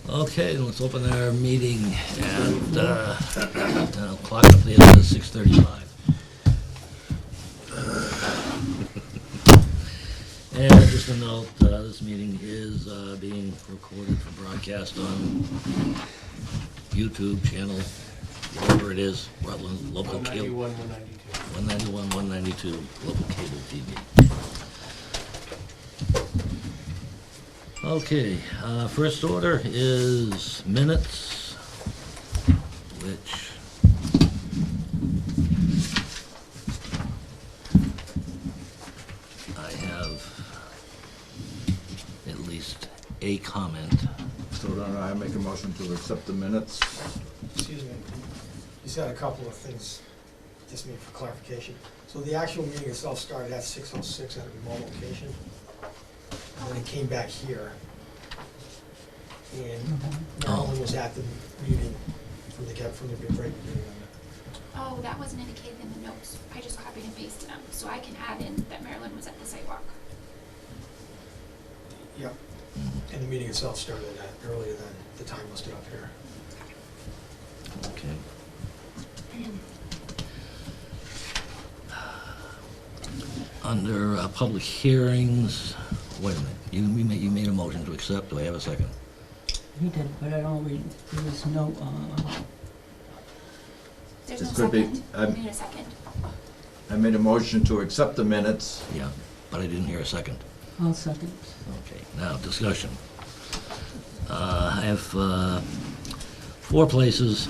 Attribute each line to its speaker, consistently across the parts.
Speaker 1: Okay, let's open our meeting and I'll clock up the end at 6:35. And just a note, this meeting is being recorded for broadcast on YouTube channel, whatever it is, Rutland, local cable.
Speaker 2: 191, 192.
Speaker 1: 192, local cable TV. Okay, first order is minutes, which I have at least a comment.
Speaker 3: So then I make a motion to accept the minutes.
Speaker 4: Excuse me, just had a couple of things, just need for clarification. So the actual meeting itself started at 6:06 at a remote location, and then it came back here. And Marilyn was at the meeting from the break meeting.
Speaker 5: Oh, that wasn't indicated in the notes. I just copied and pasted them, so I can add in that Marilyn was at the sidewalk.
Speaker 4: Yep, and the meeting itself started earlier than the time listed up here.
Speaker 1: Okay. Under public hearings, wait a minute, you made a motion to accept, do I have a second?
Speaker 6: He did, but I don't read, there was no,
Speaker 5: There's
Speaker 3: This
Speaker 5: no
Speaker 3: could be-
Speaker 5: second.
Speaker 3: I'm-
Speaker 5: I need a second.
Speaker 3: I made a motion to accept the minutes.
Speaker 1: Yeah, but I didn't hear a second.
Speaker 6: I'll second.
Speaker 1: Okay, now, discussion. I have 4 places,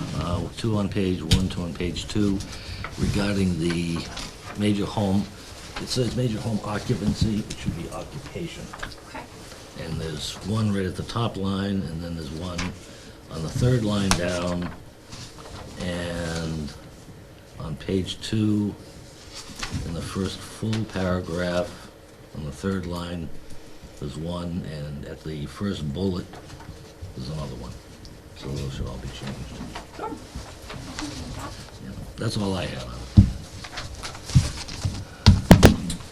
Speaker 1: 2 on page 1, 2 on page 2, regarding the major home. It says major home occupancy, it should be occupation.
Speaker 5: Okay.
Speaker 1: And there's one right at the top line, and then there's one on the third line down. And on page 2, in the first full paragraph, on the third line, there's one, and at the first bullet, there's another one. So those should all be changed.
Speaker 5: Sure.
Speaker 1: Yeah, that's all I have.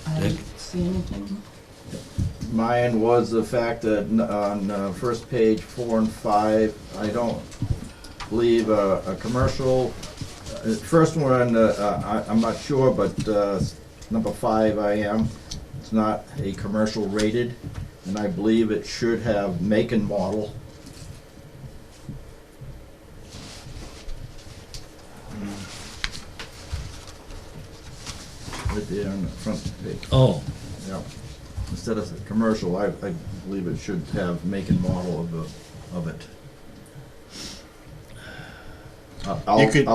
Speaker 6: I
Speaker 1: Dick?
Speaker 6: didn't see anything.
Speaker 3: Mine was the fact that on first page 4 and 5, I don't believe a commercial, first one, I'm not sure, but number 5 I am. It's not a commercial rated, and I believe it should have make and model. Right there on the front page.
Speaker 1: Oh,
Speaker 3: Yeah. Instead of commercial, I believe it should have make and model of it.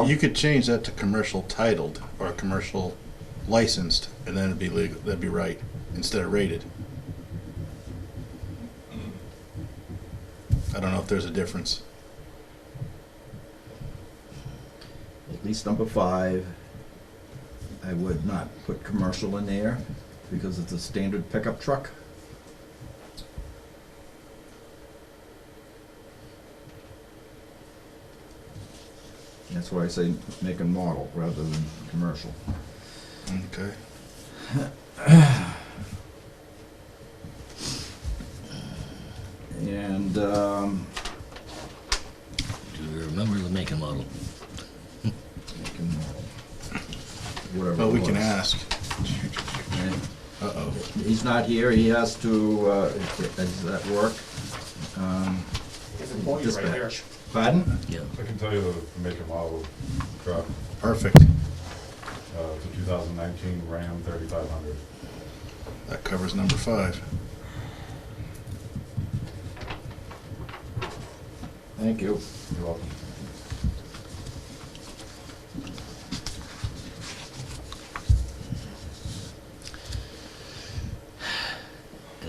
Speaker 7: You could change that to commercial titled or commercial licensed, and then it'd be legal, that'd be right, instead of rated. I don't know if there's a difference.
Speaker 3: At least number 5, I would not put commercial in there because it's a standard pickup truck. That's why I say make and model rather than commercial.
Speaker 7: Okay.
Speaker 3: And
Speaker 1: do you remember the make and model?
Speaker 3: make and model. Whatever
Speaker 7: Well,
Speaker 3: it
Speaker 7: we can
Speaker 3: was.
Speaker 7: ask.
Speaker 3: Okay.
Speaker 7: Uh-oh.
Speaker 3: He's not here, he has to, does that work?
Speaker 2: It's a point right there.
Speaker 3: Dispatch. Pardon?
Speaker 1: Yeah.
Speaker 8: I can tell you the make and model truck.
Speaker 7: Perfect.
Speaker 8: It's a 2019 Ram 3500.
Speaker 7: That covers number 5.
Speaker 3: Thank you.
Speaker 8: You're welcome.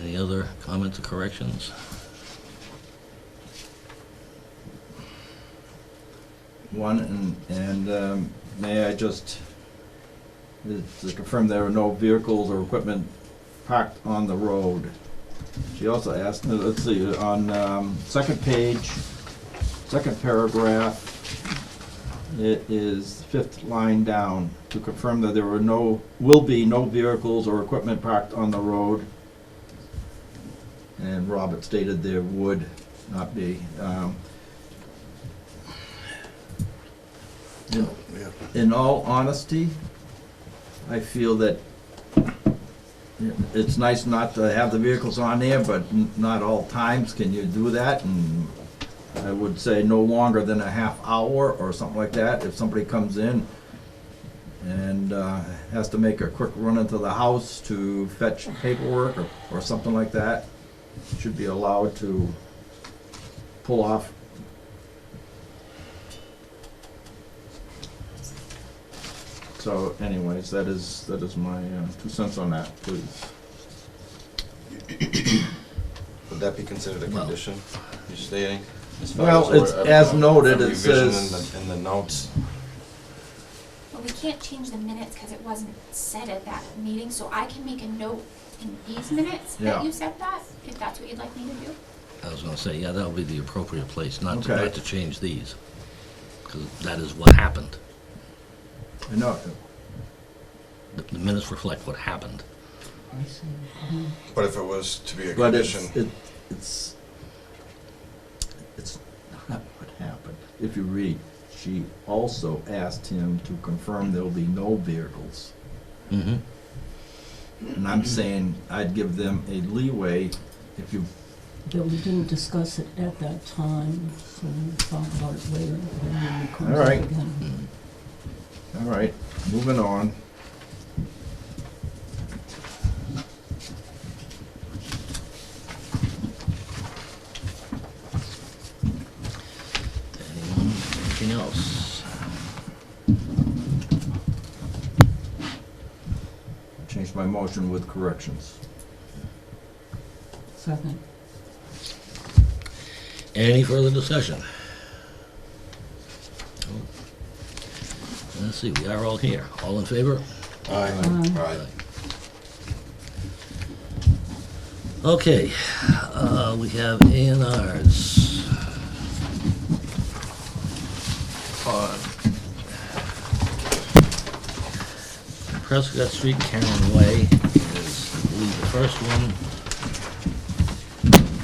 Speaker 1: Any other comments or corrections?
Speaker 3: One, and may I just to confirm there are no vehicles or equipment parked on the road. She also asked, let's see, on second page, second paragraph, it is 5th line down, to confirm that there will be no vehicles or equipment parked on the road. And Robert stated there would not be. In all honesty, I feel that it's nice not to have the vehicles on there, but not all times can you do that. And I would say no longer than a half hour or something like that. If somebody comes in and has to make a quick run into the house to fetch paperwork or something like that, should be allowed to pull off. So anyways, that is my 2 cents on that, please.
Speaker 9: Would that be considered a
Speaker 1: Well-
Speaker 9: condition, you're stating? As far
Speaker 3: Well,
Speaker 9: as
Speaker 3: it's
Speaker 9: where-
Speaker 3: as noted, it
Speaker 9: revision
Speaker 3: says,
Speaker 9: in the notes.
Speaker 5: But we can't change the minutes because it wasn't said at that meeting, so I can make a note in these minutes
Speaker 3: Yeah.
Speaker 5: that you said that, if that's what you'd like me to do.
Speaker 1: I was gonna say, yeah, that would be the appropriate place, not to,
Speaker 3: Okay.
Speaker 1: not to change these, because that is what happened.
Speaker 3: I know,
Speaker 1: The minutes reflect what happened.
Speaker 6: I see.
Speaker 9: But if it was to be a
Speaker 3: but
Speaker 9: condition,
Speaker 3: it's not what happened. If you read, she also asked him to confirm there'll be no vehicles.
Speaker 1: Mm-hmm.
Speaker 3: And I'm saying I'd give them a leeway if you,
Speaker 6: But we didn't discuss it at that time, so we'll talk about it later when it comes
Speaker 3: All
Speaker 6: up
Speaker 3: right.
Speaker 6: again.
Speaker 3: all right, moving on.
Speaker 1: Anyone, anything else?
Speaker 3: Change my motion with corrections.
Speaker 6: Second.
Speaker 1: Any further discussion? Let's see, we are all here. All in favor?
Speaker 9: aye,
Speaker 6: Aye.
Speaker 9: aye.
Speaker 1: Okay, we have ANRs. On Prescott Street, Karen Way is, I believe, the first one.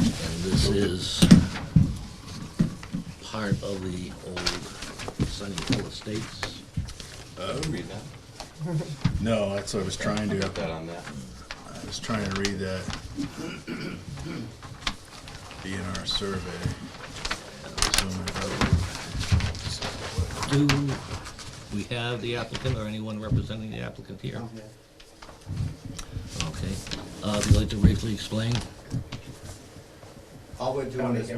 Speaker 1: And this is part of the old Sunny Hill Estates.
Speaker 9: Read that?
Speaker 7: No, that's what I was trying
Speaker 9: I
Speaker 7: to.
Speaker 9: got that on there.
Speaker 7: I was trying to read that. DNR survey.
Speaker 1: Do we have the applicant or anyone representing the applicant here? Okay. Would you like to briefly explain?
Speaker 10: All we're doing is,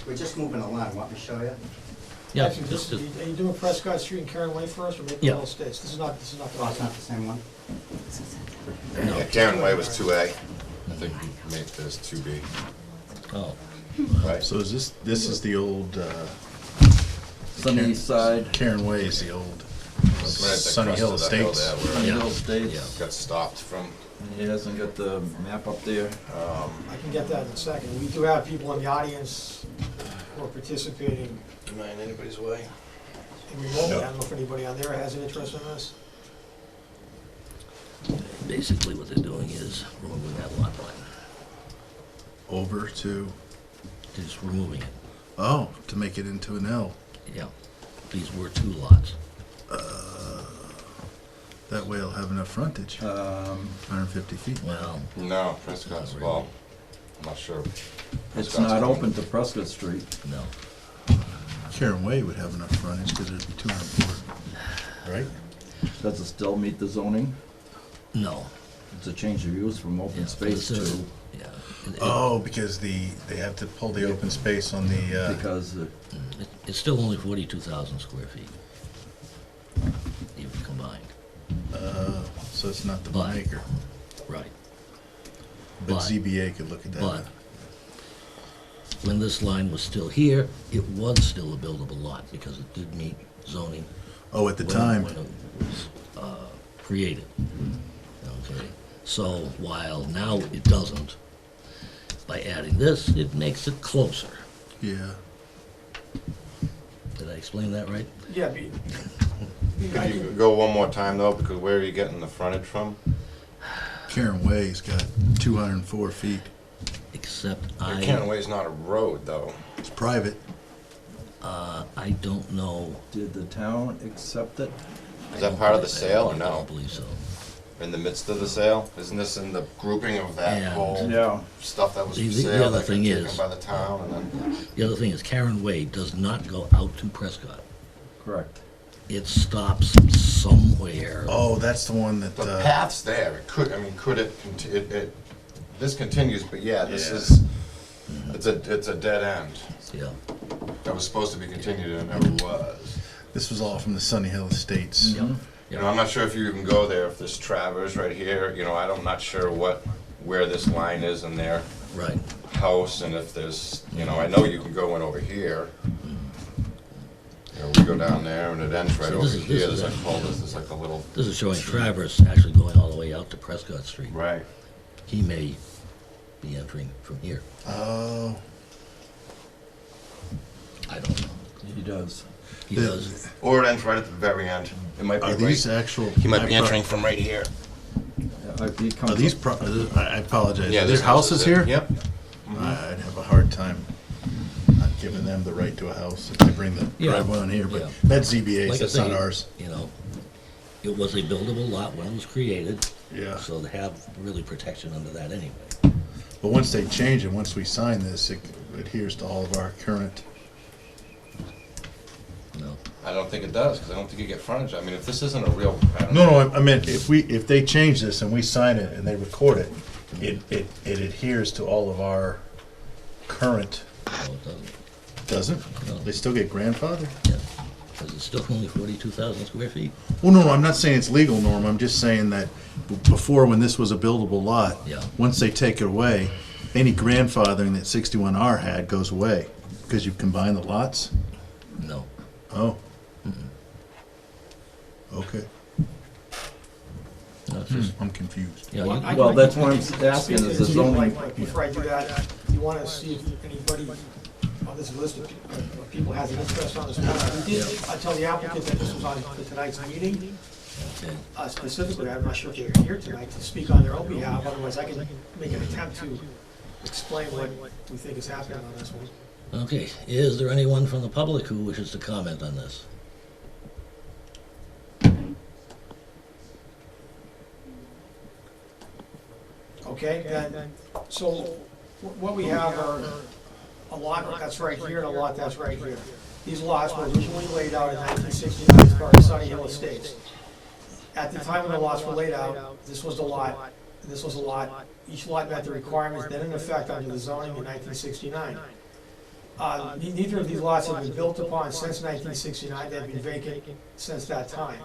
Speaker 10: we're just moving along, want me to show you?
Speaker 1: Yeah,
Speaker 4: Actually,
Speaker 1: just,
Speaker 4: are you doing Prescott Street and Karen Way first, or Maple
Speaker 1: Yeah.
Speaker 4: Hill Estates? This is not the
Speaker 10: Oh, it's not the same one?
Speaker 1: no.
Speaker 9: Yeah, Karen Way was 2A. I think we made this 2B.
Speaker 1: Oh,
Speaker 9: Right.
Speaker 7: So is this is the old,
Speaker 3: Sunny Side,
Speaker 7: Karen Way is the old
Speaker 9: Right at the
Speaker 7: Sunny
Speaker 9: crest
Speaker 7: Hill
Speaker 9: of the hill
Speaker 7: Estates.
Speaker 9: there where
Speaker 3: Sunny
Speaker 1: Yeah.
Speaker 3: Hill Estates.
Speaker 1: Yeah.
Speaker 9: Got stopped from.
Speaker 3: He hasn't got the map up there.
Speaker 4: I can get that in a second. We do have people in the audience who are participating
Speaker 9: Am I in anybody's way?
Speaker 4: remotely. I don't know if anybody on there has an interest in this.
Speaker 1: basically what they're doing is removing that lot line.
Speaker 7: Over to,
Speaker 1: They're just removing it.
Speaker 7: oh, to make it into an L.
Speaker 1: Yeah. These were two lots.
Speaker 7: That way it'll have enough frontage, 150 feet.
Speaker 1: Well,
Speaker 9: No, Prescott's, well, I'm not sure.
Speaker 3: It's not open to Prescott Street.
Speaker 1: no.
Speaker 7: Karen Way would have enough frontage because it'd be 204, right?
Speaker 3: Does it still meet the zoning?
Speaker 1: No.
Speaker 3: It's a change of use from
Speaker 1: Yeah,
Speaker 3: open space
Speaker 1: this is-
Speaker 3: to,
Speaker 1: Yeah. It-
Speaker 7: Oh, because they have to pull the open space on the,
Speaker 3: because
Speaker 1: It's still only 42,000 square feet. Even combined.
Speaker 7: so it's not the
Speaker 1: But-
Speaker 7: 1 acre.
Speaker 1: Right.
Speaker 7: But
Speaker 1: But-
Speaker 7: ZBA could look at
Speaker 1: But
Speaker 7: that.
Speaker 1: when this line was still here, it was still a buildable lot because it did meet zoning.
Speaker 7: Oh, at the
Speaker 1: when-
Speaker 7: time,
Speaker 1: When it was created. Okay, so while now it doesn't, by adding this, it makes it closer.
Speaker 7: yeah.
Speaker 1: Did I explain that right?
Speaker 4: Yeah,
Speaker 9: Could you go one more time though, because where are you getting the frontage from?
Speaker 7: Karen Way's got 204 feet.
Speaker 1: except
Speaker 9: Karen Way's not a road, though.
Speaker 7: It's private.
Speaker 1: I don't know.
Speaker 3: Did the town accept it?
Speaker 9: Is that part of the sale or
Speaker 1: I
Speaker 9: no?
Speaker 1: don't believe so.
Speaker 9: In the midst of the sale? Isn't this in the grouping of that
Speaker 1: And-
Speaker 9: whole
Speaker 3: Yeah.
Speaker 9: stuff that was for
Speaker 1: The
Speaker 9: sale
Speaker 1: other
Speaker 9: that got
Speaker 1: thing
Speaker 9: taken
Speaker 1: is-
Speaker 9: by the town and then?
Speaker 1: The other thing is Karen Way does not go out to Prescott.
Speaker 3: Correct.
Speaker 1: It stops somewhere.
Speaker 7: Oh, that's the one that,
Speaker 9: The path's there. It could, I mean, could it, this continues, but yeah, this
Speaker 7: Yeah.
Speaker 9: is, it's a dead end.
Speaker 1: Yeah.
Speaker 9: That was supposed to be continued and it never was.
Speaker 7: this was all from the Sunny Hill Estates.
Speaker 1: Yeah.
Speaker 9: You know, I'm not sure if you even go there, if there's Travers right here, you know, I'm not sure where this line is in their
Speaker 1: Right.
Speaker 9: house, and if there's, you know, I know you can go in over here. You know, we go down there and it ends right
Speaker 1: So
Speaker 9: over
Speaker 1: this is-
Speaker 9: here,
Speaker 1: this
Speaker 9: there's
Speaker 1: is
Speaker 9: like,
Speaker 1: actually-
Speaker 9: there's like a little.
Speaker 1: This is showing Travers actually going all the way out to Prescott Street.
Speaker 9: Right.
Speaker 1: He may be entering from here.
Speaker 7: Oh,
Speaker 1: I don't know.
Speaker 3: He does.
Speaker 1: He
Speaker 7: The-
Speaker 1: does.
Speaker 9: Or it ends right at the very end. It might be
Speaker 7: are these actual?
Speaker 9: He might be entering from right here.
Speaker 3: Yeah, he comes
Speaker 7: Are these,
Speaker 3: up-
Speaker 7: I apologize.
Speaker 9: Yeah,
Speaker 7: Are
Speaker 9: this
Speaker 7: there houses here?
Speaker 9: Yep.
Speaker 7: I'd have a hard time not giving them the right to a house if they bring the
Speaker 1: Yeah.
Speaker 7: driveway on here, but
Speaker 1: Yeah.
Speaker 7: that's ZBA's,
Speaker 1: Like I
Speaker 7: that's not
Speaker 1: say,
Speaker 7: ours.
Speaker 1: You know, it was a buildable lot when it was created,
Speaker 7: Yeah.
Speaker 1: so they have really protection under that anyway.
Speaker 7: But once they change it, once we sign this, it adheres to all of our current.
Speaker 1: No.
Speaker 9: I don't think it does, because I don't think you get frontage. I mean, if this isn't a real, I don't
Speaker 7: No,
Speaker 9: know.
Speaker 7: no, I meant if they change this and we sign it and they record it, it adheres to all of our current,
Speaker 1: No, it doesn't.
Speaker 7: doesn't?
Speaker 1: No.
Speaker 7: They still get grandfathered?
Speaker 1: Yeah. Because it's still only 42,000 square feet.
Speaker 7: Well, no, I'm not saying it's legal, Norm, I'm just saying that before, when this was a buildable lot,
Speaker 1: Yeah.
Speaker 7: once they take it away, any grandfathering that 61R had goes away, because you combine the lots?
Speaker 1: No.
Speaker 7: Oh. Okay,
Speaker 1: No, it's just,
Speaker 7: I'm confused.
Speaker 1: you know,
Speaker 4: Well,
Speaker 1: you-
Speaker 4: I-
Speaker 3: Well, that's what I'm
Speaker 4: Speak
Speaker 3: asking,
Speaker 4: to
Speaker 3: is
Speaker 4: the
Speaker 3: the
Speaker 4: chief,
Speaker 3: zoning,
Speaker 4: like, before I do that, do you wanna see if anybody on this list of people has an interest on this matter? We did, I tell the applicant that this was on for tonight's meeting,
Speaker 1: okay.
Speaker 4: specifically, I'm not sure if they're here tonight to speak on their own behalf, otherwise I can make an attempt to explain what we think is happening on this one.
Speaker 1: Okay, is there anyone from the public who wishes to comment on this?
Speaker 4: Okay, then, so what we have are a lot that's right here and a lot that's right here. These lots were originally laid out in 1969 as part of Sunny Hill Estates. At the time when the lots were laid out, this was the lot, this was a lot, each lot met the requirements then in effect under the zoning in 1969. Neither of these lots have been built upon since 1969, they've been vacant since that time.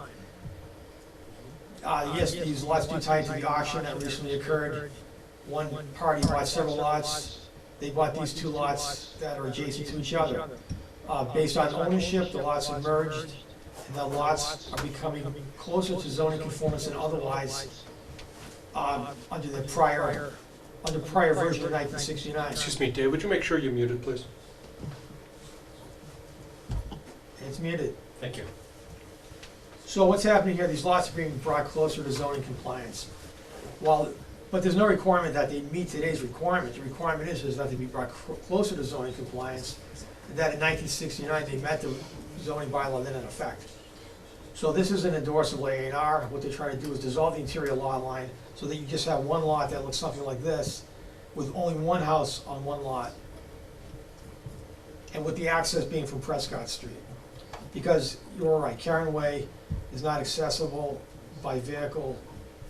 Speaker 4: Yes, these lots do tie into the auction that recently occurred. One party bought several lots, they bought these two lots that are adjacent to each other. Based on ownership, the lots have merged, and the lots are becoming closer to zoning conformance than otherwise under the prior version of 1969.
Speaker 11: Excuse me, Dave, would you make sure you're muted, please?
Speaker 4: It's muted.
Speaker 11: Thank you.
Speaker 4: So what's happening here, these lots are being brought closer to zoning compliance. But there's no requirement that they meet today's requirement. The requirement is that they be brought closer to zoning compliance, and that in 1969, they met the zoning bylaw then in effect. So this is an endorsable A&R. What they're trying to do is dissolve the interior lot line so that you just have one lot that looks something like this, with only one house on one lot, and with the access being from Prescott Street. Because you're right, Karen Way is not accessible by vehicle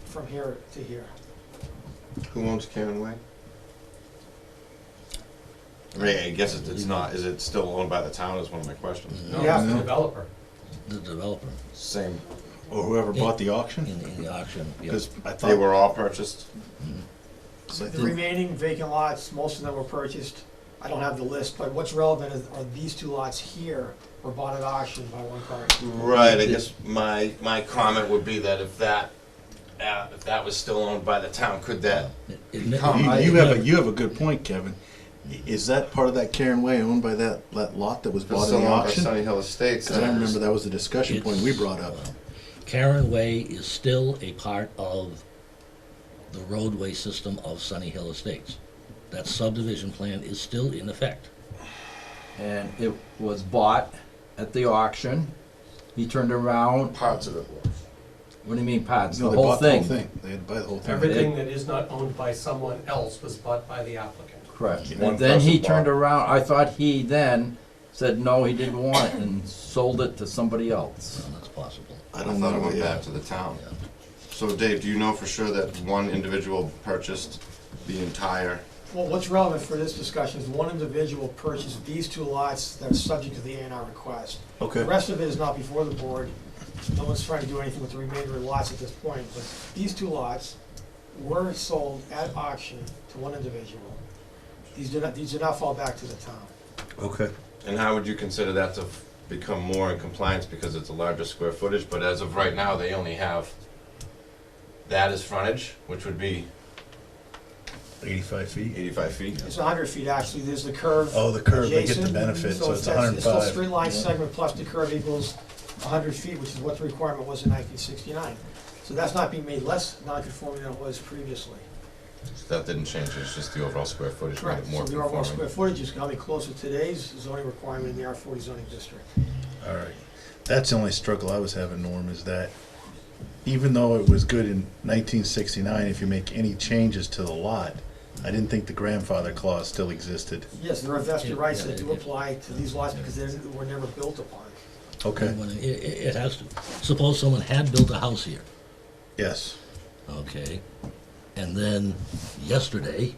Speaker 4: from here to here.
Speaker 9: Who owns Karen Way? I mean, I guess it's not, is it still owned by the town is one of my questions.
Speaker 11: No,
Speaker 4: Yeah.
Speaker 11: it's the developer.
Speaker 1: The developer
Speaker 9: Same,
Speaker 7: Or whoever bought the auction?
Speaker 1: in the auction. yeah.
Speaker 7: Because I
Speaker 9: they
Speaker 7: thought,
Speaker 9: were all purchased?
Speaker 7: so I
Speaker 4: The
Speaker 7: think-
Speaker 4: remaining vacant lots, most of them were purchased. I don't have the list, but what's relevant are these two lots here were bought at auction by one party.
Speaker 9: Right, I guess my comment would be that if that was still owned by the town, could that
Speaker 1: It-
Speaker 9: become?
Speaker 7: you have a good point, Kevin. Is that part of that Karen Way owned by that lot that was
Speaker 9: It's
Speaker 7: bought in
Speaker 9: still
Speaker 7: the
Speaker 9: owned by
Speaker 7: auction?
Speaker 9: Sunny Hill Estates.
Speaker 7: Because I remember that was the discussion point we brought up.
Speaker 1: Karen Way is still a part of the roadway system of Sunny Hill Estates. that subdivision plan is still in effect.
Speaker 3: And it was bought at the auction. He turned around,
Speaker 9: Parts of it was.
Speaker 3: what do you mean parts?
Speaker 7: No,
Speaker 3: The
Speaker 7: they
Speaker 3: whole
Speaker 7: bought the whole
Speaker 3: thing?
Speaker 7: thing. They had to buy the whole thing.
Speaker 11: Everything that is not owned by someone else was bought by the applicant.
Speaker 3: Correct.
Speaker 9: One
Speaker 3: And then he
Speaker 9: person
Speaker 3: turned
Speaker 9: bought.
Speaker 3: around, I thought he then said, no, he didn't want it, and sold it to somebody else.
Speaker 1: So that's possible.
Speaker 7: I
Speaker 9: I
Speaker 7: don't
Speaker 9: thought it
Speaker 7: know,
Speaker 9: went
Speaker 7: yeah.
Speaker 9: back to the town.
Speaker 1: Yeah.
Speaker 9: So Dave, do you know for sure that one individual purchased the entire?
Speaker 4: Well, what's relevant for this discussion is one individual purchased these two lots that are subject to the A&R request.
Speaker 7: Okay.
Speaker 4: The rest of it is not before the board. No one's trying to do anything with the remainder of the lots at this point, but these two lots were sold at auction to one individual. These do not fall back to the town.
Speaker 7: Okay.
Speaker 9: And how would you consider that to become more in compliance because it's a larger square footage? But as of right now, they only have that as frontage, which would be
Speaker 7: 85 feet.
Speaker 9: 85 feet.
Speaker 4: It's 100 feet, actually, there's the curve.
Speaker 7: Oh, the curve, they get the
Speaker 4: adjacent,
Speaker 7: benefit, so it's
Speaker 4: It's still
Speaker 7: 105.
Speaker 4: straight line segment plus the curve equals 100 feet, which is what the requirement was in 1969. So that's not being made less non-conforming than it was previously.
Speaker 9: So that didn't change, it's just the overall square footage made it more
Speaker 4: So the overall square
Speaker 9: conforming.
Speaker 4: footage is coming closer to today's zoning requirement in the R40 zoning district.
Speaker 7: All right. That's the only struggle I was having, Norm, is that even though it was good in 1969, if you make any changes to the lot, I didn't think the grandfather clause still existed.
Speaker 4: Yes, there are vested rights that do
Speaker 1: Yeah.
Speaker 4: apply to these lots because they were never built upon.
Speaker 7: Okay.
Speaker 1: It has to. Suppose someone had built a house here,
Speaker 7: Yes.
Speaker 1: okay? And then yesterday,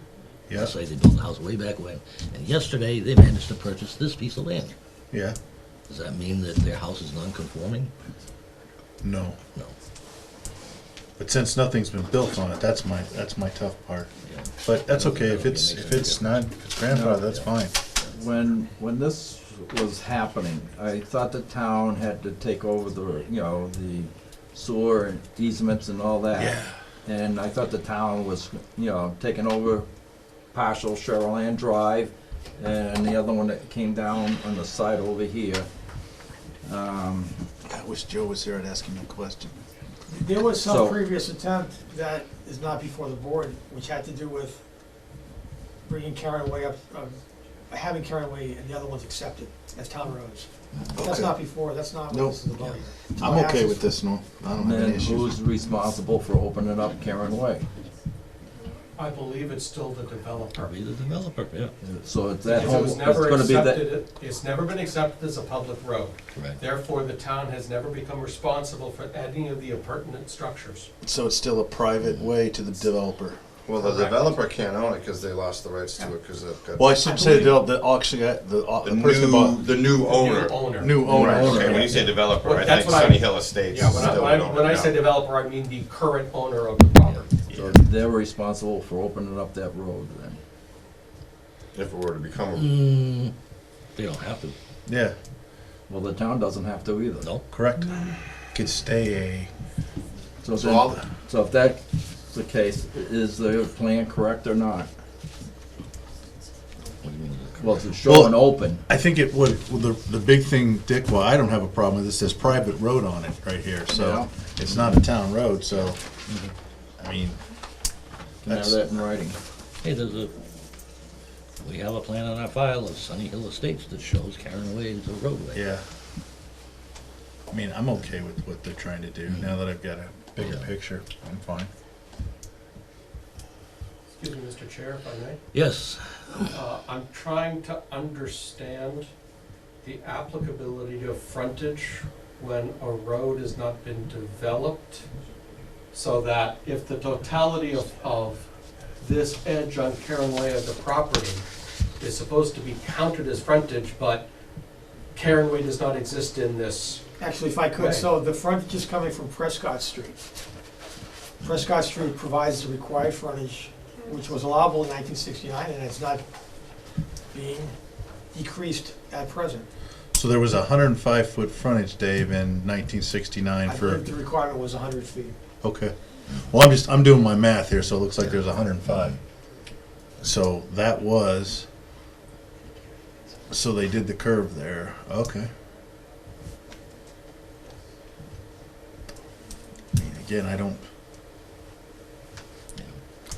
Speaker 7: Yeah.
Speaker 1: let's say they built a house way back when, and yesterday they managed to purchase this piece of land.
Speaker 7: Yeah.
Speaker 1: Does that mean that their house is non-conforming?
Speaker 7: No.
Speaker 1: No.
Speaker 7: But since nothing's been built on it, that's my tough part.
Speaker 1: Yeah.
Speaker 7: But that's okay. If it's not, if it's grandfather, that's fine.
Speaker 3: When this was happening, I thought the town had to take over the, the sewer and easements and all that.
Speaker 7: Yeah.
Speaker 3: And I thought the town was, taking over partial Cheryl Drive and the other one that came down on the side over here.
Speaker 7: I wish Joe was here. I'd ask him a question.
Speaker 4: There was some
Speaker 3: So-
Speaker 4: previous attempt that is not before the board, which had to do with bringing Karen Way up, having Karen Way and the other ones accepted as town roads. That's
Speaker 7: Okay.
Speaker 4: not before, that's not what
Speaker 7: Nope.
Speaker 4: this is about.
Speaker 7: I'm okay with this, Norm. I don't
Speaker 3: And
Speaker 7: have
Speaker 3: then
Speaker 7: any issues.
Speaker 3: who's responsible for opening up Karen Way?
Speaker 11: I believe it's still the developer.
Speaker 1: Probably the developer, yeah.
Speaker 3: So it's that
Speaker 11: Because it
Speaker 3: home,
Speaker 11: was
Speaker 3: it's
Speaker 11: never
Speaker 3: gonna be that.
Speaker 11: accepted, it's never been accepted as a public road.
Speaker 1: Correct.
Speaker 11: Therefore, the town has never become responsible for any of the appurtenant structures.
Speaker 7: So it's still a private way to the developer.
Speaker 9: Well, the
Speaker 11: Correct.
Speaker 9: developer can't own it because they lost the rights to it because they've got.
Speaker 7: Well, I should say the auction, the person bought.
Speaker 9: The new owner.
Speaker 7: New owner.
Speaker 9: Right, okay, when
Speaker 7: Okay.
Speaker 9: you say developer,
Speaker 11: Well,
Speaker 9: I
Speaker 11: that's
Speaker 9: think
Speaker 11: what I-
Speaker 9: Sunny Hill Estates
Speaker 11: Yeah,
Speaker 9: is still
Speaker 11: when I say developer, I mean the current owner of the property.
Speaker 3: So they're responsible for opening up that road then.
Speaker 9: If it were to become,
Speaker 1: They don't have to.
Speaker 7: Yeah,
Speaker 3: Well, the town doesn't have to either.
Speaker 1: No.
Speaker 7: correct. Could stay
Speaker 3: So
Speaker 9: so all,
Speaker 3: then, so if that's the case, is the plan correct or not?
Speaker 1: What do you mean?
Speaker 3: Well, to show an
Speaker 7: Well-
Speaker 3: open,
Speaker 7: I think it would, well, the big thing, Dick, well, I don't have a problem with this, there's private road on it right here, so
Speaker 3: Yeah.
Speaker 7: it's not a town road, so, I mean,
Speaker 3: can I have
Speaker 7: that's,
Speaker 3: that in writing?
Speaker 1: Hey, we have a plan on our file of Sunny Hill Estates that shows Karen Way as a roadway.
Speaker 7: yeah. I mean, I'm okay with what they're trying to do, now that I've got a bigger
Speaker 1: Yeah.
Speaker 7: picture, I'm fine.
Speaker 11: Excuse me, Mr. Chair, if I may.
Speaker 1: Yes,
Speaker 11: I'm trying to understand the applicability of frontage when a road has not been developed, so that if the totality of this edge on Karen Way of the property is supposed to be counted as frontage, but Karen Way does not exist in this.
Speaker 4: Actually, if I could,
Speaker 11: Right.
Speaker 4: so the frontage is coming from Prescott Street. Prescott Street provides the required frontage, which was allowable in 1969, and it's not being decreased at present.
Speaker 7: So there was a 105-foot frontage, Dave, in 1969
Speaker 4: I
Speaker 7: for,
Speaker 4: believe the requirement was 100 feet.
Speaker 7: okay. Well, I'm doing my math here, so it looks like there's 105. So that was, so they did the curve there, okay. I mean, again, I don't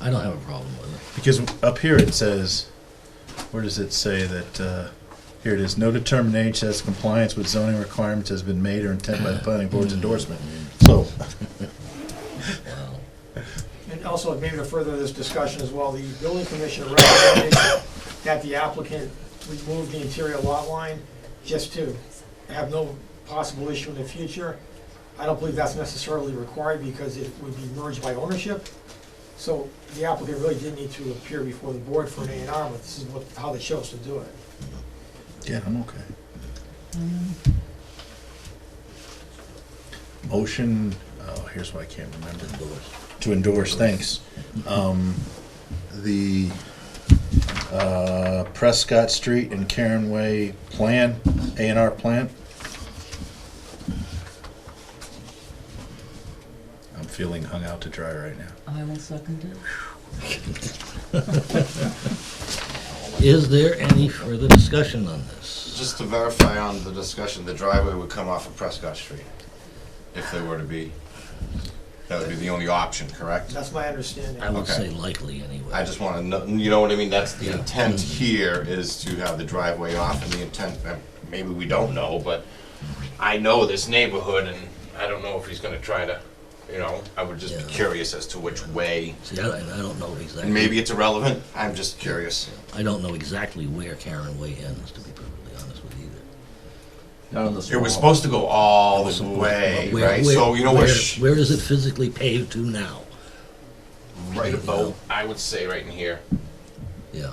Speaker 1: I don't have a problem with it.
Speaker 7: Because up here it says, where does it say that, here it is, no determination as compliance with zoning requirements has been made or intended by the planning board's endorsement. So,
Speaker 1: Wow.
Speaker 4: And also, maybe to further this discussion as well, the building commissioner recommended that the applicant remove the interior lot line just to have no possible issue in the future. I don't believe that's necessarily required because it would be merged by ownership. So the applicant really did need to appear before the board for an A&R, but this is how they chose to do it.
Speaker 7: yeah, I'm okay. Motion, oh, here's what I can't remember. To endorse, thanks. The Prescott Street and Karen Way plan, A&R plan. I'm feeling hung out to dry right now.
Speaker 6: I will second it.
Speaker 1: Is there any further discussion on this?
Speaker 9: Just to verify on the discussion, the driveway would come off of Prescott Street, if there were to be, that would be the only option, correct?
Speaker 4: That's my understanding.
Speaker 1: I would
Speaker 9: Okay.
Speaker 1: say likely anyway.
Speaker 9: I just wanna know, you know what I mean, that's the
Speaker 1: Yeah.
Speaker 9: intent here, is to have the driveway off, and the intent, maybe we don't know, but I know this neighborhood, and I don't know if he's gonna try to, you know, I would just be
Speaker 1: Yeah.
Speaker 9: curious as to which way.
Speaker 1: See, I don't know exactly.
Speaker 9: And maybe it's irrelevant, I'm just curious.
Speaker 1: I don't know exactly where Karen Way ends, to be perfectly honest with you either.
Speaker 3: Down in the
Speaker 9: It was
Speaker 3: swamp.
Speaker 9: supposed to go all the
Speaker 1: So,
Speaker 9: way,
Speaker 1: where-
Speaker 9: right?
Speaker 1: where-
Speaker 9: So, you know,
Speaker 1: where,
Speaker 9: we're
Speaker 1: where is it physically paved to now?
Speaker 9: right
Speaker 1: you
Speaker 9: about,
Speaker 1: know?
Speaker 9: I would say right in here,
Speaker 1: Yeah.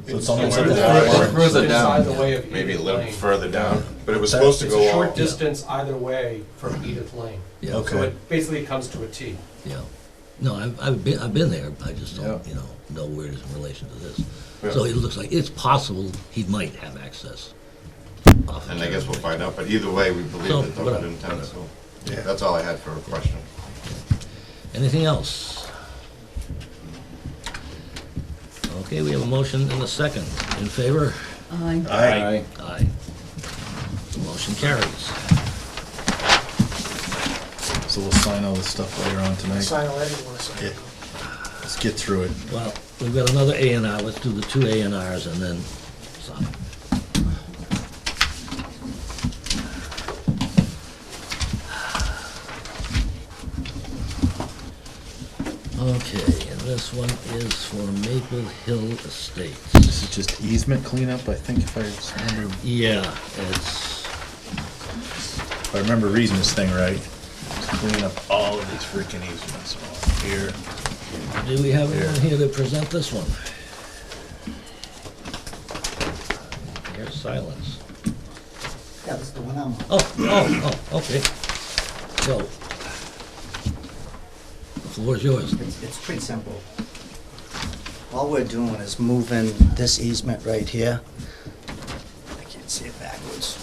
Speaker 7: it's
Speaker 11: on the
Speaker 7: almost
Speaker 11: way
Speaker 7: like
Speaker 11: down.
Speaker 7: further-
Speaker 3: further down.
Speaker 11: Inside the way of
Speaker 9: maybe a
Speaker 11: Edith
Speaker 9: little
Speaker 11: Lane.
Speaker 9: further down, but it was
Speaker 7: That-
Speaker 9: supposed to
Speaker 11: It's
Speaker 9: go
Speaker 11: a
Speaker 9: all.
Speaker 11: short distance either way from Edith Lane.
Speaker 1: Yeah.
Speaker 11: So
Speaker 7: Okay.
Speaker 11: it basically comes to a T.
Speaker 1: Yeah. No, I've been there, I just don't,
Speaker 3: Yeah.
Speaker 1: know where it is in relation to this.
Speaker 9: Yeah.
Speaker 1: So it looks like it's possible he might have access off of
Speaker 9: And I guess
Speaker 1: Karen
Speaker 9: we'll
Speaker 1: Way.
Speaker 9: find out, but either way, we believe
Speaker 1: So,
Speaker 9: that that
Speaker 1: whatever,
Speaker 9: was intent, so.
Speaker 7: Yeah.
Speaker 9: That's all I had for a question.
Speaker 1: Anything else? Okay, we have a motion and a second. In favor?
Speaker 6: Aye.
Speaker 7: Aye.
Speaker 1: Aye. The motion carries.
Speaker 7: So we'll sign all this stuff later on tonight.
Speaker 4: Sign already, you want to sign?
Speaker 7: Yeah. Let's get through it.
Speaker 1: Well, we've got another A&R, let's do the two A&Rs and then sign. Okay, and this one is for Maple Hill Estates.
Speaker 7: This is just easement cleanup, I think,
Speaker 1: Yeah,
Speaker 7: if I remember reading this thing right. Just clean up all of these freaking easements here.
Speaker 1: do we have anyone here to present this one? Here's silence.
Speaker 10: Yeah, that's the one I'm on.
Speaker 1: Oh, okay. Go. The floor is yours.
Speaker 10: It's pretty simple. All we're doing is moving this easement right here. I can't see it backwards.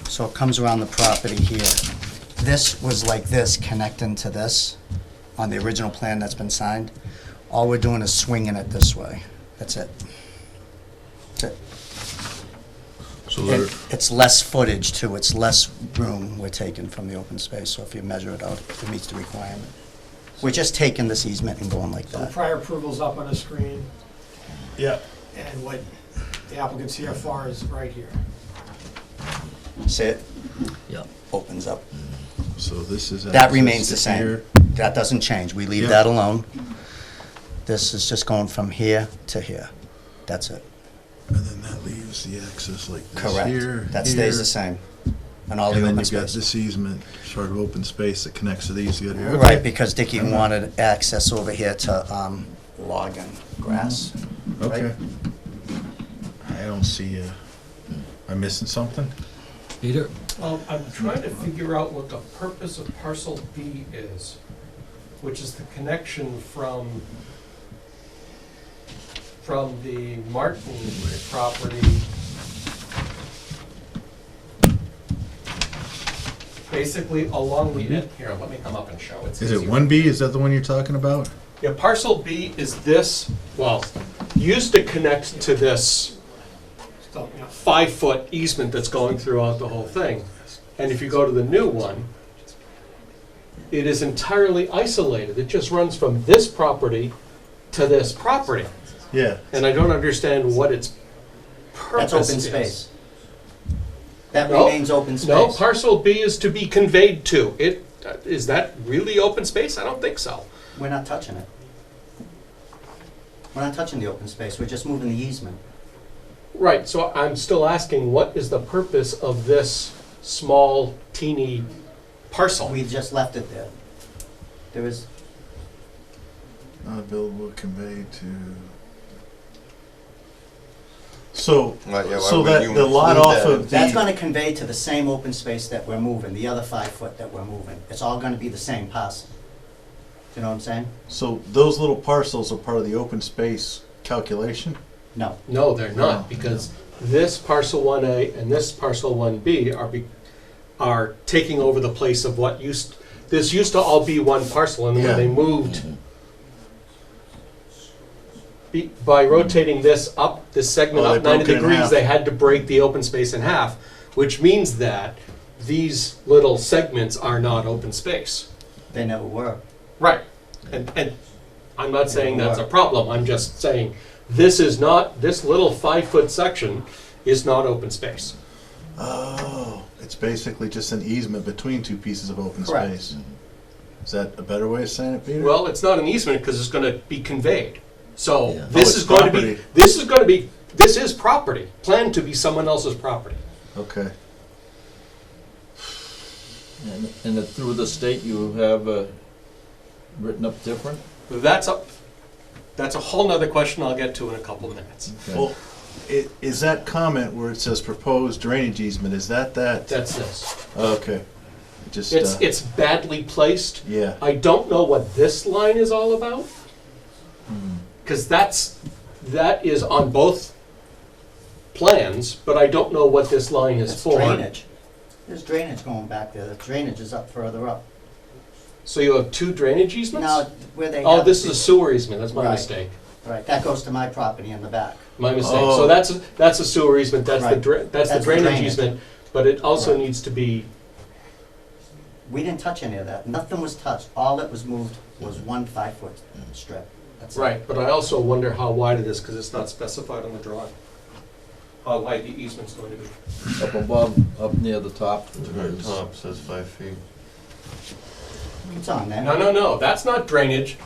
Speaker 10: So it comes around the property here. This was like this, connecting to this on the original plan that's been signed. All we're doing is swinging it this way. That's it. That's it.
Speaker 7: So there,
Speaker 10: It's less footage too, it's less room we're taking from the open space, so if you measure it out, it meets the requirement. We're just taking this easement and going like
Speaker 4: So the
Speaker 10: that.
Speaker 4: prior approval's up on the screen,
Speaker 7: yeah,
Speaker 4: and what the applicant's here for is right here.
Speaker 10: See it?
Speaker 1: Yep.
Speaker 10: Opens up.
Speaker 7: so this is.
Speaker 10: That remains the
Speaker 7: access
Speaker 10: same.
Speaker 7: here.
Speaker 10: That doesn't change, we leave
Speaker 7: Yeah.
Speaker 10: that alone. This is just going from here to here. That's it.
Speaker 7: And then that leaves the access like this here.
Speaker 10: Correct. That stays the same. And all the
Speaker 7: And then
Speaker 10: open
Speaker 7: you've got
Speaker 10: space.
Speaker 7: this easement, sort of open space that connects to these. You got here.
Speaker 10: Right, because Dickie wanted access over here to logging grass.
Speaker 7: Okay.
Speaker 10: right?
Speaker 7: I don't see, am I missing something?
Speaker 1: Peter?
Speaker 11: I'm trying to figure out what the purpose of parcel B is, which is the connection from the Martin property. Basically along the end, here, let me come up and show it.
Speaker 7: Is it 1B? Is that the one you're talking about?
Speaker 11: Yeah, parcel B is this, well, used to connect to this
Speaker 4: So, yeah.
Speaker 11: 5-foot easement that's going throughout the whole thing. And if you go to the new one, it is entirely isolated. It just runs from this property to this property.
Speaker 7: Yeah,
Speaker 11: And I don't understand what its purpose
Speaker 10: That's open
Speaker 11: is.
Speaker 10: space. That
Speaker 11: No,
Speaker 10: remains open space.
Speaker 11: No, parcel B is to be conveyed to. Is that really open space? I don't think so.
Speaker 10: We're not touching it. We're not touching the open space, we're just moving the easement.
Speaker 11: Right, so I'm still asking, what is the purpose of this small, teeny parcel?
Speaker 10: We just left it there. There is,
Speaker 7: not buildable conveyed to. So,
Speaker 9: Right, yeah, why
Speaker 7: so
Speaker 9: would
Speaker 7: that
Speaker 9: you
Speaker 7: the lot
Speaker 9: include
Speaker 7: off
Speaker 9: that?
Speaker 7: of
Speaker 10: that's
Speaker 7: the,
Speaker 10: gonna convey to the same open space that we're moving, the other 5 foot that we're moving. It's all gonna be the same parcel. You know what I'm saying?
Speaker 7: so those little parcels are part of the open space calculation?
Speaker 10: No.
Speaker 11: No, they're not, because this parcel 1A and this parcel 1B are taking over the place of what this used to all be one parcel, and
Speaker 7: Yeah.
Speaker 11: when they moved, by rotating this up, this segment
Speaker 7: Oh, they
Speaker 11: up 90
Speaker 7: broke it in
Speaker 11: degrees,
Speaker 7: half.
Speaker 11: they had to break the open space in half, which means that these little segments are not open space.
Speaker 10: They never were.
Speaker 11: Right. And I'm not saying that's a problem, I'm just saying, this little 5-foot section is not open space.
Speaker 7: Oh, it's basically just an easement between two pieces of open
Speaker 10: Correct.
Speaker 7: space. Is that a better way of saying it, Peter?
Speaker 11: Well, it's not an easement because it's gonna be conveyed. So
Speaker 1: Yeah.
Speaker 11: this
Speaker 7: Oh,
Speaker 11: is
Speaker 7: it's
Speaker 11: going to be,
Speaker 7: property.
Speaker 11: this is property, planned to be someone else's property.
Speaker 7: Okay.
Speaker 3: And through the state, you have written up different?
Speaker 11: That's a whole nother question I'll get to in a couple of minutes.
Speaker 3: Okay.
Speaker 7: Well, is that comment where it says proposed drainage easement, is that?
Speaker 11: That's this.
Speaker 7: Okay. Just,
Speaker 11: It's badly placed.
Speaker 7: yeah.
Speaker 11: I don't know what this line is all about, because that is on both plans, but I don't know what this line is
Speaker 10: It's
Speaker 11: for.
Speaker 10: drainage. There's drainage going back there. The drainage is up further up.
Speaker 11: So you have two drainage easements?
Speaker 10: Now, where they
Speaker 11: Oh,
Speaker 10: have
Speaker 11: this
Speaker 10: the-
Speaker 11: is a sewer easement, that's my
Speaker 10: Right.
Speaker 11: mistake.
Speaker 10: Right, that goes to my property in the back.
Speaker 11: My mistake.
Speaker 7: Oh.
Speaker 11: So that's a sewer easement, that's the,
Speaker 10: Right.
Speaker 11: that's the
Speaker 10: That's the
Speaker 11: drainage
Speaker 10: drainage.
Speaker 11: easement, but it also
Speaker 10: Right.
Speaker 11: needs to be,
Speaker 10: We didn't touch any of that. Nothing was touched. All that was moved was one 5-foot strip. That's it.
Speaker 11: right, but I also wonder how wide it is, because it's not specified on the drawing. How wide the easement's going to be.
Speaker 3: Up above, up near the top.
Speaker 9: Top says 5 feet.
Speaker 10: It's on there.
Speaker 11: No, that's not drainage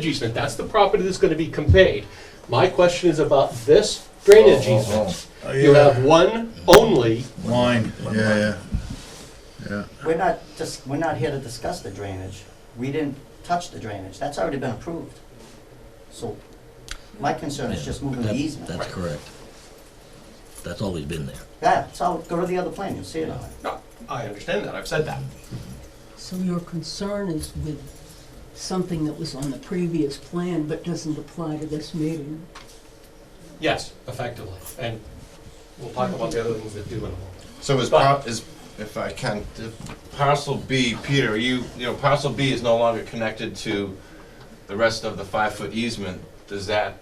Speaker 11: easement, that's the property that's gonna be conveyed. My question is about this drainage easement.
Speaker 7: Oh,
Speaker 11: You
Speaker 7: yeah.
Speaker 11: have one only,
Speaker 7: Line, yeah.
Speaker 10: We're not here to discuss the drainage. We didn't touch the drainage. That's already been approved. So my concern is just moving the easement.
Speaker 1: That's correct. That's always been there.
Speaker 10: Yeah, so go to the other plan, you'll see it on it.
Speaker 11: no, I understand that, I've said that.
Speaker 6: So your concern is with something that was on the previous plan but doesn't apply to this meeting?
Speaker 11: Yes, effectively, and we'll talk about the other things that do in a moment.
Speaker 9: So if I can, parcel B, Peter, parcel B is no longer connected to the rest of the 5-foot easement. Does that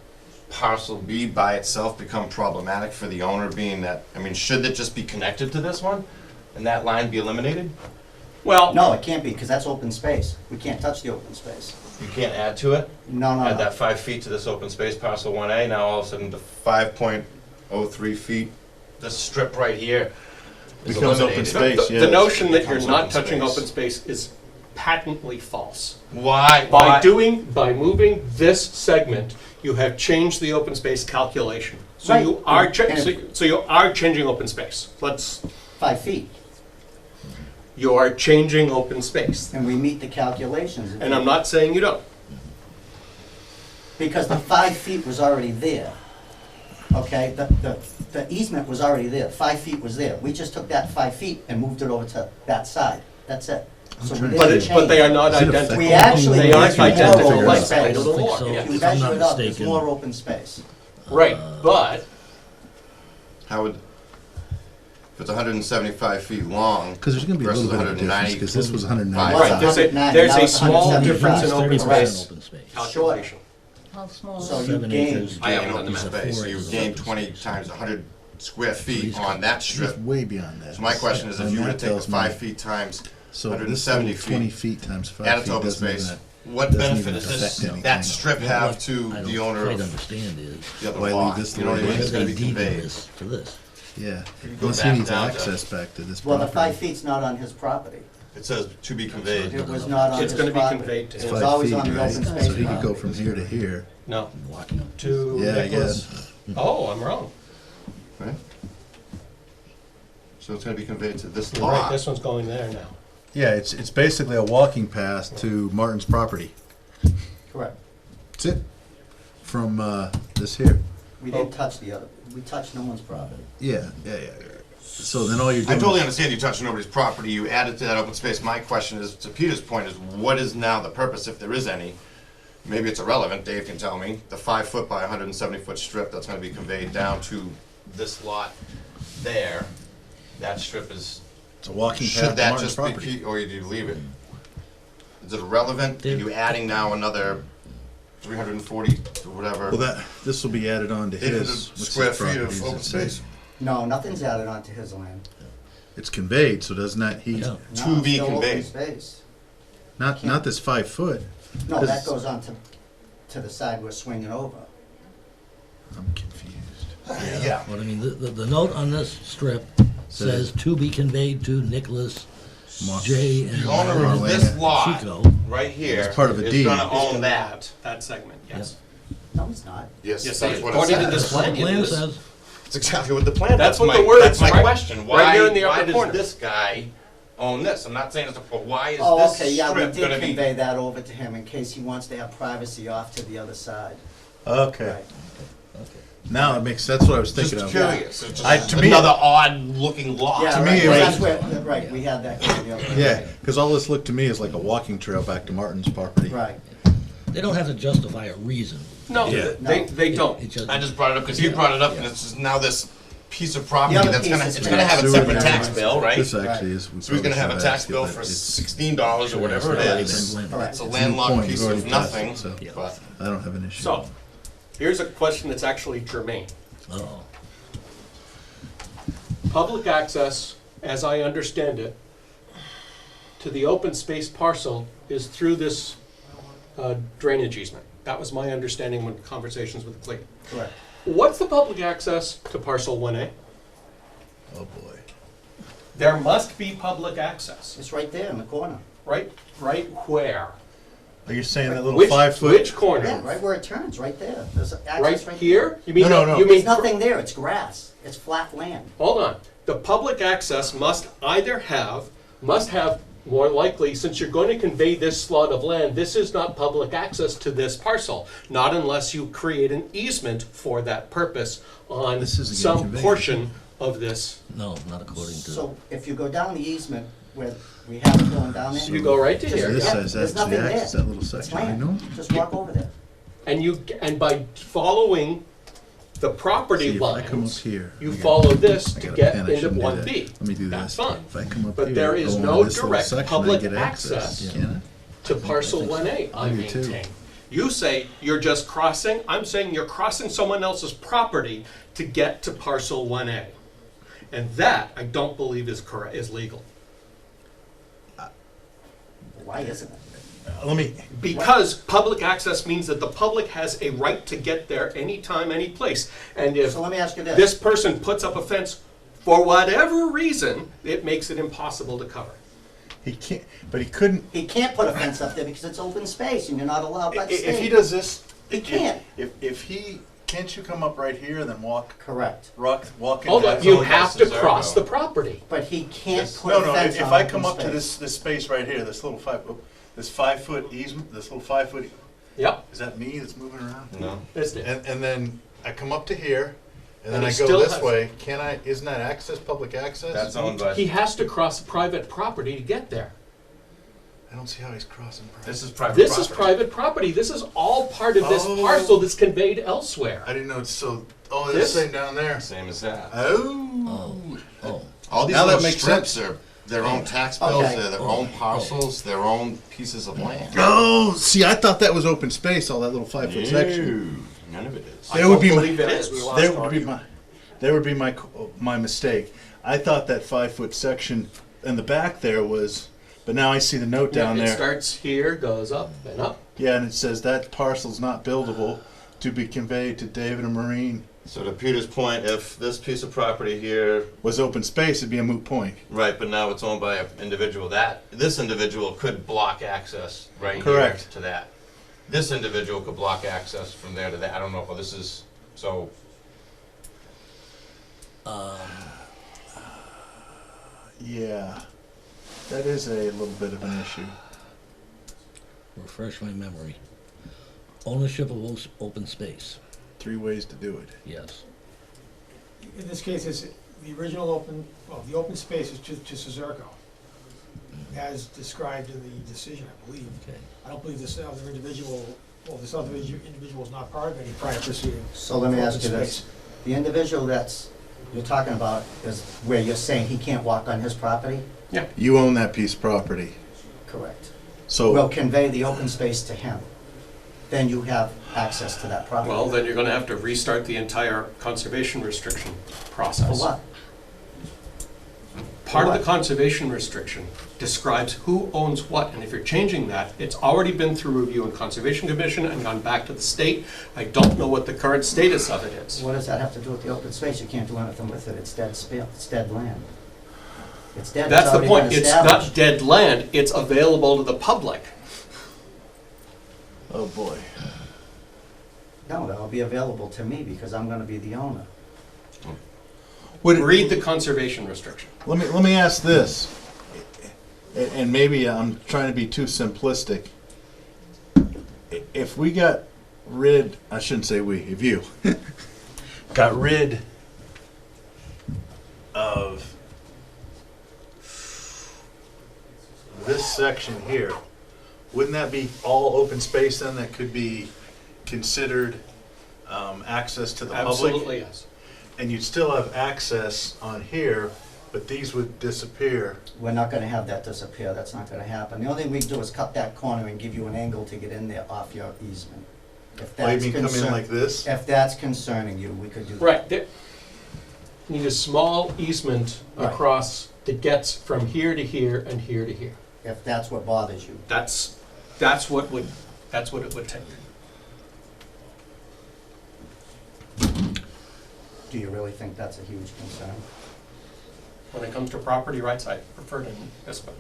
Speaker 9: parcel B by itself become problematic for the owner, being that, should it just be connected to this one? And that line be eliminated?
Speaker 11: Well,
Speaker 10: No, it can't be, because that's open space. We can't touch the open space.
Speaker 9: You can't add to it?
Speaker 10: No, no,
Speaker 9: Add
Speaker 10: no.
Speaker 9: that 5 feet to this open space parcel 1A, now all of a sudden the 5.03 feet, this strip right here is
Speaker 7: Becomes open
Speaker 9: eliminated.
Speaker 7: space.
Speaker 11: the notion that you're
Speaker 9: Becomes
Speaker 11: not
Speaker 9: open
Speaker 11: touching
Speaker 9: space.
Speaker 11: open space is patently false.
Speaker 9: Why?
Speaker 11: By moving this segment, you have changed the open space calculation. So
Speaker 10: Right.
Speaker 11: you are,
Speaker 10: And-
Speaker 11: so you are changing open space.
Speaker 10: 5 feet,
Speaker 11: You are changing open space.
Speaker 10: and we meet the calculations.
Speaker 11: And I'm not saying you don't.
Speaker 10: Because the 5 feet was already there. Okay, the easement was already there, 5 feet was there. We just took that 5 feet and moved it over to that side, that's it. So we
Speaker 11: But
Speaker 10: didn't
Speaker 11: but they are
Speaker 10: change.
Speaker 11: not
Speaker 7: Is it
Speaker 11: identical.
Speaker 10: We actually
Speaker 11: They aren't
Speaker 10: measured
Speaker 11: identical
Speaker 10: more
Speaker 11: lengths.
Speaker 10: open
Speaker 11: I know the
Speaker 10: space.
Speaker 11: law.
Speaker 1: so.
Speaker 11: Yeah.
Speaker 10: If you
Speaker 1: If I'm
Speaker 10: measure
Speaker 1: not
Speaker 10: it up, there's
Speaker 1: mistaken-
Speaker 10: more open space.
Speaker 11: Right, but
Speaker 9: How would, if it's 175 feet long
Speaker 7: Because there's gonna be a little
Speaker 9: versus
Speaker 7: bit of a difference,
Speaker 9: 190.
Speaker 7: because this was
Speaker 9: Right,
Speaker 7: 195.
Speaker 11: right, there's
Speaker 10: 190,
Speaker 11: a small
Speaker 10: 175.
Speaker 11: difference in open
Speaker 1: 30%
Speaker 11: space
Speaker 1: open space.
Speaker 11: calculation.
Speaker 6: How small?
Speaker 10: So you
Speaker 1: 7
Speaker 10: gained,
Speaker 1: acres.
Speaker 9: I haven't
Speaker 11: Gain
Speaker 9: done the
Speaker 11: open
Speaker 9: space, so
Speaker 1: space.
Speaker 9: you've gained 20 times 100 square feet on that
Speaker 7: Just
Speaker 9: strip.
Speaker 7: way beyond that.
Speaker 9: So my question is, if
Speaker 7: And
Speaker 9: you were to
Speaker 7: that
Speaker 9: take the
Speaker 7: tells me-
Speaker 9: 5 feet times
Speaker 7: So this
Speaker 9: 170
Speaker 7: little 20
Speaker 9: feet.
Speaker 7: feet times 5
Speaker 9: Added
Speaker 7: feet
Speaker 9: to open
Speaker 7: doesn't
Speaker 9: space.
Speaker 7: even-
Speaker 9: What
Speaker 7: doesn't
Speaker 9: benefit
Speaker 7: even
Speaker 9: does this,
Speaker 7: affect anything.
Speaker 9: that strip have to
Speaker 1: What I
Speaker 9: the
Speaker 1: don't
Speaker 9: owner
Speaker 1: quite
Speaker 9: of
Speaker 1: understand is,
Speaker 9: the other
Speaker 7: Why leave
Speaker 9: lot?
Speaker 7: this the
Speaker 9: You know what I
Speaker 7: way it
Speaker 9: mean?
Speaker 7: is?
Speaker 9: It's
Speaker 1: why
Speaker 9: gonna
Speaker 1: they
Speaker 9: be
Speaker 1: deeded
Speaker 9: conveyed.
Speaker 1: this to this?
Speaker 7: Yeah,
Speaker 9: You can go
Speaker 7: unless he
Speaker 9: back
Speaker 7: needs
Speaker 9: down to-
Speaker 7: access back to this
Speaker 10: Well, the
Speaker 7: property.
Speaker 10: 5 feet's not on his property.
Speaker 9: It says to be conveyed.
Speaker 10: It was not on his
Speaker 11: It's gonna be
Speaker 10: property.
Speaker 11: conveyed to
Speaker 10: It
Speaker 11: him.
Speaker 10: was
Speaker 7: 5
Speaker 10: always
Speaker 7: feet,
Speaker 10: on the
Speaker 7: right?
Speaker 10: open space
Speaker 7: So he could go
Speaker 10: property.
Speaker 7: from here to here.
Speaker 11: No,
Speaker 1: Walking.
Speaker 11: to
Speaker 7: Yeah, I
Speaker 11: Nicholas.
Speaker 7: guess.
Speaker 11: Oh, I'm wrong.
Speaker 9: Right? So it's gonna be conveyed to this
Speaker 11: You're right,
Speaker 9: lot.
Speaker 11: this one's going there now.
Speaker 7: Yeah, it's basically a walking path to Martin's property.
Speaker 10: Correct.
Speaker 7: That's it. From this here.
Speaker 10: We didn't touch the other, we touched no one's property.
Speaker 7: Yeah. So then all you're
Speaker 9: I
Speaker 7: doing.
Speaker 9: totally understand you touching nobody's property, you added to that open space. My question is, to Peter's point, is what is now the purpose, if there is any? Maybe it's irrelevant, Dave can tell me. The 5 foot by 170 foot strip that's gonna be conveyed down to this lot there, that strip is,
Speaker 7: It's a walking path
Speaker 9: should
Speaker 7: to
Speaker 9: that
Speaker 7: Martin's
Speaker 9: just be,
Speaker 7: property.
Speaker 9: or do you leave it? Is it irrelevant? Are you adding now another 340 or whatever?
Speaker 7: Well, this will be added on to
Speaker 9: 800
Speaker 7: his. what's
Speaker 9: square
Speaker 7: his
Speaker 9: feet
Speaker 7: property,
Speaker 9: of
Speaker 7: does
Speaker 9: open
Speaker 7: it say?
Speaker 9: space?
Speaker 10: No, nothing's added onto his land.
Speaker 7: It's conveyed, so doesn't that, he,
Speaker 1: Yeah.
Speaker 9: To
Speaker 10: No,
Speaker 9: be
Speaker 10: still open
Speaker 9: conveyed.
Speaker 10: space.
Speaker 7: not this 5 foot.
Speaker 10: No,
Speaker 7: Does-
Speaker 10: that goes on to the side we're swinging over.
Speaker 7: I'm confused.
Speaker 9: Yeah.
Speaker 1: What I mean, the note on this strip says to be conveyed to Nicholas
Speaker 7: Mar-
Speaker 1: J. and
Speaker 9: The owner of
Speaker 7: Marlena
Speaker 9: this lot,
Speaker 1: Chico.
Speaker 9: right here,
Speaker 7: It's part of a
Speaker 9: is
Speaker 7: deed.
Speaker 9: gonna own that.
Speaker 11: That segment, yes.
Speaker 10: No, it's not.
Speaker 9: Yes,
Speaker 11: Yes,
Speaker 9: that's what it
Speaker 11: according to
Speaker 9: says.
Speaker 11: this plan,
Speaker 1: The
Speaker 11: it
Speaker 1: plan
Speaker 11: is.
Speaker 1: says,
Speaker 9: That's exactly what the plan.
Speaker 11: That's what
Speaker 9: my-
Speaker 11: the words
Speaker 9: That's my
Speaker 11: right-
Speaker 9: question.
Speaker 11: right here
Speaker 9: Why,
Speaker 11: in the
Speaker 9: why
Speaker 11: upper
Speaker 9: does
Speaker 11: corner.
Speaker 9: this guy own this? I'm not saying it's a, but why is
Speaker 10: Oh,
Speaker 9: this
Speaker 10: okay, yeah, we
Speaker 9: strip
Speaker 10: did
Speaker 9: gonna be?
Speaker 10: convey that over to him in case he wants to have privacy off to the other side.
Speaker 7: Okay.
Speaker 10: Right.
Speaker 7: Now it makes, that's what I was
Speaker 9: Just
Speaker 7: thinking of.
Speaker 9: curious. It's
Speaker 7: I-
Speaker 9: just
Speaker 7: to me-
Speaker 9: another odd looking lot.
Speaker 10: Yeah,
Speaker 7: To me,
Speaker 10: right,
Speaker 7: it
Speaker 10: well,
Speaker 7: was-
Speaker 10: that's where, right, we had that going the other way.
Speaker 7: Yeah, because all this looked to me is like a walking trail back to Martin's property.
Speaker 10: Right.
Speaker 1: they don't have to justify a reason.
Speaker 11: No,
Speaker 7: Yeah.
Speaker 11: they don't.
Speaker 1: It just,
Speaker 9: I just brought it up because you brought it up, and it's just now this piece of property
Speaker 10: The other
Speaker 9: that's
Speaker 10: piece
Speaker 9: gonna,
Speaker 10: is
Speaker 9: it's gonna have a
Speaker 7: sewer
Speaker 9: separate
Speaker 7: and
Speaker 9: tax
Speaker 7: everything.
Speaker 9: bill, right?
Speaker 7: This actually is.
Speaker 9: So he's gonna have a tax bill for $16 or whatever it is.
Speaker 10: Correct.
Speaker 9: It's a
Speaker 7: It's a
Speaker 9: landlocked
Speaker 7: point.
Speaker 9: piece
Speaker 7: You've
Speaker 9: of
Speaker 7: already passed
Speaker 9: nothing,
Speaker 7: it, so-
Speaker 1: Yeah.
Speaker 9: but
Speaker 7: I don't have an issue.
Speaker 11: So, here's a question that's actually germane.
Speaker 1: oh,
Speaker 11: Public access, as I understand it, to the open space parcel is through this drainage easement. That was my understanding when conversations with Clea.
Speaker 10: Correct.
Speaker 11: What's the public access to parcel 1A?
Speaker 7: Oh, boy.
Speaker 11: There must be public access,
Speaker 10: It's right there in the corner.
Speaker 11: right where?
Speaker 7: Are you saying that little
Speaker 11: Which
Speaker 7: 5 foot?
Speaker 11: Which corner?
Speaker 10: Yeah, right where it turns, right there. There's access
Speaker 11: Right
Speaker 10: right
Speaker 11: here? You mean,
Speaker 7: No, no, no.
Speaker 11: you mean,
Speaker 10: There's nothing there, it's grass. It's flat land.
Speaker 11: hold on. The public access must have, more likely, since you're going to convey this slot of land, this is not public access to this parcel. Not unless you create an easement for that purpose on
Speaker 7: This isn't getting
Speaker 11: some
Speaker 7: conveyed.
Speaker 11: portion of this.
Speaker 1: no, not according to.
Speaker 10: So if you go down the easement where we have it going down there.
Speaker 11: You go right to
Speaker 10: Just-
Speaker 11: here,
Speaker 7: This
Speaker 10: yeah,
Speaker 7: says
Speaker 10: there's
Speaker 7: actually
Speaker 10: nothing there.
Speaker 7: access, that little
Speaker 10: It's
Speaker 7: section, I
Speaker 10: land.
Speaker 7: know.
Speaker 10: Just walk over there.
Speaker 11: and by following the property
Speaker 7: See, if I come up
Speaker 11: lines,
Speaker 7: here.
Speaker 11: you
Speaker 7: I got-
Speaker 11: follow this
Speaker 7: I
Speaker 11: to
Speaker 7: got a
Speaker 11: get
Speaker 7: pen, I
Speaker 11: into
Speaker 7: shouldn't do
Speaker 11: 1B.
Speaker 7: that. Let me do
Speaker 11: That's
Speaker 7: this.
Speaker 11: fine.
Speaker 7: If I come up
Speaker 11: But
Speaker 7: here,
Speaker 11: there is
Speaker 7: go
Speaker 11: no
Speaker 7: on this little
Speaker 11: direct
Speaker 7: section, I
Speaker 11: public
Speaker 7: get
Speaker 11: access.
Speaker 7: Can
Speaker 11: To parcel 1A, I
Speaker 7: I do too.
Speaker 11: maintain. You say you're just crossing, I'm saying you're crossing someone else's property to get to parcel 1A. And that, I don't believe is correct, is legal.
Speaker 10: Why isn't it?
Speaker 7: Let me,
Speaker 11: Because public access means that the public has a right to get there anytime, any place. And if
Speaker 10: So let me ask you this.
Speaker 11: this person puts up a fence, for whatever reason, it makes it impossible to cover.
Speaker 7: he can't, but he couldn't,
Speaker 10: He can't put a fence up there because it's open space and you're not allowed by the state.
Speaker 7: if he does this.
Speaker 10: He can't.
Speaker 7: If he, can't you come up right here and then walk
Speaker 10: Correct.
Speaker 7: in?
Speaker 11: Hold on,
Speaker 9: That's
Speaker 11: you
Speaker 9: only
Speaker 11: have to
Speaker 9: necessary,
Speaker 11: cross
Speaker 9: though.
Speaker 11: the property.
Speaker 10: But he can't
Speaker 9: This-
Speaker 10: put a
Speaker 7: No,
Speaker 10: fence
Speaker 7: if
Speaker 10: on
Speaker 7: I
Speaker 10: open
Speaker 7: come up to
Speaker 10: space.
Speaker 7: this space right here, this little 5 foot easement, this little 5 foot,
Speaker 11: Yep.
Speaker 7: is that me that's moving around?
Speaker 9: no.
Speaker 11: That's it.
Speaker 7: And then I come up to here, and then
Speaker 11: And
Speaker 7: I
Speaker 11: he
Speaker 7: go
Speaker 11: still
Speaker 7: this
Speaker 11: has-
Speaker 7: way, can I, isn't that access, public access?
Speaker 9: That's owned by,
Speaker 11: He has to cross private property to get there.
Speaker 7: I don't see how he's crossing.
Speaker 9: this is private
Speaker 11: This is
Speaker 9: property.
Speaker 11: private property. This is all part of this
Speaker 7: Oh.
Speaker 11: parcel that's conveyed elsewhere.
Speaker 7: I didn't know it's so, oh,
Speaker 11: This-
Speaker 7: this thing down there.
Speaker 9: Same as that.
Speaker 7: Oh.
Speaker 1: Oh,
Speaker 9: All these
Speaker 7: Now that
Speaker 9: little
Speaker 7: makes
Speaker 9: strips are their own tax bills,
Speaker 10: Okay.
Speaker 9: they're their own parcels, their own pieces of land.
Speaker 7: Oh, see, I thought that was open space, all that little 5 foot section.
Speaker 9: No, none of it is.
Speaker 11: I
Speaker 7: There would
Speaker 11: don't
Speaker 7: be my-
Speaker 11: believe it is. We lost
Speaker 7: There
Speaker 11: our-
Speaker 7: would be my mistake. I thought that 5 foot section in the back there was But now I see the note down
Speaker 11: Yeah, it
Speaker 7: there.
Speaker 11: starts here, goes up and up.
Speaker 7: Yeah, and it says that parcel's not buildable to be conveyed to David and Maureen.
Speaker 9: So to Peter's point, if this piece of property here,
Speaker 7: Was open space, it'd be a moot point.
Speaker 9: right, but now it's owned by an individual, this individual could block access right here
Speaker 7: Correct.
Speaker 9: to that. This individual could block access from there to that. I don't know if this is, so,
Speaker 7: Yeah, that is a little bit of an issue.
Speaker 1: Refresh my memory. Ownership of open space,
Speaker 7: 3 ways to do it.
Speaker 1: yes.
Speaker 4: In this case, it's the original the open space is to Suzairco, as described in the decision, I believe.
Speaker 1: Okay.
Speaker 4: I don't believe this other individual, this other individual is not part of any prior proceeding.
Speaker 10: So let me ask you
Speaker 4: Open
Speaker 10: this.
Speaker 4: space.
Speaker 10: The individual you're talking about is where you're saying he can't walk on his property?
Speaker 7: You own that piece of property.
Speaker 10: Correct.
Speaker 7: So,
Speaker 10: We'll convey the open space to him. Then you have access to that property.
Speaker 11: Well, then you're gonna have to restart the entire conservation restriction process.
Speaker 10: For what?
Speaker 11: Part of the
Speaker 10: What?
Speaker 11: conservation restriction describes who owns what, and if you're changing that, it's already been through review in Conservation Commission and gone back to the state. I don't know what the current status of it is.
Speaker 10: What does that have to do with the open space? You can't do anything with it. It's dead land. It's dead.
Speaker 11: That's the
Speaker 10: already
Speaker 11: point,
Speaker 10: been
Speaker 11: it's not
Speaker 10: established.
Speaker 11: dead land, it's available to the public.
Speaker 7: oh boy.
Speaker 10: No, that'll be available to me because I'm gonna be the owner.
Speaker 11: Read the conservation restriction.
Speaker 7: Let me ask this, and maybe I'm trying to be too simplistic. If we got rid, I shouldn't say we, if you got rid of this section here, wouldn't that be all open space then that could be considered access to the public?
Speaker 11: Absolutely, yes.
Speaker 7: And you'd still have access on here, but these would disappear.
Speaker 10: We're not gonna have that disappear. That's not gonna happen. The only thing we can do is cut that corner and give you an angle to get in there off your easement. If
Speaker 7: Oh, you
Speaker 10: that's
Speaker 7: mean come in
Speaker 10: concern-
Speaker 7: like this?
Speaker 10: If that's concerning you, we could do that.
Speaker 11: Right, there, need a small easement
Speaker 10: Right.
Speaker 11: across that gets from here to here and here to here.
Speaker 10: If that's what bothers you.
Speaker 11: That's what it would take.
Speaker 10: Do you really think that's a huge concern?
Speaker 11: When it comes to property rights, I prefer to,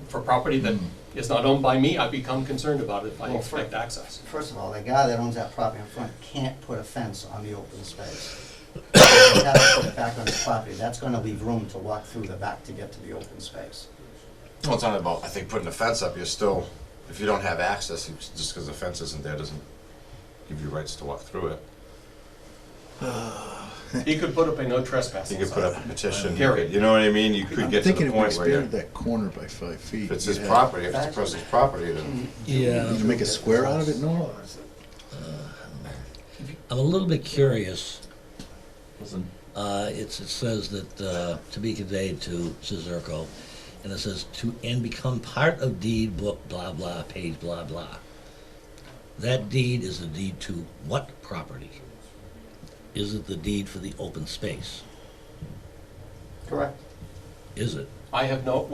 Speaker 11: for property that is not owned by me, I become concerned about it if I
Speaker 10: Well,
Speaker 11: expect access.
Speaker 10: First of all, the guy that owns that property in front can't put a fence on the open space. He has to put it back on his property. That's gonna leave room to walk through the back to get to the open space.
Speaker 9: well, it's not about, I think, putting a fence up, you're still, if you don't have access, just because the fence isn't there doesn't give you rights to walk through it.
Speaker 11: You could put up a no trespassing
Speaker 9: You could put
Speaker 11: sign.
Speaker 9: up a petition,
Speaker 11: Period.
Speaker 9: you know what I mean? You could
Speaker 7: I'm
Speaker 9: get to
Speaker 7: thinking
Speaker 9: the
Speaker 7: if we
Speaker 9: point where you're,
Speaker 7: expanded that corner by 5 feet.
Speaker 9: if it's his
Speaker 7: you'd have-
Speaker 9: property, if it's the person's property, then.
Speaker 1: Yeah.
Speaker 7: You can make a square out of it, Norm?
Speaker 1: I'm a little bit curious. It says that to be conveyed to Suzairco, and it says and become part of deed book, blah, blah, page, blah, blah. That deed is the deed to what property? Is it the deed for the open space?
Speaker 10: Correct.
Speaker 1: Is it?
Speaker 11: I have no,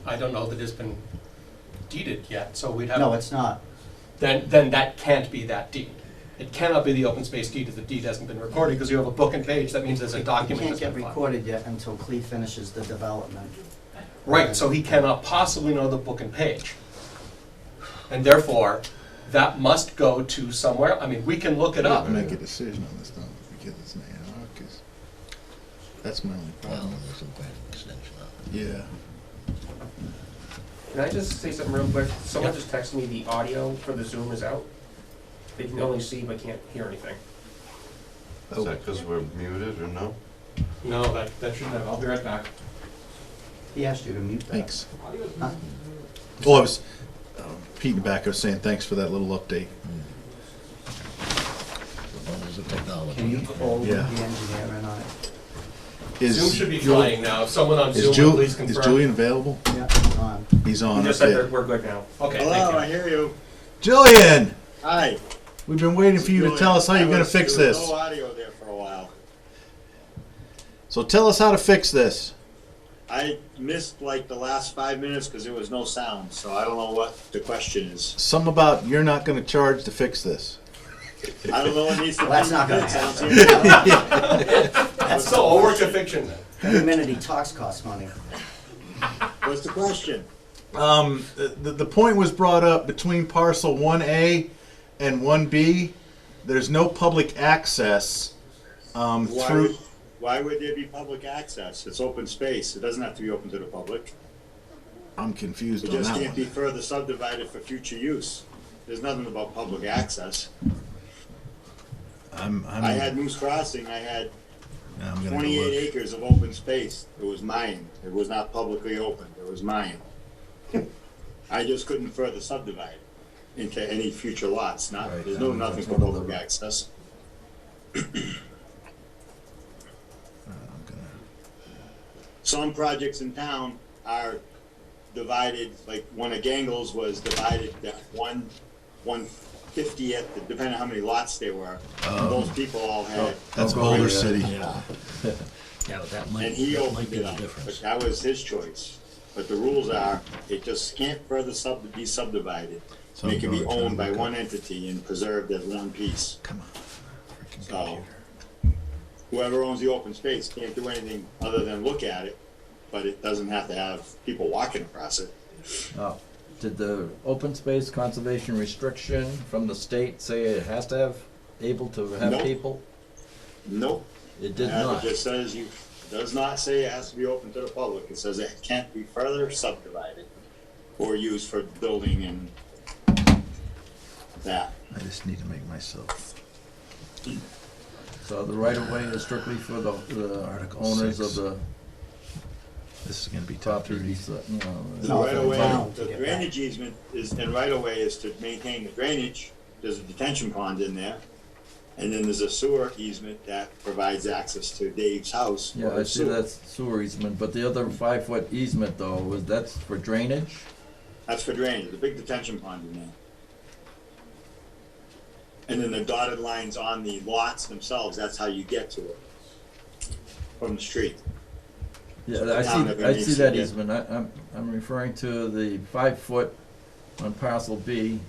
Speaker 11: I don't know that it's been deeded yet, so we'd have.
Speaker 10: No, it's not.
Speaker 11: Then that can't be that deed. It cannot be the open space deed if the deed hasn't been recorded, because you have a book and page, that means there's a
Speaker 10: It
Speaker 11: document
Speaker 10: can't
Speaker 11: that's
Speaker 10: get
Speaker 11: been filed.
Speaker 10: recorded yet until Cleve finishes the development.
Speaker 11: Right, so he cannot possibly know the book and page. And therefore, that must go to somewhere, I mean, we can look it
Speaker 7: We'll
Speaker 11: up.
Speaker 7: make a decision on this, though, because it's an A&R, 'cause that's my only
Speaker 1: Well,
Speaker 7: problem.
Speaker 1: there's some kind of extension on it.
Speaker 7: Yeah.
Speaker 12: Can I just say something real quick? Someone just texted me the audio for the Zoom is out. They can only see but can't hear anything.
Speaker 9: Is that because we're muted or no?
Speaker 11: No, that shouldn't have, I'll be right back.
Speaker 10: He asked you to mute that.
Speaker 7: Thanks.
Speaker 10: Huh?
Speaker 7: Well, I was, Pete in the back, I was saying thanks for that little update.
Speaker 1: Well, there's a technology.
Speaker 10: Can you call the
Speaker 7: Yeah.
Speaker 10: engineer in on it?
Speaker 11: Zoom should be flying now, if someone on Zoom would please confirm.
Speaker 7: Is Julian available?
Speaker 10: Yeah, on.
Speaker 7: He's
Speaker 12: He
Speaker 7: on,
Speaker 12: just said that
Speaker 7: okay.
Speaker 12: we're good now.
Speaker 11: Okay, thank you.
Speaker 13: hear you.
Speaker 7: Julian!
Speaker 13: Hi.
Speaker 7: We've been waiting for you to tell us how you're gonna fix this.
Speaker 13: No audio there for a while.
Speaker 7: So tell us how to fix this.
Speaker 13: I missed like the last 5 minutes because there was no sound, so I don't know what the question is.
Speaker 7: Some about you're not gonna charge to fix this.
Speaker 13: I don't know what needs to be
Speaker 10: Well, that's not gonna
Speaker 13: fixed. I don't see anything.
Speaker 10: That's
Speaker 12: So, a work of fiction then.
Speaker 10: Every minute he talks costs money.
Speaker 13: What's the question?
Speaker 7: The point was brought up between parcel 1A and 1B. There's no public access through.
Speaker 13: Why would there be public access? It's open space. It doesn't have to be open to the public.
Speaker 7: I'm confused
Speaker 13: It
Speaker 7: on
Speaker 13: just
Speaker 7: that
Speaker 13: can't be
Speaker 7: one.
Speaker 13: further subdivided for future use. There's nothing about public access. I had Moose Crossing, I had
Speaker 7: I'm gonna go
Speaker 13: 28
Speaker 7: look.
Speaker 13: acres of open space. It was mine. It was not publicly open. It was mine. I just couldn't further subdivide into any future lots. Not,
Speaker 3: Right,
Speaker 13: there's no
Speaker 3: and
Speaker 13: nothing
Speaker 3: that's
Speaker 13: for
Speaker 3: one of the-
Speaker 13: public access.
Speaker 7: I'm gonna-
Speaker 13: Some projects in town are divided, like one of Gangles was divided, that 1/50th, depending on how many lots there were. Those people all had,
Speaker 7: That's
Speaker 1: Oh,
Speaker 7: Boulder
Speaker 1: yeah.
Speaker 7: City.
Speaker 1: Yeah. Yeah, but that might,
Speaker 13: and he
Speaker 1: that might
Speaker 13: opened
Speaker 1: be
Speaker 13: it
Speaker 1: the
Speaker 13: up, but
Speaker 1: difference.
Speaker 13: that was his choice. But the rules are, it just can't further be subdivided.
Speaker 7: So
Speaker 13: And it can be
Speaker 7: I'm gonna try
Speaker 13: owned
Speaker 7: to
Speaker 13: by
Speaker 7: look
Speaker 13: one
Speaker 7: up-
Speaker 13: entity and preserved as one piece.
Speaker 7: Come on. Freaking
Speaker 13: So,
Speaker 7: computer.
Speaker 13: whoever owns the open space can't do anything other than look at it, but it doesn't have to have people walking across it.
Speaker 3: Did the open space conservation restriction from the state say it has to have, able to have
Speaker 13: Nope.
Speaker 3: people?
Speaker 13: Nope.
Speaker 3: It did
Speaker 13: It
Speaker 3: not.
Speaker 13: just says does not say it has to be open to the public. It says it can't be further subdivided or used for building and that.
Speaker 7: I just need to make myself.
Speaker 3: So the right of way is strictly for the
Speaker 7: Article
Speaker 3: owners
Speaker 7: 6.
Speaker 3: of the
Speaker 7: This is gonna be tough to read.
Speaker 3: properties, that, you know.
Speaker 13: The
Speaker 10: No,
Speaker 13: right of way,
Speaker 10: town to
Speaker 13: the
Speaker 10: get
Speaker 13: drainage easement is, and right of way is to maintain the drainage. There's a detention pond in there. And then there's a sewer easement that provides access to Dave's house.
Speaker 3: Yeah,
Speaker 13: for
Speaker 3: I
Speaker 13: his
Speaker 3: see
Speaker 13: sewer.
Speaker 3: that's sewer easement, but the other 5-foot easement though, that's for drainage?
Speaker 13: That's for drainage, the big detention pond in there. And then the dotted lines on the lots themselves, that's how you get to it. From the street.
Speaker 3: Yeah,
Speaker 13: the
Speaker 3: I
Speaker 13: town
Speaker 3: see,
Speaker 13: never
Speaker 3: I
Speaker 13: needs
Speaker 3: see
Speaker 13: to
Speaker 3: that
Speaker 13: get-
Speaker 3: easement, I'm referring to the 5-foot on parcel B.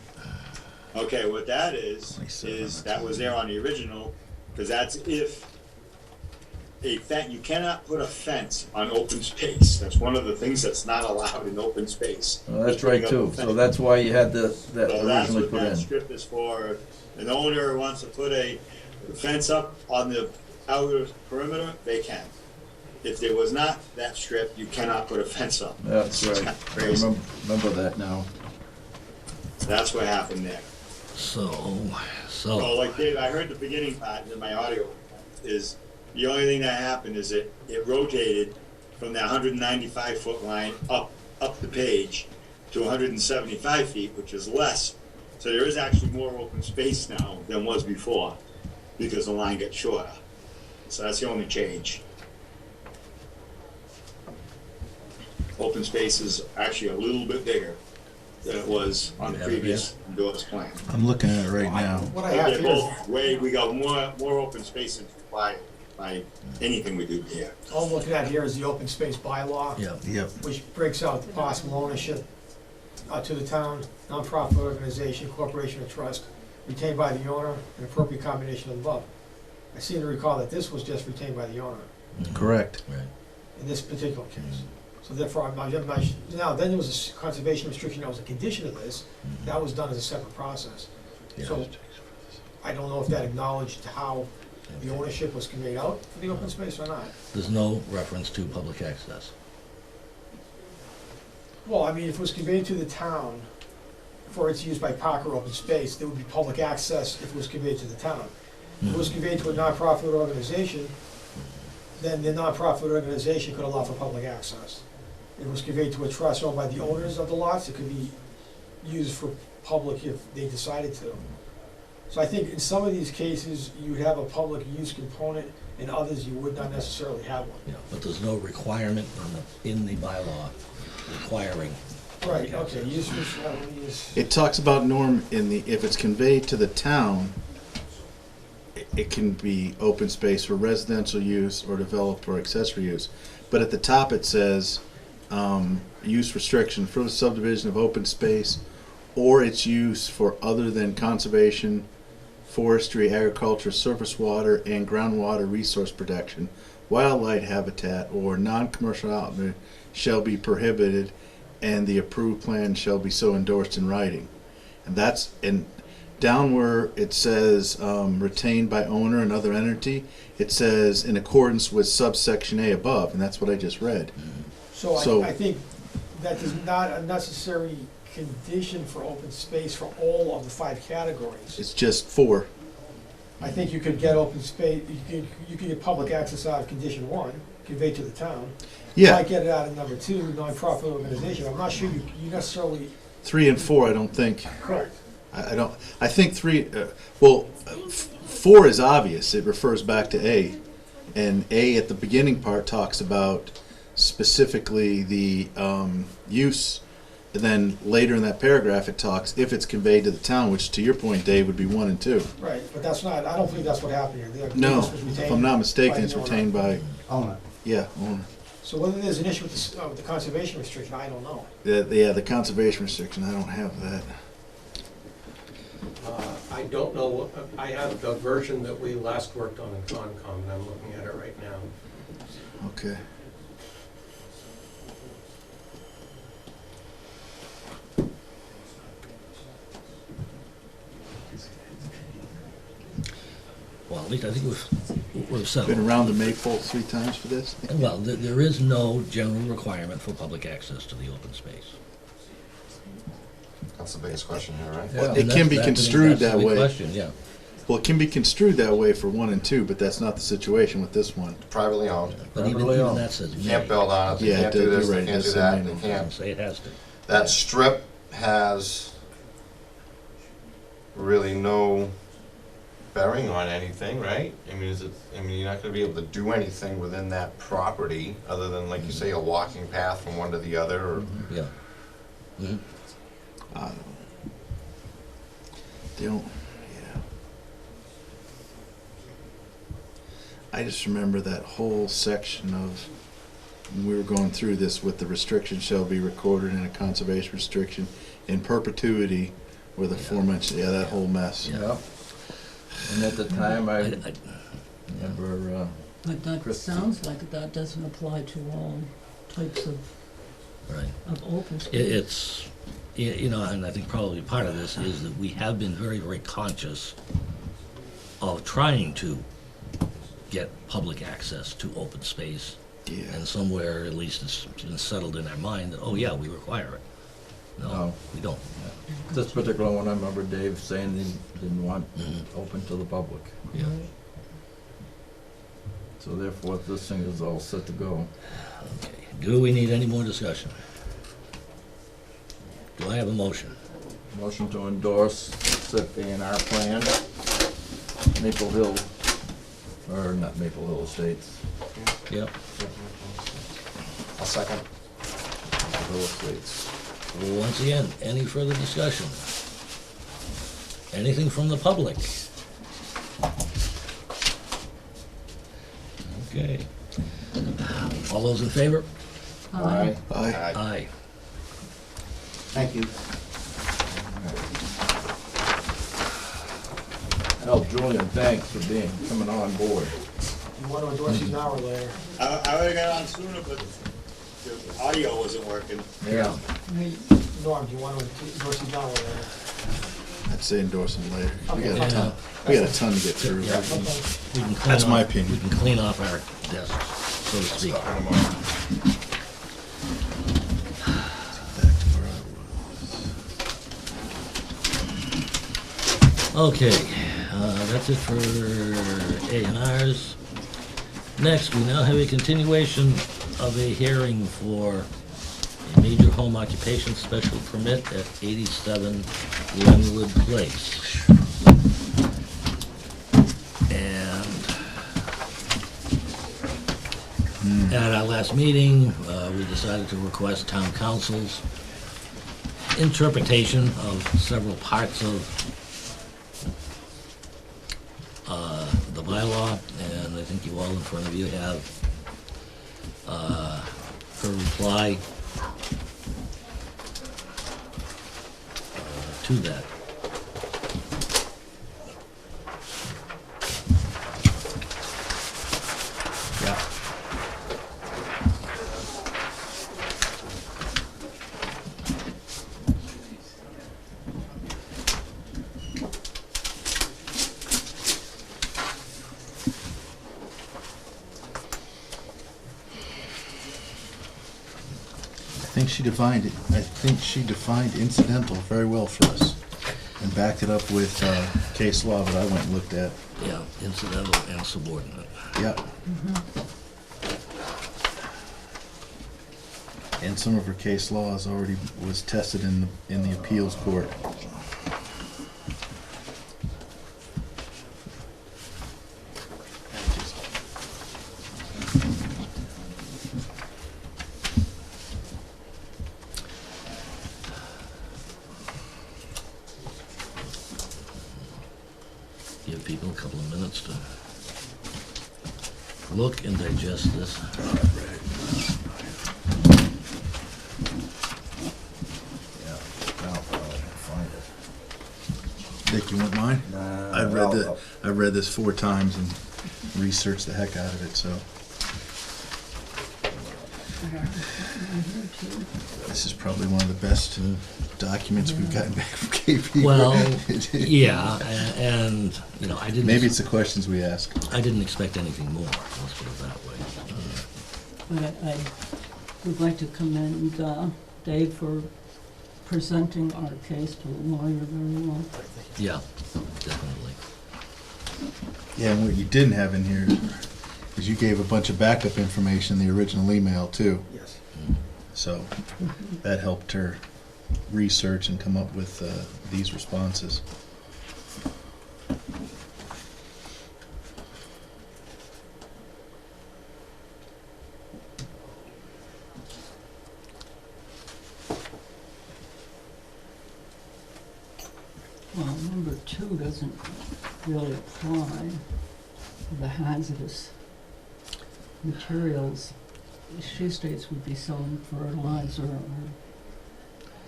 Speaker 13: Okay, what that is
Speaker 7: 27,
Speaker 13: that was there on the original, because that's if you cannot put a fence on open space. That's one of the things that's not allowed in open space.
Speaker 3: Well, that's
Speaker 13: is putting
Speaker 3: right
Speaker 13: up a
Speaker 3: too, so
Speaker 13: fence.
Speaker 3: that's why you had that
Speaker 13: So that's
Speaker 3: originally
Speaker 13: what
Speaker 3: put
Speaker 13: that
Speaker 3: in.
Speaker 13: strip is for. An owner wants to put a fence up on the outer perimeter, they can. If there was not that strip, you cannot put a fence up.
Speaker 3: That's
Speaker 13: It's
Speaker 3: right,
Speaker 13: kinda
Speaker 3: I
Speaker 13: crazy.
Speaker 3: remember that now.
Speaker 13: That's what happened there.
Speaker 1: So,
Speaker 13: Oh, like Dave, I heard the beginning part in my audio, is the only thing that happened is it rotated from that 195-foot line up the page to 175 feet, which is less. So there is actually more open space now than was before, because the line got shorter. So that's the only change. Open space is actually a little bit bigger than it was on the
Speaker 1: Yeah,
Speaker 13: previous Doris plan.
Speaker 7: I'm looking at it right now.
Speaker 4: What I have
Speaker 13: They're
Speaker 4: here is,
Speaker 13: both we got more open space than required by anything we do here.
Speaker 4: all I'm looking at here is the open space bylaw,
Speaker 1: yeah,
Speaker 7: Yep.
Speaker 4: which breaks out the possible ownership to the town, nonprofit organization, corporation, or trust, retained by the owner, an appropriate combination of the above. I seem to recall that this was just retained by the owner
Speaker 7: Correct.
Speaker 1: right.
Speaker 4: in this particular case. So therefore, now, then there was a conservation restriction that was a condition of this, that was done as a separate process. So I don't know if that acknowledged how the ownership was conveyed out for the open space or not.
Speaker 1: There's no reference to public access.
Speaker 4: Well, I mean, if it was conveyed to the town for its use by park or open space, there would be public access if it was conveyed to the town. If it was conveyed to a nonprofit organization, then the nonprofit organization could allow for public access. If it was conveyed to a trust owned by the owners of the lots, it could be used for public if they decided to. So I think in some of these cases, you would have a public use component, in others, you would not necessarily have one.
Speaker 1: Yeah, but there's no requirement in the bylaw requiring.
Speaker 4: Right, okay, use, use.
Speaker 7: It talks about, Norm, if it's conveyed to the town, it can be open space for residential use or developed or accessory use. But at the top it says, use restriction for the subdivision of open space or its use for other than conservation, forestry, agriculture, surface water, and groundwater resource protection, wildlife habitat, or non-commercial outlet shall be prohibited, and the approved plan shall be so endorsed in writing. And that's, and down where it says retained by owner and other entity, it says in accordance with subsection A above, and that's what I just read.
Speaker 4: So I think that is not a necessary condition for open space for all of the 5 categories.
Speaker 7: It's just 4.
Speaker 4: I think you could get open space, you could get public access out of condition 1, conveyed to the town. You
Speaker 7: Yeah,
Speaker 4: might get it out of number 2, nonprofit organization. I'm not sure you necessarily.
Speaker 7: 3 and 4 I don't think.
Speaker 4: Correct.
Speaker 7: I don't. I think 3. 4 is obvious. It refers back to A, and A at the beginning part talks about specifically the use. And then later in that paragraph, it talks if it's conveyed to the town, which to your point, Dave, would be 1 and 2.
Speaker 4: Right, but that's not, I don't think that's what happened here.
Speaker 7: No,
Speaker 4: This was
Speaker 7: if
Speaker 4: retained
Speaker 7: I'm not mistaken,
Speaker 4: by
Speaker 7: it's
Speaker 4: the owner.
Speaker 7: retained by
Speaker 10: Owner.
Speaker 7: owner.
Speaker 4: So whether there's an issue with the conservation restriction, I don't know.
Speaker 7: The conservation restriction. I don't have that.
Speaker 11: I don't know, I have the version that we last worked on in Concom, and I'm looking at it right now.
Speaker 7: Okay.
Speaker 1: Well, at least I think we've settled.
Speaker 7: Been around the maypole 3 times for this.
Speaker 1: Well, there is no general requirement for public access to the open space.
Speaker 9: That's the biggest question here, right?
Speaker 3: Yeah.
Speaker 7: It can be construed
Speaker 1: That's
Speaker 7: that
Speaker 1: the big
Speaker 7: way.
Speaker 1: question, yeah.
Speaker 7: Well, it can be construed that way for 1 and 2, but that's not the situation with this one.
Speaker 9: Privately owned.
Speaker 1: But even
Speaker 3: Privately owned.
Speaker 1: that says
Speaker 9: You can't
Speaker 1: may.
Speaker 9: build on it, they
Speaker 7: Yeah,
Speaker 9: can't do this,
Speaker 7: you're
Speaker 9: they
Speaker 7: right,
Speaker 9: can't do
Speaker 7: that's
Speaker 9: that,
Speaker 7: the
Speaker 9: they
Speaker 7: main
Speaker 1: Doesn't
Speaker 9: can't.
Speaker 1: say it has to.
Speaker 9: That strip has really no bearing on anything, right? I mean, you're not gonna be able to do anything within that property, other than, like you say, a walking path from one to the other, or
Speaker 1: Yeah. Mhm.
Speaker 7: They don't. Yeah. I just remember that whole section of when we were going through this with the restriction shall be recorded in a conservation restriction in perpetuity with aforementioned. Yeah, that whole mess.
Speaker 3: Yeah. And at the time, I
Speaker 1: I-
Speaker 3: remember,
Speaker 6: But that
Speaker 3: Chris-
Speaker 6: sounds like that doesn't apply to all types of
Speaker 1: Right.
Speaker 6: open space.
Speaker 1: It's, you know, and I think probably part of this is that we have been very, very conscious of trying to get public access to open space.
Speaker 7: Yeah.
Speaker 1: And somewhere, at least it's been settled in our mind that, oh yeah, we require it. No,
Speaker 3: No.
Speaker 1: we don't.
Speaker 3: this particular one, I remember Dave saying he didn't want
Speaker 1: Mhm.
Speaker 3: open to the public.
Speaker 1: Yeah.
Speaker 3: So therefore, this thing is all set to go.
Speaker 1: Okay. Do we need any more discussion? Do I have a motion?
Speaker 3: Motion to endorse set A&R plan, Maple Hill, or not Maple Hill Estates,
Speaker 1: Yep.
Speaker 9: a second.
Speaker 3: Maple Hill Estates.
Speaker 1: Once again, any further discussion? Anything from the public? Okay. All those in favor?
Speaker 3: Aye.
Speaker 7: Aye.
Speaker 1: Aye.
Speaker 10: Thank you.
Speaker 3: Oh, Julian, thanks for coming on board.
Speaker 4: You want to endorse these now or later?
Speaker 13: I would've got on sooner, but the audio wasn't working.
Speaker 3: Yeah.
Speaker 4: Norm, do you want to endorse these now or later?
Speaker 7: I'd say endorse them later. We
Speaker 4: Okay.
Speaker 7: got a ton. We got a ton to get through.
Speaker 1: Yeah.
Speaker 4: Okay.
Speaker 1: We can clean
Speaker 7: That's my
Speaker 1: off-
Speaker 7: opinion.
Speaker 1: We can clean off our desks, so to speak.
Speaker 7: Back to where I was.
Speaker 1: Okay, that's it for A&Rs. Next, we now have a continuation of a hearing for a major home occupation special permit at 87 Glenwood Place. And at our last meeting, we decided to request town council's interpretation of several parts of bylaw, and I think you all in front of you have her reply to that.
Speaker 3: Yeah.
Speaker 7: I think she defined incidental very well for us and backed it up with case law that I went and looked at.
Speaker 1: Yeah, incidental and subordinate.
Speaker 7: Yep. And some of her case laws already was tested in the appeals court.
Speaker 1: Give people a couple of minutes to look and digest this.
Speaker 7: Dick, you want mine?
Speaker 3: Nah,
Speaker 7: I've read this 4 times and researched the heck out of it, so. This is probably one of the best documents we've gotten back from KP.
Speaker 1: Well, yeah, and, you know, I didn't...
Speaker 7: Maybe it's the questions we ask.
Speaker 1: I didn't expect anything more, let's put it that way.
Speaker 6: But I would like to commend Dave for presenting our case to the lawyer very well.
Speaker 1: Yeah, definitely.
Speaker 7: Yeah, and what you didn't have in here is you gave a bunch of backup information in the original email too.
Speaker 4: Yes.
Speaker 7: So that helped her research and come up with these responses.
Speaker 6: Well, number 2 doesn't really apply. The hazardous materials, she states would be selling fertilizer or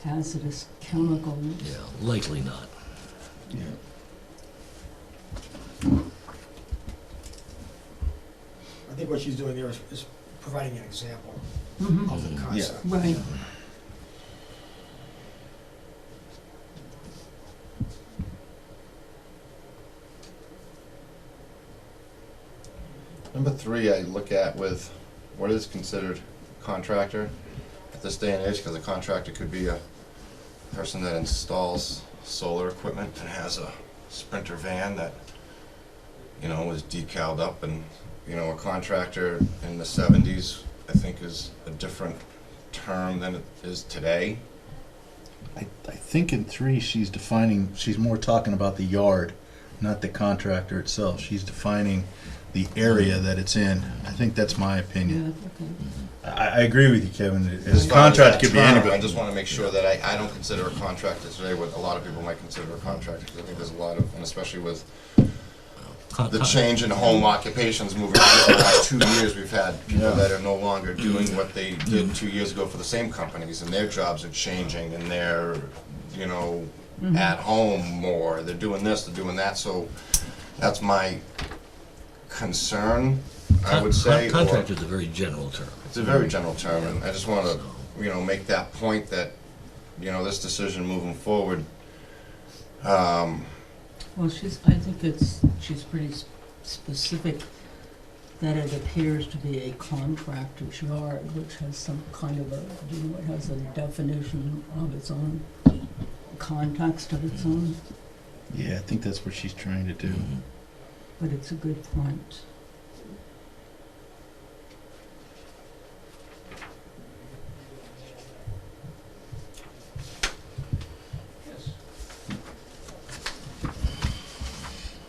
Speaker 6: hazardous chemicals.
Speaker 1: Yeah, likely not.
Speaker 7: Yeah.
Speaker 4: I think what she's doing there is providing an example
Speaker 6: Mhm.
Speaker 4: of the concept.
Speaker 6: Right.
Speaker 9: Number 3, I look at with what is considered contractor at this day and age, because a contractor could be a person that installs solar equipment and has a Sprinter van that, you know, is decaled up, and, you know, a contractor in the 70s, I think, is a different term than it is today.
Speaker 7: I think in 3 she's more talking about the yard, not the contractor itself. She's defining the area that it's in. I think that's my opinion.
Speaker 6: Yeah,
Speaker 7: I agree with you, Kevin.
Speaker 9: As
Speaker 7: A
Speaker 9: far as
Speaker 7: contract
Speaker 9: that
Speaker 7: could be
Speaker 9: term,
Speaker 7: anybody.
Speaker 9: I just want to make sure that I don't consider a contractor today what a lot of people might consider a contractor, because I think there's a lot of, and especially with the change in home occupations moving over the last 2 years, we've had people that are no longer doing what they did 2 years ago for the same companies, and their jobs are changing, and they're, you know, at home more. They're doing this, they're doing that, so that's my concern, I would say.
Speaker 1: Contractor is a very general term.
Speaker 9: It's a very general term, and I just want to, you know, make that point that, you know, this decision moving forward,
Speaker 6: well, I think she's pretty specific that it appears to be a contractor's yard, which has some kind of a, you know, it has a definition of its own, context of its own,
Speaker 7: Yeah, I think that's what she's trying to do.
Speaker 6: but it's a good point.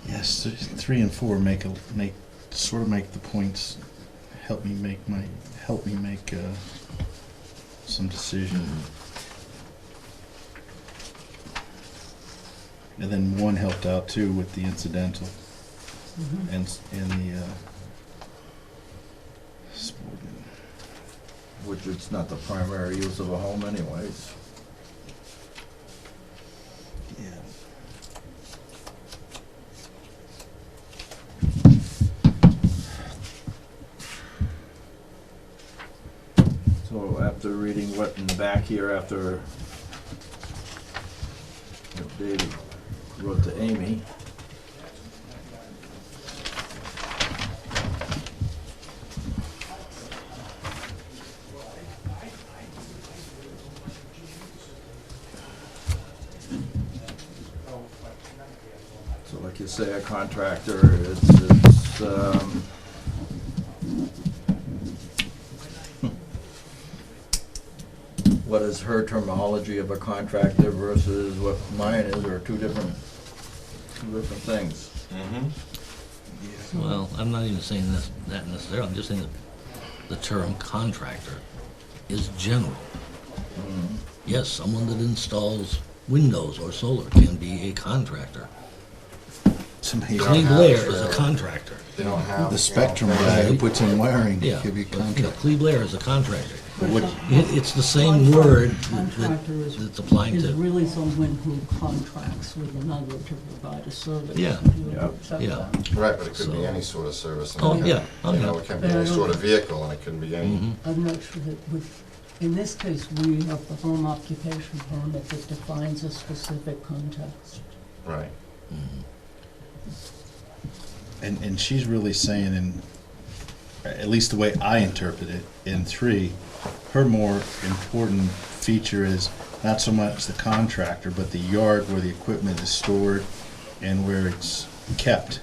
Speaker 7: Yes, 3 and 4 make the points. Help me make some decision. And then 1 helped out too with the incidental. and the,
Speaker 3: which it's not the primary use of a home anyways.
Speaker 7: yeah.
Speaker 3: So after reading what in the back here, after what David wrote to Amy, so like you say, a contractor, it's what is her terminology of a contractor versus what mine is, are two different things.
Speaker 9: Mm-hmm.
Speaker 1: Well, I'm not even saying that necessarily, I'm just saying that the term contractor is general. Yes, someone that installs windows or solar can be a contractor.
Speaker 7: Somebody,
Speaker 1: Clea Blair is a contractor.
Speaker 8: They don't have.
Speaker 7: the Spectrum guy who puts in wiring
Speaker 1: Yeah,
Speaker 7: could be
Speaker 1: but, you know,
Speaker 7: contract.
Speaker 1: Clea Blair is a contractor.
Speaker 7: What-
Speaker 1: It's the same word
Speaker 6: Contractor
Speaker 1: that
Speaker 6: is,
Speaker 1: it's applying
Speaker 6: is
Speaker 1: to.
Speaker 6: really someone who contracts with another to provide a service.
Speaker 1: Yeah.
Speaker 6: You would
Speaker 3: Yeah.
Speaker 6: accept
Speaker 1: Yeah.
Speaker 6: that.
Speaker 8: Right, but it could
Speaker 1: So-
Speaker 8: be any sort of service. and
Speaker 1: Oh,
Speaker 8: it can-
Speaker 1: yeah, oh,
Speaker 8: You
Speaker 1: yeah.
Speaker 8: know, it can be
Speaker 6: But I
Speaker 8: any
Speaker 6: don't-
Speaker 8: sort of vehicle, and it can be any.
Speaker 1: Mhm.
Speaker 6: I'm not sure that in this case, we have the home occupation permit that defines a specific context.
Speaker 8: Right.
Speaker 1: Mhm.
Speaker 7: And she's really saying, in at least the way I interpret it, in 3, her more important feature is not so much the contractor, but the yard where the equipment is stored and where it's kept.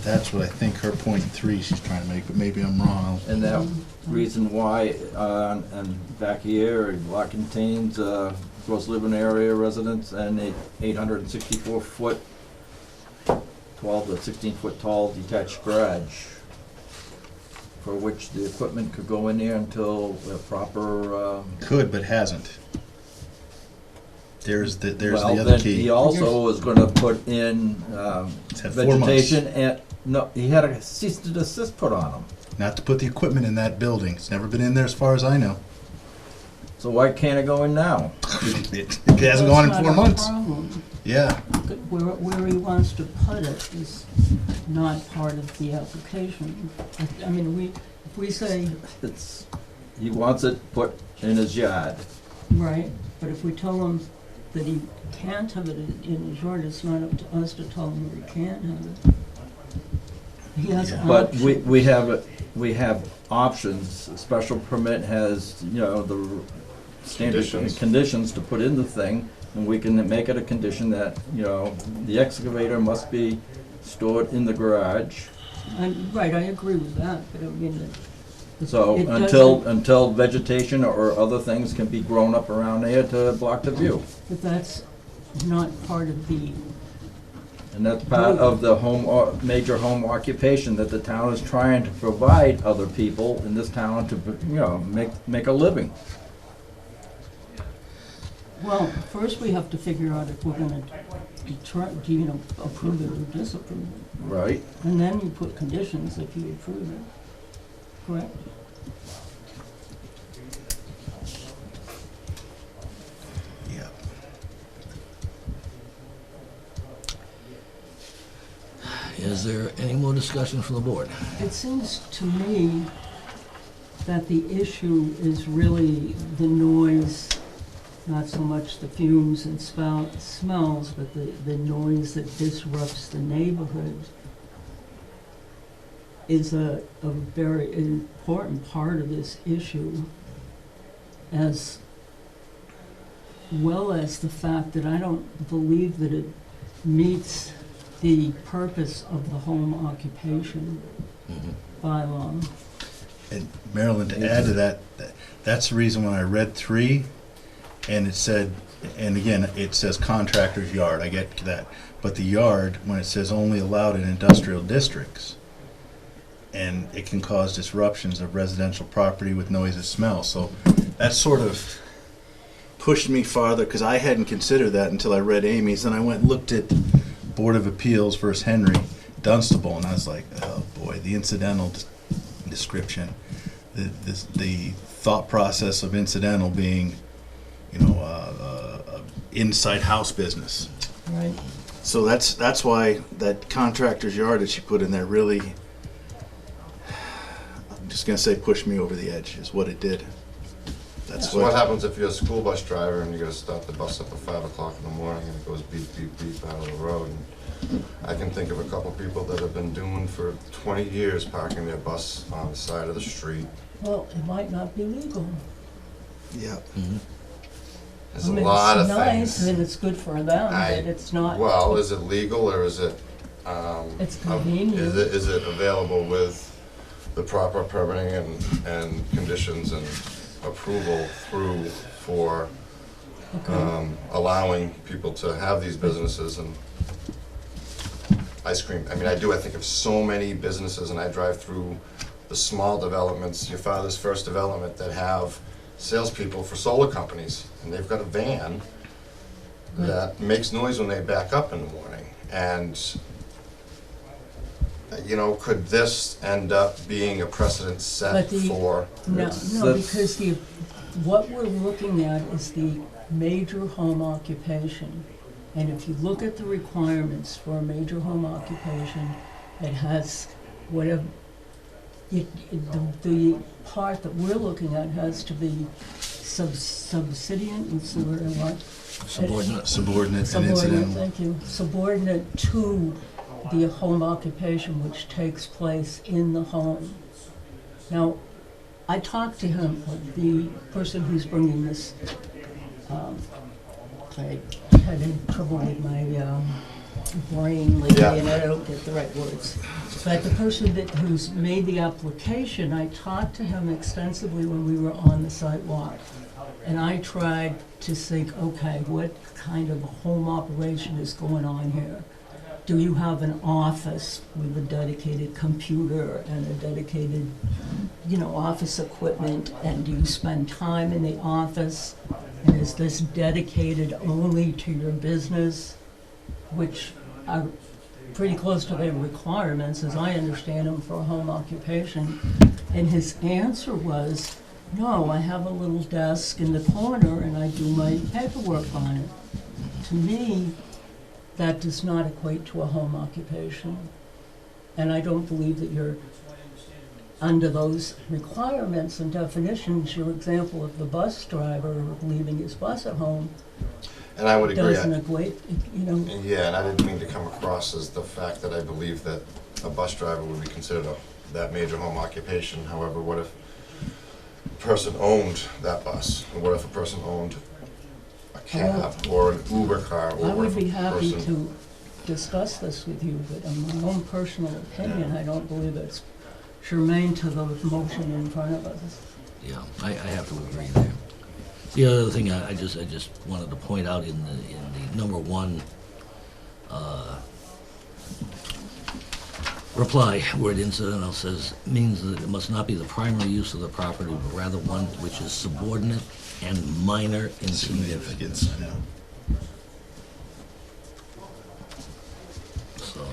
Speaker 7: That's what I think her point 3 she's trying to make, but maybe I'm wrong.
Speaker 3: And that reason why, and back here, lot contains, gross living area residence and a 864-foot, 12 to 16-foot tall detached garage, for which the equipment could go in there until the proper,
Speaker 7: Could, but hasn't. There's the
Speaker 3: well,
Speaker 7: other
Speaker 3: then
Speaker 7: key.
Speaker 3: he also was gonna put in,
Speaker 7: It's had 4 months.
Speaker 3: vegetation and, no, he had a cease and desist put on him.
Speaker 7: Not to put the equipment in that building. It's never been in there as far as I know.
Speaker 3: So why can't it go in now?
Speaker 7: It hasn't gone in
Speaker 6: That's
Speaker 7: 4
Speaker 6: not a
Speaker 7: months.
Speaker 6: problem.
Speaker 7: Yeah.
Speaker 6: Where he wants to put it is not part of the application. I mean, if we say,
Speaker 3: It's, he wants it put in his yard.
Speaker 6: right, but if we tell him that he can't have it in his yard, it's not up to us to tell him where he can't have it. He has
Speaker 7: Yeah.
Speaker 3: But
Speaker 6: options.
Speaker 3: we have options. A special permit has, you know, the standard
Speaker 8: Conditions.
Speaker 3: conditions to put in the thing, and we can make it a condition that, you know, the excavator must be stored in the garage.
Speaker 6: Right, I agree with that, but I mean,
Speaker 3: So
Speaker 6: it
Speaker 3: until vegetation or other things can be grown up around there to block the view.
Speaker 6: but that's not part of the,
Speaker 3: And that's part of the major home occupation that the town is trying to provide other people in this town to, you know, make a living.
Speaker 6: well, first we have to figure out if we're gonna approve it or disapprove it.
Speaker 3: Right.
Speaker 6: And then you put conditions if you approve it, correct?
Speaker 7: Yeah.
Speaker 1: Is there any more discussion from the board?
Speaker 6: It seems to me that the issue is really the noise, not so much the fumes and smells, but the noise that disrupts the neighborhood is a very important part of this issue, as well as the fact that I don't believe that it meets the purpose of the home occupation bylaw.
Speaker 7: And Marilyn, to add to that, that's the reason when I read 3, and it said, and again, it says contractor's yard, I get that. But the yard, when it says only allowed in industrial districts, and it can cause disruptions of residential property with noise and smell. So that sort of pushed me farther, because I hadn't considered that until I read Amy's, and I went and looked at Board of Appeals versus Henry, Dunstable, and I was like, oh boy, the incidental description, the thought process of incidental being, you know, a inside house business.
Speaker 6: Right.
Speaker 7: So that's why that contractor's yard that she put in there really, I'm just gonna say, pushed me over the edge, is what it did. That's
Speaker 8: So what happens if you're a school bus driver and you gotta start the bus up at 5 o'clock in the morning and it goes beep, beep, beep out of the road? And I can think of a couple people that have been doing for 20 years parking their bus on the side of the street.
Speaker 6: Well, it might not be legal.
Speaker 7: Yeah.
Speaker 8: There's a lot of
Speaker 6: It's nice
Speaker 8: things.
Speaker 6: and it's good for them,
Speaker 8: I-
Speaker 6: but it's not.
Speaker 8: Well, is it legal or is it,
Speaker 6: It's convenient.
Speaker 8: is it available with the proper permitting and conditions and approval through for
Speaker 6: Okay.
Speaker 8: allowing people to have these businesses and ice cream? I mean, I think of so many businesses, and I drive through the small developments, your father's first development, that have salespeople for solar companies, and they've got a van that makes noise when they back up in the morning. And, you know, could this end up being a precedent set
Speaker 6: But the-
Speaker 8: for?
Speaker 6: No,
Speaker 3: It's-
Speaker 6: no,
Speaker 3: that's-
Speaker 6: because what we're looking at is the major home occupation. And if you look at the requirements for a major home occupation, it has whatever, the part that we're looking at has to be subsidiant, what's the word I want?
Speaker 7: Subordinate and
Speaker 6: Subordinate,
Speaker 7: incidental.
Speaker 6: thank you. Subordinate to the home occupation which takes place in the home. Now, I talked to him, the person who's bringing this, I had trouble with my brain lately,
Speaker 8: Yeah.
Speaker 6: and I don't get the right words. But the person who's made the application, I talked to him extensively when we were on the sidewalk. And I tried to think, okay, what kind of a home operation is going on here? Do you have an office with a dedicated computer and a dedicated, office equipment? And do you spend time in the office? And is this dedicated only to your business? Which are pretty close to the requirements, as I understand them, for a home occupation. And his answer was, no, I have a little desk in the corner and I do my paperwork on it. To me, that does not equate to a home occupation. And I don't believe that you're under those requirements and definitions. Your example of the bus driver leaving his bus at home
Speaker 8: And I would agree.
Speaker 6: doesn't equate,
Speaker 8: Yeah, and I didn't mean to come across as the fact that I believe that a bus driver would be considered that major home occupation. However, what if a person owned that bus? And what if a person owned a cab or an Uber car? Or
Speaker 6: I
Speaker 8: what
Speaker 6: would
Speaker 8: if
Speaker 6: be
Speaker 8: a
Speaker 6: happy
Speaker 8: person-
Speaker 6: to discuss this with you, but in my own personal opinion, I don't believe it's germane to the motion in front of us.
Speaker 1: Yeah, I have to agree there. The other thing I just wanted to point out in the number one reply, word incidental says, means that it must not be the primary use of the property, but rather one which is subordinate and minor in significance.
Speaker 7: Significance, yeah.
Speaker 1: So,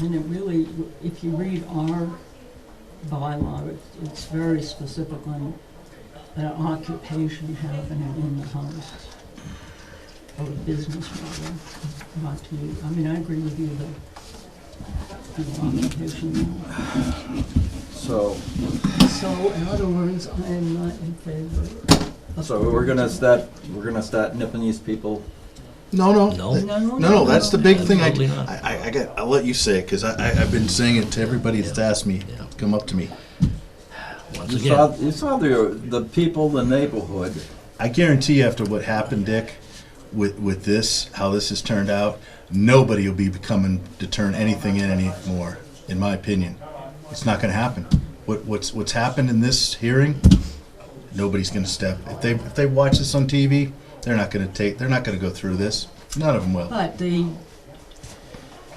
Speaker 6: And it really, if you read our bylaw, it's very specific on an occupation happening in the house or a business model, not to you. I mean, I agree with you that the occupation.
Speaker 3: So,
Speaker 6: So, in other words, I am not in favor of.
Speaker 3: so we're gonna start nipping these people.
Speaker 7: No, no.
Speaker 1: No.
Speaker 7: No, that's the big thing.
Speaker 1: Absolutely not.
Speaker 7: I'll let you say it, because I've been saying it to everybody that's asked me,
Speaker 1: Yeah.
Speaker 7: come up to me.
Speaker 1: once
Speaker 3: You
Speaker 1: again,
Speaker 3: saw the people, the neighborhood.
Speaker 7: I guarantee you, after what happened, Dick, with this, how this has turned out, nobody will be coming to turn anything in anymore, in my opinion. It's not gonna happen. What's happened in this hearing, nobody's gonna step. If they watch this on TV, they're not gonna go through this. None of them will.
Speaker 6: But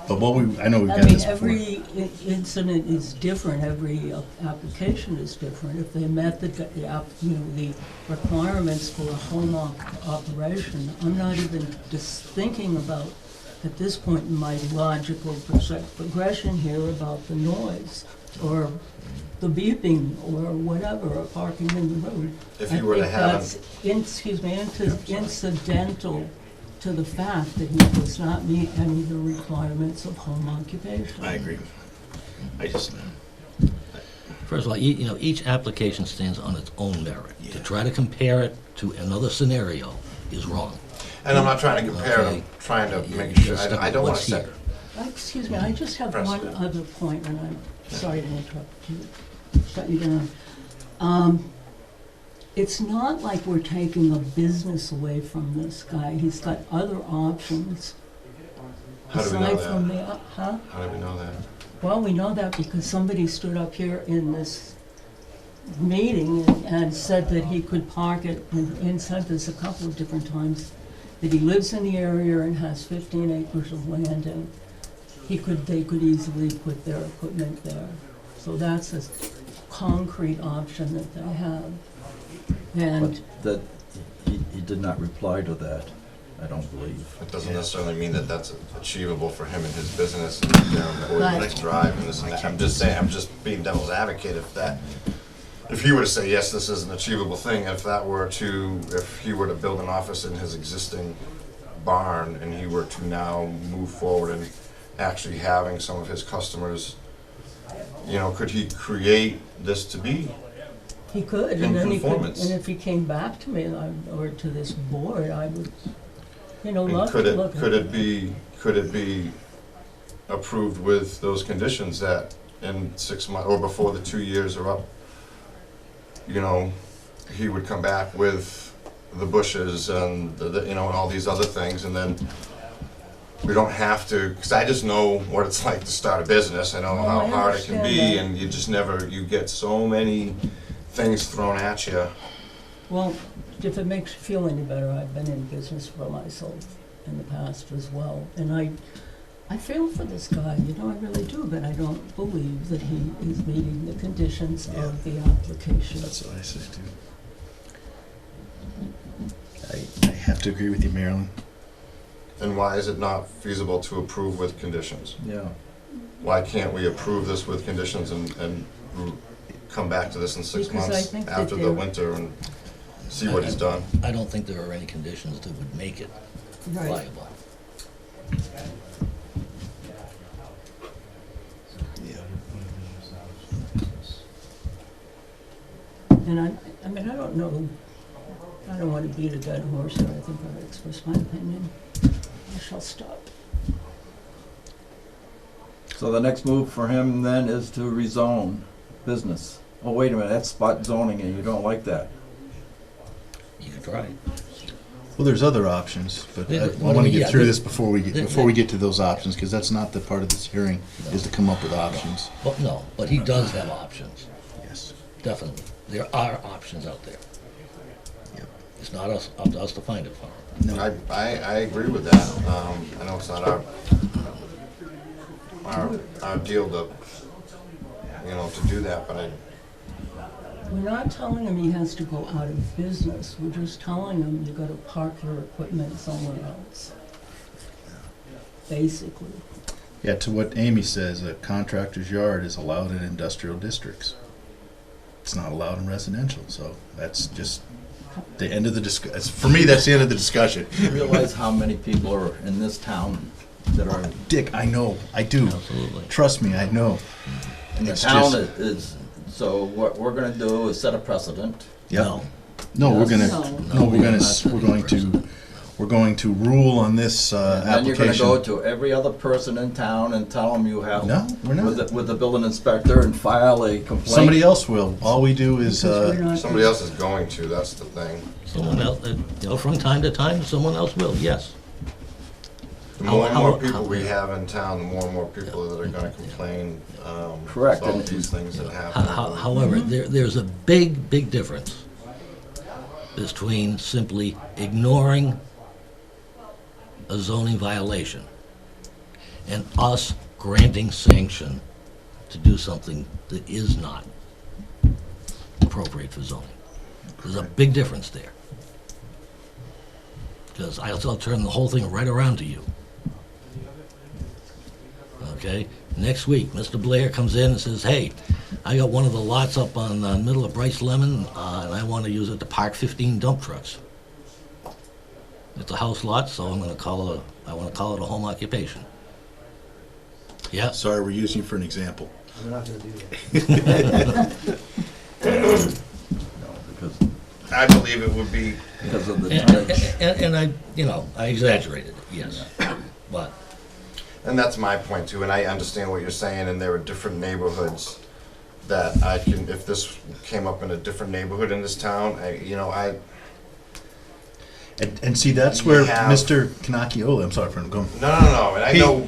Speaker 7: But I know we've got
Speaker 6: I mean,
Speaker 7: this before.
Speaker 6: every incident is different, every application is different. If they met the requirements for a home operation, I'm not even just thinking about, at this point in my logical progression here, about the noise, or the beeping, or whatever, or parking in the road.
Speaker 8: If you were to have
Speaker 6: Incidental to the fact that he does not meet any of the requirements of home occupation.
Speaker 7: I agree. I just,
Speaker 1: First of all, each application stands on its own merit. To try to compare it to another scenario is wrong.
Speaker 8: And I'm not trying to compare, I'm trying to make sure, I don't want to set.
Speaker 6: Excuse me, I just have one
Speaker 8: Precedent.
Speaker 6: other point, and I'm sorry to interrupt you, shut you down. It's not like we're taking a business away from this guy. He's got other options.
Speaker 8: How do we know
Speaker 6: Aside from
Speaker 8: that?
Speaker 6: the,
Speaker 8: How do we know that?
Speaker 6: Well, we know that because somebody stood up here in this meeting and said that he could park it, and said this a couple of different times, that he lives in the area and has 15 acres of land, and they could easily put their equipment there. So that's a concrete option that they have. And
Speaker 3: But he did not reply to that, I don't believe.
Speaker 8: It doesn't necessarily mean that that's achievable for him and his business and their employees to drive and this and that. I'm just saying, I'm just being devil's advocate if he were to say, yes, this is an achievable thing, if he were to build an office in his existing barn and he were to now move forward and actually having some of his customers, could he create this to be?
Speaker 6: he could,
Speaker 8: In
Speaker 6: and then
Speaker 8: conformance.
Speaker 6: and if he came back to me, or to this board, I would,
Speaker 8: And
Speaker 6: love
Speaker 8: could
Speaker 6: to look at it.
Speaker 8: could it be approved with those conditions that in 6 months, or before the 2 years are up, he would come back with the bushes and and all these other things, and then we don't have to, because I just know what it's like to start a business. I know
Speaker 6: Oh,
Speaker 8: how
Speaker 6: I
Speaker 8: hard it can be,
Speaker 6: understand that.
Speaker 8: and you just you get so many things thrown at you.
Speaker 6: Well, if it makes you feel any better, I've been in business for myself in the past as well, and I feel for this guy, I really do, but I don't believe that he is meeting the conditions of the application.
Speaker 7: that's what I say too. I have to agree with you, Marilyn.
Speaker 8: And why is it not feasible to approve with conditions?
Speaker 3: Yeah.
Speaker 8: Why can't we approve this with conditions and come back to this in 6
Speaker 6: Because I
Speaker 8: months
Speaker 6: think that
Speaker 8: after the
Speaker 6: they're-
Speaker 8: winter and see what he's done?
Speaker 1: I don't think there are any conditions that would make it
Speaker 6: Right.
Speaker 1: viable.
Speaker 6: And I mean, I don't know, I don't want to beat a dead horse here, I think I've expressed my opinion. I shall stop.
Speaker 3: So the next move for him then is to rezone business. Oh, wait a minute, that's spot zoning and you don't like that.
Speaker 1: You could try.
Speaker 7: Well, there's other options, but
Speaker 1: Yeah,
Speaker 7: I
Speaker 1: well,
Speaker 7: want to
Speaker 1: yeah,
Speaker 7: get through
Speaker 1: the-
Speaker 7: this before we get to those options, because that's not the part of this hearing, is to come up with options.
Speaker 1: But no, but he does have options,
Speaker 7: Yes.
Speaker 1: definitely. There are options out there.
Speaker 7: Yep.
Speaker 1: It's not up to us to find it for him.
Speaker 7: No.
Speaker 8: I agree with that. I know it's not our deal to do that, but
Speaker 6: We're not telling him he has to go out of business, we're just telling him you gotta park your equipment somewhere else. Basically.
Speaker 7: Yeah, to what Amy says, a contractor's yard is allowed in industrial districts. It's not allowed in residential, so that's just the end of the for me, that's the end of the discussion.
Speaker 3: You realize how many people are in this town that are,
Speaker 7: Dick, I know, I do.
Speaker 1: Absolutely.
Speaker 7: Trust me, I know.
Speaker 3: and the
Speaker 7: It's
Speaker 3: town
Speaker 7: just-
Speaker 3: is, so what we're gonna do is set a precedent.
Speaker 7: Yep.
Speaker 1: No.
Speaker 7: No, we're
Speaker 3: Yes.
Speaker 7: gonna,
Speaker 6: No.
Speaker 7: we're going to rule on this
Speaker 3: And then you're gonna
Speaker 7: application.
Speaker 3: go to every other person in town and tell them you have.
Speaker 7: No, we're not.
Speaker 3: With the building inspector and file a complaint.
Speaker 7: Somebody else will. All we do is,
Speaker 6: Because we're not-
Speaker 8: somebody else is going to, that's the thing.
Speaker 1: Someone else, from time to time, someone else will, yes.
Speaker 8: The more and more
Speaker 1: How-
Speaker 8: people we have in town, the more and more people that are gonna complain
Speaker 3: Correct,
Speaker 8: about
Speaker 3: and-
Speaker 8: these things that happen.
Speaker 1: However, there's a big difference between simply ignoring a zoning violation and us granting sanction to do something that is not appropriate for zoning. There's a big difference there. Because I'll turn the whole thing right around to you. Okay? Next week, Mr. Blair comes in and says, hey, I got one of the lots up on the middle of Brice Lemon, and I want to use it to park 15 dump trucks. It's a house lot, so I want to call it a home occupation. Yeah?
Speaker 7: Sorry, we're using you for an example.
Speaker 3: We're not gonna do that. No, because
Speaker 9: I believe it would be,
Speaker 3: because of the tonnage.
Speaker 1: And I exaggerated it, yes. But
Speaker 8: And that's my point too, and I understand what you're saying, and there are different neighborhoods that I can, if this came up in a different neighborhood in this town,
Speaker 7: And see, that's where
Speaker 8: Yeah.
Speaker 7: Mr. Kanakiola, I'm sorry for him going.
Speaker 8: No, and I know.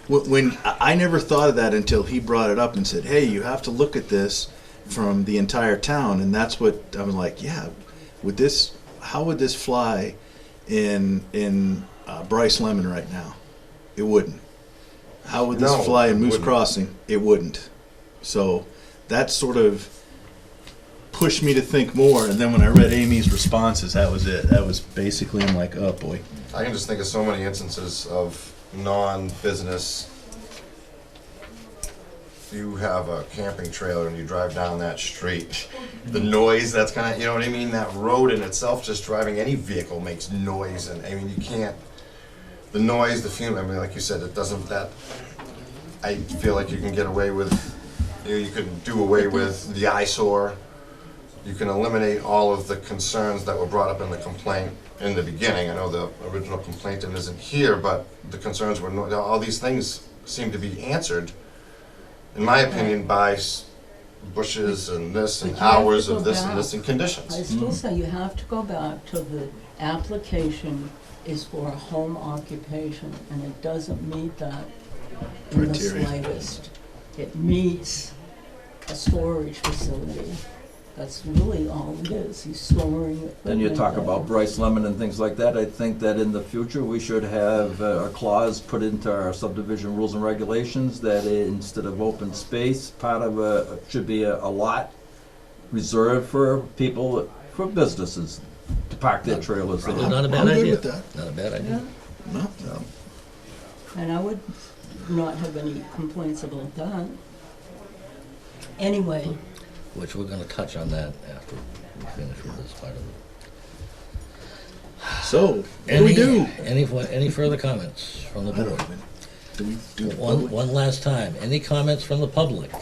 Speaker 7: When I never thought of that until he brought it up and said, hey, you have to look at this from the entire town, and that's what I was like, yeah, how would this fly in Brice Lemon right now? It wouldn't. How would this
Speaker 8: No,
Speaker 7: fly in
Speaker 8: it
Speaker 7: Moose
Speaker 8: wouldn't.
Speaker 7: Crossing? It wouldn't. So that sort of pushed me to think more, and then when I read Amy's responses, that was it. That was basically, I'm like, oh boy.
Speaker 8: I can just think of so many instances of non-business. You have a camping trailer and you drive down that street. The noise, that's kind of, you know what I mean? That road in itself, just driving any vehicle makes noise, and I mean, you can't, the noise, the fume, I mean, like you said, it doesn't, I feel like you can get away with, you could do away with the eyesore. You can eliminate all of the concerns that were brought up in the complaint in the beginning. I know the original complainant isn't here, but the concerns were, all these things seem to be answered, in my opinion, by bushes and this and
Speaker 6: But you have to
Speaker 8: hours
Speaker 6: go
Speaker 8: of this and
Speaker 6: back.
Speaker 8: this and conditions.
Speaker 6: I still say you have to go back to the application is for a home occupation, and it doesn't meet that in the
Speaker 7: Criteria.
Speaker 6: slightest. It meets a storage facility. That's really all it is. He's storing it.
Speaker 3: Then you talk about Brice Lemon and things like that. I think that in the future, we should have a clause put into our subdivision rules and regulations that instead of open space, part of should be a lot reserved for people, for businesses to park their trailers there.
Speaker 1: not a bad
Speaker 7: I'm good
Speaker 1: idea.
Speaker 7: with that.
Speaker 1: Not a bad idea.
Speaker 7: No.
Speaker 6: And I would not have any complaints about that. Anyway,
Speaker 1: Which we're gonna touch on that after we finish with this part of it.
Speaker 7: So, what do we do?
Speaker 1: Any further comments from the
Speaker 7: I don't
Speaker 1: board?
Speaker 7: know. Do we do the
Speaker 1: One
Speaker 7: public?
Speaker 1: last time, any comments from the public?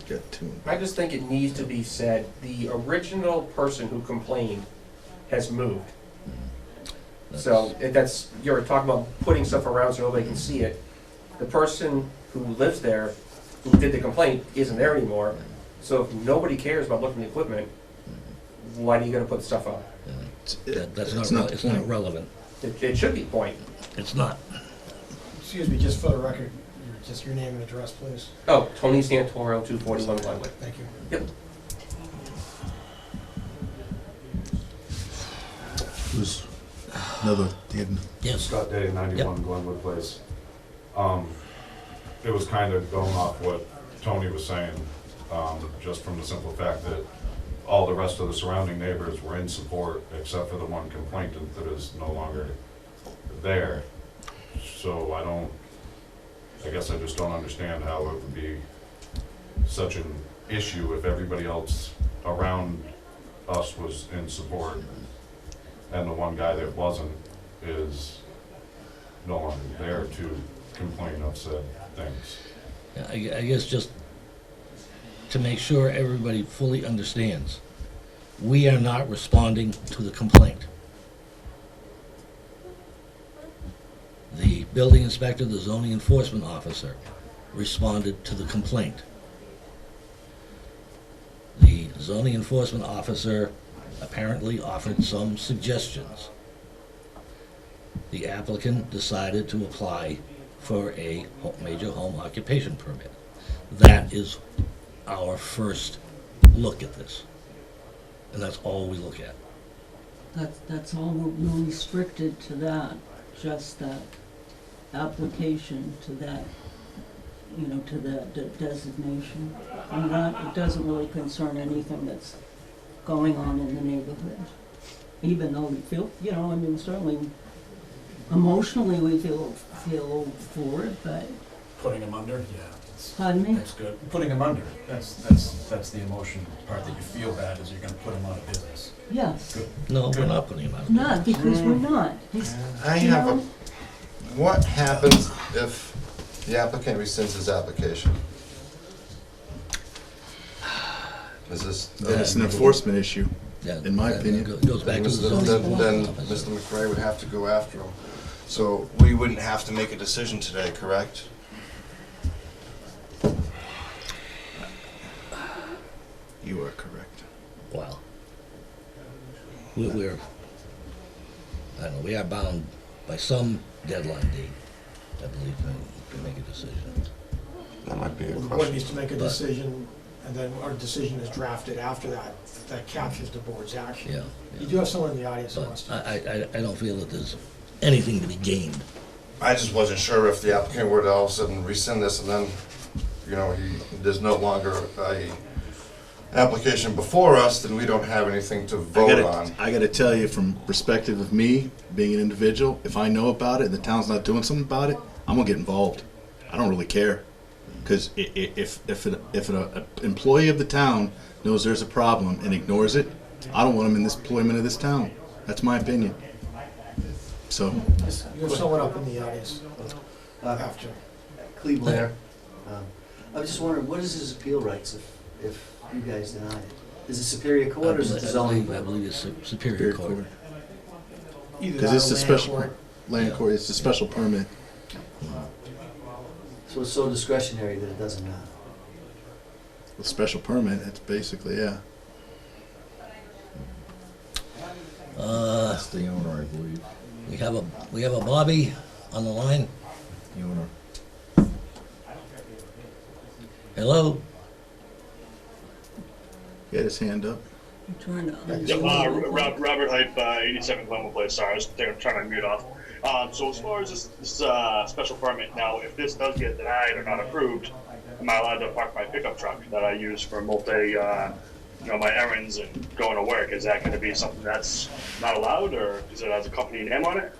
Speaker 7: Got two.
Speaker 12: I just think it needs to be said, the original person who complained has moved. So, that's, you're talking about putting stuff around so nobody can see it. The person who lives there, who did the complaint, isn't there anymore. So if nobody cares about looking at the equipment, why are you gonna put stuff up?
Speaker 1: That's
Speaker 7: It's
Speaker 1: not,
Speaker 7: the
Speaker 1: it's not
Speaker 7: point.
Speaker 1: relevant.
Speaker 12: It should be point.
Speaker 1: It's not.
Speaker 4: Excuse me, just for the record, just your name and address, please.
Speaker 12: Oh, Tony Santoro, 241 Glenwood.
Speaker 4: Thank you.
Speaker 12: Yep.
Speaker 7: Who's another?
Speaker 1: Yes.
Speaker 14: Scott Day, 91 Glenwood Place. It was kind of going off what Tony was saying, just from the simple fact that all the rest of the surrounding neighbors were in support, except for the one complainant that is no longer there. So I guess I just don't understand how it would be such an issue if everybody else around us was in support, and the one guy that wasn't is no longer there to complain of said things.
Speaker 1: Yeah, I guess just to make sure everybody fully understands, we are not responding to the complaint. The building inspector, the zoning enforcement officer, responded to the complaint. The zoning enforcement officer apparently offered some suggestions. The applicant decided to apply for a major home occupation permit. That is our first look at this. And that's all we look at.
Speaker 6: that's all, we're restricted to that. just that application to that, you know, to that designation. And that, it doesn't really concern anything that's going on in the neighborhood. Even though we feel, you know, I mean, certainly emotionally we feel for it, but,
Speaker 2: Putting them under, yeah.
Speaker 6: pardon me?
Speaker 2: That's good. Putting them under, that's the emotion part that you feel bad is you're gonna put them out of business.
Speaker 6: Yes.
Speaker 2: Good.
Speaker 1: No, we're not putting him out.
Speaker 6: Not, because we're not. He's,
Speaker 8: I
Speaker 6: you
Speaker 8: have a,
Speaker 6: know,
Speaker 8: what happens if the applicant rescinds his application? Is this?
Speaker 7: Then it's an enforcement issue,
Speaker 1: Yeah,
Speaker 7: in my
Speaker 1: that
Speaker 7: opinion.
Speaker 1: Goes back to the zoning
Speaker 8: Then
Speaker 1: enforcement officer.
Speaker 8: Mr. McRae would have to go after him. So we wouldn't have to make a decision today, correct?
Speaker 7: You are correct.
Speaker 1: Wow. We're, I don't know, we are bound by some deadline date, I believe, to make a decision.
Speaker 8: That might be a
Speaker 4: The board
Speaker 8: question.
Speaker 4: needs to make a decision, and then our decision is drafted after that, that captures the board's action.
Speaker 1: Yeah.
Speaker 4: You do have someone in the audience who wants
Speaker 1: But
Speaker 4: to.
Speaker 1: I don't feel that there's anything to be gained.
Speaker 8: I just wasn't sure if the applicant were to all of a sudden rescind this and then, you know, there's no longer a application before us, then we don't have anything to vote on.
Speaker 7: I gotta tell you, from perspective of me, being an individual, if I know about it and the town's not doing something about it, I'm gonna get involved. I don't really care. Because if an employee of the town knows there's a problem and ignores it, I don't want him in this employment of this town. That's my opinion. So,
Speaker 4: You have someone up in the audience after.
Speaker 15: Cleve Blair. I was just wondering, what is his appeal rights if you guys deny it? Is it Superior Court or is it the zoning?
Speaker 1: I believe it's Superior Court.
Speaker 4: Either
Speaker 7: because
Speaker 4: that
Speaker 7: it's
Speaker 4: or
Speaker 7: a
Speaker 4: land
Speaker 7: special,
Speaker 4: court.
Speaker 7: land court, it's a special permit.
Speaker 15: So it's so discretionary that it doesn't matter.
Speaker 7: With special permit, it's basically, yeah.
Speaker 3: That's the owner, I believe.
Speaker 1: We have a Bobby on the line.
Speaker 3: The owner.
Speaker 1: Hello?
Speaker 7: He had his hand up.
Speaker 6: I'm trying to
Speaker 16: Yeah,
Speaker 6: understand.
Speaker 16: Robert Hype, 87 Glenwood Place. Sorry, I was trying to mute off. So as far as this special permit, now if this does get denied or not approved, am I allowed to park my pickup truck that I use for my errands and going to work? Is that going to be something that's not allowed, or is it has a company name on it?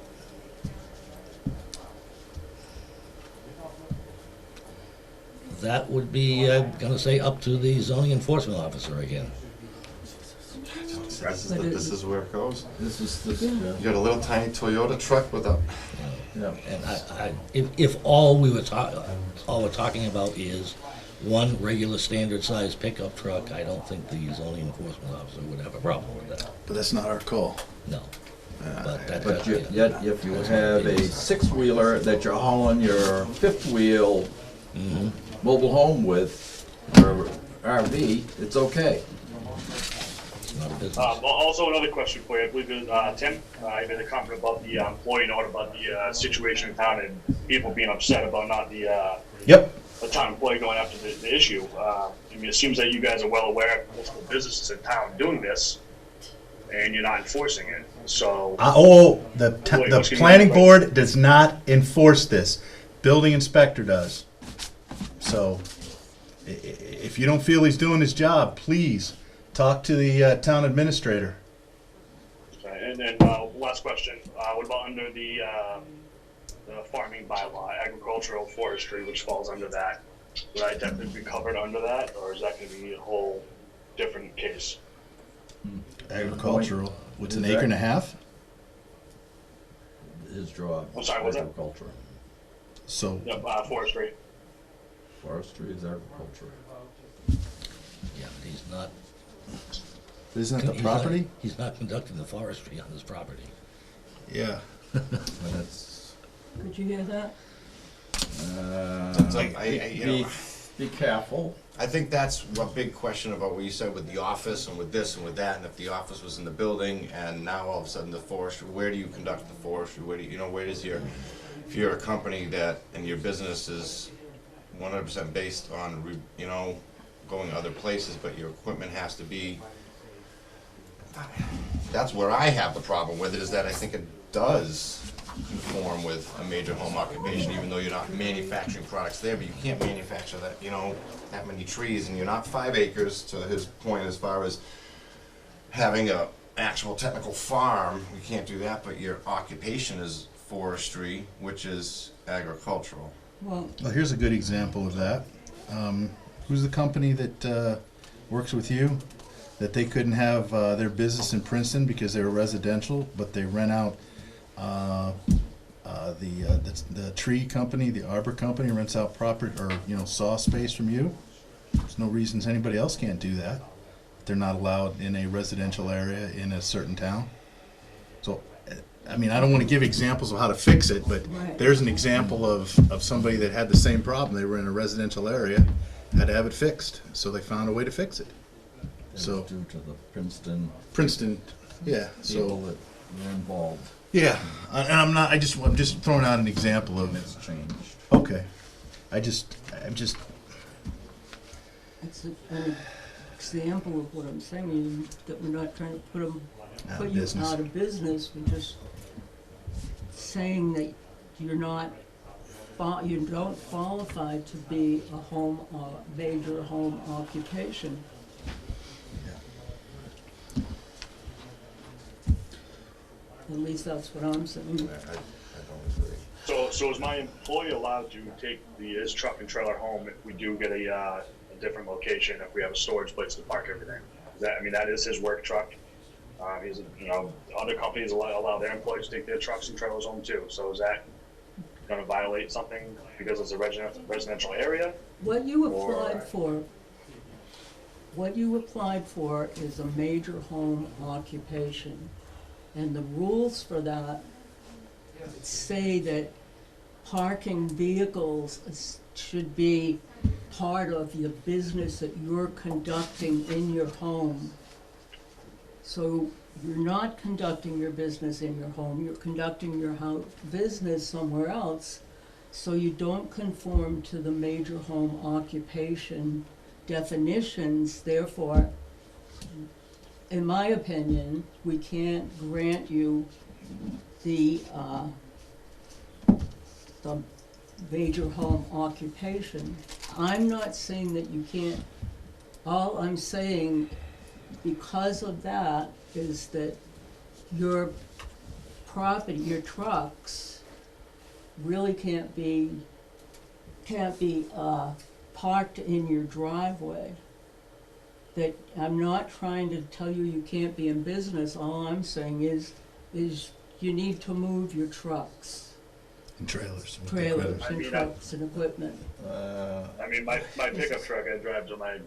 Speaker 1: That would be, gonna say, up to the zoning enforcement officer again.
Speaker 8: This is where it goes.
Speaker 3: This is,
Speaker 8: You got a little tiny Toyota truck with a,
Speaker 3: yeah.
Speaker 1: And if all we're talking about is one regular standard sized pickup truck, I don't think the zoning enforcement officer would have a problem with that.
Speaker 7: But that's not our call.
Speaker 1: No.
Speaker 3: But yet, if you have a six-wheeler that you're hauling your fifth wheel mobile home with, or RV, it's okay.
Speaker 1: It's not a business.
Speaker 16: Also, another question for you. I believe it was Tim. You made a comment about the employee note about the situation in town and people being upset about not the town employee going after the issue. I mean, it seems that you guys are well aware of multiple businesses in town doing this, and you're not enforcing it. So,
Speaker 7: The planning board does not enforce this. Building inspector does. So, if you don't feel he's doing his job, please talk to the town administrator.
Speaker 16: and then last question: what about under the farming bylaw, agricultural forestry, which falls under that? Would I definitely be covered under that, or is that going to be a whole different case?
Speaker 7: Agricultural. What's an acre and a half?
Speaker 3: His job.
Speaker 16: I'm sorry, what's that?
Speaker 3: Agriculture.
Speaker 7: So,
Speaker 16: Yep, forestry.
Speaker 3: Forestry is agriculture.
Speaker 1: Yeah, but he's not.
Speaker 7: isn't that the property?
Speaker 1: He's not conducting the forestry on his property.
Speaker 7: Yeah.
Speaker 3: And it's,
Speaker 6: Could you hear that?
Speaker 8: It's like,
Speaker 3: be careful.
Speaker 8: I think that's a big question about what you said with the office and with this and with that, and if the office was in the building and now all of a sudden the forestry, where do you conduct the forestry? Where do you know, where does your, if you're a company that, and your business is 100% based on, going other places, but your equipment has to be, that's where I have the problem with it, is that I think it does conform with a major home occupation, even though you're not manufacturing products there, but you can't manufacture that, that many trees, and you're not 5 acres, to his point, as far as having a actual technical farm, you can't do that, but your occupation is forestry, which is agricultural.
Speaker 6: Well,
Speaker 7: Here's a good example of that. Who's the company that works with you? That they couldn't have their business in Princeton because they were residential, but they rent out the tree company, the arbor company rents out property or saw space from you. There's no reasons anybody else can't do that. They're not allowed in a residential area in a certain town. So, I mean, I don't want to give examples of how to fix it, but
Speaker 6: Right.
Speaker 7: there's an example of somebody that had the same problem. They were in a residential area, had to have it fixed, so they found a way to fix it. So
Speaker 3: Due to the Princeton
Speaker 7: yeah.
Speaker 3: people
Speaker 7: So
Speaker 3: that were involved,
Speaker 7: yeah, and I'm just throwing out an example of.
Speaker 3: it's changed.
Speaker 7: Okay, I'm just.
Speaker 6: it's an example of what I'm saying, that we're not trying to put
Speaker 7: Out
Speaker 6: you
Speaker 7: of business.
Speaker 6: out of business, we're just saying that you're not, you don't qualify to be a major home occupation. At least that's what I'm saying.
Speaker 8: I don't agree.
Speaker 16: So is my employee allowed to take his truck and trailer home if we do get a different location, if we have a storage place to park everything? That is his work truck. Other companies allow their employees to take their trucks and trailers home too. So is that going to violate something because it's a residential area?
Speaker 6: What you applied for is a major home occupation. And the rules for that say that parking vehicles should be part of the business that you're conducting in your home. So you're not conducting your business in your home, you're conducting your business somewhere else, so you don't conform to the major home occupation definitions. Therefore, in my opinion, we can't grant you the major home occupation. I'm not saying that you can't. All I'm saying, because of that, is that your property, your trucks, really can't be parked in your driveway. That I'm not trying to tell you you can't be in business. All I'm saying is you need to move your trucks.
Speaker 7: And trailers.
Speaker 6: And trucks and equipment.
Speaker 16: My pickup truck, I drive to my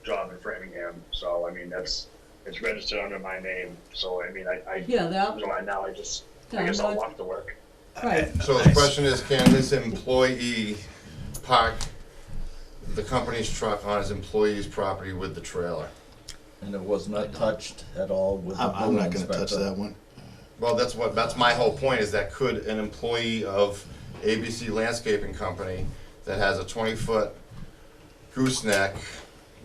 Speaker 16: job in Framingham, so it's registered under my name. So I guess I'll walk to work.
Speaker 6: Right.
Speaker 8: So the question is, can this employee park the company's truck on his employee's property with the trailer?
Speaker 3: And it was not touched at all with the
Speaker 7: I'm
Speaker 3: building
Speaker 7: not going to touch
Speaker 3: inspector.
Speaker 7: that one.
Speaker 8: Well, that's my whole point, is that could an employee of ABC Landscaping Company that has a 20-foot gooseneck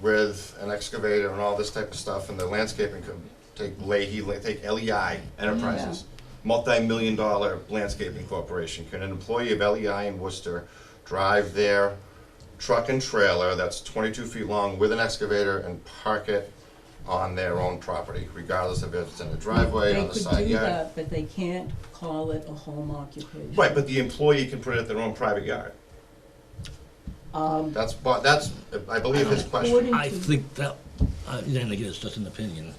Speaker 8: with an excavator and all this type of stuff, and the landscaping could take LEI Enterprises, multi-million-dollar landscaping corporation. Can an employee of LEI in Worcester drive their truck and trailer that's 22 feet long with an excavator and park it on their own property, regardless if it's in the driveway, on the side
Speaker 6: They could do
Speaker 8: yard?
Speaker 6: that, but they can't call it a home occupation.
Speaker 8: Right, but the employee can put it at their own private yard. That's, I believe, his question.
Speaker 1: I think that, then again, it's just an opinion,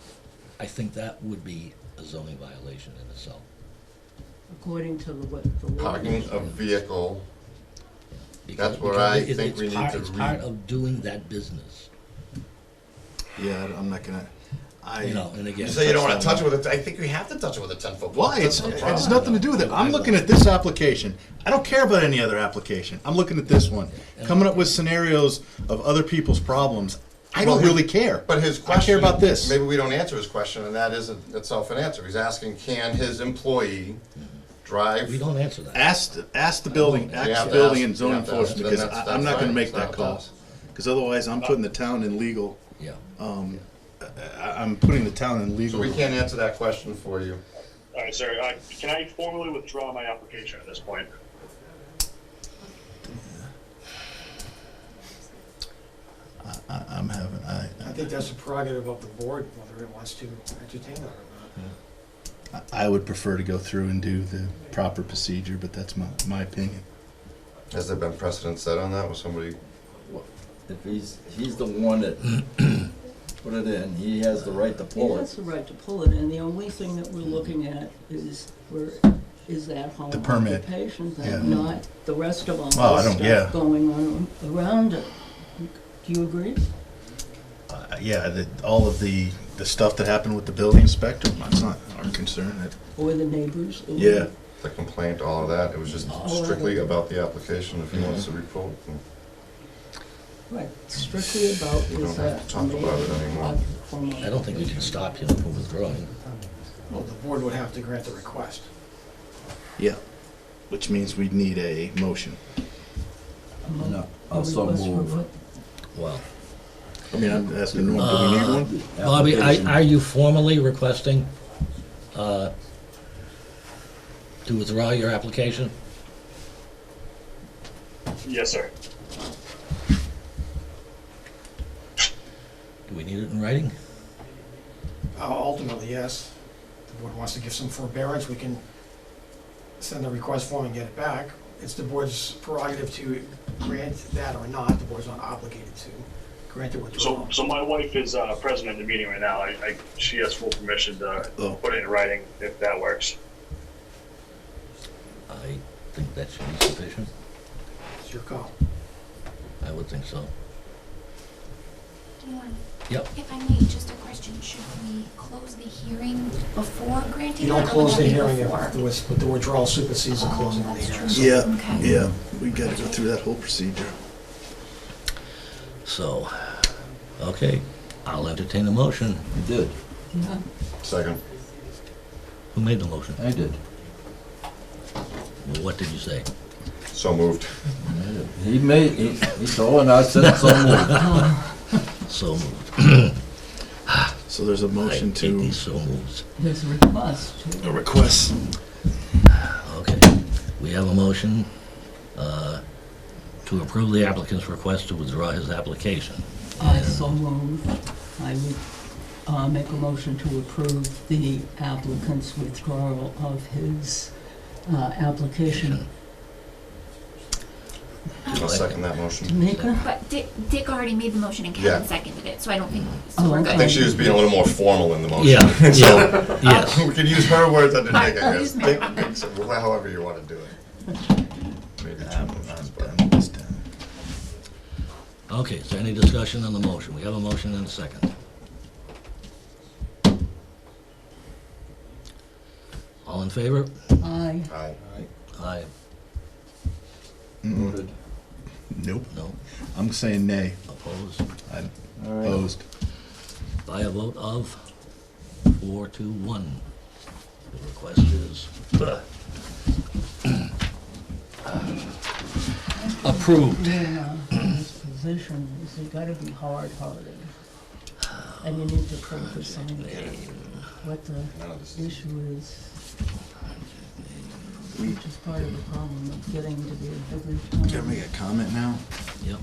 Speaker 1: I think that would be a zoning violation in itself.
Speaker 6: According to the law.
Speaker 8: Parking a vehicle,
Speaker 1: Because-
Speaker 8: that's where
Speaker 1: because
Speaker 8: I
Speaker 1: it-
Speaker 8: think we
Speaker 1: it's
Speaker 8: need
Speaker 1: part-
Speaker 8: to
Speaker 1: It's part
Speaker 8: read.
Speaker 1: of doing that business,
Speaker 7: Yeah, I'm not going to.
Speaker 1: and again.
Speaker 8: You say you don't want to touch it with I think we have to touch it with a 10-foot pole.
Speaker 7: Why?
Speaker 8: That's
Speaker 7: It
Speaker 8: the
Speaker 7: has
Speaker 8: problem.
Speaker 7: nothing to do with it. I'm looking at this application. I don't care about any other application. I'm looking at this one. Coming up with scenarios of other people's problems. I don't really care.
Speaker 8: But his
Speaker 7: I
Speaker 8: question,
Speaker 7: care about this.
Speaker 8: maybe we don't answer his question, and that is itself an answer. He's asking, can his employee drive?
Speaker 1: We don't answer that.
Speaker 7: Ask the building,
Speaker 8: You
Speaker 7: ask
Speaker 8: have
Speaker 7: the
Speaker 8: to
Speaker 7: building
Speaker 8: ask-
Speaker 7: and zoning
Speaker 8: you have to ask,
Speaker 7: enforcement,
Speaker 8: then
Speaker 7: because
Speaker 8: that's
Speaker 7: I'm not
Speaker 8: fine.
Speaker 7: gonna make
Speaker 8: It's not
Speaker 7: that
Speaker 8: up to
Speaker 7: call.
Speaker 8: us.
Speaker 7: Because otherwise, I'm putting the town in legal,
Speaker 1: Yeah.
Speaker 7: I'm putting the town in
Speaker 8: So
Speaker 7: legal.
Speaker 8: we can't answer that question for you.
Speaker 16: All right, sir, can I formally withdraw my application at this point?
Speaker 4: I think that's a prerogative of the board, whether it wants to entertain that or not.
Speaker 7: I would prefer to go through and do the proper procedure, but that's my opinion.
Speaker 8: Has there been precedent set on that with somebody?
Speaker 3: If he's the one that put it in, he has the right to
Speaker 6: He
Speaker 3: pull
Speaker 6: has
Speaker 3: it.
Speaker 6: the right to pull it, and the only thing that we're looking at is that home
Speaker 7: The permit.
Speaker 6: occupation
Speaker 7: Yeah.
Speaker 6: thing, not the rest of all
Speaker 7: Oh, I
Speaker 6: the
Speaker 7: don't- yeah.
Speaker 6: stuff going on around it. Do you agree?
Speaker 7: Yeah, all of the stuff that happened with the building inspector, that's not our concern.
Speaker 6: Or the neighbors? or-
Speaker 7: Yeah.
Speaker 8: The complaint, all of that, it was just
Speaker 6: All of
Speaker 8: strictly
Speaker 6: it.
Speaker 8: about the application, if he wants to repull.
Speaker 6: Right, strictly about
Speaker 8: We don't
Speaker 6: is
Speaker 8: have
Speaker 6: that.
Speaker 8: to talk about it anymore.
Speaker 1: I don't think we can stop him from withdrawing.
Speaker 4: Well, the board would have to grant the request.
Speaker 7: Yeah, which means we'd need a motion.
Speaker 3: No,
Speaker 6: A
Speaker 3: also
Speaker 6: request for
Speaker 3: move.
Speaker 6: what?
Speaker 1: Well,
Speaker 7: I mean, I'm asking, do we need one?
Speaker 1: Bobby,
Speaker 3: Application.
Speaker 1: are you formally requesting to withdraw your application?
Speaker 16: Yes, sir.
Speaker 1: Do we need it in writing?
Speaker 4: Ultimately, yes. If the board wants to give some forbearance, we can send a request form and get it back. It's the board's prerogative to grant that or not. The board's not obligated to grant it withdrawal.
Speaker 16: So my wife is president of the meeting right now. She has full permission to
Speaker 7: Oh.
Speaker 16: put it in writing if that works.
Speaker 1: I think that should be sufficient.
Speaker 4: It's your call.
Speaker 1: I would think so.
Speaker 5: Dion,
Speaker 1: Yep.
Speaker 5: if I may, just a question, should we close the hearing before granting
Speaker 4: You
Speaker 5: it,
Speaker 4: don't
Speaker 5: or would
Speaker 4: close
Speaker 5: that
Speaker 4: the
Speaker 5: be
Speaker 4: hearing
Speaker 5: before?
Speaker 4: if the withdrawal supersedes the closing of the
Speaker 5: That's
Speaker 4: hearing.
Speaker 5: true.
Speaker 4: So
Speaker 7: Yeah,
Speaker 5: Okay.
Speaker 7: yeah, we gotta go through that whole procedure.
Speaker 1: So, okay, I'll entertain a motion.
Speaker 3: You did.
Speaker 6: Yeah.
Speaker 8: Second.
Speaker 1: Who made the motion?
Speaker 3: I did.
Speaker 1: Well, what did you say?
Speaker 8: So moved.
Speaker 3: He told, and I said so moved.
Speaker 1: So moved.
Speaker 7: So there's a
Speaker 1: I
Speaker 7: motion
Speaker 1: hate
Speaker 7: to,
Speaker 1: these so moves.
Speaker 6: There's a request.
Speaker 7: a request.
Speaker 1: Okay, we have a motion to approve the applicant's request to withdraw his application.
Speaker 6: I so move. I would make a motion to approve the applicant's withdrawal of his application.
Speaker 8: I'll second that motion.
Speaker 6: Tamika?
Speaker 5: But Dick already made the motion and
Speaker 8: Yeah.
Speaker 5: Kevin seconded it, so I don't think, so
Speaker 6: Oh,
Speaker 5: we're
Speaker 6: okay.
Speaker 8: I
Speaker 5: good.
Speaker 8: think she was being a little more formal in the motion.
Speaker 1: Yeah,
Speaker 8: So,
Speaker 1: yeah, yes.
Speaker 8: we could use her words under Nick, I
Speaker 5: I'll
Speaker 8: guess.
Speaker 5: use mine.
Speaker 8: However you want to do it. Maybe two
Speaker 7: I'm
Speaker 8: motions,
Speaker 7: done
Speaker 8: but.
Speaker 7: with this time.
Speaker 1: Okay, is there any discussion on the motion? We have a motion and a second. All in favor?
Speaker 6: Aye.
Speaker 8: Aye.
Speaker 1: Aye.
Speaker 7: Mm-mm.
Speaker 3: Voted.
Speaker 7: Nope,
Speaker 1: No?
Speaker 7: I'm saying nay.
Speaker 1: Opposed?
Speaker 7: I'm
Speaker 3: All right.
Speaker 7: opposed.
Speaker 1: By a vote of 4-1. The request is approved.
Speaker 6: Yeah, his position is you gotta be hard-hearted. And you need to focus on what the
Speaker 8: None of this is.
Speaker 6: issue is. Which is part of the problem of getting to be a bigger town.
Speaker 7: Can I make a comment now?
Speaker 1: Yep.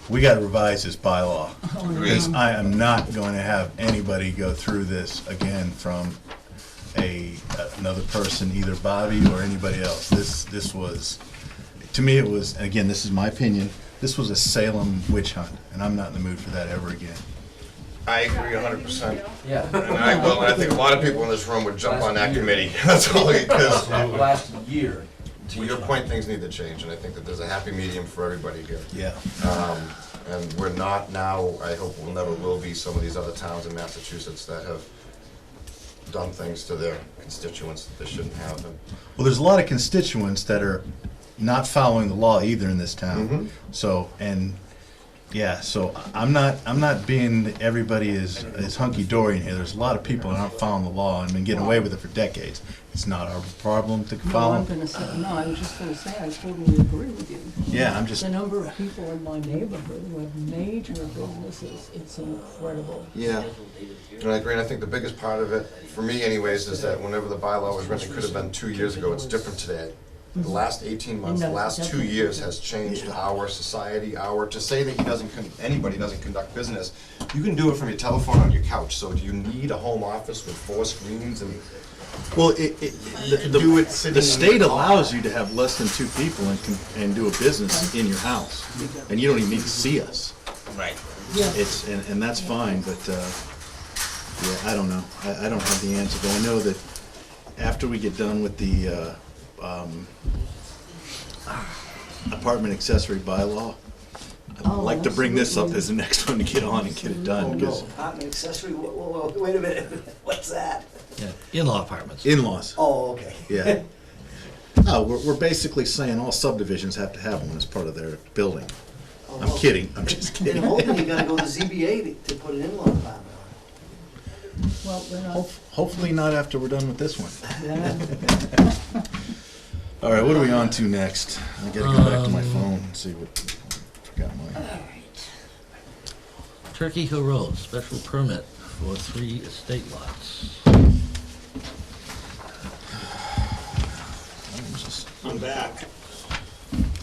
Speaker 7: We gotta revise this bylaw.
Speaker 6: Oh,
Speaker 7: Because
Speaker 6: yeah.
Speaker 7: I am not going to have anybody go through this again from another person, either Bobby or anybody else. This was, to me, it was, and again, this is my opinion, this was a Salem witch hunt, and I'm not in the mood for that ever again.
Speaker 8: I agree 100%.
Speaker 15: Yeah.
Speaker 8: And I think a lot of people in this room would jump on that committee. That's all, because
Speaker 15: Last year.
Speaker 8: to your point, things need to change, and I think that there's a happy medium for everybody here.
Speaker 7: Yeah.
Speaker 8: And we're not now, I hope we'll never will be, some of these other towns in Massachusetts that have done things to their constituents that they shouldn't have. And
Speaker 7: Well, there's a lot of constituents that are not following the law either in this town. So, and, yeah, so I'm not being, everybody is hunky-dory in here. There's a lot of people that aren't following the law and been getting away with it for decades. it's not our problem to
Speaker 6: No,
Speaker 7: follow.
Speaker 6: I'm gonna say, no, I was just gonna say, I totally agree with you.
Speaker 7: Yeah, I'm just,
Speaker 6: The number of people in my neighborhood who have major businesses, it's incredible.
Speaker 8: Yeah, and I agree, and I think the biggest part of it, for me anyways, is that whenever the bylaw was written, it could have been 2 years ago, it's different today. The last 18 months, the last 2 years has changed our society, to say that anybody doesn't conduct business, you can do it from your telephone on your couch, so do you need a home office with 4 screens and?
Speaker 7: well, the state allows you to have less than 2 people and do a business in your house, and you don't even need to see us.
Speaker 9: Right.
Speaker 6: Yeah.
Speaker 7: And that's fine, but, yeah, I don't know. I don't have the answer, but I know that after we get done with the, apartment accessory bylaw, I'd like to bring this up as the next one to get on and get it done, because
Speaker 15: Apartment accessory, whoa, wait a minute, what's that?
Speaker 1: Yeah, in-law apartments.
Speaker 7: in-laws,
Speaker 15: Oh, okay.
Speaker 7: yeah. No, we're basically saying all subdivisions have to have one as part of their building.
Speaker 15: Oh,
Speaker 7: I'm
Speaker 15: well,
Speaker 7: kidding, I'm just
Speaker 15: Then
Speaker 7: kidding.
Speaker 15: hopefully you gotta go to ZBA to put an in-law apartment on.
Speaker 6: Well, we're not,
Speaker 7: Hopefully not after we're done with this one.
Speaker 6: yeah.
Speaker 7: All right, what are we on to next? I gotta go back to my phone and see what, forgot mine.
Speaker 1: Turkey Hill Road, special permit for 3 estate lots.
Speaker 13: I'm back.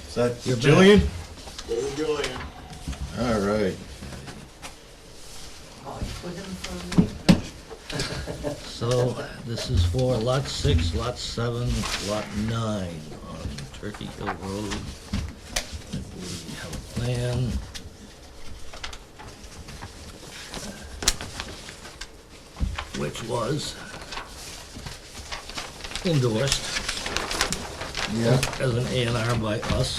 Speaker 7: Is that
Speaker 1: You're back.
Speaker 7: Jillian?
Speaker 13: This is Julian.
Speaker 7: All right.
Speaker 15: Oh, you put them for me?
Speaker 1: So this is for lot 6, lot 7, lot 9 on Turkey Hill Road. I believe we have a plan. Which was endorsed as an A&R by us.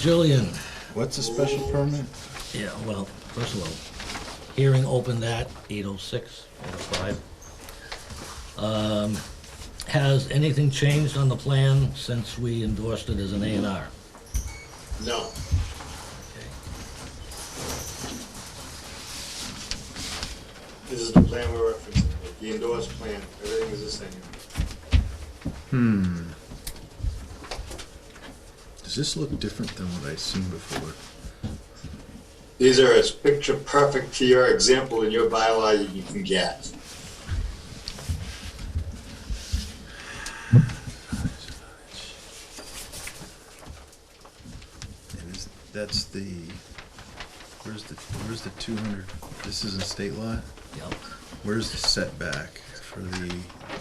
Speaker 1: Jillian.
Speaker 7: What's a special permit?
Speaker 1: Yeah, well, first of all, hearing opened at 8:06, 8:05. Has anything changed on the plan since we endorsed it as an A&R?
Speaker 13: No. This is the plan we're referencing, the endorsed plan, everything is the same.
Speaker 7: Does this look different than what I've seen before?
Speaker 13: These are as picture perfect to your example in your bylaw you can get.
Speaker 7: That's the, where's the 200, this is a state lot?
Speaker 1: Yep.
Speaker 7: Where's the setback for the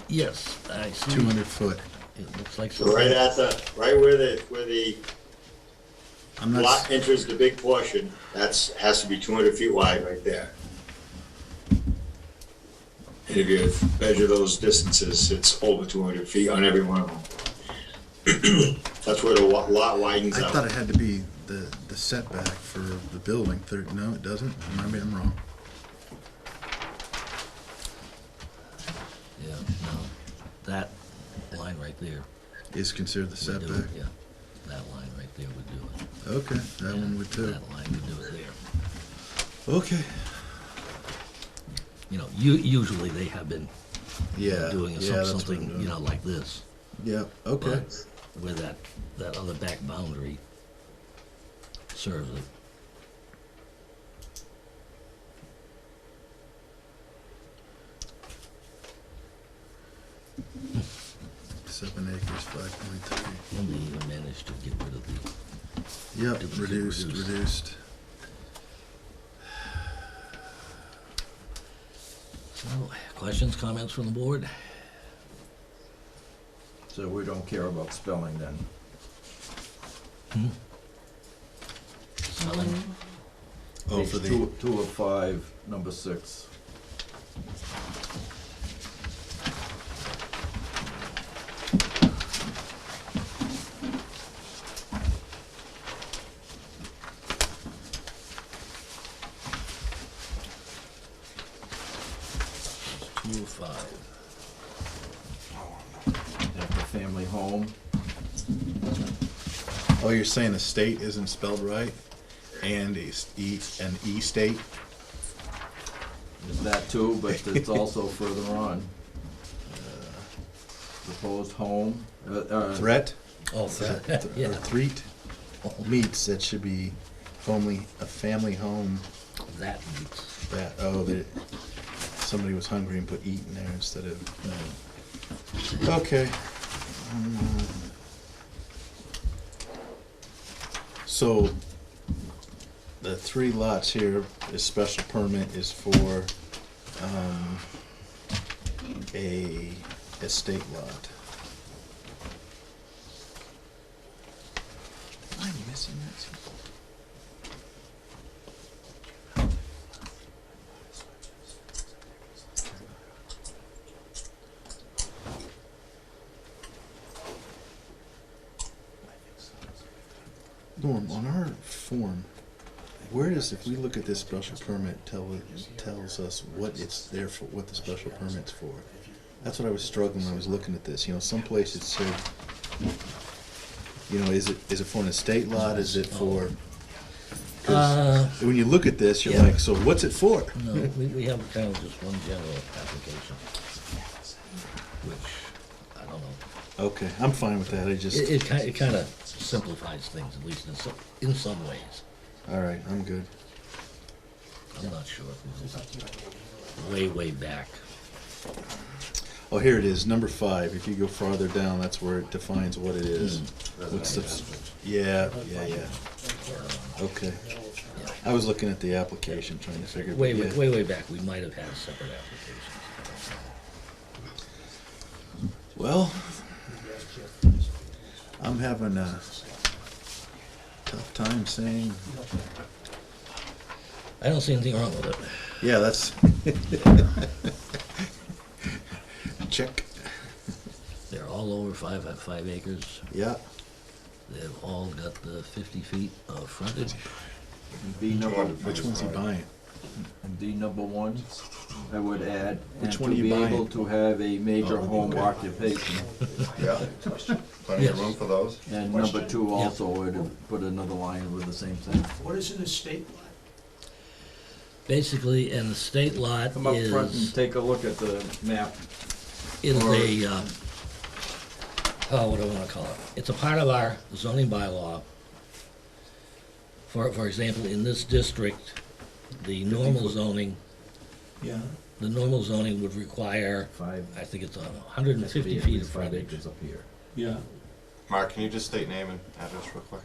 Speaker 1: Yes, I see.
Speaker 7: 200 foot?
Speaker 1: It looks like
Speaker 13: So
Speaker 1: something.
Speaker 13: right where the
Speaker 7: I'm not,
Speaker 13: lot enters the big portion, has to be 200 feet wide right there. And if you measure those distances, it's over 200 feet on every one of them. That's where the lot widens
Speaker 7: I
Speaker 13: out.
Speaker 7: thought it had to be the setback for the building, no, it doesn't? Maybe I'm wrong.
Speaker 1: Yeah, no, that line right there.
Speaker 7: Is considered the
Speaker 1: would do it,
Speaker 7: setback?
Speaker 1: Yeah, that line right there would do it.
Speaker 7: Okay, that one would too.
Speaker 1: That line would do it there.
Speaker 7: Okay.
Speaker 1: You know, usually they have been
Speaker 7: Yeah,
Speaker 1: doing
Speaker 7: yeah, that's what I'm
Speaker 1: something,
Speaker 7: doing.
Speaker 1: you know, like this.
Speaker 7: Yeah, okay.
Speaker 1: But where that other back boundary serves it.
Speaker 7: 7 acres, 5.3.
Speaker 1: And they even managed to get rid of the.
Speaker 7: Yep,
Speaker 1: duplicate
Speaker 7: reduced.
Speaker 1: So, questions, comments from the board?
Speaker 3: So we don't care about spelling then?
Speaker 1: Spelling?
Speaker 7: Oh, for the,
Speaker 3: Page 2 of 5, number 6. After family home.
Speaker 7: Oh, you're saying estate isn't spelled right? And an E-state?
Speaker 3: Is that too, but it's also further on. Proposed home.
Speaker 7: Threat?
Speaker 1: Oh,
Speaker 7: Or
Speaker 1: yeah.
Speaker 7: threat? Meets, that should be a family home.
Speaker 1: That meets.
Speaker 7: That, somebody was hungry and put eat in there instead of, okay. So, the 3 lots here, this special permit is for, a estate lot. Am I missing that? Norm, on our form, where does, if we look at this special permit, tells us what it's there for, what the special permit's for? That's what I was struggling when I was looking at this. You know, someplace it said, you know, is it for an estate lot? Is it for? Because when you look at this, you're like, so what's it for?
Speaker 1: No, we have kind of just one general application, which, I don't know.
Speaker 7: Okay, I'm fine with that. I just.
Speaker 1: It kind of simplifies things, at least in some ways.
Speaker 7: All right, I'm good.
Speaker 1: I'm not sure. Way back.
Speaker 7: Oh, here it is, number 5. If you go farther down, that's where it defines what it is. What's the? Yeah. Okay. I was looking at the application, trying to figure.
Speaker 1: Way back, we might have had separate applications.
Speaker 7: Well, I'm having a tough time saying.
Speaker 1: I don't see anything wrong with it.
Speaker 7: Yeah, that's. Check.
Speaker 1: They're all over 5 acres.
Speaker 7: Yeah.
Speaker 1: They've all got the 50 feet of frontage.
Speaker 7: Which one's he buying?
Speaker 3: And D number 1, I would add,
Speaker 7: Which
Speaker 3: and
Speaker 7: one
Speaker 3: to
Speaker 7: are you
Speaker 3: be
Speaker 7: buying?
Speaker 3: able to have a major
Speaker 7: Oh,
Speaker 3: home
Speaker 7: okay.
Speaker 3: occupation.
Speaker 8: Yeah, plenty of room for those.
Speaker 3: And number 2 also would put another line with the same thing.
Speaker 4: What is an estate lot?
Speaker 1: Basically, an estate lot
Speaker 3: Come up front and
Speaker 1: is
Speaker 3: take a look at the map.
Speaker 1: a,
Speaker 3: or-
Speaker 1: what do I want to call it? It's a part of our zoning bylaw. For example, in this district, the normal zoning, the normal zoning would require,
Speaker 3: 5.
Speaker 1: I think it's 150 feet of frontage.
Speaker 3: acres up here.
Speaker 11: Yeah.
Speaker 8: Mark, can you just state name and address real quick?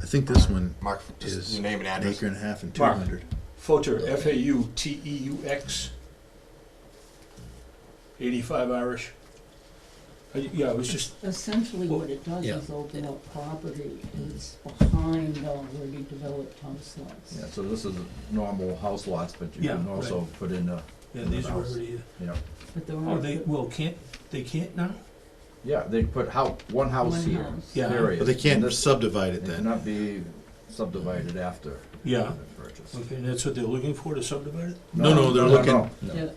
Speaker 7: I think this one
Speaker 8: Mark, just
Speaker 7: is
Speaker 8: your name and
Speaker 7: an
Speaker 8: address.
Speaker 7: acre and a half and
Speaker 11: Mark.
Speaker 7: 200.
Speaker 11: Fauteur, F-A-U-T-E-U-X. 85 Irish. Yeah, it was just,
Speaker 6: Essentially, what it does
Speaker 1: Yeah.
Speaker 6: is open up property that's behind already developed house lots.
Speaker 3: Yeah, so this is normal house lots, but you
Speaker 11: Yeah,
Speaker 3: can also put in a.
Speaker 11: yeah,
Speaker 3: in the
Speaker 11: these are
Speaker 3: house.
Speaker 11: already,
Speaker 3: Yeah,
Speaker 6: But there
Speaker 11: oh,
Speaker 6: are
Speaker 11: they can't now?
Speaker 3: yeah, they put one house
Speaker 6: one
Speaker 3: here,
Speaker 6: house.
Speaker 11: Yeah.
Speaker 3: period.
Speaker 7: But they
Speaker 3: And
Speaker 7: can't
Speaker 3: this-
Speaker 7: subdivide it
Speaker 3: It
Speaker 7: then.
Speaker 3: cannot be subdivided after.
Speaker 11: Yeah.
Speaker 3: the purchase.
Speaker 11: Okay, and that's what they're looking for, to subdivide it?
Speaker 7: No, they're looking.
Speaker 6: Yeah.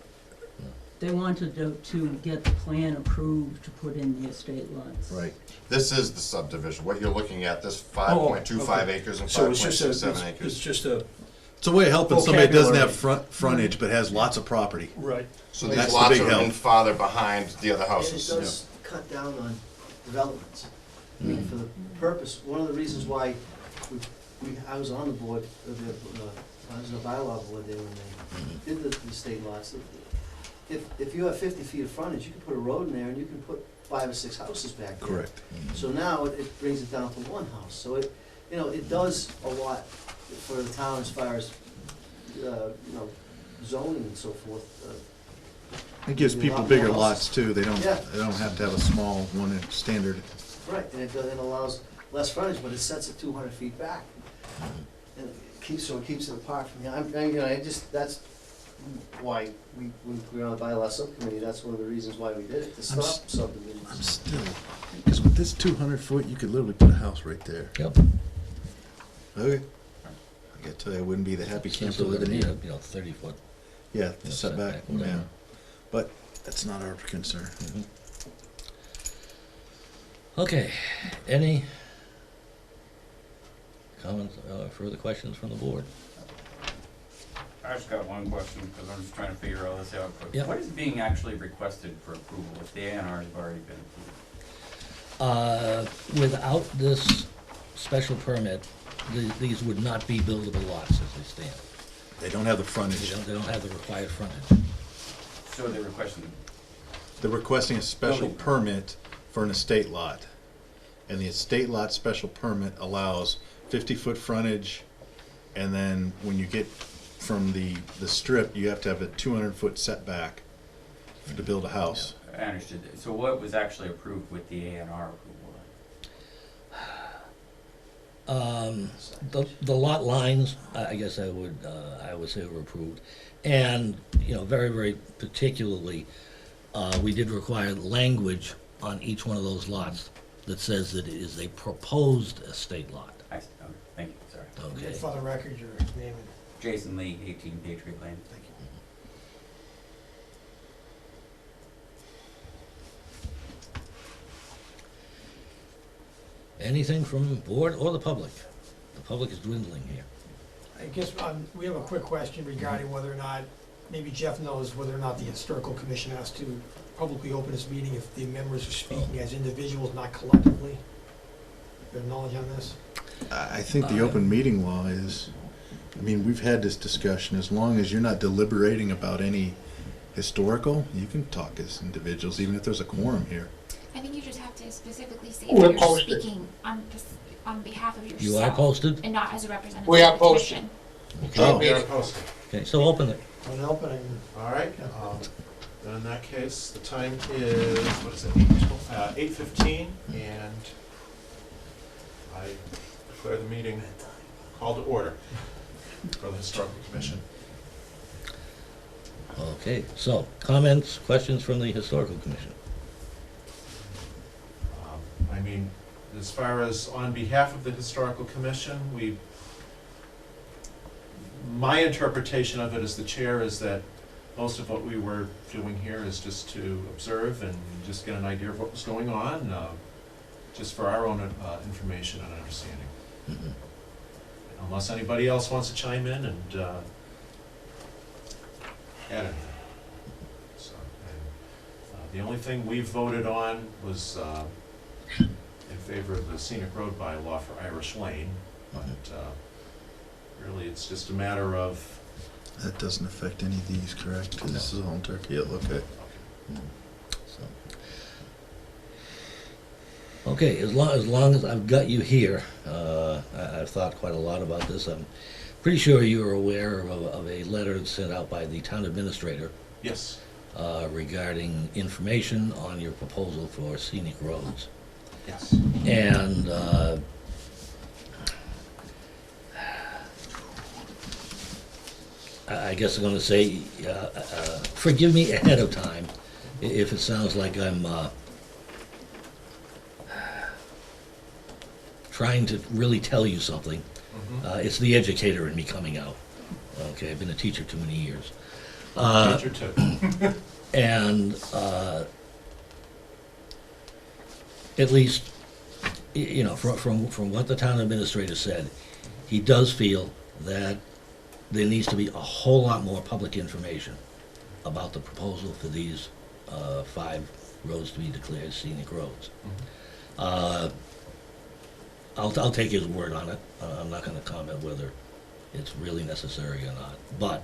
Speaker 6: They wanted to get the plan approved to put in the estate lots.
Speaker 3: Right.
Speaker 8: This is the subdivision. What you're looking at, this 5.25 acres and
Speaker 11: So it's just
Speaker 8: 5.67
Speaker 11: it's
Speaker 8: acres.
Speaker 11: just a,
Speaker 7: It's a way of helping somebody that doesn't have
Speaker 11: Vocabulary.
Speaker 7: frontage but has lots of property.
Speaker 11: right.
Speaker 8: So
Speaker 7: That's
Speaker 8: these
Speaker 7: the
Speaker 8: lots
Speaker 7: big
Speaker 8: are in
Speaker 7: help.
Speaker 8: farther behind the other
Speaker 15: And it
Speaker 8: houses.
Speaker 15: does cut down on developments. I mean, for the purpose, one of the reasons why I was on the board, I was in the bylaw board there when they did the estate lots. If you have 50 feet of frontage, you can put a road in there and you can put 5 or 6 houses back there.
Speaker 7: Correct.
Speaker 15: So now it brings it down to 1 house. So it does a lot for the town as far as, zoning and so forth.
Speaker 7: It gives people bigger lots too. They don't
Speaker 15: Yeah.
Speaker 7: have to have a small one standard.
Speaker 15: Right, and it allows less frontage, but it sets it 200 feet back. And it keeps it apart from here. That's why when we were on the bylaw subcommittee, that's one of the reasons why we did it, to
Speaker 7: I'm
Speaker 15: stop subdivisions.
Speaker 7: I'm still, because with this 200 foot, you could literally put a house right there.
Speaker 1: Yep.
Speaker 7: Okay. I gotta tell you, I wouldn't be the happy camper
Speaker 1: Still
Speaker 7: living
Speaker 1: need
Speaker 7: here.
Speaker 1: a 30 foot.
Speaker 7: Yeah, the setback, yeah.
Speaker 1: whatever.
Speaker 7: But that's not our concern.
Speaker 1: Okay, any comments, further questions from the board?
Speaker 17: I just got one question, because I'm just trying to figure all this out quick.
Speaker 1: Yeah.
Speaker 17: What is being actually requested for approval if the ANRs have already been approved?
Speaker 1: Without this special permit, these would not be buildable lots as they stand.
Speaker 7: They don't have the frontage.
Speaker 1: They don't have the required frontage.
Speaker 17: So they're requesting,
Speaker 7: They're requesting a special
Speaker 17: Building.
Speaker 7: permit for an estate lot. And the estate lot special permit allows 50-foot frontage, and then when you get from the strip, you have to have a 200-foot setback to build a house.
Speaker 17: I understood that. So what was actually approved with the ANR approval?
Speaker 1: The lot lines, I guess I would say were approved. And, very, very particularly, we did require language on each one of those lots that says that it is a proposed estate lot.
Speaker 17: I see. Okay, thank you, sorry.
Speaker 1: Okay.
Speaker 4: For the record, your name and...
Speaker 17: Jason Lee, 18 Patriot Lane.
Speaker 4: Thank you.
Speaker 1: Anything from board or the public? The public is dwindling here.
Speaker 4: I guess we have a quick question regarding whether or not, maybe Jeff knows whether or not the historical commission has to publicly open its meeting if the members are speaking as individuals, not collectively. You have knowledge on this?
Speaker 7: I think the open meeting law is, we've had this discussion, as long as you're not deliberating about any historical, you can talk as individuals, even if there's a quorum here.
Speaker 5: I think you just have to specifically say
Speaker 18: We're
Speaker 5: that you're
Speaker 18: posted.
Speaker 5: speaking on behalf of yourself.
Speaker 1: You are posted?
Speaker 5: And not as a representative
Speaker 18: We are
Speaker 5: of the commission.
Speaker 1: Oh.
Speaker 18: We are
Speaker 2: posted.
Speaker 1: Okay, so open it.
Speaker 4: On opening,
Speaker 2: All right, then in that case, the time is, 8:15, and I declare the meeting called to order for the Historical Commission.
Speaker 1: Okay, so comments, questions from the historical commission?
Speaker 2: As far as on behalf of the Historical Commission, my interpretation of it as the chair is that most of what we were doing here is just to observe and just get an idea of what was going on, just for our own information and understanding.
Speaker 1: Mhm.
Speaker 2: Unless anybody else wants to chime in and add anything. So, the only thing we voted on was in favor of the scenic road bylaw for Irish Lane, but really it's just a matter of...
Speaker 7: That doesn't affect any of these, correct? 'Cause this is all in Turkey. Yeah, okay.
Speaker 1: Okay, as long as I've got you here, I've thought quite a lot about this. I'm pretty sure you're aware of a letter sent out by the town administrator
Speaker 2: Yes.
Speaker 1: regarding information on your proposal for scenic roads.
Speaker 2: Yes.
Speaker 1: And I guess I'm going to say, forgive me ahead of time if it sounds like I'm trying to really tell you something. It's the educator in me coming out. Okay, I've been a teacher too many years.
Speaker 2: Teacher too.
Speaker 1: And at least, from what the town administrator said, he does feel that there needs to be a whole lot more public information about the proposal for these 5 roads to be declared scenic roads. I'll take his word on it. I'm not going to comment whether it's really necessary or not. But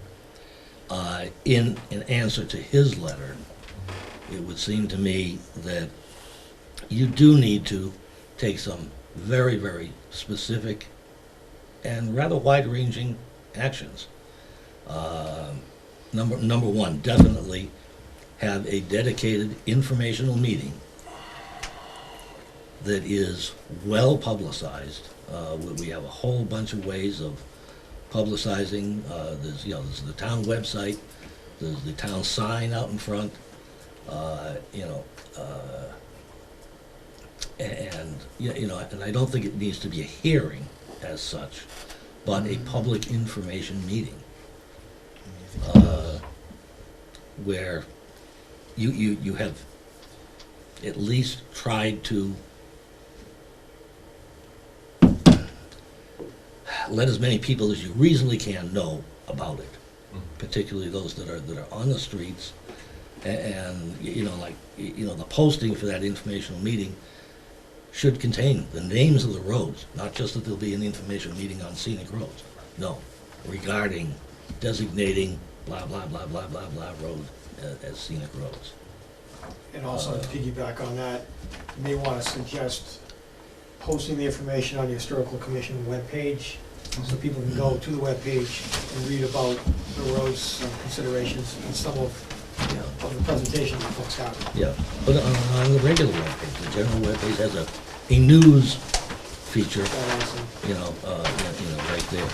Speaker 1: in answer to his letter, it would seem to me that you do need to take some very, very specific and rather wide-ranging actions. Number one, definitely have a dedicated informational meeting that is well publicized. We have a whole bunch of ways of publicizing. There's the town website, there's the town sign out in front, and I don't think it needs to be a hearing as such, but a public information meeting where you have at least tried to let as many people as you reasonably can know about it, particularly those that are on the streets. And, the posting for that informational meeting should contain the names of the roads, not just that there'll be an informational meeting on scenic roads. No, regarding designating blah, blah, blah, blah, blah, blah road as scenic roads.
Speaker 4: And also to piggyback on that, you may want to suggest posting the information on the Historical Commission webpage, so people can go to the webpage and read about the roads, considerations, and some of the presentation that folks have.
Speaker 1: Yeah, but on the regular webpage, the general webpage has a news feature, right there.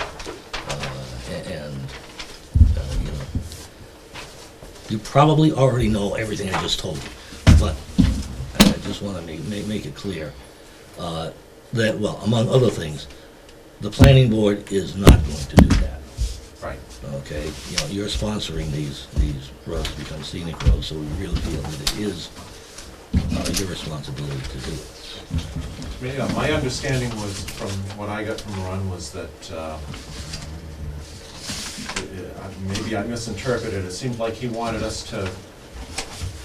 Speaker 1: You probably already know everything I just told you, but I just want to make it clear that, well, among other things, the planning board is not going to do that.
Speaker 2: Right.
Speaker 1: Okay, you're sponsoring these roads to become scenic roads, so we really feel that it is your responsibility to do it.
Speaker 2: Yeah, my understanding was, from what I got from Ron, was that maybe I misinterpreted. It seemed like he wanted us to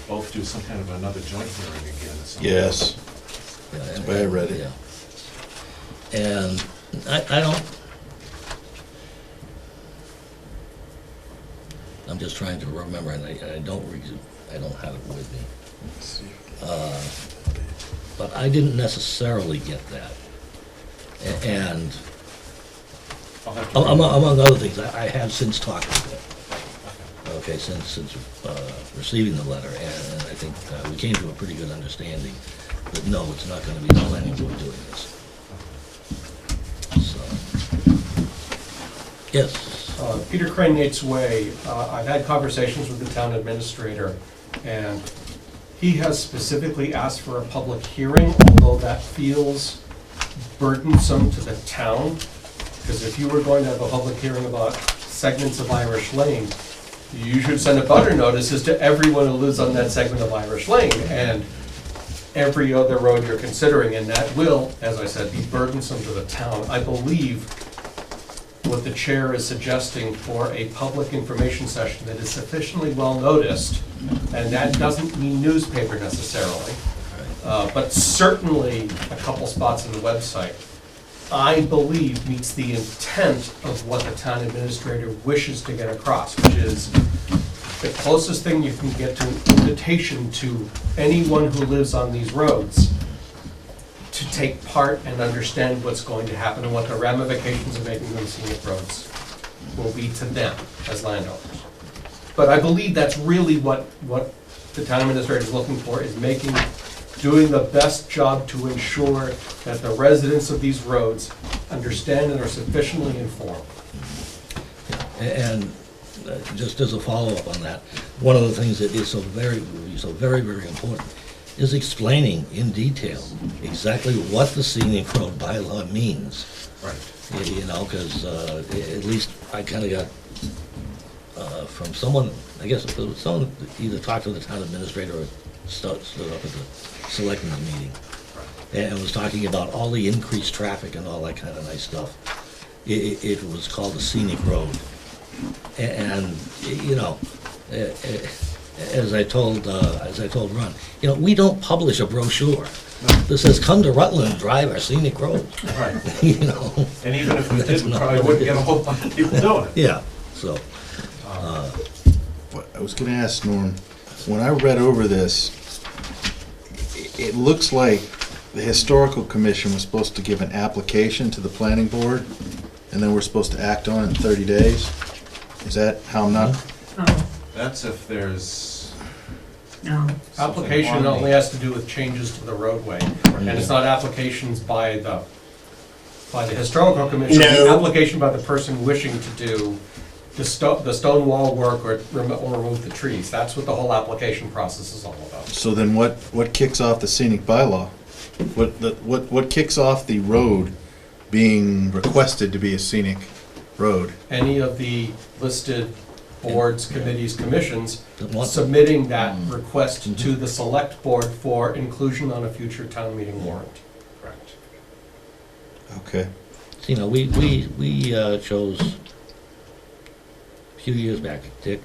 Speaker 2: both do some kind of another joint hearing again.
Speaker 7: Yes. That's the way I read it.
Speaker 1: Yeah. And I don't, I'm just trying to remember, and I don't have it with me. But I didn't necessarily get that. And among other things, I have since talked with him. Okay, since receiving the letter, and I think we came to a pretty good understanding that no, it's not going to be the planning board doing this. So, yes.
Speaker 11: Peter Crane, Nate's Way. I've had conversations with the town administrator, and he has specifically asked for a public hearing, although that feels burdensome to the town, because if you were going to have a public hearing about segments of Irish Lane, you should send a butter notices to everyone who lives on that segment of Irish Lane, and every other road you're considering, and that will, as I said, be burdensome to the town. I believe what the chair is suggesting for a public information session that is sufficiently well noticed, and that doesn't mean newspaper necessarily, but certainly a couple spots on the website, I believe meets the intent of what the town administrator wishes to get across, which is the closest thing you can get to an invitation to anyone who lives on these roads to take part and understand what's going to happen and what the ramifications of making them scenic roads will be to them as landowners. But I believe that's really what the town administrator is looking for, is doing the best job to ensure that the residents of these roads understand and are sufficiently informed.
Speaker 1: And just as a follow-up on that, one of the things that is so very, very important is explaining in detail exactly what the scenic road bylaw means.
Speaker 2: Right.
Speaker 1: Because at least I kind of got from someone, I guess it was someone either talked to the town administrator or stood up at the selectmen's meeting and was talking about all the increased traffic and all that kind of nice stuff. It was called a scenic road. And, as I told Ron, we don't publish a brochure that says, "Come to Rutland and drive our scenic road."
Speaker 2: Right.
Speaker 1: And
Speaker 2: even if we did, we probably wouldn't get a whole bunch of people doing it.
Speaker 1: Yeah, so.
Speaker 7: What I was gonna ask, Norm, when I read over this, it looks like the Historical Commission was supposed to give an application to the planning board, and then we're supposed to act on it in 30 days? Is that how I'm not?
Speaker 2: That's if there's
Speaker 6: No.
Speaker 11: Application only has to do with changes to the roadway, and it's not applications by the historical commission. It's an application by the person wishing to do the stone wall work or remove the trees. That's what the whole application process is all about.
Speaker 7: So then what kicks off the scenic bylaw? What kicks off the road being requested to be a scenic road?
Speaker 11: Any of the listed boards, committees, commissions submitting that request to the select board for inclusion on a future town meeting warrant.
Speaker 2: correct.
Speaker 7: Okay.
Speaker 1: you know, we chose a few years back, Dick,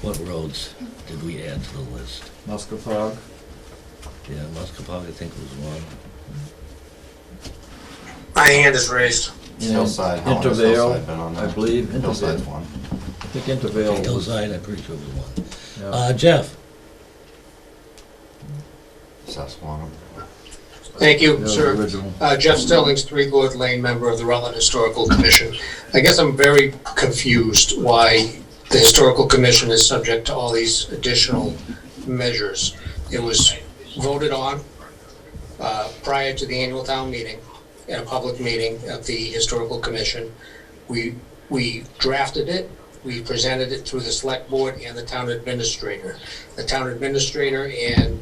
Speaker 1: what roads did we add to the list?
Speaker 3: Muskapog.
Speaker 1: Yeah, Muskapog, I think, was one.
Speaker 18: My hand is raised.
Speaker 8: Hillside, how long has
Speaker 3: Intervale,
Speaker 8: Hillside been on
Speaker 3: I
Speaker 8: that?
Speaker 3: believe.
Speaker 8: Hillside's
Speaker 3: Intervale.
Speaker 8: one.
Speaker 3: I think Intervale was.
Speaker 1: Hillside, I'm pretty sure was one.
Speaker 3: Yeah.
Speaker 1: Jeff?
Speaker 8: Susquehanna.
Speaker 18: Thank you,
Speaker 3: That was
Speaker 18: sir.
Speaker 3: original.
Speaker 18: Jeff Stillings, 3 Glenwood Lane, member of the Rutland Historical Commission. I guess I'm very confused why the Historical Commission is subject to all these additional measures. It was voted on prior to the annual town meeting, at a public meeting of the Historical Commission. We drafted it, we presented it through the select board and the town administrator. The town administrator and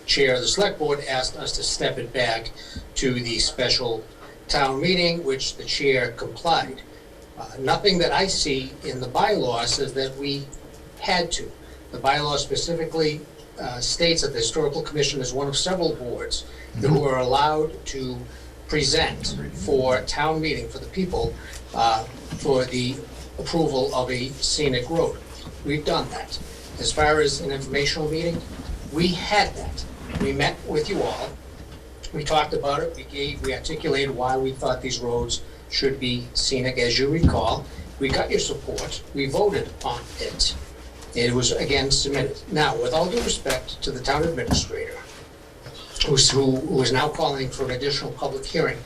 Speaker 18: chair of the select board asked us to step it back to the special town meeting, which the chair complied. Nothing that I see in the bylaw says that we had to. The bylaw specifically states that the Historical Commission is one of several boards who are allowed to present for town meeting for the people for the approval of a scenic road. We've done that. As far as an informational meeting, we had that. We met with you all. We talked about it. We articulated why we thought these roads should be scenic, as you recall. We got your support. We voted on it. It was again submitted. Now, with all due respect to the town administrator, who is now calling for an additional public hearing,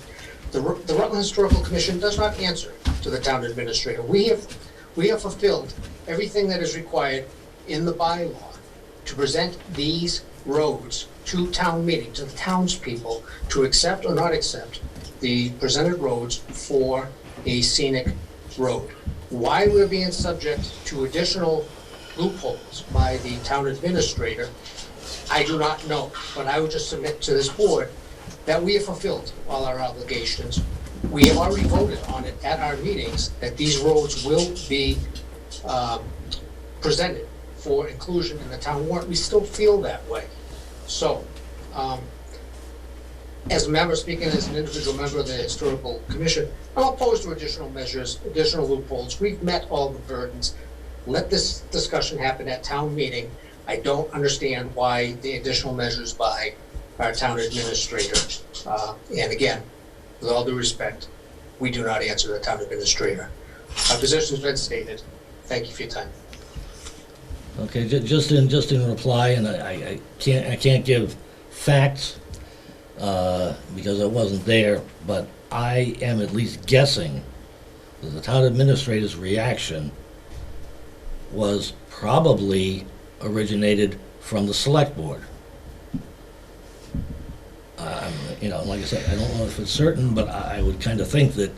Speaker 18: the Rutland Historical Commission does not answer to the town administrator. We have fulfilled everything that is required in the bylaw to present these roads to town meeting, to the townspeople, to accept or not accept the presented roads for a scenic road. Why we're being subject to additional loopholes by the town administrator, I do not know, but I would just submit to this board that we have fulfilled all our obligations. We have already voted on it at our meetings, that these roads will be presented for inclusion in the town warrant. We still feel that way. So, as a member, speaking as an individual member of the Historical Commission, I'm opposed to additional measures, additional loopholes. We've met all the burdens. Let this discussion happen at town meeting. I don't understand why the additional measures by our town administrator. And again, with all due respect, we do not answer the town administrator. Our position's been stated. Thank you for your time.
Speaker 1: Okay, just in reply, and I can't give facts because I wasn't there, but I am at least guessing that the town administrator's reaction was probably originated from the select board. You know, like I said, I don't know if it's certain, but I would kind of think that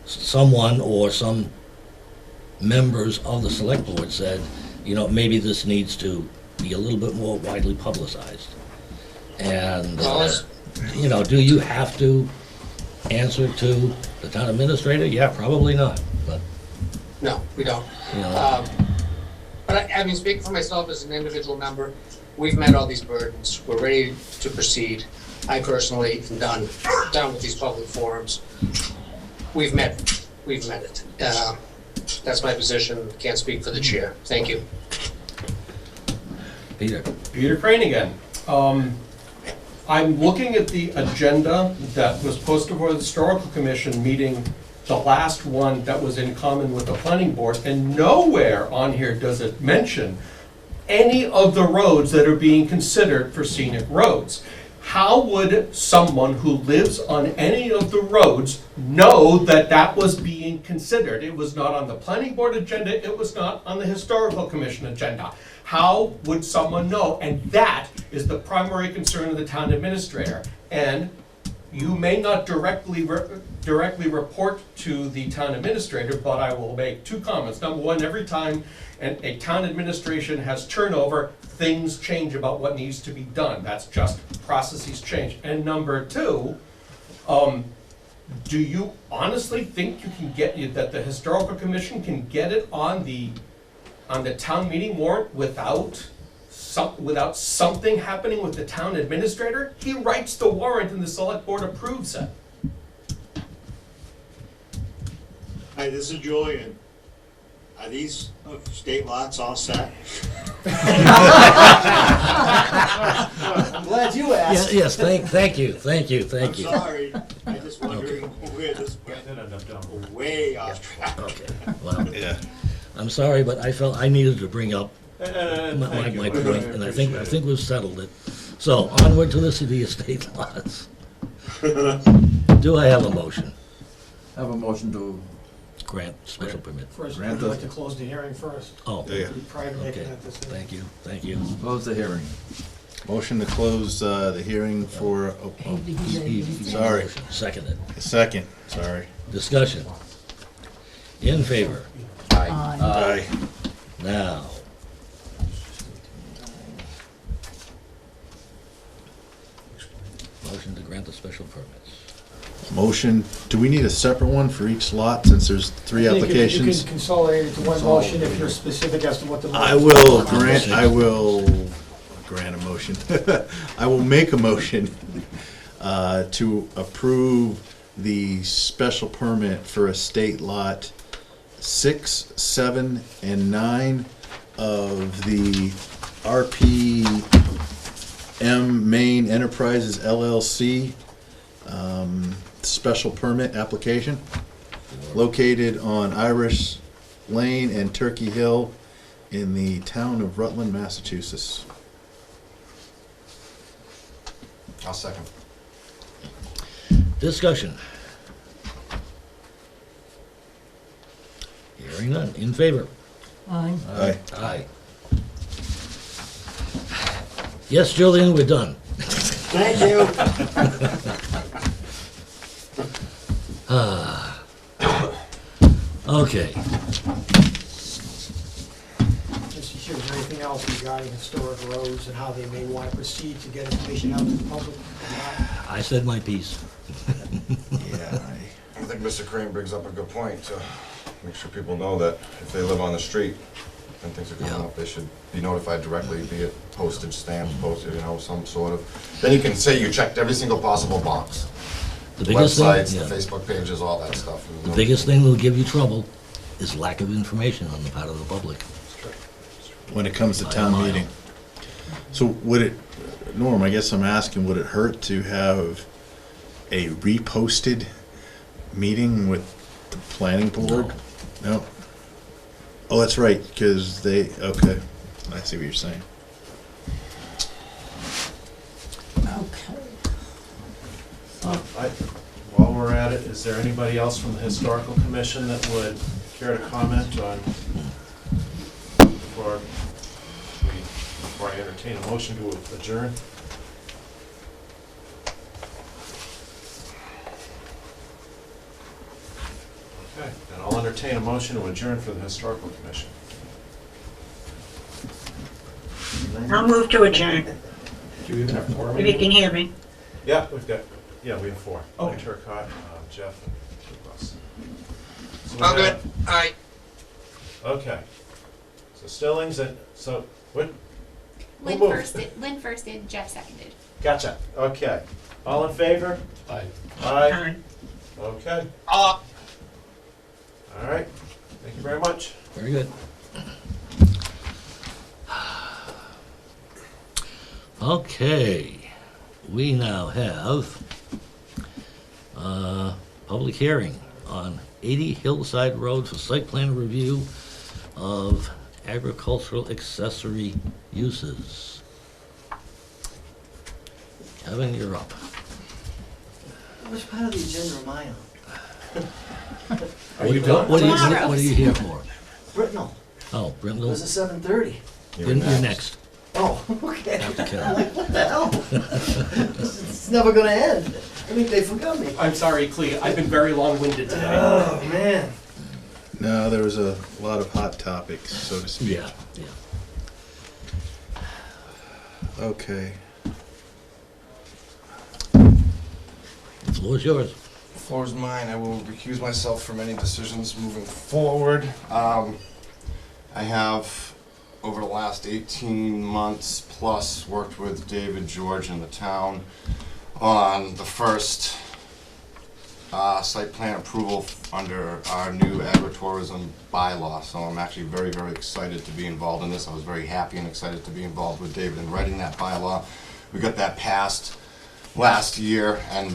Speaker 1: someone or some members of the select board said, you know, maybe this needs to be a little bit more widely publicized. And, you know, do you have to answer to the town administrator? Yeah, probably not, but.
Speaker 18: No, we don't.
Speaker 1: You know,
Speaker 18: But I mean, speaking for myself as an individual member, we've met all these burdens. We're ready to proceed. I personally am done with these public forums. We've met it. That's my position. Can't speak for the chair. Thank you.
Speaker 1: Peter.
Speaker 11: Peter Crane again. I'm looking at the agenda that was posted for the Historical Commission meeting, the last one that was in common with the planning board, and nowhere on here does it mention any of the roads that are being considered for scenic roads. How would someone who lives on any of the roads know that that was being considered? It was not on the planning board agenda, it was not on the Historical Commission agenda. How would someone know? And that is the primary concern of the town administrator. And you may not directly report to the town administrator, but I will make 2 comments. Number one, every time a town administration has turnover, things change about what needs to be done. That's just processes change. And number 2, do you honestly think you can get that the Historical Commission can get it on the town meeting warrant without something happening with the town administrator? He writes the warrant and the select board approves it.
Speaker 13: Hi, this is Julian. Are these state lots all set?
Speaker 15: I'm glad you asked.
Speaker 1: Yes, thank you.
Speaker 13: I'm sorry, I just wondering where this went way off track.
Speaker 1: Okay, well,
Speaker 7: Yeah.
Speaker 1: I'm sorry, but I felt I needed to bring up my
Speaker 2: Thank you.
Speaker 1: point, and I think we've settled it. So, onward to the city estate lots. Do I have a motion?
Speaker 3: Have a motion to,
Speaker 1: Grant special permit.
Speaker 4: First,
Speaker 3: Grant
Speaker 4: I'd like
Speaker 3: the-
Speaker 4: to close the hearing first,
Speaker 1: Oh,
Speaker 7: Yeah.
Speaker 4: prior to making
Speaker 1: okay,
Speaker 4: that decision.
Speaker 1: thank you.
Speaker 3: close the hearing.
Speaker 7: Motion to close the hearing for,
Speaker 1: He-
Speaker 7: sorry,
Speaker 1: Second it.
Speaker 7: second, sorry.
Speaker 1: Discussion. In favor?
Speaker 6: Aye.
Speaker 7: Aye.
Speaker 1: Now. Motion to grant the special permits.
Speaker 7: Motion, do we need a separate one for each lot since there's three
Speaker 4: You can
Speaker 7: applications?
Speaker 4: consolidate it to one motion if you're specific as to what the.
Speaker 7: I will grant a motion. I will make a motion to approve the special permit for estate lot 6, 7, and 9 of the RPM Main Enterprises LLC special permit application located on Irish Lane and Turkey Hill in the town of Rutland, Massachusetts.
Speaker 8: I'll second.
Speaker 1: Discussion. Hearing none. In favor?
Speaker 6: Aye.
Speaker 7: Aye.
Speaker 1: Aye. Yes, Julian, we're done.
Speaker 15: Thank you.
Speaker 1: Okay.
Speaker 4: Mr. Chair, is there anything else regarding historic roads and how they may want to proceed to get information out to the public?
Speaker 1: I said my piece.
Speaker 7: Yeah.
Speaker 8: I think Mr. Crane brings up a good point to make sure people know that if they live on the street and things are coming
Speaker 1: Yeah.
Speaker 8: up, they should be notified directly, be it postage stamps, posted, some sort of. Then you can say you checked every single possible box.
Speaker 1: The biggest thing,
Speaker 8: Websites,
Speaker 1: yeah,
Speaker 8: the Facebook pages, all that stuff.
Speaker 1: the biggest thing that'll give you trouble is lack of information on the part of the public.
Speaker 7: When it comes to
Speaker 1: By a
Speaker 7: town
Speaker 1: mile.
Speaker 7: meeting. So would it, Norm, I guess I'm asking, would it hurt to have a reposted meeting with the planning board? No? Oh, that's right, because okay, I see what you're saying.
Speaker 6: Okay.
Speaker 2: While we're at it, is there anybody else from the historical commission that would care to comment on, before I entertain a motion to adjourn? Okay, then I'll entertain a motion to adjourn for the historical commission.
Speaker 19: I'll move to adjourn,
Speaker 2: Do you even have four?
Speaker 19: if you can hear me.
Speaker 2: Yeah, we have four.
Speaker 11: Okay.
Speaker 2: Turcott, Jeff, and Russ. So we
Speaker 18: All good.
Speaker 2: have-
Speaker 18: Aye.
Speaker 2: Okay. So Stillings and, so, what?
Speaker 5: Lynn
Speaker 2: moved?
Speaker 5: Lynn first did, Jeff seconded.
Speaker 2: Gotcha, okay. All in favor?
Speaker 11: Aye.
Speaker 2: Aye. Okay, all right. Thank you very much.
Speaker 1: Very good. Okay, we now have public hearing on 80 Hillside Road for site plan review of agricultural accessory uses. Kevin, you're up.
Speaker 15: Which part of the agenda am I on?
Speaker 2: Are you done?
Speaker 1: What are you here for?
Speaker 15: Brintnal.
Speaker 1: Oh,
Speaker 15: It was
Speaker 1: Brintnal,
Speaker 15: at 7:30.
Speaker 1: you're next.
Speaker 15: Oh, okay.
Speaker 1: After Kevin.
Speaker 15: I'm like, what the hell? It's never gonna end. I think they forgot me.
Speaker 12: I'm sorry, Clea, I've been very long-winded today.
Speaker 15: Oh, man.
Speaker 7: No, there was a lot of hot topics, so to speak.
Speaker 1: Yeah.
Speaker 7: Okay.
Speaker 1: The floor is yours.
Speaker 8: Floor is mine. I will recuse myself from any decisions moving forward. I have, over the last 18 months plus, worked with David George in the town on the first site plan approval under our new agritourism bylaw. So I'm actually very, very excited to be involved in this. I was very happy and excited to be involved with David in writing that bylaw. We got that passed last year, and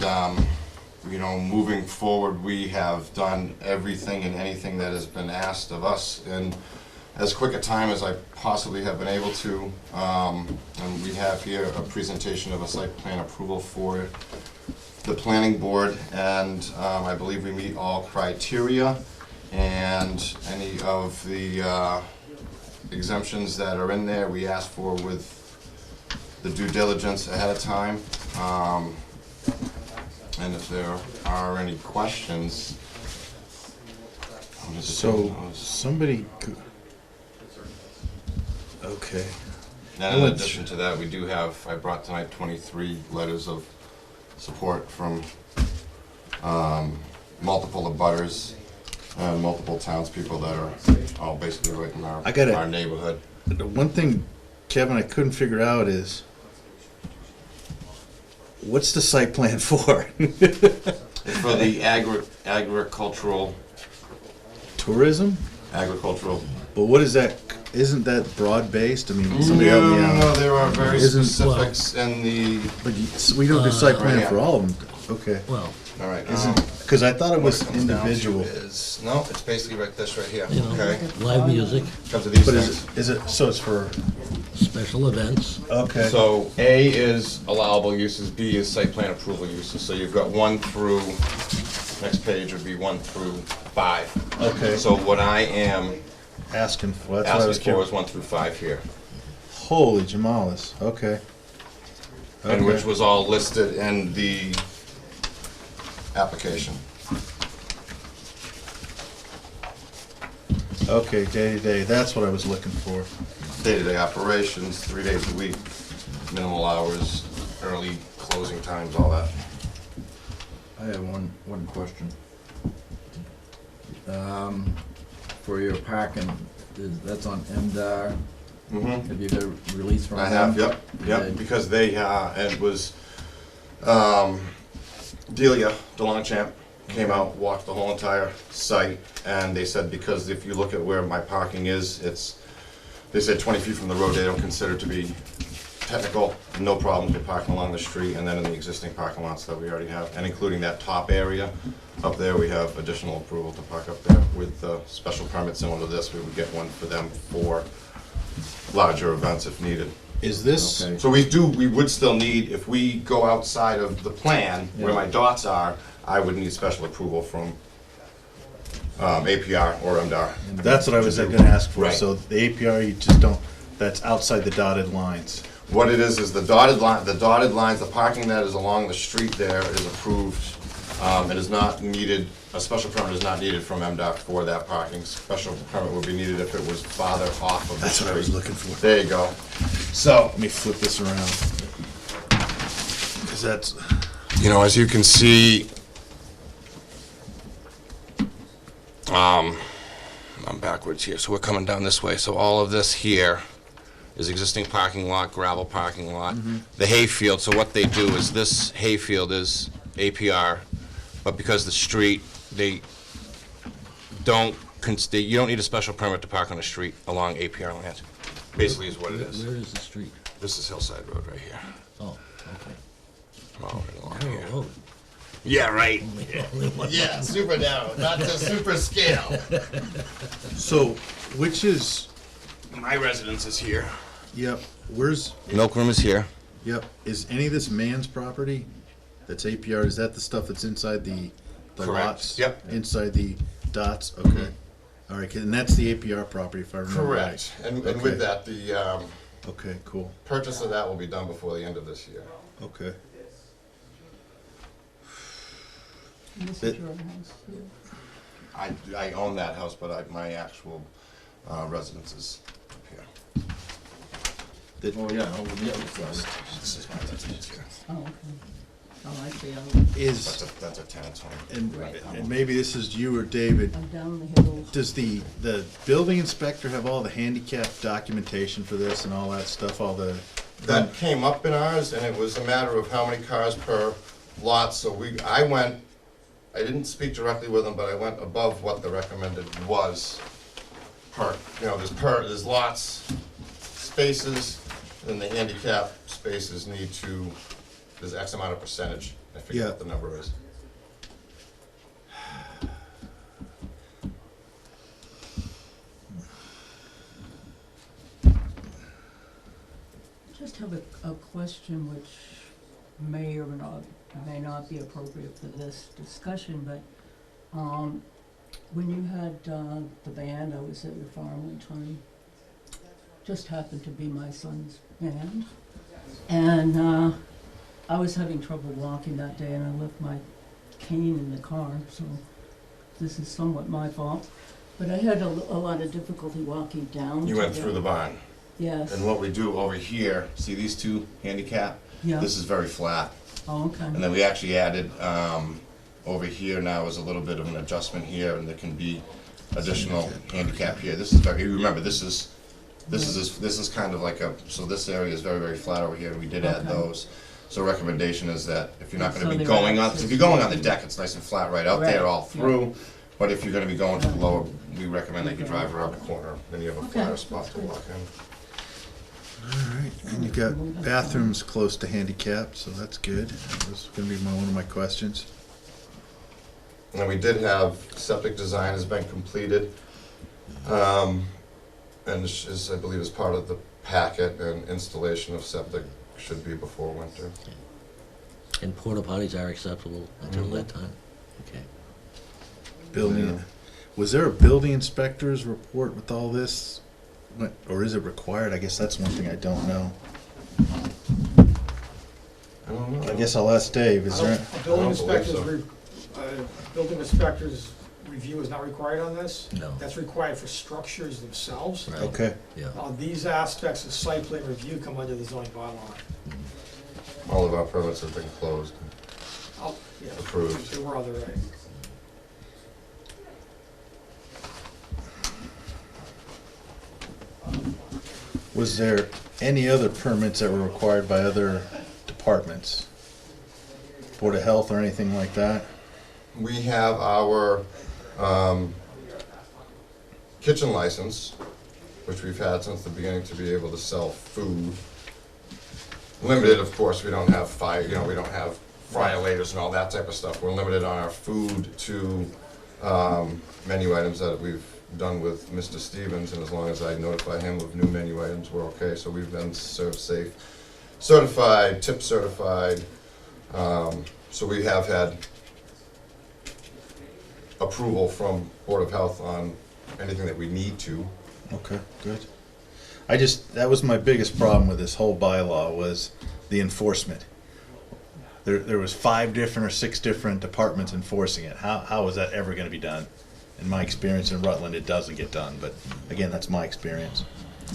Speaker 8: moving forward, we have done everything and anything that has been asked of us in as quick a time as I possibly have been able to. And we have here a presentation of a site plan approval for the planning board, and I believe we meet all criteria, and any of the exemptions that are in there we ask for with the due diligence ahead of time. And if there are any questions,
Speaker 7: So, somebody, okay.
Speaker 8: And in addition to that, we do have, I brought tonight 23 letters of support from multiple abutters and multiple townspeople that are all basically right in our neighborhood.
Speaker 7: The one thing, Kevin, I couldn't figure out is, what's the site plan for?
Speaker 8: It's for the agricultural...
Speaker 7: Tourism?
Speaker 8: Agricultural.
Speaker 7: But what is that? Isn't that broad-based? I mean, somebody help me out.
Speaker 8: No, there are very specifics in the...
Speaker 7: But we don't do site plan for all of them. Okay.
Speaker 1: Well,
Speaker 8: all right.
Speaker 7: Because I thought it was individual.
Speaker 8: No, it's basically right here. Okay.
Speaker 1: Live music.
Speaker 8: Comes to these
Speaker 7: But
Speaker 8: things.
Speaker 7: is it, so it's for...
Speaker 1: Special events.
Speaker 7: Okay.
Speaker 8: So A is allowable uses, B is site plan approval uses. So you've got 1 through, next page would be 1 through 5.
Speaker 7: Okay.
Speaker 8: So what I am
Speaker 7: asking for, that's what I was
Speaker 8: asking for is 1 through 5 here.
Speaker 7: Holy Jamalis. Okay.
Speaker 8: And which was all listed in the application.
Speaker 7: Okay, day-to-day, that's what I was looking for.
Speaker 8: Day-to-day operations, 3 days a week, minimal hours, early closing times, all that.
Speaker 3: I have one question. For your parking, that's on MDR.
Speaker 8: Mm-hmm.
Speaker 3: Have you got a release from them?
Speaker 8: I have, yep, because they, it was, Delia DeLongchamp came out, walked the whole entire site, and they said, because if you look at where my parking is, they said 20 feet from the road, they don't consider it to be technical, no problems with parking along the street, and then in the existing parking lots that we already have, and including that top area up there, we have additional approval to park up there with special permits similar to this. We would get one for them for larger events if needed.
Speaker 7: Is this?
Speaker 3: Okay.
Speaker 8: So we would still need, if we go outside of the plan where my dots are, I would need special approval from APR or MDR.
Speaker 7: That's what I was going to ask for.
Speaker 8: Right.
Speaker 7: So the APR, you just don't, that's outside the dotted lines.
Speaker 8: What it is the dotted lines, the parking that is along the street there is approved. It is not needed, a special permit is not needed from MDOT for that parking. Special permit would be needed if it was farther off of the street.
Speaker 7: That's what I was looking for.
Speaker 8: There you go. So,
Speaker 7: Let me flip this around. Because that's,
Speaker 8: as you can see, I'm backwards here, so we're coming down this way. So all of this here is existing parking lot, gravel parking lot. The hayfield, so what they do is this hayfield is APR, but because the street, you don't need a special permit to park on the street along APR land. Basically is what it is.
Speaker 1: Where is the street?
Speaker 8: This is Hillside Road right here.
Speaker 1: Oh, okay.
Speaker 8: All right along
Speaker 1: Narrow
Speaker 8: here.
Speaker 1: road.
Speaker 8: Yeah, right.
Speaker 1: Only one
Speaker 8: Yeah,
Speaker 1: lane.
Speaker 8: super narrow, not to super scale.
Speaker 7: so which is,
Speaker 8: My residence is here.
Speaker 7: yep, where's,
Speaker 8: Milk room is here.
Speaker 7: yep, is any of this man's property that's APR, is that the stuff that's inside the
Speaker 8: Correct.
Speaker 7: lots?
Speaker 8: Yep.
Speaker 7: Inside the dots? Okay. All right, and that's the APR property if I remember right.
Speaker 8: Correct. And
Speaker 7: Okay.
Speaker 8: with that, the
Speaker 7: Okay, cool.
Speaker 8: purchase of that will be done before the end of this year.
Speaker 7: Okay.
Speaker 6: And this
Speaker 7: That-
Speaker 6: is your house here.
Speaker 8: I own that house, but my actual residence is up here.
Speaker 3: Oh, yeah, over the other side.
Speaker 8: This is my residence here.
Speaker 6: Oh, okay. Oh, I see.
Speaker 7: Is,
Speaker 8: That's a tenant's home.
Speaker 7: and maybe this is you or David,
Speaker 6: I'm down the hill.
Speaker 7: does the building inspector have all the handicap documentation for this and all that stuff, all the?
Speaker 8: That came up in ours, and it was a matter of how many cars per lot, so I I didn't speak directly with them, but I went above what the recommended was per, there's lots, spaces, and the handicap spaces need to, there's X amount of percentage. I forget what the number is.
Speaker 6: Just have a question which may or may not be appropriate for this discussion, but when you had the band, I was at your farm one time. Just happened to be my son's band, and I was having trouble walking that day, and I left my cane in the car, so this is somewhat my fault. But I had a lot of difficulty walking down.
Speaker 8: You went through the barn.
Speaker 6: Yes.
Speaker 8: And what we do over here, see these two handicap?
Speaker 6: Yeah.
Speaker 8: This is very flat.
Speaker 6: Oh, okay.
Speaker 8: And then we actually added, over here now is a little bit of an adjustment here, and there can be additional handicap here. This is very, remember, this is kind of like so this area is very, very flat over here, and we did add those. So recommendation is that if you're not gonna be going on, if you're going on the deck, it's nice and flat right out there all through. But if you're gonna be going to the lower, we recommend that you drive around the corner, then you have a flatter spot to walk in.
Speaker 7: Alright, and you got bathrooms close to handicap, so that's good. That was gonna be one of my questions.
Speaker 8: And we did have, septic design has been completed, and is, I believe, is part of the packet, and installation of septic should be before winter.
Speaker 1: And porta potties are acceptable until that time? Okay.
Speaker 7: Building, was there a building inspector's report with all this? Or is it required? I guess that's one thing I don't know.
Speaker 8: I don't know.
Speaker 7: I guess I'll ask Dave, is there?
Speaker 4: A building inspector's review is not required on this.
Speaker 1: No.
Speaker 4: That's required for structures themselves.
Speaker 1: Right.
Speaker 7: Okay.
Speaker 1: Yeah.
Speaker 4: These aspects of site plan review come under the zoning bylaw.
Speaker 8: All of our permits have been closed,
Speaker 4: Oh, yeah.
Speaker 8: approved.
Speaker 4: There were other,
Speaker 7: Was there any other permits that were required by other departments? Board of Health or anything like that?
Speaker 8: We have our kitchen license, which we've had since the beginning to be able to sell food. Limited, of course, we don't have we don't have fryer-laters and all that type of stuff. We're limited on our food to menu items that we've done with Mr. Stevens, and as long as I notify him of new menu items, we're okay. So we've been Serve Safe certified, tip certified. So we have had approval from Board of Health on anything that we need to.
Speaker 7: Okay, good. That was my biggest problem with this whole bylaw was the enforcement. There was 5 different or 6 different departments enforcing it. How is that ever gonna be done? In my experience in Rutland, it doesn't get done, but again, that's my experience.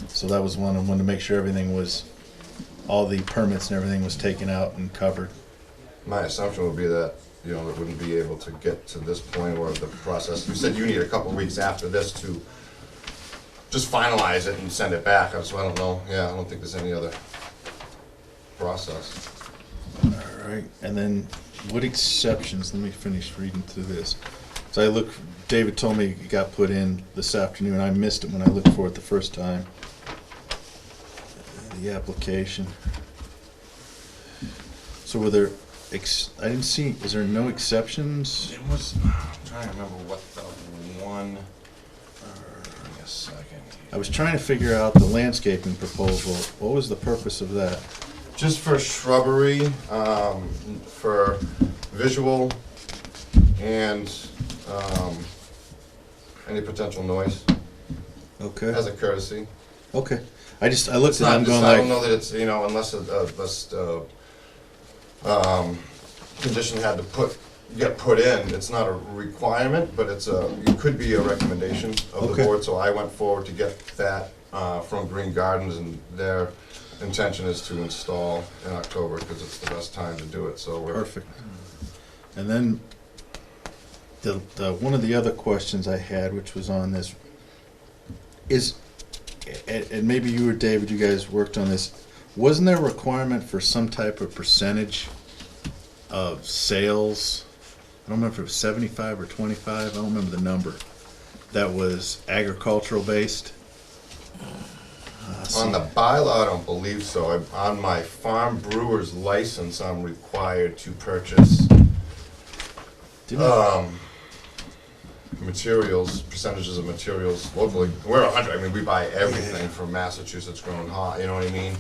Speaker 7: So that was one, I wanted to make sure everything was, all the permits and everything was taken out and covered.
Speaker 8: My assumption would be that, it wouldn't be able to get to this point or the process. You said you need a couple of weeks after this to just finalize it and send it back. So I don't know. Yeah, I don't think there's any other process.
Speaker 7: All right, and then what exceptions, let me finish reading through this. So David told me it got put in this afternoon. I missed it when I looked for it the first time. The application. So were there, I didn't see, is there no exceptions?
Speaker 8: It was, I'm trying to remember what the one, give me a second.
Speaker 7: I was trying to figure out the landscaping proposal. What was the purpose of that?
Speaker 8: Just for shrubbery, for visual, and any potential noise.
Speaker 7: Okay.
Speaker 8: As a courtesy.
Speaker 7: Okay. I looked at it, I'm going
Speaker 8: I
Speaker 7: like.
Speaker 8: don't know that it's, unless condition had to get put in, it's not a requirement, but it could be a recommendation of the board. So I went forward to get that from Green Gardens, and their intention is to install in October because it's the best time to do it. So we're
Speaker 7: Perfect. And then one of the other questions I had, which was on this, is, and maybe you or David, you guys worked on this, wasn't there a requirement for some type of percentage of sales I don't remember if it was 75 or 25, I don't remember the number, that was agricultural based.
Speaker 8: On the bylaw, I don't believe so. On my farm brewer's license, I'm required to purchase materials, percentages of materials locally. We're 100, I mean, we buy everything from Massachusetts grown hot, you know what I mean?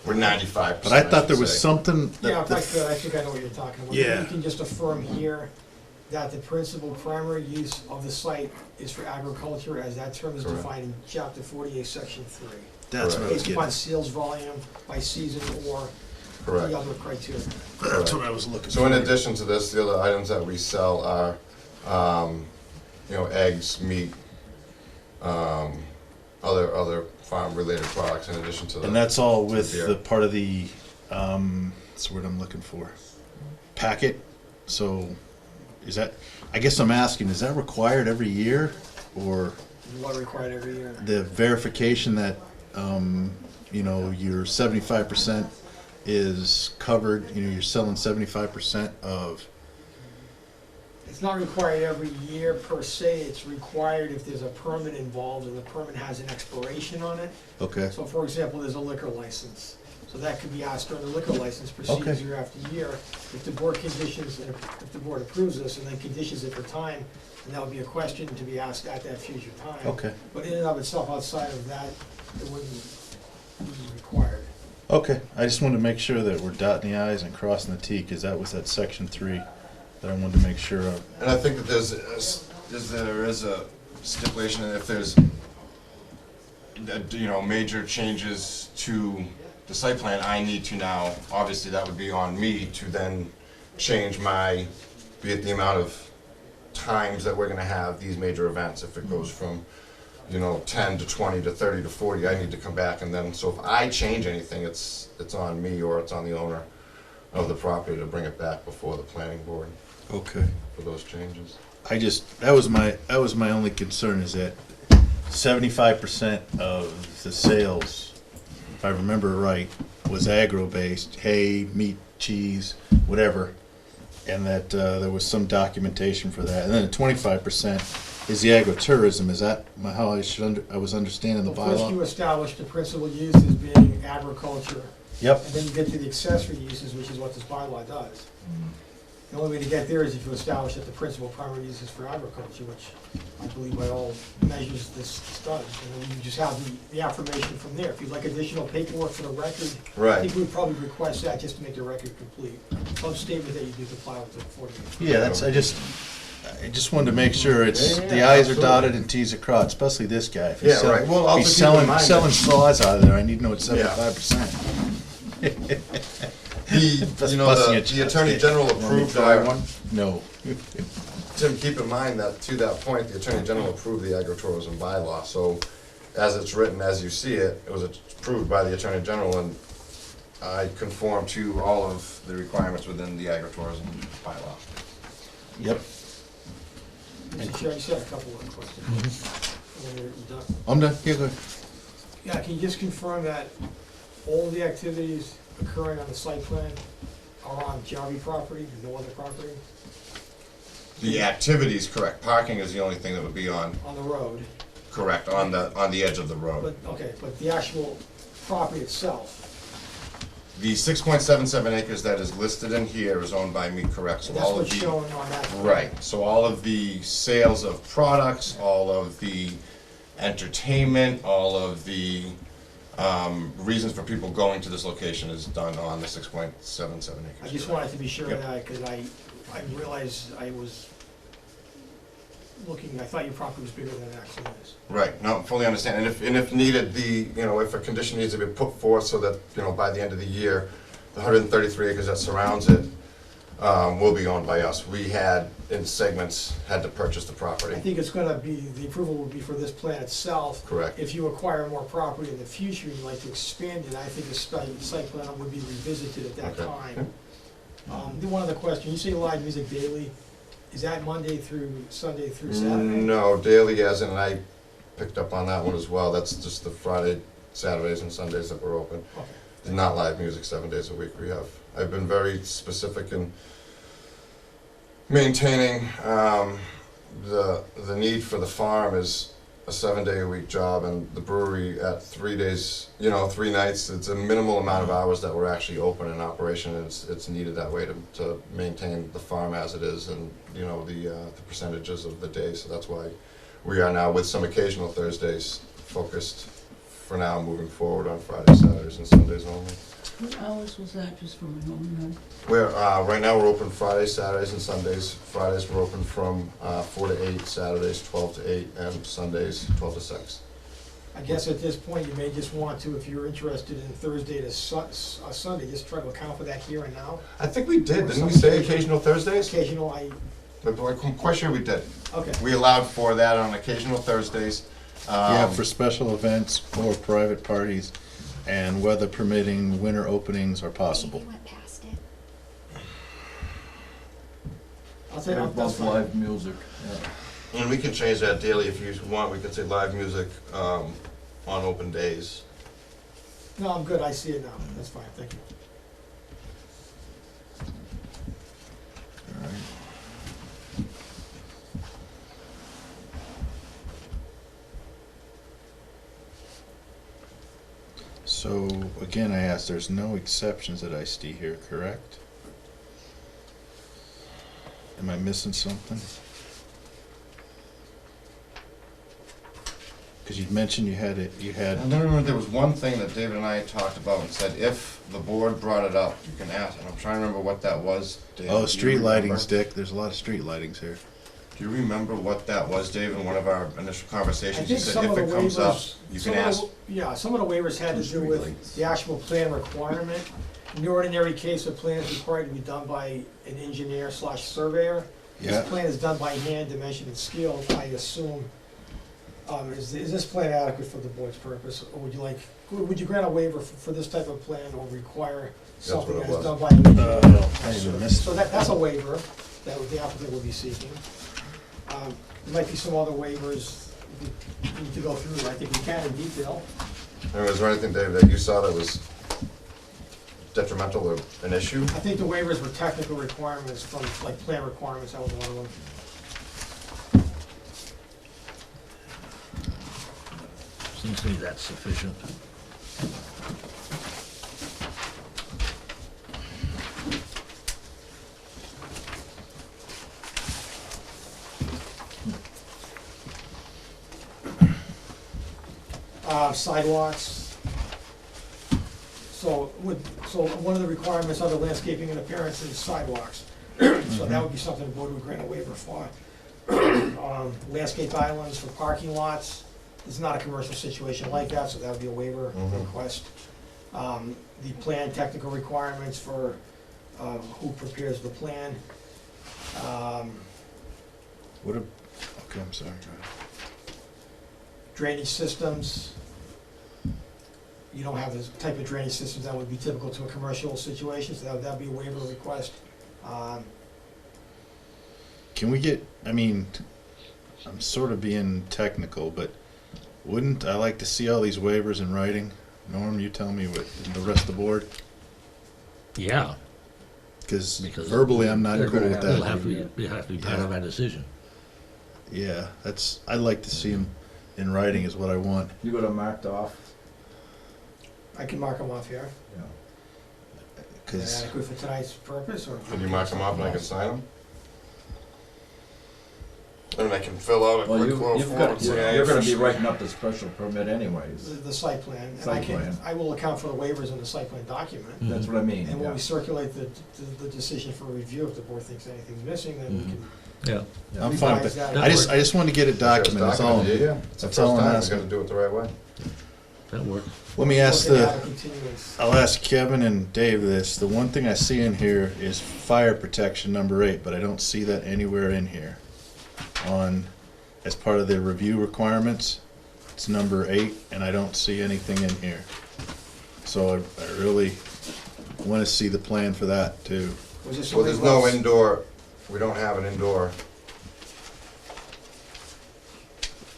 Speaker 8: We're 95%.
Speaker 7: But I thought there was something
Speaker 4: Yeah,
Speaker 7: that,
Speaker 4: if I could, I think I know what you're talking about.
Speaker 7: Yeah.
Speaker 4: You can just affirm here that the principal primary use of the site is for agriculture, as that term is
Speaker 8: Correct.
Speaker 4: defined in chapter 48, section 3.
Speaker 7: that's what I was
Speaker 4: Based upon
Speaker 7: getting.
Speaker 4: sales volume by season or
Speaker 8: Correct.
Speaker 4: the other criteria.
Speaker 7: That's what I was looking for.
Speaker 8: So in addition to this, the other items that we sell are, eggs, meat, other farm-related products in addition to that.
Speaker 7: And that's all with
Speaker 8: beer.
Speaker 7: the part of the, that's the word I'm looking for, packet. So is that, I guess I'm asking, is that required every year? Or
Speaker 4: What required every year?
Speaker 7: the verification that, your 75% is covered, you're selling 75% of,
Speaker 4: It's not required every year per se, it's required if there's a permit involved and the permit has an expiration on it.
Speaker 7: okay,
Speaker 4: So for example, there's a liquor license. So that could be asked during the liquor license proceedings
Speaker 7: Okay.
Speaker 4: year after year. If the board conditions, and if the board approves this and then conditions it for time, then that would be a question to be asked at that future time.
Speaker 7: okay,
Speaker 4: But in and of itself, outside of that, it wouldn't be required.
Speaker 7: okay. I just wanted to make sure that we're dotting the i's and crossing the t, because that was that section 3 that I wanted to make sure of.
Speaker 8: And I think that there is a stipulation that if there's, major changes to the site plan, I need to now, obviously that would be on me to then change be it the amount of times that we're gonna have these major events. If it goes from, 10 to 20 to 30 to 40, I need to come back and then, so if I change anything, it's on me or it's on the owner of the property to bring it back before the planning board
Speaker 7: Okay.
Speaker 8: for those changes.
Speaker 7: That was my only concern, is that 75% of the sales, if I remember right, was agro-based, hay, meat, cheese, whatever, and that there was some documentation for that. And then 25% is the agritourism. Is that how I was understanding the
Speaker 4: Well, first you
Speaker 7: bylaw?
Speaker 4: establish the principal use as being agriculture,
Speaker 7: Yep.
Speaker 4: and then you get to the accessory uses, which is what this bylaw does. The only way to get there is if you establish that the principal primary use is for agriculture, which I believe by all measures this does. And then you just have the affirmation from there. If you'd like additional paperwork for the record, I
Speaker 8: Right.
Speaker 4: think we'd probably request that just to make the record complete. Some statement that you do comply with the 48.
Speaker 7: Yeah, I just wanted to make sure it's,
Speaker 8: Yeah,
Speaker 7: the i's are
Speaker 8: absolutely.
Speaker 7: dotted and t's are crossed, especially this guy. If he's
Speaker 8: Yeah,
Speaker 7: selling-
Speaker 8: right. Well, also
Speaker 7: he's
Speaker 8: keep in
Speaker 7: selling,
Speaker 8: mind
Speaker 7: selling
Speaker 8: that-
Speaker 7: saws out of there, I need to know it's
Speaker 8: Yeah.
Speaker 7: 75%.
Speaker 8: The
Speaker 7: busting
Speaker 8: the Attorney General
Speaker 7: Want me to
Speaker 8: approved
Speaker 7: try
Speaker 8: our,
Speaker 7: one? No.
Speaker 8: Tim, keep in mind that, to that point, the Attorney General approved the agritourism bylaw, so as it's written, as you see it, it was approved by the Attorney General, and I conform to all of the requirements within the agritourism bylaw.
Speaker 7: Yep.
Speaker 4: Mr. Chair, I just had a couple of questions. When you're done.
Speaker 7: I'm done. Yeah, go ahead.
Speaker 4: Yeah, can you just confirm that all the activities occurring on the site plan are on Jarvie property, no other property,
Speaker 8: The activities, correct, parking is the only thing that would be on,
Speaker 4: on the road?
Speaker 8: correct, on the edge of the road.
Speaker 4: But, okay, but the actual property itself,
Speaker 8: The 6.77 acres that is listed in here is owned by me, correct, so
Speaker 4: that's
Speaker 8: all of
Speaker 4: what's
Speaker 8: the.
Speaker 4: shown on that. plan.
Speaker 8: Right, so all of the sales of products, all of the entertainment, all of the reasons for people going to this location is done on the 6.77 acres.
Speaker 4: I just wanted to be sure of
Speaker 8: Yep.
Speaker 4: that, because I realized I was looking, I thought your property was bigger than it actually is.
Speaker 8: Right, no, fully understand, and if needed, if a condition needs to be put forth so that, by the end of the year, the 133 acres that surrounds it, will be owned by us. We had, in segments, had to purchase the
Speaker 4: I
Speaker 8: property.
Speaker 4: think it's gonna be, the approval will be for this plan itself.
Speaker 8: Correct.
Speaker 4: If you acquire more property in the future, and you'd like to expand it, I think the site plan would be revisited at that
Speaker 8: Okay.
Speaker 4: time. The one other question, you say live music daily, is that Monday through Sunday through Saturday?
Speaker 8: No, daily as in, and I picked up on that one as well, that's just the Friday, Saturdays and Sundays that we're open.
Speaker 4: Okay.
Speaker 8: Not live music 7 days a week. I've been very specific in maintaining, the need for the farm is a 7-day-a-week job, and the brewery at 3 days, 3 nights, it's a minimal amount of hours that we're actually open in operation, and it's needed that way to maintain the farm as it is, and, the percentages of the day, so that's why we are now, with some occasional Thursdays, focused for now, moving forward on Fridays, Saturdays, and Sundays only.
Speaker 6: What hours was that, just for my home?
Speaker 8: We're, right now, we're open Fridays, Saturdays, and Sundays. Fridays, we're open from 4 to 8, Saturdays, 12 to 8, and Sundays, 12 to 6.
Speaker 4: I guess at this point, you may just want to, if you're interested in Thursday to Sunday, just try to account for that here and now.
Speaker 8: I think we did, didn't we say occasional Thursdays?
Speaker 4: Occasional,
Speaker 8: I'm quite sure we did.
Speaker 4: Okay.
Speaker 8: We allowed for that on occasional Thursdays.
Speaker 7: Yeah, for special events or private parties, and weather permitting, winter openings are possible.
Speaker 5: We went past it.
Speaker 4: I'll say,
Speaker 3: Both
Speaker 4: that's fine.
Speaker 3: live music, yeah.
Speaker 8: And we can change that daily if you want. We could say live music on open days.
Speaker 4: No, I'm good, I see it now, that's fine, thank you.
Speaker 7: All right. So, again, I asked, there's no exceptions that I see here, correct? Am I missing something? Because you mentioned you had.
Speaker 8: And then remember, there was one thing that David and I talked about and said, if the board brought it up, you can ask. And I'm trying to remember what that was, David.
Speaker 7: Oh,
Speaker 8: Do you
Speaker 7: street lighting,
Speaker 8: remember?
Speaker 7: Dick. There's a lot of street lightings here.
Speaker 8: Do you remember what that was, David, in one of our initial
Speaker 4: I
Speaker 8: conversations? You
Speaker 4: think
Speaker 8: said
Speaker 4: some of
Speaker 8: if
Speaker 4: the
Speaker 8: it comes up,
Speaker 4: waivers,
Speaker 8: you
Speaker 4: some
Speaker 8: can
Speaker 4: of
Speaker 8: ask.
Speaker 4: yeah, some of the waivers had to do with the actual plan requirement. In the ordinary case, a plan is required to be done by an engineer/surveyor.
Speaker 7: Yeah.
Speaker 4: This plan is done by hand, dimension, and scale, I assume. Is this plan adequate for the board's purpose, or would you grant a waiver for this type of plan, or require something
Speaker 8: what it
Speaker 4: that's
Speaker 8: was.
Speaker 4: done by an engineer?
Speaker 7: I even missed
Speaker 4: So that's a waiver that the applicant would be seeking. There might be some other waivers we need to go through, I think we can in detail.
Speaker 8: And was there anything, David, that you saw that was detrimental or an issue?
Speaker 4: I think the waivers were technical requirements from, like, plan requirements, that was one of them.
Speaker 1: Seems to me that's sufficient.
Speaker 4: Sidewalks. So one of the requirements of the landscaping and appearance is sidewalks. So that would be something the board would grant a waiver for. Landscape islands for parking lots. It's not a commercial situation like that, so that would be a waiver request. The plan technical requirements for who prepares the plan.
Speaker 7: Okay, I'm sorry.
Speaker 4: Drainage systems. You don't have the type of drainage systems that would be typical to a commercial situation, so that'd be a waiver request.
Speaker 7: Can we get, I'm sort of being technical, but wouldn't I like to see all these waivers in writing? Norm, you tell me what, the rest of the board?
Speaker 1: Yeah.
Speaker 7: Because verbally, I'm not cool with
Speaker 1: It'll
Speaker 7: that.
Speaker 1: have to be part of our decision.
Speaker 7: Yeah, I'd like to see them in writing is what I want.
Speaker 3: You got them marked off?
Speaker 4: I can mark them off here.
Speaker 3: Yeah.
Speaker 4: Is that
Speaker 7: Because
Speaker 4: adequate for tonight's purpose, or?
Speaker 8: Can you mark them off and I can sign them? And I can fill out a
Speaker 3: Well,
Speaker 8: quick little
Speaker 3: you've
Speaker 8: form
Speaker 3: got,
Speaker 8: and say I
Speaker 3: you're gonna be
Speaker 8: officially-
Speaker 3: writing up the special permit anyways.
Speaker 4: The site plan. And
Speaker 3: Site plan.
Speaker 4: I will account for the waivers in the site plan document.
Speaker 3: That's what I mean,
Speaker 4: And when
Speaker 3: yeah.
Speaker 4: we circulate the decision for review, if the board thinks anything's missing, then we can.
Speaker 1: Yeah.
Speaker 7: I'm fine with
Speaker 4: revise
Speaker 7: that.
Speaker 4: that.
Speaker 7: I just want to get it documented, that's all.
Speaker 8: Documented, yeah. It's the
Speaker 7: That's
Speaker 8: first
Speaker 7: all I'm
Speaker 8: time we're
Speaker 7: asking.
Speaker 8: gonna do it the right way.
Speaker 1: That works.
Speaker 7: Let me ask
Speaker 4: Looking at a continuance.
Speaker 7: I'll ask Kevin and Dave this. The one thing I see in here is fire protection number 8, but I don't see that anywhere in here. As part of the review requirements, it's number 8, and I don't see anything in here. So I really want to see the plan for that too.
Speaker 4: Was this
Speaker 8: Well,
Speaker 4: something
Speaker 8: there's no
Speaker 4: else?
Speaker 8: indoor, we don't have an indoor.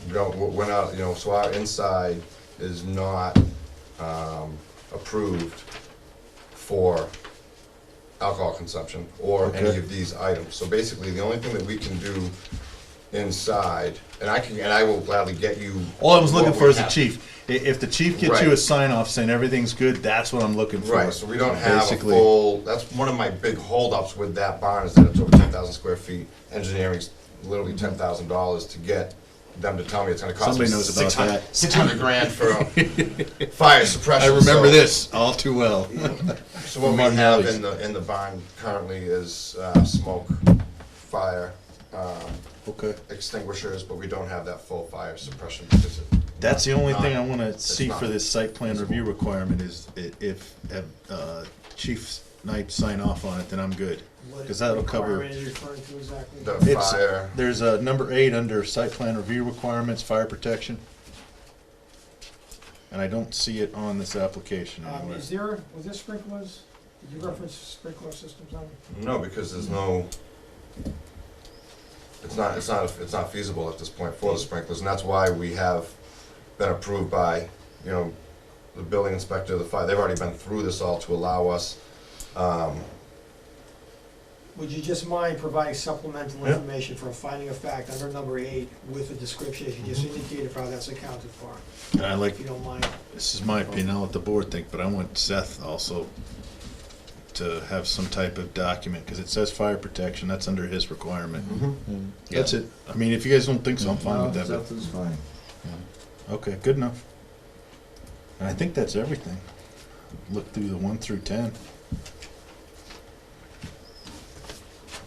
Speaker 8: We're not, so our inside is not approved for alcohol consumption or any
Speaker 7: Okay.
Speaker 8: of these items. So basically, the only thing that we can do inside, and I will gladly get you.
Speaker 7: All I was looking
Speaker 8: what
Speaker 7: for
Speaker 8: we
Speaker 7: is the
Speaker 8: have.
Speaker 7: chief. If the chief gets you
Speaker 8: Right.
Speaker 7: a sign off saying everything's good, that's what I'm looking for.
Speaker 8: Right, so we don't have a
Speaker 7: Basically.
Speaker 8: full, that's one of my big holdups with that barn is that it's over 10,000 square feet. Engineering's literally $10,000 to get them to tell me it's gonna cost me
Speaker 7: Somebody knows about
Speaker 8: 600
Speaker 7: that.
Speaker 8: 600 grand for fire suppression.
Speaker 7: I remember
Speaker 8: so-
Speaker 7: this all too well.
Speaker 8: So what we
Speaker 7: Martin
Speaker 8: have
Speaker 7: Alley's.
Speaker 8: in the barn currently is smoke, fire,
Speaker 7: Okay.
Speaker 8: extinguishers, but we don't have that full fire suppression because
Speaker 7: That's the only thing I
Speaker 8: not-
Speaker 7: wanna
Speaker 8: it's
Speaker 7: see
Speaker 8: not
Speaker 7: for this site plan review requirement is if Chief Knight sign off on it, then I'm good. Because that'll cover.
Speaker 4: Requirement is referring to exactly?
Speaker 8: The
Speaker 7: It's,
Speaker 8: fire.
Speaker 7: there's a number 8 under site plan review requirements, fire protection. And I don't see it on this application anywhere.
Speaker 4: Is there, was there sprinklers? Did you reference sprinkler systems on it?
Speaker 8: No, because there's no, it's not feasible at this point for the sprinklers, and that's why we have been approved by, you know, the building inspector, the fire, they've already been through this all to allow us,
Speaker 4: Would you just mind providing supplemental
Speaker 8: Yeah.
Speaker 4: information for a finding of fact under number 8 with a description, if you just indicated how that's accounted for,
Speaker 7: And I like,
Speaker 4: if you don't mind?
Speaker 7: this is my opinion, I'll let the board think, but I want Seth also to have some type of document, because it says fire protection, that's under his requirement. That's it. I mean, if you guys don't think so, I'm fine with that. but-
Speaker 3: That's fine.
Speaker 7: Okay, good enough. And I think that's everything. Look through the 1 through 10.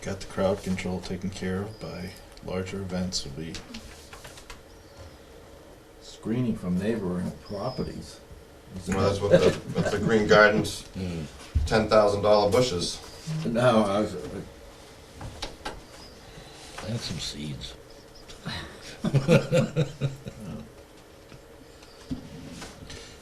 Speaker 7: Got the crowd control taken care of by larger events will be.
Speaker 3: Screening from neighboring properties.
Speaker 8: well, that's the Green Gardens, $10,000 bushes.
Speaker 3: No, I was,
Speaker 1: Plant some seeds.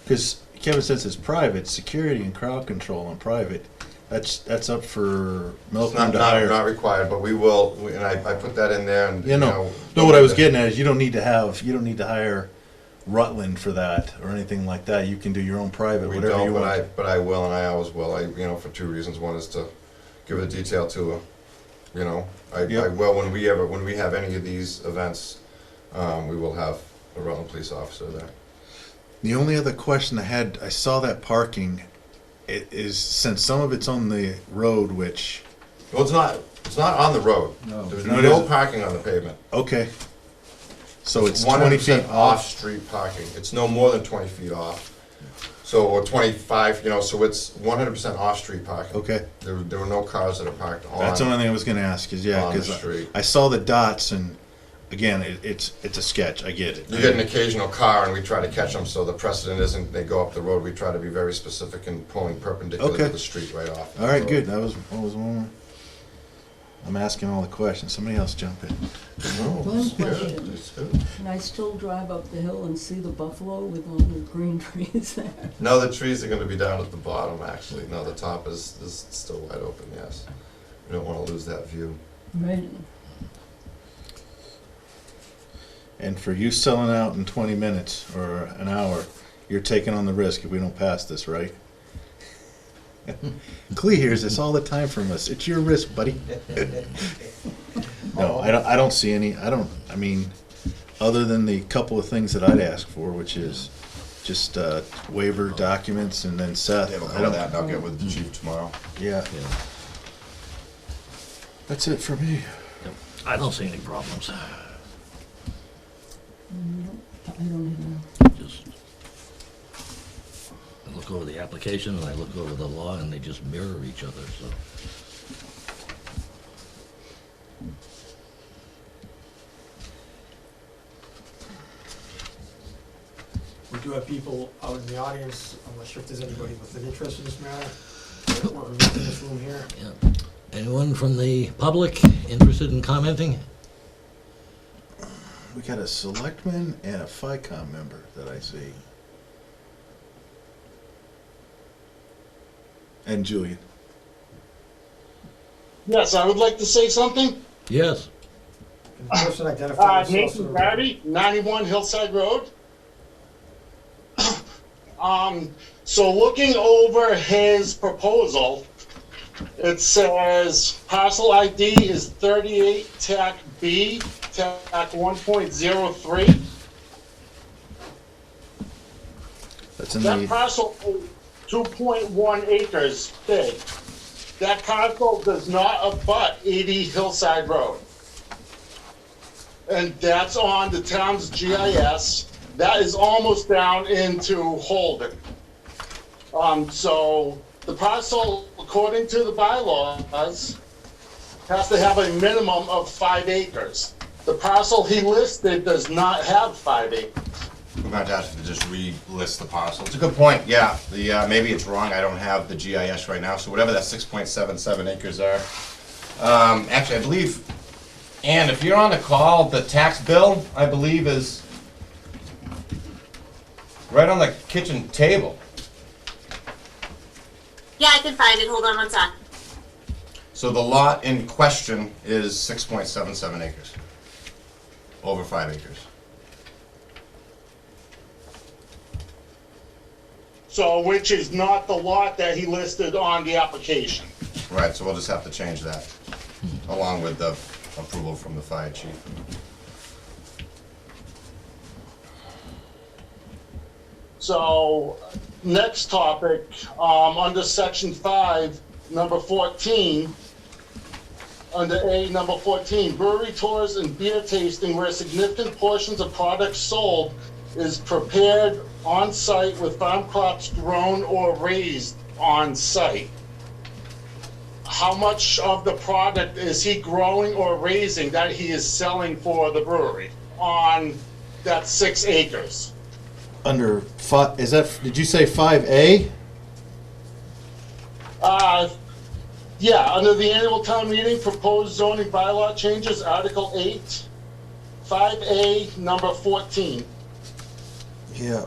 Speaker 7: Because Kevin says it's private, security and crowd control on private, that's up for
Speaker 8: It's
Speaker 7: Milton to
Speaker 8: not
Speaker 7: hire.
Speaker 8: required, but we will, and I put that in there and,
Speaker 7: You know, no, what I was getting at is you don't need to hire Rutland for that or anything like that. You can do your own private,
Speaker 8: We
Speaker 7: whatever you
Speaker 8: don't,
Speaker 7: want.
Speaker 8: but I will, and I always will. For 2 reasons. One is to give the detail to I
Speaker 7: Yep.
Speaker 8: will when we have any of these events, we will have a Rutland police officer there.
Speaker 7: The only other question I had, I saw that parking, it is, since some of it's on the road, which,
Speaker 8: Well, it's not on the road.
Speaker 3: No.
Speaker 8: There's
Speaker 7: No, it
Speaker 8: no
Speaker 7: isn't.
Speaker 8: parking on the pavement.
Speaker 7: okay. So it's 20 feet
Speaker 8: 100%
Speaker 7: off.
Speaker 8: off-street parking. It's no more than 20 feet off. So, or 25, so it's 100% off-street parking.
Speaker 7: Okay.
Speaker 8: There were no cars that are parked on.
Speaker 7: That's the only thing I was gonna ask, is yeah,
Speaker 8: on the
Speaker 7: because
Speaker 8: street.
Speaker 7: I saw the dots and, again, it's a sketch, I get it.
Speaker 8: You get an occasional car and we try to catch them, so the precedent isn't they go up the road. We try to be very specific in pulling perpendicular
Speaker 7: Okay.
Speaker 8: to the street right off.
Speaker 7: All right, good, that was one. I'm asking all the questions, somebody else jump in.
Speaker 8: No,
Speaker 6: One
Speaker 8: it's good,
Speaker 6: question.
Speaker 8: it's good.
Speaker 6: Can I still drive up the hill and see the buffalo with all the green trees there?
Speaker 8: No, the trees are gonna be down at the bottom, actually. No, the top is still wide open, yes. We don't wanna lose that view.
Speaker 6: Right.
Speaker 7: And for you selling out in 20 minutes or an hour, you're taking on the risk if we don't pass this, right? Clee hears this all the time from us. It's your risk, buddy. No, I don't see any, I mean, other than the couple of things that I'd ask for, which is just waiver documents and then Seth.
Speaker 8: Yeah, we'll
Speaker 7: I
Speaker 8: cover
Speaker 7: don't-
Speaker 8: that and I'll get with the chief tomorrow.
Speaker 7: Yeah. That's it for me.
Speaker 1: I don't see any problems.
Speaker 6: I don't even.
Speaker 1: Just I look over the application and I look over the law and they just mirror each other, so.
Speaker 4: We do have people out in the audience. I'm not sure if there's anybody with an interest in this matter. We're in this room here.
Speaker 1: Yeah. Anyone from the public interested in commenting?
Speaker 7: We got a selectman and a FICOM member that I see. And Julian.
Speaker 20: Yes, I would like to say something.
Speaker 1: Yes.
Speaker 4: Can the person identify themselves?
Speaker 20: Nathan Barry, 91 Hillside Road. So looking over his proposal, It says parcel ID is 38 TAC B, TAC 1.03.
Speaker 7: That's in
Speaker 20: That
Speaker 7: the,
Speaker 20: parcel is 2.1 acres big. That parcel does not abut 80 Hillside Road. And that's on the town's GIS. That is almost down into Holden. So the parcel, according to the bylaws, has to have a minimum of 5 acres. The parcel he listed does not have 5 acres.
Speaker 8: We're going to have to just re-list the parcel. It's a good point, yeah. Maybe it's wrong, I don't have the GIS right now, so whatever that 6.77 acres are. Actually, I believe, Ann, if you're on the call, the tax bill, I believe, is right on the kitchen table.
Speaker 21: Yeah, I can find it. Hold on one sec.
Speaker 8: So the lot in question is 6.77 acres. Over 5 acres.
Speaker 20: So, which is not the lot that he listed on the application.
Speaker 8: Right, so we'll just have to change that, along with the approval from the fire chief.
Speaker 20: So, next topic, under section 5, number 14, under A, number 14, brewery tours and beer tasting where significant portions of products sold is prepared on site with farm crops grown or raised on site. How much of the product is he growing or raising that he is selling for the brewery on that 6 acres?
Speaker 7: under, is that, did you say 5A?
Speaker 20: Yeah, under the annual town meeting, proposed zoning bylaw changes, Article 8, 5A, number 14.
Speaker 7: Yeah.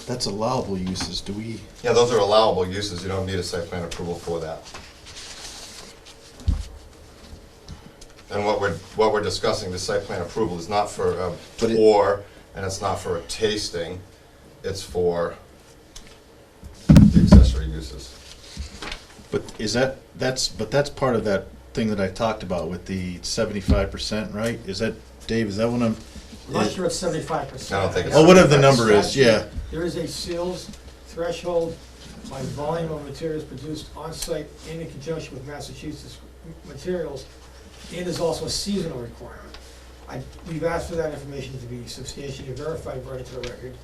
Speaker 7: That's allowable uses, do we?
Speaker 8: Yeah, those are allowable uses, you don't need a site plan approval for that. And what we're discussing, the site plan approval is not for a tour, and it's not for a tasting, it's for the accessory uses.
Speaker 7: But is that's part of that thing that I talked about with the 75%, right? Is that, Dave, is that one I'm?
Speaker 4: I'm not sure it's 75%.
Speaker 8: I don't think it's.
Speaker 7: Oh, whatever the number is, yeah.
Speaker 4: There is a sales threshold by volume of materials produced on-site and in conjunction with Massachusetts materials, and there's also a seasonal requirement. We've asked for that information to be substantially verified, brought into the record.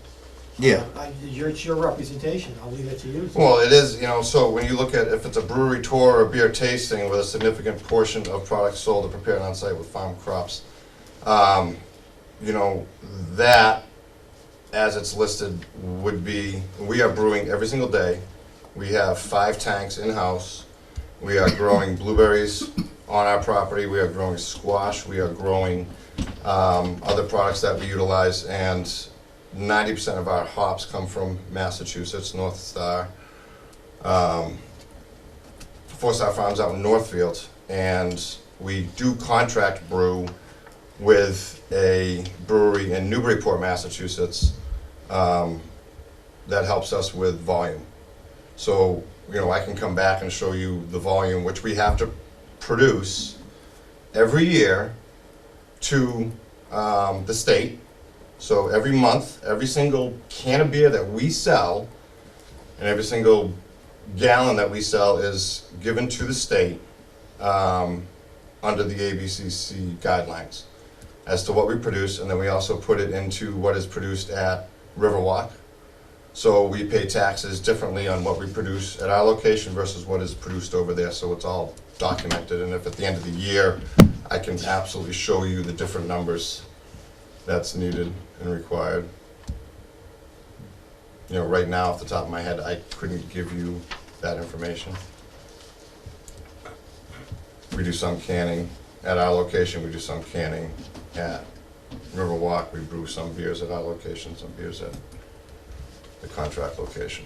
Speaker 7: Yeah.
Speaker 4: It's your representation, I'll leave it to you.
Speaker 8: Well, it is, so when you look at if it's a brewery tour or beer tasting with a significant portion of products sold or prepared on site with farm crops, that, as it's listed, would be, we are brewing every single day. We have 5 tanks in-house. We are growing blueberries on our property. We are growing squash. We are growing other products that we utilize, and 90% of our hops come from Massachusetts, North Star, 4-Star Farms out in Northfield, and we do contract brew with a brewery in Newburyport, Massachusetts, that helps us with volume. So, I can come back and show you the volume, which we have to produce every year to the state. So every month, every single can of beer that we sell and every single gallon that we sell is given to the state under the ABCC guidelines as to what we produce, and then we also put it into what is produced at Riverwalk. So we pay taxes differently on what we produce at our location versus what is produced over there, so it's all documented, and if at the end of the year, I can absolutely show you the different numbers that's needed and required. Right now, off the top of my head, I couldn't give you that information. We do some canning at our location, we do some canning at Riverwalk, we brew some beers at our location, some beers at the contract location.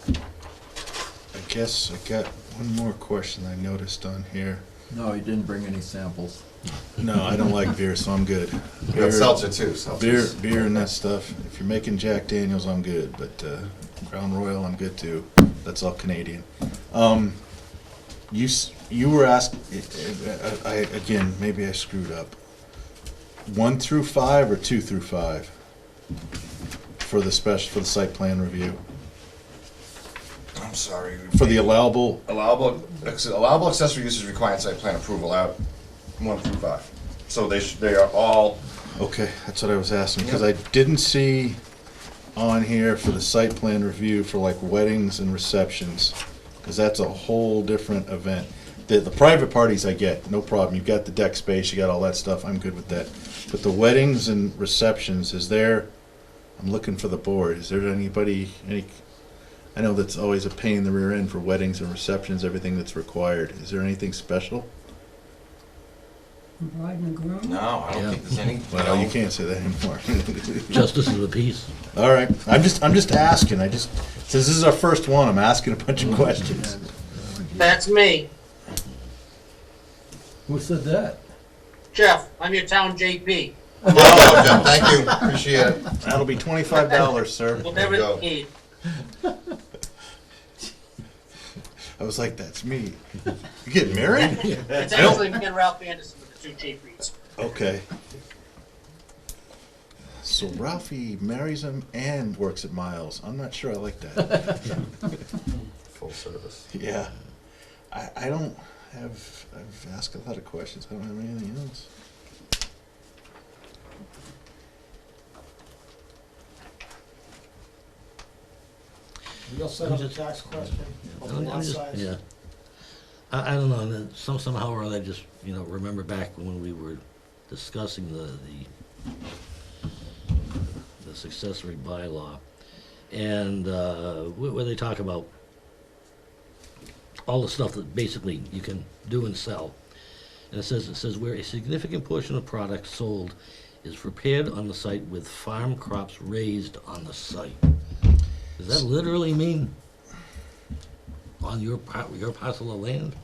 Speaker 7: I guess I got one more question I noticed on here.
Speaker 3: No, he didn't bring any samples.
Speaker 7: No, I don't like beer, so I'm good.
Speaker 8: We got seltzer too, seltzer's-
Speaker 7: Beer and that stuff. If you're making Jack Daniels, I'm good, but Crown Royal, I'm good too. That's all Canadian. You were asked, again, maybe I screwed up. 1 through 5 or 2 through 5 for the site plan review?
Speaker 8: I'm sorry.
Speaker 7: For the allowable
Speaker 8: accessory uses requiring site plan approval out 1 through 5. So they are all.
Speaker 7: Okay, that's what I was asking, because I didn't see on here for the site plan review for like weddings and receptions, because that's a whole different event. The private parties I get, no problem. You've got the deck space, you got all that stuff, I'm good with that. But the weddings and receptions, I'm looking for the board, is there I know that's always a pain in the rear end for weddings and receptions, everything that's required. Is there anything special?
Speaker 6: Bride and groom?
Speaker 8: No, I don't think there's any.
Speaker 7: Well, you can't say that anymore.
Speaker 1: Justice of the peace.
Speaker 7: All right, I'm just asking. Since this is our first one, I'm asking a bunch of questions.
Speaker 18: That's me.
Speaker 3: Who said that?
Speaker 18: Jeff, I'm your town JP.
Speaker 8: Oh, Jeff, thank you, appreciate it.
Speaker 7: That'll be $25, sir.
Speaker 18: Whatever
Speaker 8: There you
Speaker 18: you
Speaker 8: go.
Speaker 18: need.
Speaker 7: I was like, that's me. You getting married?
Speaker 18: It's actually me and Ralph Anderson with the 2 chief reads.
Speaker 7: Okay. So Ralphie marries him and works at Miles. I'm not sure I like that.
Speaker 8: Full service.
Speaker 7: Yeah. I don't have, I've asked a lot of questions. I don't have anything else.
Speaker 4: We all set up the tax question on the lot size.
Speaker 1: Yeah. I don't know, and then somehow or other, I just, remember back when we were discussing the accessory bylaw, and where they talk about all the stuff that basically you can do and sell. And it says where a significant portion of product sold is prepared on the site with farm crops raised on the site. Does that literally mean on your parcel of land?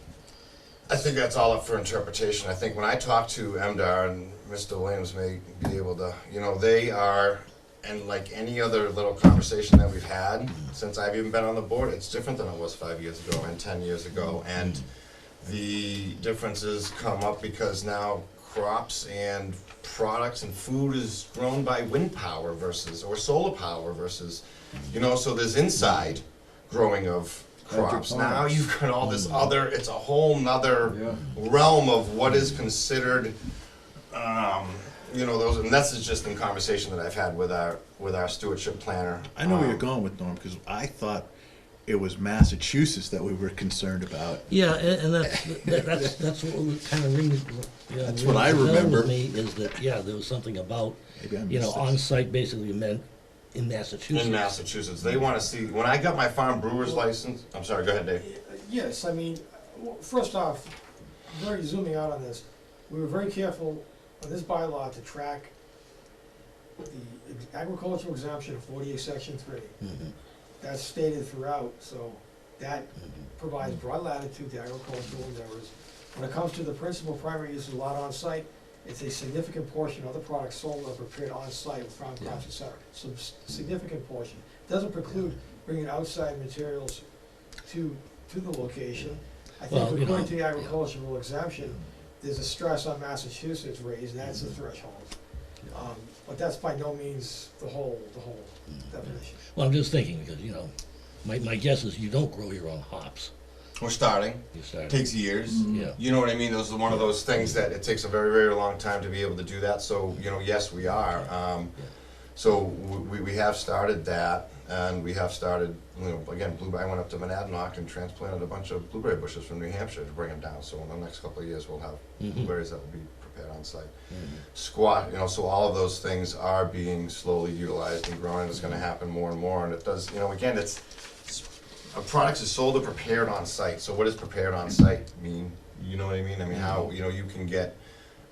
Speaker 8: I think that's all up for interpretation. I think when I talk to MDR, and Mr. Williams may be able to, they are, and like any other little conversation that we've had since I've even been on the board, it's different than it was 5 years ago and 10 years ago. And the differences come up because now crops and products and food is grown by wind power or solar power versus, so there's inside growing of crops. Now you've got all this other, it's a whole nother realm of what is considered, those, and that's just in conversation that I've had with our stewardship planner.
Speaker 7: I know where you're going with Norm, because I thought it was Massachusetts that we were concerned about.
Speaker 1: Yeah, and that's what was kind of rings.
Speaker 7: That's what I remember.
Speaker 1: With me is that there was something about on site basically meant in Massachusetts.
Speaker 8: In Massachusetts, they want to see. When I got my farm brewer's license, I'm sorry. Go ahead, Dave.
Speaker 4: Yes, first off, very zooming out on this, we were very careful on this bylaw to track the agricultural exemption of 48 section 3. That's stated throughout, so that provides broad latitude to agricultural endeavors. When it comes to the principal primary use of the lot on site, it's a significant portion of the products sold are prepared on site with farm crops, etc. So significant portion. Doesn't preclude bringing outside materials to the location. I think according to the agricultural exemption, there's a stress on Massachusetts raised, and that's the threshold. But that's by no means the whole definition.
Speaker 1: Well, I'm just thinking because my guess is you don't grow your own hops.
Speaker 8: We're starting. It takes years.
Speaker 1: Yeah.
Speaker 8: You know what I mean? Those are one of those things that it takes a very, very long time to be able to do that. So, yes, we are. So we have started that, and we have started, again, I went up to Monadnock and transplanted a bunch of blueberry bushes from New Hampshire to bring them down. So in the next couple of years, we'll have blueberries that will be prepared on site. Squat, so all of those things are being slowly utilized and grown, and it's going to happen more and more. And it does, again, a product is sold or prepared on site. So what does prepared on site mean? You know what I mean? How, you can get,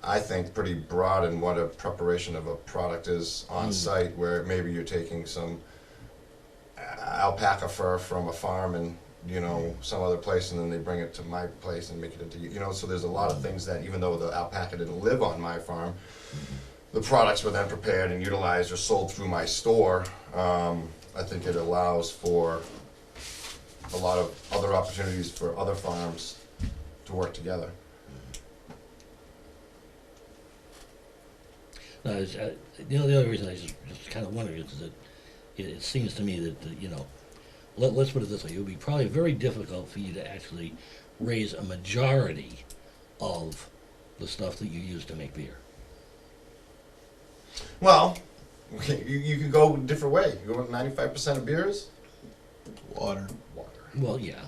Speaker 8: I think, pretty broad in what a preparation of a product is on site, where maybe you're taking some alpaca fur from a farm in you know, some other place, and then they bring it to my place and make it into, you know, so there's a lot of things that, even though the alpaca didn't live on my farm, the products were then prepared and utilized or sold through my store. I think it allows for a lot of other opportunities for other farms to work together.
Speaker 1: No, the only reason I just kind of wonder is that it seems to me that, you know, let's put it this way, it would be probably very difficult for you to actually raise a majority of the stuff that you use to make beer.
Speaker 8: Well, you can go a different way. You go with 95% of beers?
Speaker 7: Water.
Speaker 1: Well, yeah.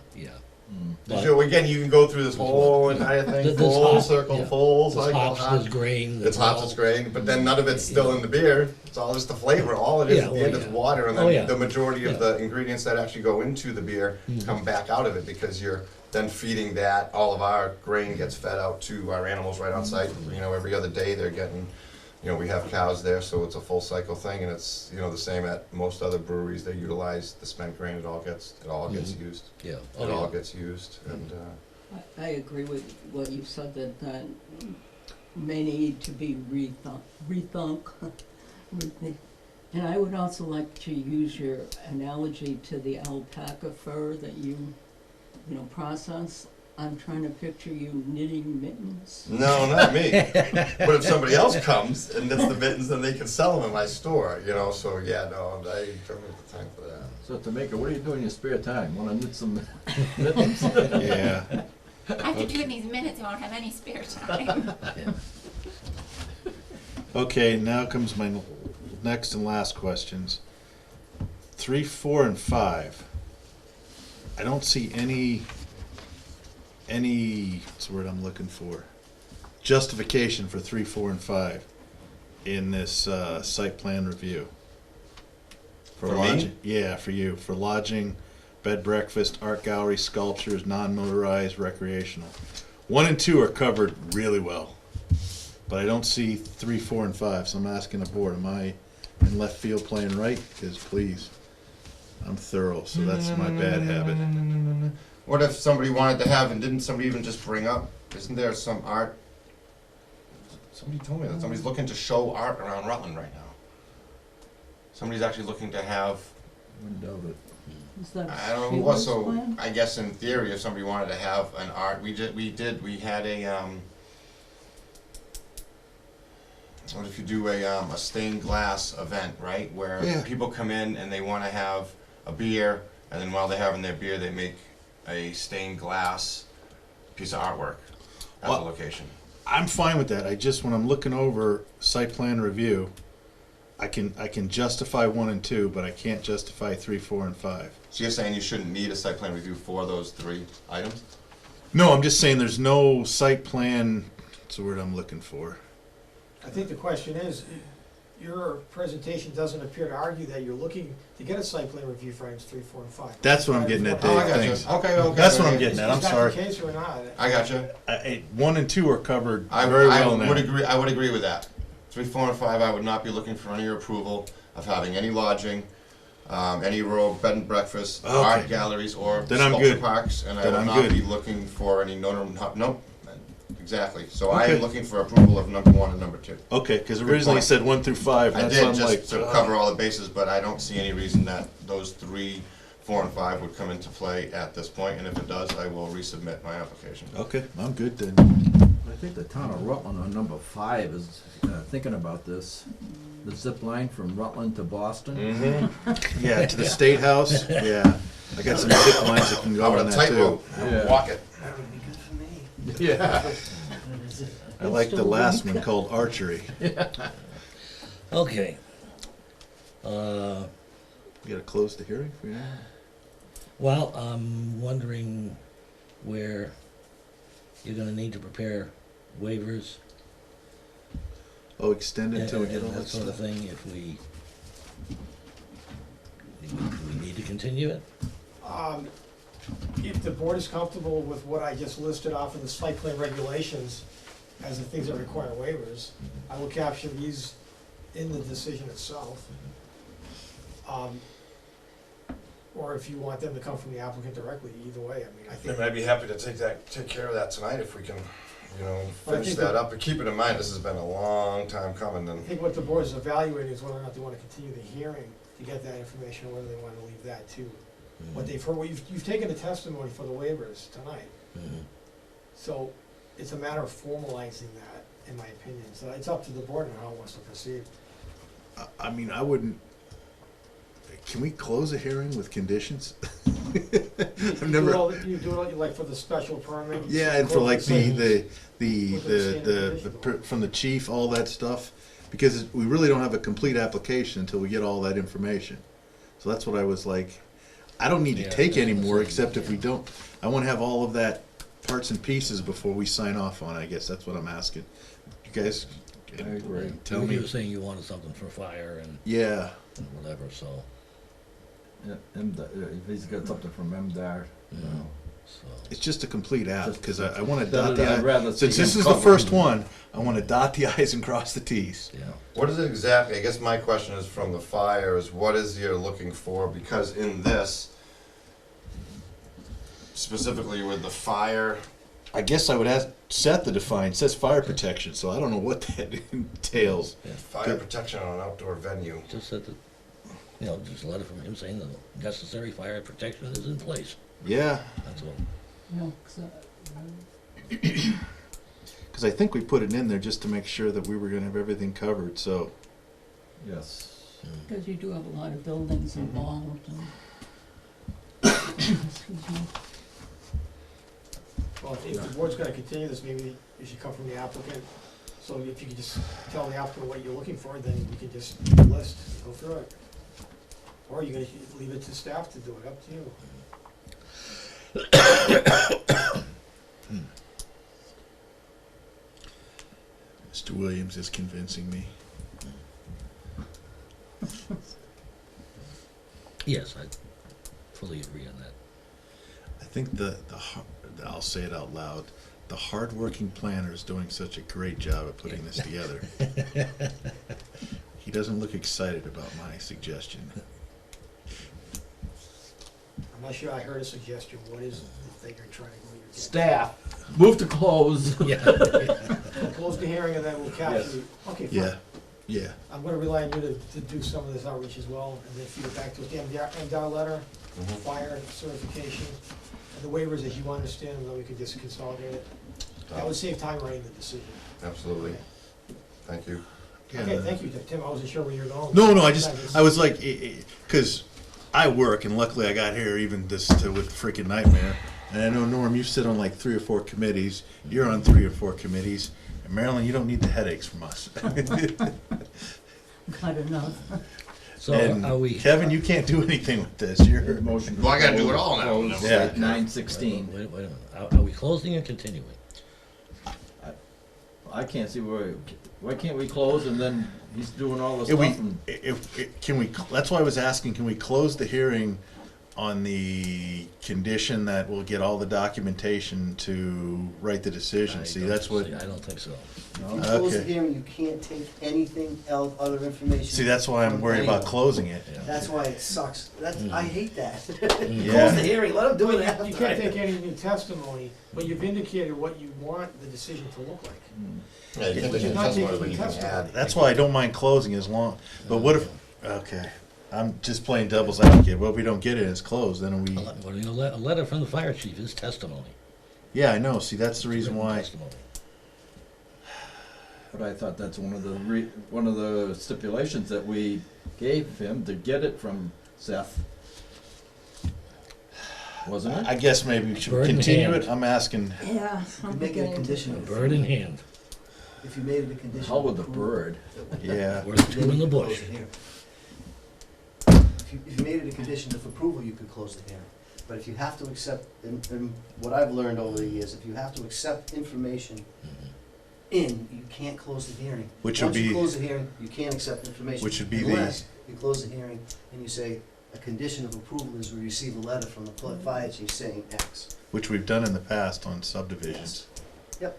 Speaker 8: But again, you can go through this whole entire thing, full circle, full cycle.
Speaker 1: Hops, there's grain.
Speaker 8: It's hops, it's grain, but then none of it's still in the beer. It's all just the flavor. All it is at the end is water, and then the majority of the ingredients that actually go into the beer come back out of it, because you're then feeding that. All of our grain gets fed out to our animals right on site. You know, every other day they're getting. You know, we have cows there, so it's a full cycle thing, and it's, you know, the same at most other breweries. They utilize the spent grain. It all gets used.
Speaker 1: Yeah.
Speaker 8: It all gets used, and.
Speaker 6: I agree with what you said, that may need to be rethunk. And I would also like to use your analogy to the alpaca fur that you process. I'm trying to picture you knitting mittens.
Speaker 8: No, not me. But if somebody else comes and knits the mittens, then they can sell them in my store, you know, so yeah, no, I don't have the time for that.
Speaker 3: So Tamika, what do you do in your spare time? Want to knit some mittens?
Speaker 7: Yeah.
Speaker 5: After doing these minutes, I won't have any spare time.
Speaker 7: Okay, now comes my next and last questions. 3, 4, and 5. I don't see any what's the word I'm looking for? Justification for 3, 4, and 5 in this site plan review.
Speaker 8: For
Speaker 7: lodging,
Speaker 8: me?
Speaker 7: yeah, for you. For lodging, bed, breakfast, art gallery, sculptures, non-motorized, recreational. 1 and 2 are covered really well, but I don't see 3, 4, and 5. So I'm asking the board: am I in left field playing right? Because please, I'm thorough, so that's my bad habit.
Speaker 8: What if somebody wanted to have, and didn't somebody even just bring up, isn't there some art? Somebody told me that somebody's looking to show art around Rutland right now. Somebody's actually looking to have,
Speaker 6: Is that
Speaker 8: I don't know who it was, so
Speaker 6: plan?
Speaker 8: I guess in theory, if somebody wanted to have an art, we had a, what if you do a stained glass event, right? Where people come in and they want to have a beer, and then while they're having their beer, they make a stained glass piece of artwork at the location.
Speaker 7: I'm fine with that. I just, when I'm looking over site plan review, I can justify 1 and 2, but I can't justify 3, 4, and 5.
Speaker 8: So you're saying you shouldn't need a site plan review for those 3 items?
Speaker 7: No, I'm just saying there's no site plan. What's the word I'm looking for?
Speaker 4: I think the question is, your presentation doesn't appear to argue that you're looking to get a site plan review for items 3, 4, and 5.
Speaker 7: That's what I'm getting at, Dave.
Speaker 8: Oh, I gotcha.
Speaker 7: Thanks.
Speaker 8: Okay.
Speaker 7: That's what I'm getting at. I'm
Speaker 4: Is that
Speaker 7: sorry.
Speaker 4: the case or not?
Speaker 8: I gotcha.
Speaker 7: 1 and 2 are covered
Speaker 8: I
Speaker 7: very well now.
Speaker 8: would agree. I would agree with that. 3, 4, and 5. I would not be looking for any approval of having any lodging, any rural bed and breakfast, art galleries, or
Speaker 7: Then I'm
Speaker 8: sculpture
Speaker 7: good.
Speaker 8: parks, and
Speaker 7: Then
Speaker 8: I
Speaker 7: I'm
Speaker 8: would not
Speaker 7: good.
Speaker 8: be looking for any nope. Exactly. So I am looking for approval of number 1 and number 2.
Speaker 7: Okay, because
Speaker 8: Good
Speaker 7: originally you
Speaker 8: point.
Speaker 7: said 1 through 5.
Speaker 8: I
Speaker 7: That's
Speaker 8: did
Speaker 7: why I'm
Speaker 8: just
Speaker 7: like,
Speaker 8: to cover all the bases, but I don't see any reason that those 3, 4, and 5 would come into play at this point. And if it does, I will resubmit my application.
Speaker 7: Okay, I'm good then.
Speaker 3: I think the town of Rutland on number 5 is thinking about this. The zip line from Rutland to Boston.
Speaker 8: Mm-hmm.
Speaker 7: Yeah, to the State House. Yeah, I got some zip lines that can go on that too.
Speaker 8: Walk it.
Speaker 15: That would be good for me.
Speaker 3: Yeah.
Speaker 7: I like the last one called archery.
Speaker 1: Okay.
Speaker 7: You gotta close the hearing for you.
Speaker 1: Well, I'm wondering where you're gonna need to prepare waivers.
Speaker 7: Oh, extend it until we
Speaker 1: and
Speaker 7: get all
Speaker 1: that
Speaker 7: that
Speaker 1: sort of
Speaker 7: stuff.
Speaker 1: thing, if we need to continue it.
Speaker 4: If the board is comfortable with what I just listed off in the site plan regulations as the things that require waivers, I will capture these in the decision itself. or if you want them to come from the applicant directly, either way, I mean, I think.
Speaker 8: And I'd be happy to take care of that tonight if we can, finish that up. But keep it in mind, this has been a long time coming,
Speaker 4: I
Speaker 8: and
Speaker 4: think what the board is evaluating is whether or not they want to continue the hearing to get that information, or whether they want to leave that too. What they've heard, you've taken the testimony for the waivers tonight. So it's a matter of formalizing that, in my opinion. So it's up to the board and how it wants to proceed.
Speaker 7: I mean, I wouldn't, can we close a hearing with conditions? I've never.
Speaker 4: You do it like for the special permit?
Speaker 7: Yeah, and for like the
Speaker 4: With
Speaker 7: from the chief, all that stuff, because we really don't have a complete application until we get all that information. So that's what I was like, I don't need to take any more, except if we don't, I want to have all of that parts and pieces before we sign off on it, I guess that's what I'm asking. You guys,
Speaker 3: I agree.
Speaker 7: tell
Speaker 1: You
Speaker 7: me.
Speaker 1: were saying you wanted something for fire and
Speaker 7: Yeah,
Speaker 1: whatever, so,
Speaker 3: Yeah, if he's got something from MDR,
Speaker 1: so.
Speaker 7: it's just a complete app, because I want to
Speaker 3: Better
Speaker 7: dot the
Speaker 3: than I'd rather
Speaker 7: i's.
Speaker 3: see
Speaker 7: Since this
Speaker 3: him
Speaker 7: is the
Speaker 3: covered.
Speaker 7: first one, I want to dot the i's and cross the t's.
Speaker 1: Yeah.
Speaker 8: what is it exactly, I guess my question is from the fire, is what is you're looking for? Because in this, specifically with the fire,
Speaker 7: I guess I would ask Seth to define, it says fire protection, so I don't know what that entails.
Speaker 8: fire protection on an outdoor venue.
Speaker 1: Just said that, just a letter from him saying the necessary fire protection is in place.
Speaker 7: Yeah,
Speaker 1: That's all.
Speaker 6: No,
Speaker 7: because I think we put it in there just to make sure that we were gonna have everything covered, so.
Speaker 3: yes.
Speaker 6: because you do have a lot of buildings involved and. Excuse me.
Speaker 4: Well, if the board's gonna continue this, maybe it should come from the applicant. So if you could just tell the applicant what you're looking for, then we could just list, go through it. Or you're gonna leave it to staff to do it, up to you.
Speaker 7: Mr. Williams is convincing me.
Speaker 1: Yes, I fully agree on that.
Speaker 7: I think I'll say it out loud, the hardworking planner is doing such a great job of putting this together. He doesn't look excited about my suggestion.
Speaker 4: I'm not sure I heard a suggestion. What is the thing you're trying to go?
Speaker 3: Staff, move to close.
Speaker 1: Yeah.
Speaker 4: We'll close the hearing and then we'll capture you. Okay, fine.
Speaker 7: Yeah.
Speaker 4: I'm gonna rely on you to do some of this outreach as well, and then feed it back to us, the MDR letter, fire certification, and the waivers as you understand them, then we could just consolidate it. That would save time writing the decision.
Speaker 8: Absolutely. Thank you.
Speaker 4: Okay, thank you, Tim, I wasn't sure where you were going.
Speaker 7: No, I was like, because I work, and luckily I got here even with freaking nightmare. And I know, Norm, you sit on like 3 or 4 committees. You're on 3 or 4 committees. And Marilyn, you don't need the headaches from us.
Speaker 6: Got enough.
Speaker 1: So
Speaker 7: And
Speaker 1: are we?
Speaker 7: Kevin, you can't do anything with this. You're
Speaker 3: Motion.
Speaker 8: Well, I gotta do it all now.
Speaker 7: Yeah.
Speaker 3: 9:16.
Speaker 1: Wait a minute. Are we closing or continuing?
Speaker 3: I can't see why can't we close and then he's doing all this
Speaker 7: If
Speaker 3: stuff and.
Speaker 7: Can we? That's why I was asking. Can we close the hearing on the condition that we'll get all the documentation to write the decision? See, that's what.
Speaker 1: I don't think so.
Speaker 15: If you close the
Speaker 7: Okay.
Speaker 15: hearing, you can't take anything else, other information.
Speaker 7: See, that's why I'm worried about closing it.
Speaker 15: That's why it sucks. I hate that.
Speaker 7: Yeah.
Speaker 15: Close the hearing, let them do it after.
Speaker 4: You can't take any new testimony, but you've indicated what you want the decision to look like.
Speaker 8: Yeah, you can
Speaker 4: But
Speaker 8: do
Speaker 4: you're not
Speaker 8: testimony,
Speaker 4: taking
Speaker 8: but you can
Speaker 4: testimony.
Speaker 8: add.
Speaker 7: That's why I don't mind closing as long. But what if? Okay, I'm just playing devil's advocate. Well, if we don't get it, it's closed. Then we.
Speaker 1: A letter from the fire chief is testimony.
Speaker 7: Yeah, I know. See, that's the reason
Speaker 1: Written
Speaker 7: why.
Speaker 1: testimony.
Speaker 3: But I thought that's one of the stipulations that we gave him to get it from Seth. Wasn't it?
Speaker 7: I guess maybe we should
Speaker 1: Bird in
Speaker 7: continue
Speaker 1: hand.
Speaker 7: it. I'm asking.
Speaker 6: Yeah.
Speaker 15: You could make it a condition.
Speaker 1: A bird in hand.
Speaker 15: If you made it a condition.
Speaker 3: How with the
Speaker 15: of approval,
Speaker 3: bird?
Speaker 7: Yeah.
Speaker 1: Worth two
Speaker 15: then
Speaker 1: in the
Speaker 15: you could close
Speaker 1: bush.
Speaker 15: the hearing. If you made it a condition of approval, you could close the hearing. But if you have to accept, and what I've learned over the years, if you have to accept information you can't close the hearing.
Speaker 7: Which would
Speaker 15: Once you
Speaker 7: be-
Speaker 15: close the hearing, you can't accept information.
Speaker 7: Which would be
Speaker 15: Unless you close the hearing and you say, a condition of approval is we receive a letter from the fire chief saying X.
Speaker 7: Which we've done in the past on subdivisions.
Speaker 15: Yep.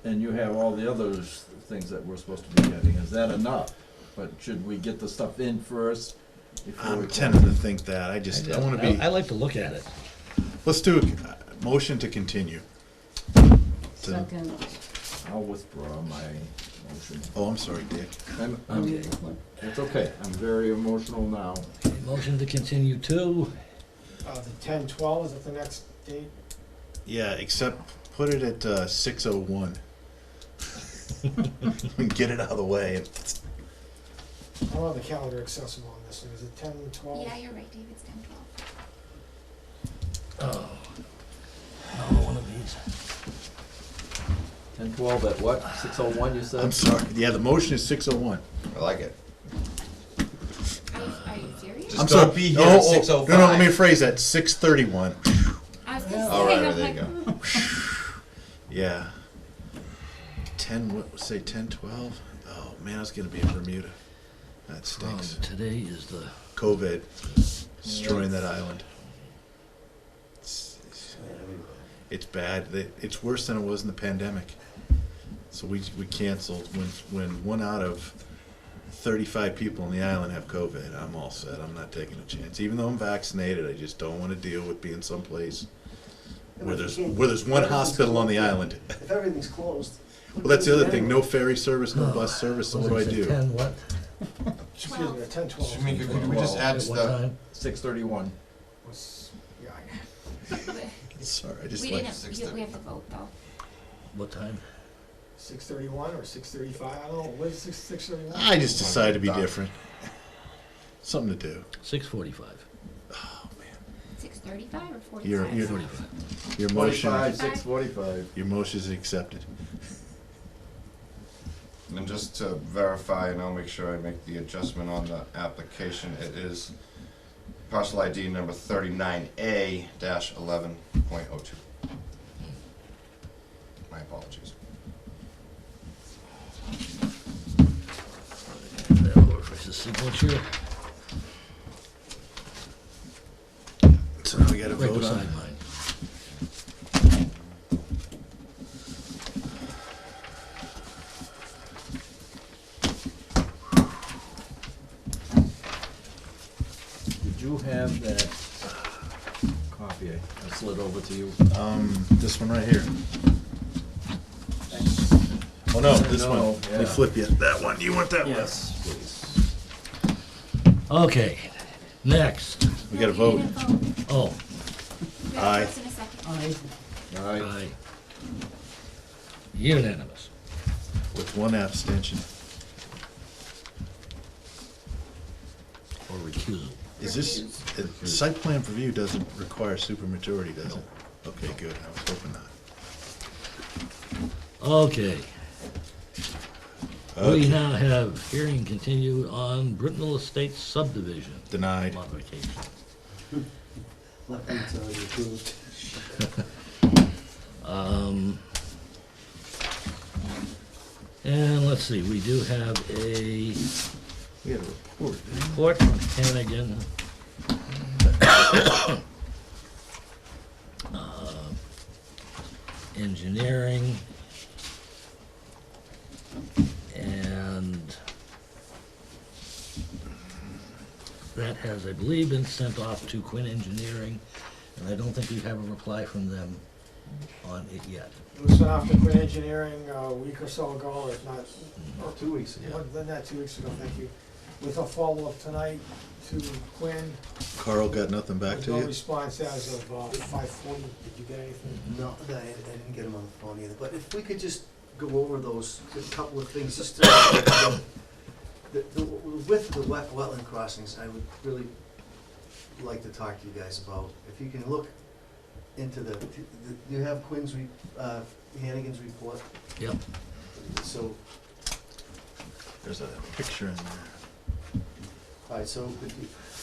Speaker 3: And you have all the other things that we're supposed to be getting. Is that enough? But should we get the stuff in first before we
Speaker 7: I'm tending to think that, I wanna be,
Speaker 1: I like to look at it.
Speaker 7: let's do a motion to continue. To-
Speaker 6: Second.
Speaker 3: I'll withdraw my motion.
Speaker 7: Oh, I'm sorry, Dick.
Speaker 1: Okay.
Speaker 3: It's okay, I'm very emotional now.
Speaker 1: Motion to continue to,
Speaker 4: The 10/12 is at the next date.
Speaker 7: Yeah, except put it at 6:01. Get it out of the way.
Speaker 4: I don't have the calendar accessible on this one. Is it 10/12?
Speaker 5: Yeah, you're right, David, it's 10/12.
Speaker 1: oh, another one of these.
Speaker 3: 10/12 at what? 6:01 you said?
Speaker 7: I'm sorry. Yeah, the motion is 6:01.
Speaker 8: I like it.
Speaker 5: Are you serious?
Speaker 8: Just
Speaker 7: I'm
Speaker 8: don't
Speaker 7: sorry.
Speaker 8: be here at 6:05.
Speaker 7: No, let me rephrase that. 6:31.
Speaker 5: I was gonna
Speaker 8: All
Speaker 5: say,
Speaker 8: right,
Speaker 5: I'm
Speaker 8: there you
Speaker 5: like,
Speaker 8: go.
Speaker 7: Yeah. 10, what, say 10:12? Oh, man, I was going to be in Bermuda. That stinks.
Speaker 1: Today is the,
Speaker 7: COVID destroying that island. It's bad. It's worse than it was in the pandemic. So we canceled when 1 out of 35 people on the island have COVID. I'm all set. I'm not taking a chance. Even though I'm vaccinated, I just don't want to deal with being someplace where there's one hospital on the island.
Speaker 15: If everything's closed.
Speaker 7: Well, that's the other thing. No ferry service, no bus service. So what do I do?
Speaker 1: 10 what?
Speaker 4: Excuse me, 10/12.
Speaker 8: Shamika, could we just add
Speaker 1: At
Speaker 8: to
Speaker 1: what
Speaker 8: the,
Speaker 1: time?
Speaker 3: 6:31.
Speaker 4: Yeah,
Speaker 7: Sorry, I just
Speaker 5: we
Speaker 7: like.
Speaker 5: didn't, we have to vote though.
Speaker 1: What time?
Speaker 4: 6:31 or 6:35, I don't know, what is 6:31?
Speaker 7: I just decided to be different. Something to do.
Speaker 1: 6:45.
Speaker 5: 6:35 or 45?
Speaker 7: Your motion.
Speaker 3: 6:45.
Speaker 7: Your motion is accepted.
Speaker 8: and just to verify, and I'll make sure I make the adjustment on the application, it is parcel ID number 39A-11.02. My apologies.
Speaker 1: That over for his signature.
Speaker 7: So now we got to
Speaker 1: Right
Speaker 7: vote on
Speaker 1: beside
Speaker 7: it.
Speaker 1: mine.
Speaker 3: Did you have that copy I slid over to you?
Speaker 7: This one right here. Oh no, this
Speaker 3: No,
Speaker 7: one. They
Speaker 3: yeah.
Speaker 7: flip you. That one. You want that one?
Speaker 3: Yes, please.
Speaker 1: Okay, next.
Speaker 7: We got to
Speaker 5: No, you
Speaker 7: vote.
Speaker 5: didn't vote.
Speaker 1: Oh,
Speaker 5: We have
Speaker 7: Aye.
Speaker 5: a first and a second.
Speaker 3: Aye.
Speaker 1: aye. Unanimous.
Speaker 7: With one abstention.
Speaker 1: Or recusal.
Speaker 7: Is this site plan review doesn't require supermajority, does it? Okay, good. I was hoping not.
Speaker 1: Okay. We
Speaker 7: Okay.
Speaker 1: now have hearing continued on Brintnal Estates subdivision.
Speaker 7: Denied.
Speaker 1: Modification.
Speaker 15: Luckily, it's already approved.
Speaker 1: And let's see, we do have a
Speaker 7: We had a report.
Speaker 1: report from Hannigan. Engineering. And that has, I believe, been sent off to Quinn Engineering, and I don't think we have a reply from them on it yet.
Speaker 4: It was sent off to Quinn Engineering a week or so ago, if not, or
Speaker 3: 2 weeks ago.
Speaker 4: more than that, 2 weeks ago, thank you. With a follow-up tonight to Quinn.
Speaker 7: Carl got nothing back
Speaker 4: There's
Speaker 7: to
Speaker 4: no
Speaker 7: you?
Speaker 4: response as of 5:40. Did you get anything?
Speaker 15: No, I didn't get him on the phone either, but if we could just go over those, a couple of things, just to, the width of the wetland crossings, I would really like to talk to you guys about. If you can look into you have Quinn's, Hannigan's report?
Speaker 1: Yep.
Speaker 15: So,
Speaker 7: There's a picture in there.
Speaker 15: all right, so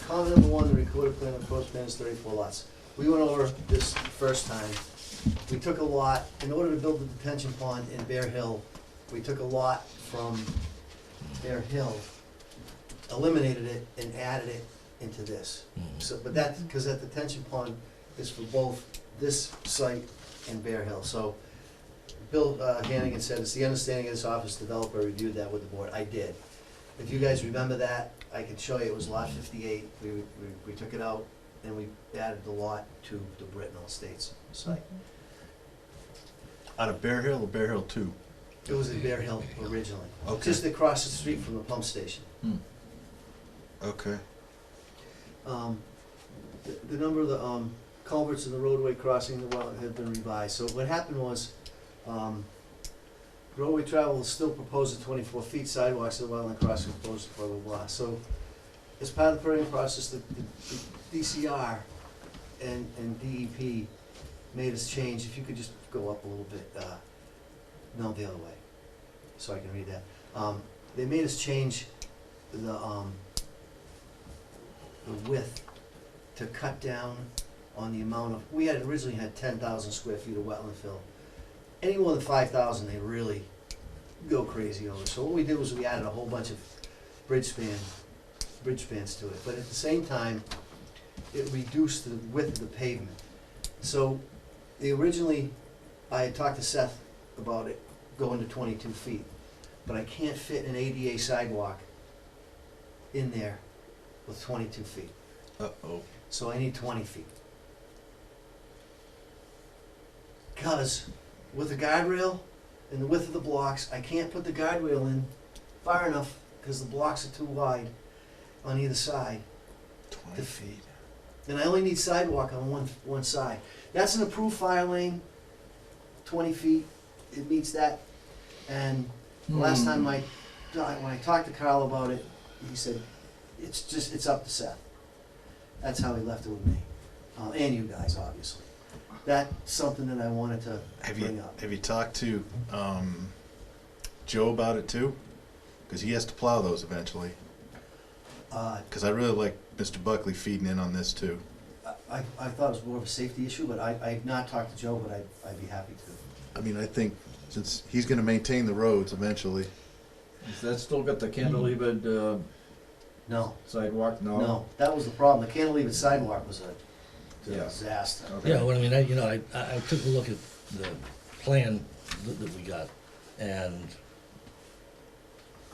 Speaker 15: column number 1, the recorded plan, the proposed plan is 34 lots. We went over this first time. We took a lot, in order to build the detention pond in Bear Hill, we took a lot from Bear Hill, eliminated it, and added it into this. So, but that, because that detention pond is for both this site and Bear Hill. So Bill Hannigan said, it's the understanding of this office developer reviewed that with the board. I did. If you guys remember that, I can show you, it was lot 58, we took it out, and we added the lot to the Brintnal Estates site.
Speaker 7: Out of Bear Hill or Bear Hill 2?
Speaker 15: It was in Bear Hill originally,
Speaker 7: Okay.
Speaker 15: just across the street from the pump station.
Speaker 7: Okay.
Speaker 15: The number of the culverts in the roadway crossing the well had been revised. So what happened was, roadway travel is still proposed at 24 feet, sidewalks at the wetland crossing proposed blah, blah, blah. So as part of the permitting process, the DCR and DEP made us change, if you could just go up a little bit, no, the other way, so I can read that. They made us change the width to cut down on the amount of, we had originally had 10,000 square feet of wetland fill. Any more than 5,000, they really go crazy over. So what we did was we added a whole bunch of bridge spans to it. But at the same time, it reduced the width of the pavement. So originally, I had talked to Seth about it going to 22 feet. But I can't fit an ADA sidewalk in there with 22 feet.
Speaker 7: Uh-oh.
Speaker 15: So I need 20 feet. Because with the guardrail and the width of the blocks, I can't put the guardrail in far enough because the blocks are too wide on either side.
Speaker 7: 20 feet.
Speaker 15: And I only need sidewalk on one side. That's an approved fire lane, 20 feet, it meets that. And the last time when I talked to Carl about it, he said, it's up to Seth. That's how he left it with me, and you guys, obviously. That's something that I wanted to bring up.
Speaker 7: Have you talked to Joe about it too? Because he has to plow those eventually. Because I really like Mr. Buckley feeding in on this too.
Speaker 15: I thought it was more of a safety issue, but I've not talked to Joe, but I'd be happy to.
Speaker 7: I mean, I think since he's going to maintain the roads eventually.
Speaker 3: Is that still got the cantilevered
Speaker 15: No.
Speaker 3: sidewalk? No?
Speaker 15: No, that was the problem. The cantilevered sidewalk was a
Speaker 3: Yeah.
Speaker 15: disaster.
Speaker 3: Okay.
Speaker 1: Yeah, well, I mean, I took a look at the plan that we got, and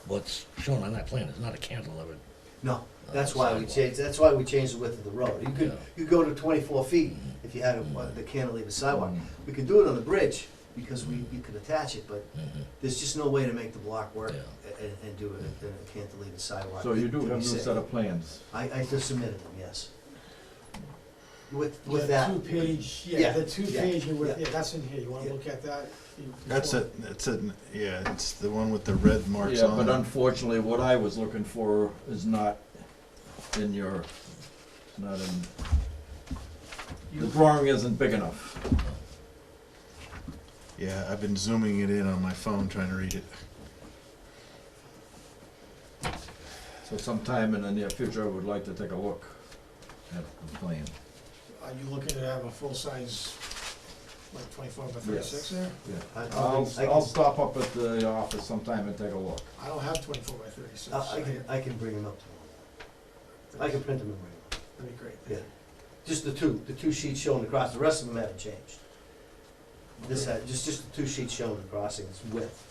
Speaker 1: what's shown on that plan is not a cantilever.
Speaker 15: No, that's why we changed the width of the road. You could go to 24 feet if you had the cantilever sidewalk. We could do it on the bridge because you could attach it, but there's just no way to make the block work and do it in a cantilever sidewalk.
Speaker 3: So you do
Speaker 15: to
Speaker 3: have a
Speaker 15: be
Speaker 3: new
Speaker 15: safe.
Speaker 3: set of plans?
Speaker 15: I just submitted them, yes. With
Speaker 4: The
Speaker 15: that.
Speaker 4: two-page,
Speaker 15: Yeah,
Speaker 4: the two-page,
Speaker 15: yeah.
Speaker 4: that's in here, you wanna look at that?
Speaker 7: That's it. Yeah, it's the one with the red marks
Speaker 3: Yeah,
Speaker 7: on
Speaker 3: but
Speaker 7: it.
Speaker 3: unfortunately, what I was looking for is not in your, not in, the drawing isn't big enough.
Speaker 7: Yeah, I've been zooming it in on my phone trying to read it.
Speaker 3: So sometime in the near future, I would like to take a look at the plan.
Speaker 4: Are you looking to have a full-size, like 24 by 36 there?
Speaker 3: Yeah, I'll stop up at the office sometime and take a look.
Speaker 4: I don't have 24 by 36.
Speaker 15: I can bring them up tomorrow. I can print them and bring them up.
Speaker 4: That'd be great.
Speaker 15: Yeah. Just the two sheets showing across, the rest of them haven't changed. This had, just the two sheets showing the crossing, its width,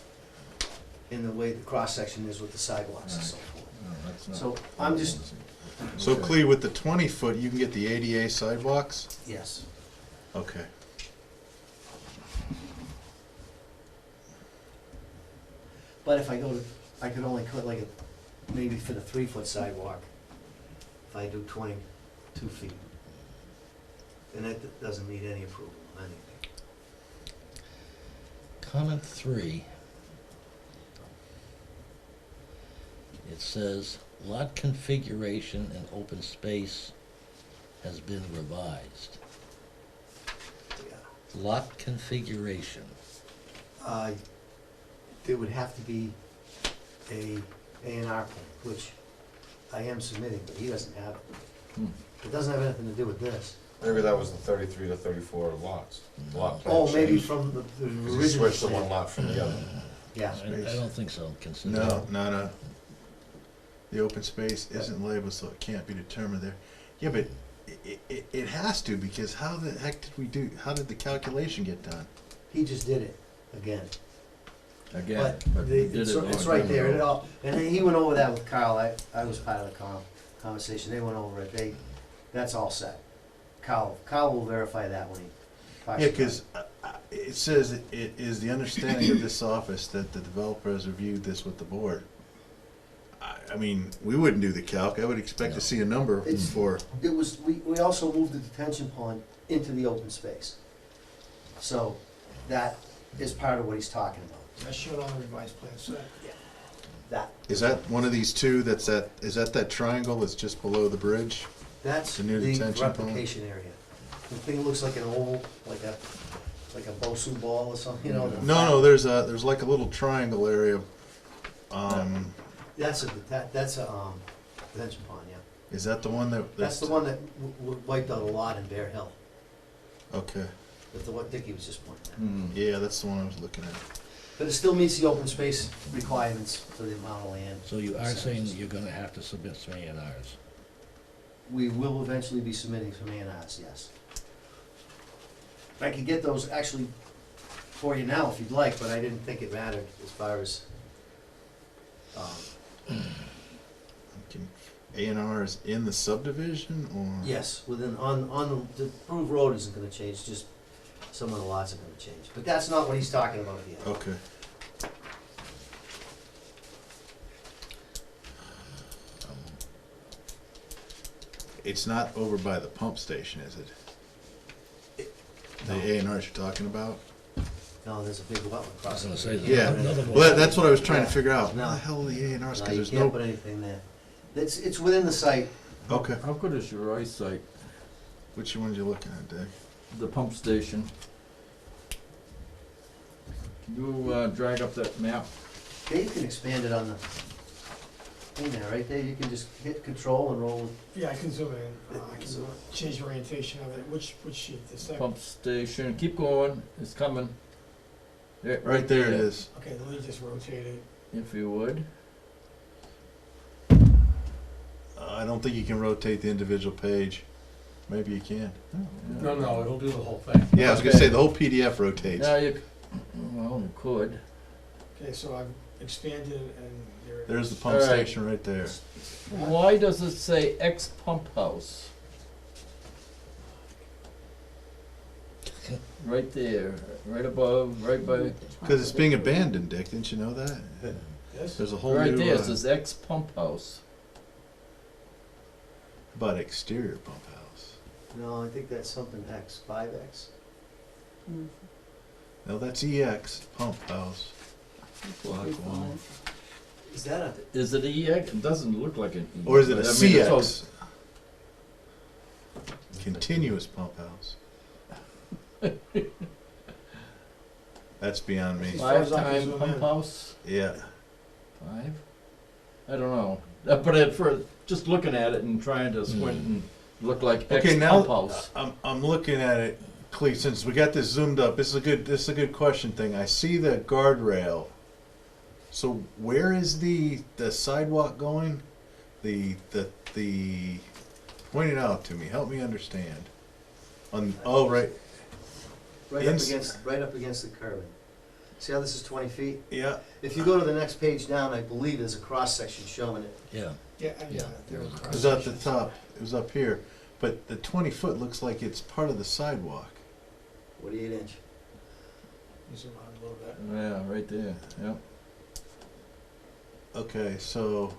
Speaker 15: in the way the cross-section is with the sidewalks and so forth.
Speaker 3: No, that's not-
Speaker 15: So I'm just,
Speaker 7: So Clea, with the 20 foot, you can get the ADA sidewalks?
Speaker 15: yes.
Speaker 7: Okay.
Speaker 15: But if I I could only cut like maybe fit a 3-foot sidewalk if I do 22 feet. And that doesn't need any approval, anything.
Speaker 1: Comment 3. It says, lot configuration and open space has been revised. Lot configuration.
Speaker 15: There would have to be a ANR plan, which I am submitting, but he doesn't have it. It doesn't have anything to do with this.
Speaker 8: Maybe that was the 33 to 34 lots. Lot plan
Speaker 15: Oh, maybe
Speaker 8: changed.
Speaker 15: from the
Speaker 8: Because
Speaker 15: original.
Speaker 8: you switched the
Speaker 15: plan.
Speaker 8: one lot from the other.
Speaker 15: Yeah.
Speaker 1: I don't think so, consider.
Speaker 7: No. The open space isn't labeled, so it can't be determined there. Yeah, but it has to, because how the heck did the calculation get done?
Speaker 15: He just did it again.
Speaker 3: Again,
Speaker 15: But it's right there, and and he went over that with Carl, I was part of the conversation, they went over it, that's all set. Carl will verify that when he talks.
Speaker 7: Yeah, because it says it is the understanding of this office that the developer has reviewed this with the board. I mean, we wouldn't do the calc. I would expect to see a number for.
Speaker 15: It was, we also moved the detention pond into the open space. So that is part of what he's talking about.
Speaker 4: That's shown on the revised plan, so.
Speaker 15: That,
Speaker 7: Is that one of these two? Is that triangle that's just below the bridge?
Speaker 15: that's
Speaker 7: The new
Speaker 15: the
Speaker 7: detention pond?
Speaker 15: replication area. The thing looks like an oval, like a Bosu ball or something, you know?
Speaker 7: No, there's like a little triangle area.
Speaker 15: That's a detention pond, yeah.
Speaker 7: Is that the one
Speaker 15: That's the one that wiped out a lot in Bear Hill,
Speaker 7: Okay.
Speaker 15: that's what Dickie was just pointing at.
Speaker 7: Yeah, that's the one I was looking at.
Speaker 15: But it still meets the open space requirements for the amount of land.
Speaker 1: So you are saying that you're gonna have to submit some ANRs?
Speaker 15: We will eventually be submitting some ANRs, yes. I could get those actually for you now if you'd like, but I didn't think it mattered as far as,
Speaker 7: A&R is in the subdivision, or?
Speaker 15: yes, on the approved road isn't gonna change, just some of the lots are gonna change. But that's not what he's talking about here.
Speaker 7: Okay. It's not over by the pump station, is it? The A&Rs you're talking about?
Speaker 15: No, there's a big wetland
Speaker 1: I was
Speaker 15: crossing.
Speaker 1: gonna say,
Speaker 7: Yeah,
Speaker 1: another one.
Speaker 7: well, that's what I was trying to figure out.
Speaker 15: No.
Speaker 7: What the hell are the A&Rs?
Speaker 15: No,
Speaker 7: Because
Speaker 15: you
Speaker 7: there's
Speaker 15: can't
Speaker 7: no.
Speaker 15: put anything there. It's within the site.
Speaker 7: Okay.
Speaker 3: How good is your eyesight?
Speaker 7: Which ones you looking at, Dick?
Speaker 3: The pump station. Can you drag up that map?
Speaker 15: Dave can expand it on the thing there, right there, you can just hit control and roll.
Speaker 4: Yeah, I can zoom in, I can change the orientation of it, which sheet, the second?
Speaker 3: Pump station, keep going, it's coming. Yeah,
Speaker 7: Right there it is.
Speaker 4: Okay, let me just rotate it.
Speaker 3: If you would.
Speaker 7: I don't think you can rotate the individual page. Maybe you can.
Speaker 11: No, it'll do the whole thing.
Speaker 7: Yeah, I was gonna say the whole PDF rotates.
Speaker 3: Yeah, well, you could.
Speaker 4: Okay, so I've expanded and there it
Speaker 7: There's
Speaker 4: is.
Speaker 7: the pump
Speaker 3: All right.
Speaker 7: station right there.
Speaker 3: Why does it say ex-pump house? Right there, right above, right by,
Speaker 7: Because it's being abandoned, Dick. Didn't you know that?
Speaker 4: This?
Speaker 7: There's a whole
Speaker 3: right
Speaker 7: new.
Speaker 3: there, it says ex-pump house.
Speaker 7: About exterior pump house.
Speaker 15: No, I think that's something X, 5X.
Speaker 7: No, that's EX pump house. Block one.
Speaker 15: Is that a,
Speaker 3: Is it EX? It doesn't look like an EX.
Speaker 7: Or is it a
Speaker 3: I mean, it's all-
Speaker 7: CX? Continuous pump house. That's beyond me.
Speaker 3: Five-time pump house?
Speaker 7: Yeah.
Speaker 3: 5? I don't know. But for just looking at it and trying to squint and look like
Speaker 7: Okay,
Speaker 3: ex-pump
Speaker 7: now
Speaker 3: house.
Speaker 7: I'm looking at it, Clete. Since we got this zoomed up, this is a good question thing. I see the guardrail. So where is the sidewalk going? The point it out to me. Help me understand. Right.
Speaker 15: right up against the curbing? See how this is 20 feet?
Speaker 7: Yeah.
Speaker 15: If you go to the next page down, I believe there's a cross-section showing it.
Speaker 1: Yeah.
Speaker 4: Yeah, there was
Speaker 7: It was at the top. It was up here. But the 20 foot looks like it's part of the sidewalk.
Speaker 15: 48 inch.
Speaker 4: Zoom out a little bit.
Speaker 3: Yeah, right there, yeah.
Speaker 7: Okay, so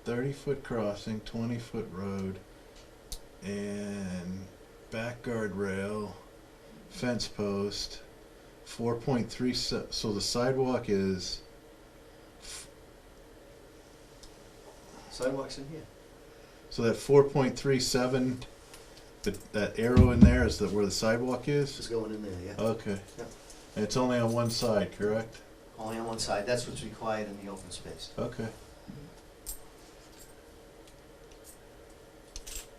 Speaker 7: 30-foot crossing, 20-foot road, and back guardrail, fence post, 4.3, so the sidewalk is,
Speaker 15: Sidewalks in here.
Speaker 7: so that 4.37, that arrow in there is where the sidewalk
Speaker 15: It's
Speaker 7: is?
Speaker 15: going in there, yeah.
Speaker 7: Okay.
Speaker 15: Yep.
Speaker 7: And it's only on one side, correct?
Speaker 15: Only on one side. That's what's required in the open space.
Speaker 7: Okay.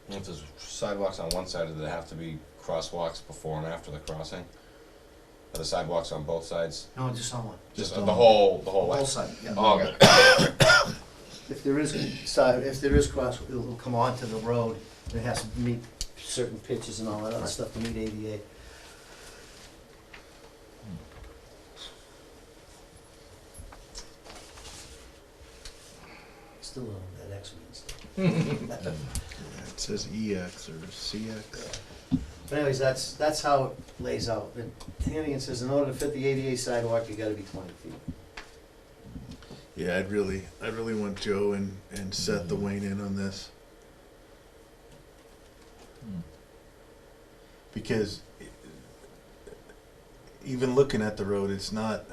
Speaker 9: If there's sidewalks on one side, do there have to be crosswalks before and after the crossing? Are the sidewalks on both sides?
Speaker 15: No, just on one.
Speaker 9: Just
Speaker 7: on
Speaker 9: the whole
Speaker 15: The whole
Speaker 9: way?
Speaker 15: side, yeah.
Speaker 9: Oh, okay.
Speaker 15: If there is cross, it'll come onto the road. It has to meet certain pitches and all that other stuff to meet ADA. Still don't know what that X means.
Speaker 7: It says EX or CX.
Speaker 15: But anyways, that's how it lays out. And Hannigan says, in order to fit the ADA sidewalk, you gotta be 20 feet.
Speaker 7: Yeah, I'd really want Joe and Seth to weigh in on this. Because even looking at the road, it's not,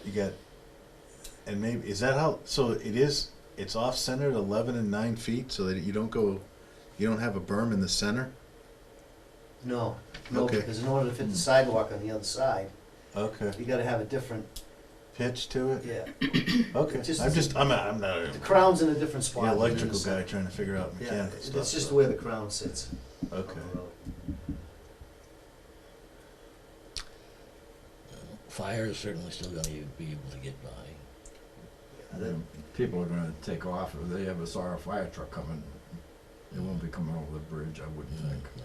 Speaker 7: you got, and maybe, is that how, so it's off-centered 11 and 9 feet, so that you don't have a berm in the center?
Speaker 15: No,
Speaker 7: Okay.
Speaker 15: because in order to fit the sidewalk on the other side,
Speaker 7: Okay.
Speaker 15: you gotta have a different,
Speaker 7: Pitch to it?
Speaker 15: yeah.
Speaker 7: Okay,
Speaker 15: Just-
Speaker 7: I'm not
Speaker 15: The crown's in a different spot.
Speaker 7: the
Speaker 15: than in the
Speaker 7: electrical
Speaker 15: center.
Speaker 7: guy trying to figure out
Speaker 15: Yeah,
Speaker 7: mechanical stuff.
Speaker 15: it's just
Speaker 7: so-
Speaker 15: where the crown sits.
Speaker 7: Okay.
Speaker 15: on the road.
Speaker 1: Fire is certainly still gonna be able to get by.
Speaker 15: Yeah, that-
Speaker 3: People are gonna take off, if they ever saw a fire truck coming, they won't be coming over the bridge, I wouldn't think.
Speaker 1: No.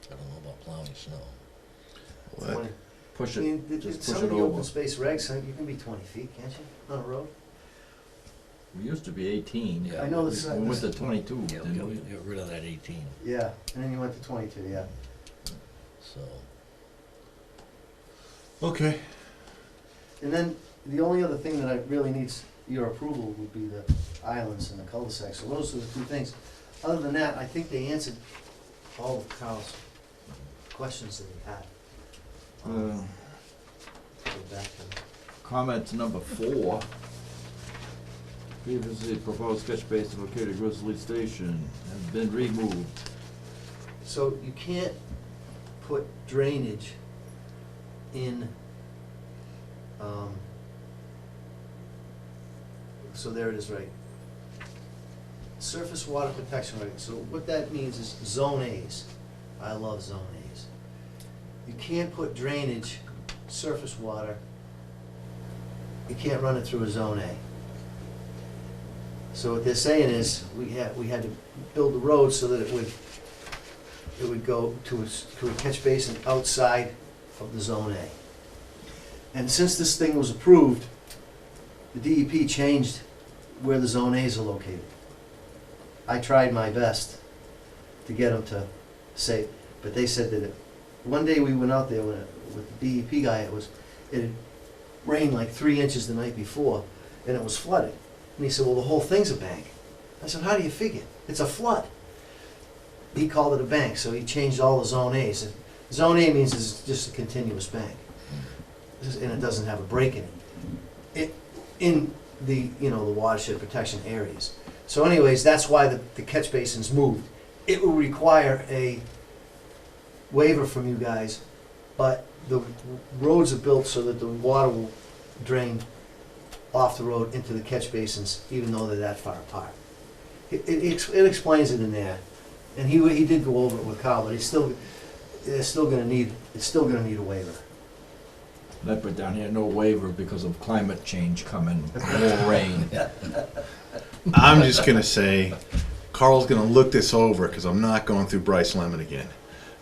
Speaker 1: I don't know about plowing snow.
Speaker 7: What?
Speaker 15: 20.
Speaker 3: Push
Speaker 15: I
Speaker 3: it,
Speaker 15: mean,
Speaker 3: just
Speaker 15: some
Speaker 3: push
Speaker 15: of
Speaker 3: it
Speaker 15: the open
Speaker 3: over.
Speaker 15: space regs, you can be 20 feet, can't you, on a road?
Speaker 3: We used to be 18.
Speaker 1: Yeah,
Speaker 15: I know
Speaker 3: We
Speaker 15: this.
Speaker 3: went to 22,
Speaker 1: Yeah,
Speaker 3: didn't we?
Speaker 1: get rid of that 18,
Speaker 15: Yeah, and then you went to 22, yeah.
Speaker 1: so.
Speaker 7: Okay.
Speaker 15: And then the only other thing that I really needs your approval would be the islands and the cul-de-sacs. So those are the two things. Other than that, I think they answered all of Carl's questions that he had. Go back to
Speaker 3: Comment number 4. Previously proposed catch basin located at Grizzly Station has been removed.
Speaker 15: So you can't put drainage in, so there it is, right. Surface water protection, right, so what that means is zone A's. I love zone A's. You can't put drainage, surface water, you can't run it through a zone A. So what they're saying is, we had to build the road so that it would go to a catch basin outside of the zone A. And since this thing was approved, the DEP changed where the zone A's are located. I tried my best to get them to say, but they said that one day we went out there with the DEP guy, it had rained like 3 inches the night before, and it was flooded. And he said, well, the whole thing's a bank. I said, how do you figure? It's a flood. He called it a bank, so he changed all the zone A's. Zone A means it's just a continuous bank, and it doesn't have a break in it. In the, the watershed protection areas. So anyways, that's why the catch basins moved. It will require a waiver from you guys, but the roads are built so that the water will drain off the road into the catch basins, even though they're that far apart. It explains it in there, and he did go over it with Carl, but it's still gonna need a waiver.
Speaker 3: I put down here, no waiver because of climate change coming, more rain.
Speaker 7: I'm just gonna say, Carl's gonna look this over, because I'm not going through Brice Lemon again.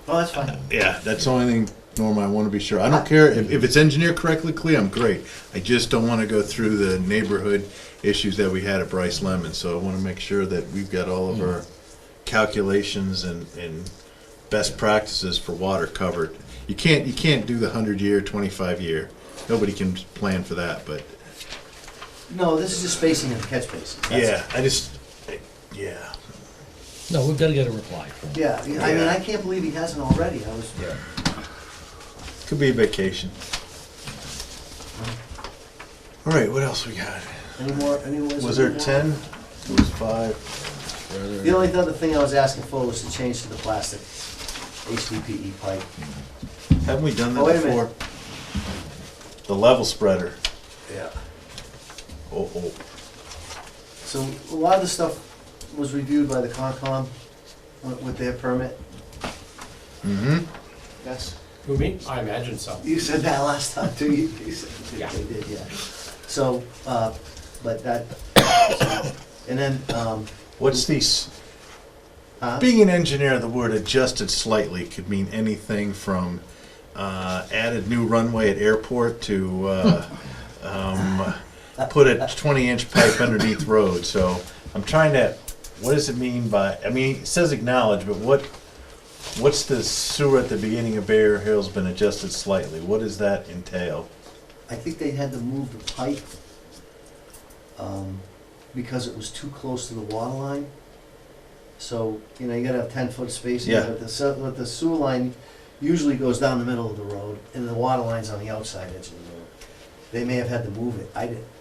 Speaker 15: Oh, that's fine.
Speaker 7: Yeah, that's the only thing, Norma, I wanna be sure. I don't care, if it's engineered correctly, clear, I'm great. I just don't wanna go through the neighborhood issues that we had at Brice Lemon, so I wanna make sure that we've got all of our calculations and best practices for water covered. You can't do the 100-year, 25-year. Nobody can plan for that, but
Speaker 15: No, this is just spacing in the catch basin. That's it.
Speaker 7: yeah.
Speaker 1: No, we've gotta get a reply from him.
Speaker 15: Yeah, I mean, I can't believe he hasn't already.
Speaker 1: Yeah.
Speaker 7: Could be a vacation. All right, what else we got?
Speaker 15: Any more?
Speaker 7: Was there 10? It was 5.
Speaker 15: The only other thing I was asking for was to change to the plastic HDPE pipe.
Speaker 7: Haven't we done that
Speaker 15: Oh, wait a minute.
Speaker 7: before? The level spreader.
Speaker 15: Yeah.
Speaker 7: Oh.
Speaker 15: So a lot of the stuff was reviewed by the Concom with their permit.
Speaker 7: Mm-hmm.
Speaker 15: Yes.
Speaker 11: Who, me? I imagine so.
Speaker 15: You said that last time too. You said
Speaker 11: Yeah.
Speaker 15: they did, yeah. So, but that, and then,
Speaker 7: What's these?
Speaker 15: huh?
Speaker 7: Being an engineer, the word adjusted slightly could mean anything from added new runway at airport to put a 20-inch pipe underneath road. So I'm trying to, what does it mean by, I mean, it says acknowledge, but what's the sewer at the beginning of Bear Hill's been adjusted slightly? What does that entail?
Speaker 15: I think they had to move the pipe, because it was too close to the water line. So, you know, you gotta have 10-foot spacing,
Speaker 7: Yeah.
Speaker 15: but the sewer line usually goes down the middle of the road, and the water line's on the outside edge of the road. They may have had to move it.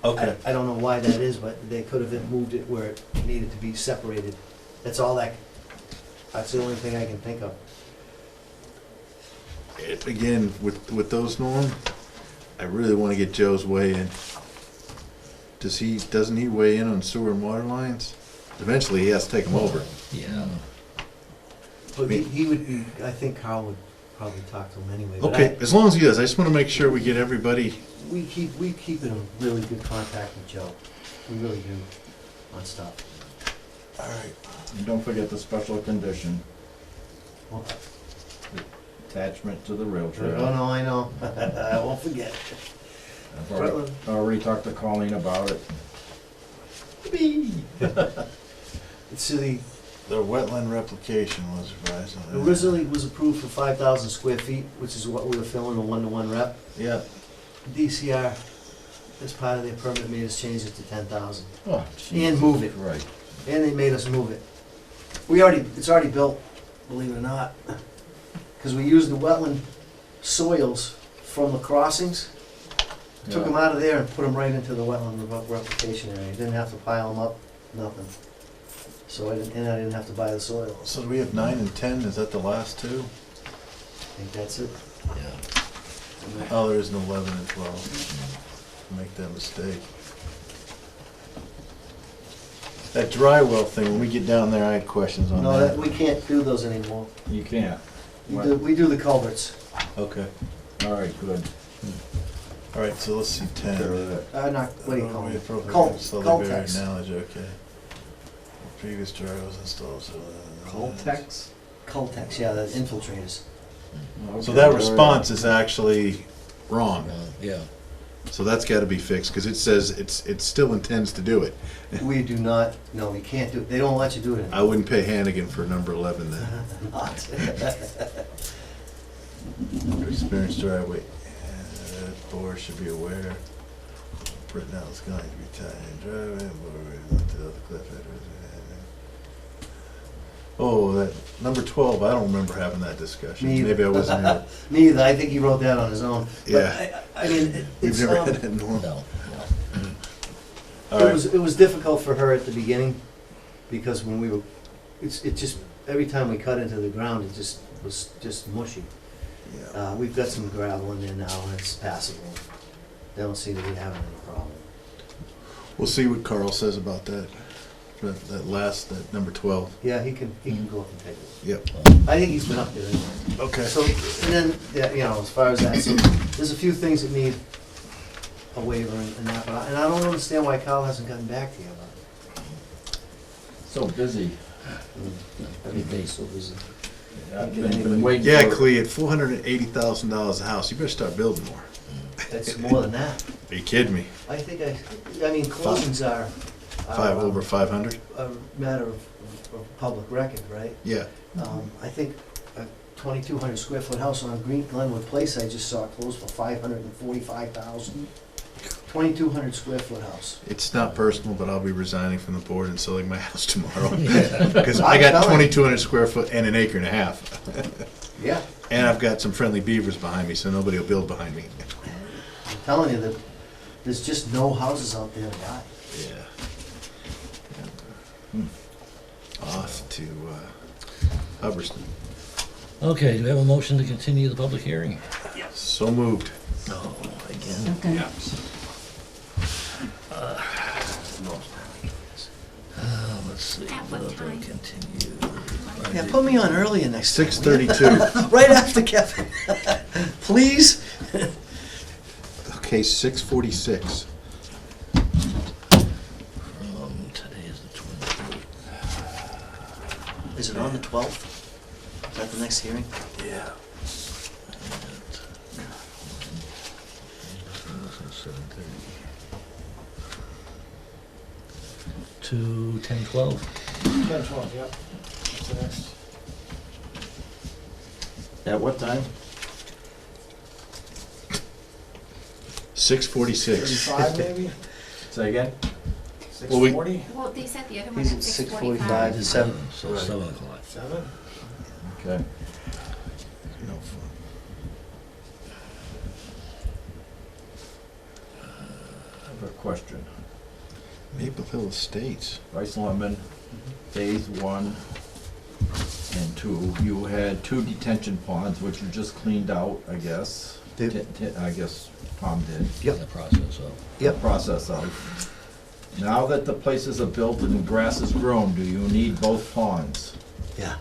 Speaker 7: Okay.
Speaker 15: I don't know why that is, but they could have moved it where it needed to be separated. That's the only thing I can think of.
Speaker 7: Again, with those, Norm, I really want to get Joe's weigh in. Doesn't he weigh in on sewer and water lines? Eventually, he has to take them over.
Speaker 1: Yeah.
Speaker 15: But he would be, I think Carl would probably talk to him anyway. but
Speaker 7: Okay, as long as he does, I just want to make sure we get everybody.
Speaker 15: We keep in really good contact with Joe. We really do on stuff.
Speaker 7: All right.
Speaker 3: And don't forget the special condition,
Speaker 15: Well,
Speaker 3: attachment to the rail
Speaker 15: oh,
Speaker 3: trail.
Speaker 15: no, I know. I won't forget.
Speaker 3: I've already talked to Colleen about it.
Speaker 15: See,
Speaker 7: The wetland replication was revised.
Speaker 15: originally was approved for 5,000 square feet, which is what we were filling, a 1-to-1 rep.
Speaker 7: Yeah.
Speaker 15: DCR, as part of their permit, made us change it to 10,000.
Speaker 3: Oh,
Speaker 15: And move it.
Speaker 3: Right.
Speaker 15: And they made us move it. It's already built, believe it or not. Because we used the wetland soils from the crossings, took them out of there and put them right into the wetland replication area. Didn't have to pile them up, nothing. So I didn't have to buy the soil.
Speaker 7: So do we have 9 and 10? Is that the last two?
Speaker 15: I think that's it.
Speaker 1: Yeah.
Speaker 7: Oh, there is no 11 and 12. Make that mistake. That dry well thing, when we get down there, I had questions on
Speaker 15: No,
Speaker 7: that.
Speaker 15: we can't do those anymore.
Speaker 3: You can't.
Speaker 15: We do the culverts.
Speaker 7: Okay.
Speaker 3: All right, good.
Speaker 7: All right, so let's see 10.
Speaker 3: Care of that.
Speaker 15: Not, what do you call
Speaker 7: Runway
Speaker 15: them?
Speaker 7: appropriate, slowly buried
Speaker 15: Coltex.
Speaker 7: knowledge, okay. Previous dry was installed, so.
Speaker 3: Coltex?
Speaker 15: Coltex, yeah, the infiltrators.
Speaker 7: So that response is actually wrong.
Speaker 1: Yeah.
Speaker 15: Mm-hmm.
Speaker 7: So that's gotta be fixed, because it says it still intends to do it.
Speaker 15: We do not, no, we can't do it. They don't let you do it anymore.
Speaker 7: I wouldn't pay Hannigan for number 11 then.
Speaker 15: Not.
Speaker 7: Experienced driveway. Board should be aware. Brintnal is going to be tied in driveway. Until the cliff edge. Oh, that number 12. I don't remember having that discussion.
Speaker 15: Me either.
Speaker 7: Maybe I wasn't here.
Speaker 15: Me either. I think he wrote that on his own. But
Speaker 7: Yeah.
Speaker 15: I mean,
Speaker 7: We've
Speaker 15: it's,
Speaker 7: never had that norm.
Speaker 1: No.
Speaker 7: All
Speaker 15: it
Speaker 7: right.
Speaker 15: was difficult for her at the beginning because when we were, it just, every time we cut into the ground, it just was just mushy.
Speaker 7: Yeah.
Speaker 15: We've got some gravel in there now and it's passable. They don't seem to be having any problem.
Speaker 7: We'll see what Carl says about that. That number 12.
Speaker 15: Yeah, he can go up and take it.
Speaker 7: Yep.
Speaker 15: I think he's been up there anyway.
Speaker 7: Okay.
Speaker 15: So, and then, yeah, you know, as far as that, so there's a few things that need a waiver and that, but and I don't understand why Kyle hasn't gotten back to you about it.
Speaker 3: So busy.
Speaker 15: Everybody's so busy.
Speaker 3: I've been waiting
Speaker 7: Yeah,
Speaker 3: for-
Speaker 7: Clea, at $480,000 a house, you better start building more.
Speaker 15: That's more than that.
Speaker 7: Are you kidding me?
Speaker 15: I think I mean, closings are
Speaker 7: Over 500?
Speaker 15: a matter of public record, right?
Speaker 7: Yeah.
Speaker 15: I think a 2,200 square foot house on Glenwood Place, I just saw closed for 545,000. 2,200 square foot house.
Speaker 7: It's not personal, but I'll be resigning from the board and selling my house tomorrow.
Speaker 1: Yeah.
Speaker 7: Because I got 2,200 square foot and an acre and a half.
Speaker 15: Yeah.
Speaker 7: And I've got some friendly beavers behind me, so nobody will build behind me.
Speaker 15: I'm telling you that there's just no houses out there to buy.
Speaker 7: Yeah. Off to Hubbardston.
Speaker 1: Okay, do we have a motion to continue the public hearing?
Speaker 7: So moved.
Speaker 1: No, again.
Speaker 6: Okay.
Speaker 1: Let's see,
Speaker 5: At what
Speaker 1: will
Speaker 5: time?
Speaker 1: continue.
Speaker 15: Yeah, put me on earlier next time.
Speaker 7: 6:32.
Speaker 15: Right after Kevin. Please?
Speaker 7: Okay, 6:46.
Speaker 1: Today is the 28th.
Speaker 15: Is it on the 12th? Is that the next hearing?
Speaker 7: Yeah.
Speaker 1: to 1012.
Speaker 4: 10-12, yep. That's the next.
Speaker 3: At what time?
Speaker 7: 6:46.
Speaker 4: 35 maybe?
Speaker 3: Say again?
Speaker 7: Well, we-
Speaker 4: 6:40?
Speaker 5: Well, they said the other one
Speaker 15: He's
Speaker 5: at
Speaker 15: at
Speaker 5: 6:45.
Speaker 15: 6:45 to 7.
Speaker 1: So 7 o'clock.
Speaker 4: 7?
Speaker 3: Okay.
Speaker 7: No fun.
Speaker 3: I have a question.
Speaker 7: Maple Hill Estates.
Speaker 3: Bryce Lemon, phase 1 and 2. You had 2 detention ponds, which you just cleaned out, I guess. I guess Tom did.
Speaker 15: Yep.
Speaker 1: In the process of.
Speaker 15: Yep.
Speaker 3: Process of. Now that the places are built and the grass is grown, do you need both ponds?
Speaker 15: Yeah.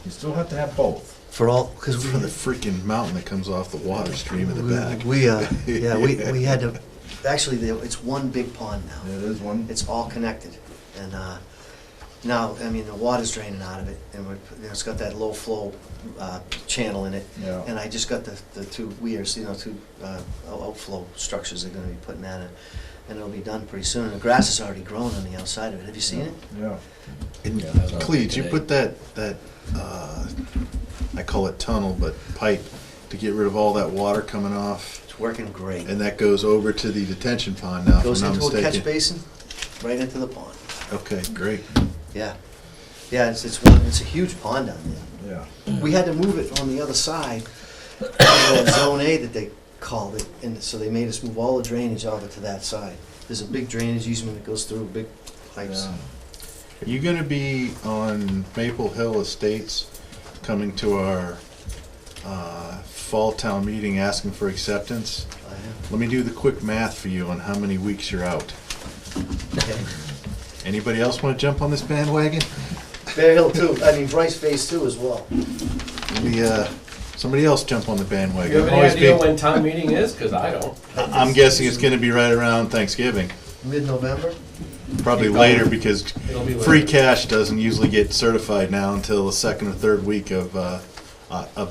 Speaker 3: You still have to have both.
Speaker 15: For all, because
Speaker 7: For the freaking mountain that comes off the water stream in the back.
Speaker 15: we had to, actually, it's one big pond now.
Speaker 3: It is one.
Speaker 15: It's all connected. And now, I mean, the water's draining out of it, and it's got that low flow channel in it.
Speaker 3: Yeah.
Speaker 15: And I just got the 2 weirs, 2 outflow structures they're gonna be putting that in. And it'll be done pretty soon. And the grass is already grown on the outside of it. Have you seen it?
Speaker 3: Yeah.
Speaker 7: And
Speaker 1: Yeah, I was out
Speaker 7: Cleats, you
Speaker 1: today.
Speaker 7: put that I call it tunnel, but pipe to get rid of all that water coming off,
Speaker 15: It's working great.
Speaker 7: and that goes over to the detention pond now, if
Speaker 15: Goes
Speaker 7: I'm not
Speaker 15: into a catch
Speaker 7: mistaken.
Speaker 15: basin, right into the pond.
Speaker 7: Okay, great.
Speaker 15: Yeah. Yeah, it's a huge pond down there.
Speaker 3: Yeah.
Speaker 15: We had to move it on the other side, that Zone A that they called it, and so they made us move all the drainage over to that side. There's a big drainage easement that goes through, big pipes.
Speaker 3: Yeah.
Speaker 7: You gonna be on Maple Hill Estates, coming to our fall town meeting asking for acceptance?
Speaker 15: I have-
Speaker 7: Let me do the quick math for you on how many weeks you're out.
Speaker 15: Okay.
Speaker 7: Anybody else wanna jump on this bandwagon?
Speaker 15: Bear Hill too, I mean Brice Phase 2 as well.
Speaker 7: Let me, somebody else jump on the bandwagon.
Speaker 11: You have any
Speaker 7: Always
Speaker 11: idea
Speaker 7: be-
Speaker 11: when town meeting is? Because I don't.
Speaker 7: I'm guessing it's gonna be right around Thanksgiving.
Speaker 15: Mid-November?
Speaker 7: Probably later, because
Speaker 11: It'll be
Speaker 7: free
Speaker 11: later.
Speaker 7: cash doesn't usually get certified now until the 2nd or 3rd week of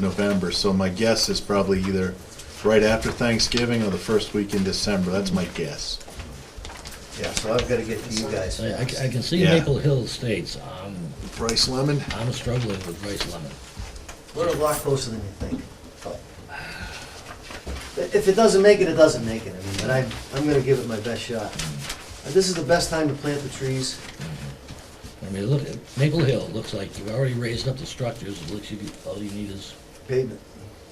Speaker 7: November. So my guess is probably either right after Thanksgiving or the first week in December. That's my guess.
Speaker 15: Yeah, so I've gotta get to you guys.
Speaker 1: I can see
Speaker 7: Yeah.
Speaker 1: Maple Hill Estates.
Speaker 7: Bryce Lemon?
Speaker 1: I'm struggling with Bryce Lemon.
Speaker 15: We're a lot closer than you think. If it doesn't make it, it doesn't make it. I mean, but I'm gonna give it my best shot. This is the best time to plant the trees.
Speaker 1: I mean, look at Maple Hill, looks like you've already raised up the structures, it looks you, all you need is
Speaker 15: Pavement.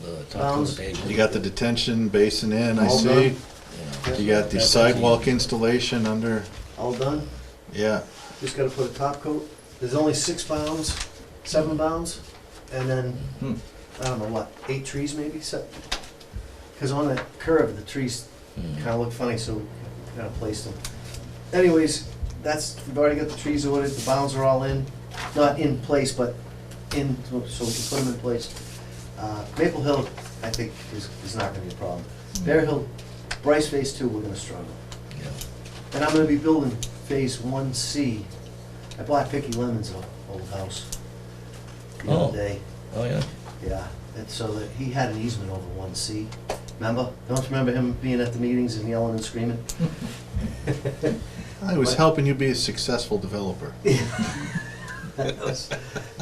Speaker 1: the top of the page.
Speaker 7: You got the detention basin in, I
Speaker 15: All
Speaker 7: see.
Speaker 15: done.
Speaker 7: You got the sidewalk installation under,
Speaker 15: All done.
Speaker 7: yeah.
Speaker 15: Just gotta put a top coat. There's only 6 bounds, 7 bounds, and then, I don't know what, 8 trees maybe, because on that curve, the trees kinda look funny, so we gotta place them. Anyways, we've already got the trees ordered, the bounds are all in, not in place, but in, so we can put them in place. Maple Hill, I think, is not gonna be a problem. Bear Hill, Brice Phase 2, we're gonna struggle.
Speaker 1: Yeah.
Speaker 15: And I'm gonna be building Phase 1C. I bought Picky Lemon's old house the
Speaker 1: Oh.
Speaker 15: other day.
Speaker 1: Oh, yeah?
Speaker 15: Yeah, and so that he had an easement over 1C. Remember? Don't you remember him being at the meetings and yelling and screaming?
Speaker 7: I was helping you be a successful developer.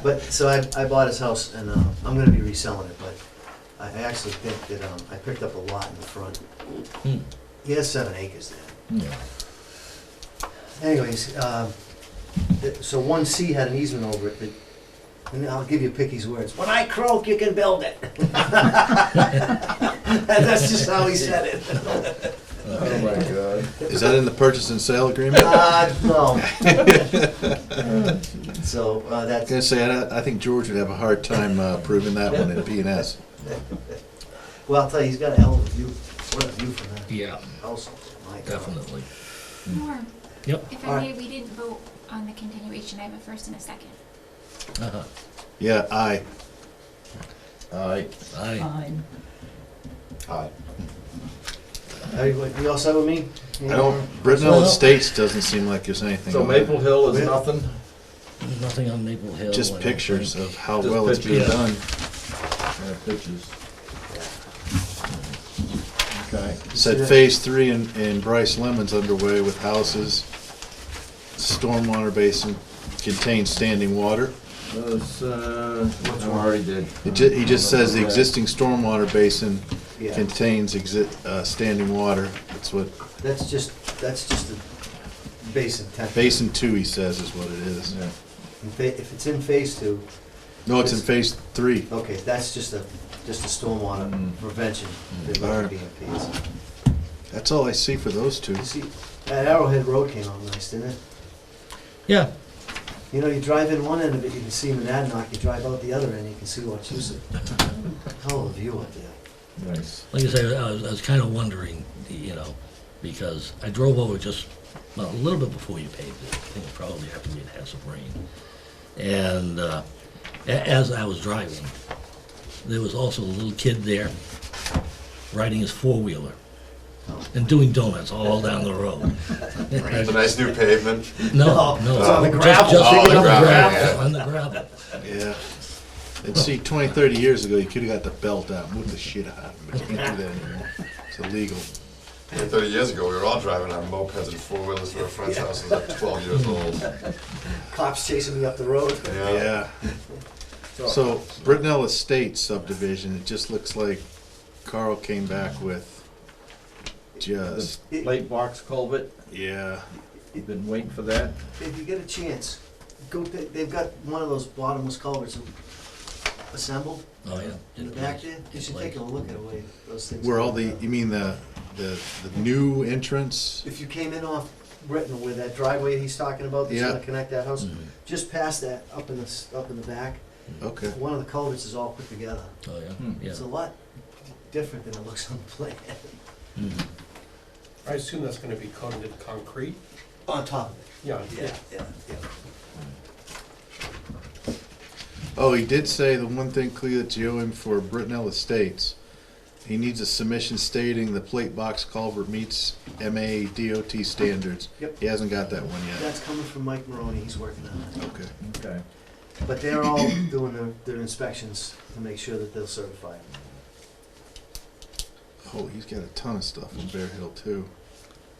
Speaker 15: But, so I bought his house, and I'm gonna be reselling it, but I actually think that I picked up a lot in the front.
Speaker 1: Hmm.
Speaker 15: He has 7 acres there.
Speaker 3: Yeah.
Speaker 15: Anyways, so 1C had an easement over it, but, and I'll give you Picky's words, "When I croak, you can build it." And that's just how he said it.
Speaker 3: Oh my God.
Speaker 7: Is that in the purchase and sale agreement?
Speaker 15: No. So,
Speaker 7: I was
Speaker 15: that's,
Speaker 7: gonna say, I think George would have a hard time proving that one in P&S.
Speaker 15: well, I'll tell you, he's got a hell of a view, what a view from that
Speaker 1: Yeah,
Speaker 15: house. My God.
Speaker 1: definitely.
Speaker 5: Norm,
Speaker 1: Yep.
Speaker 5: if
Speaker 15: All
Speaker 5: I
Speaker 15: right.
Speaker 5: may, we didn't vote on the continuation. I have a first and a second.
Speaker 1: Uh-huh.
Speaker 7: Yeah, aye.
Speaker 3: Aye.
Speaker 1: Aye.
Speaker 6: Fine.
Speaker 8: Aye.
Speaker 15: You all set with me?
Speaker 7: I don't, Brintnal Estates doesn't seem like there's anything
Speaker 3: So
Speaker 7: on there.
Speaker 3: Maple Hill is
Speaker 15: Yeah.
Speaker 3: nothing?
Speaker 1: There's nothing on Maple Hill.
Speaker 7: Just
Speaker 1: I don't
Speaker 7: pictures
Speaker 1: think.
Speaker 7: of how
Speaker 3: Just
Speaker 7: well it's being
Speaker 3: pictures.
Speaker 7: done.
Speaker 3: Yeah, pictures. Okay.
Speaker 7: Said phase 3 in Bryce Lemon's underway with houses. stormwater basin contains standing water.
Speaker 3: Those, I already did.
Speaker 7: He just says the existing stormwater basin
Speaker 15: Yeah.
Speaker 7: contains standing water.
Speaker 15: That's just a basin tank.
Speaker 7: Basin 2, he says, is what it is.
Speaker 3: Yeah.
Speaker 15: If it's in phase 2,
Speaker 7: No, it's in phase 3.
Speaker 15: okay, that's just a stormwater prevention. They're
Speaker 7: Alright.
Speaker 15: looking at BMPs.
Speaker 7: That's all I see for those two.
Speaker 15: You see, that Arrowhead Road came out nice, didn't it?
Speaker 1: Yeah,
Speaker 15: You know, you drive in one end of it, you can see Monadnock, you drive out the other end, you can see Wachusett. Hell of a view up there.
Speaker 3: Nice.
Speaker 1: like I say, I was kind of wondering, because I drove over just, well, a little bit before you paved it. I think it probably after we had some rain. And as I was driving, there was also a little kid there riding his four-wheeler and doing donuts all down the road.
Speaker 8: The nice new pavement.
Speaker 1: No,
Speaker 15: It's on the
Speaker 1: just
Speaker 15: gravel.
Speaker 8: Oh, the
Speaker 1: on the
Speaker 8: gravel,
Speaker 1: gravel,
Speaker 8: yeah.
Speaker 1: on the gravel.
Speaker 7: Yeah. And see, 20, 30 years ago, you could have got the belt out and moved the shit out of it, but you can't do that anymore. It's illegal.
Speaker 8: 30 years ago, we were all driving on mopeds and four-wheelers to our friend's houses at 12 years old.
Speaker 15: Cops chasing me up the road.
Speaker 7: Yeah. So, Brintnal Estates subdivision, it just looks like Carl came back with just,
Speaker 3: Late box culvert,
Speaker 7: yeah.
Speaker 3: you've been waiting for that?
Speaker 15: If you get a chance, they've got one of those bottomless culverts assembled
Speaker 1: Oh, yeah.
Speaker 15: in the back there. You should take a look at the way those things.
Speaker 7: Where all
Speaker 15: are.
Speaker 7: you mean the new entrance?
Speaker 15: If you came in off Brintnal where that driveway he's talking about, that's
Speaker 7: Yeah.
Speaker 15: gonna connect that house,
Speaker 1: Mhm.
Speaker 15: just past that, up in the back,
Speaker 7: Okay.
Speaker 15: one of the culverts is all put together.
Speaker 1: Oh, yeah, yeah.
Speaker 15: It's a lot different than it looks on the plan.
Speaker 1: Mhm.
Speaker 11: I assume that's gonna be coated in concrete?
Speaker 15: On top of it.
Speaker 11: Yeah.
Speaker 15: Yeah.
Speaker 7: Oh, he did say the one thing clear that you owe him for Brintnal Estates. He needs a submission stating the plate box culvert meets MA DOT standards.
Speaker 15: Yep.
Speaker 7: He hasn't got that one yet.
Speaker 15: That's coming from Mike Maroney, he's working on it.
Speaker 7: Okay.
Speaker 3: Okay.
Speaker 15: But they're all doing their inspections to make sure that they'll certify it.
Speaker 7: Oh, he's got a ton of stuff in Bear Hill too.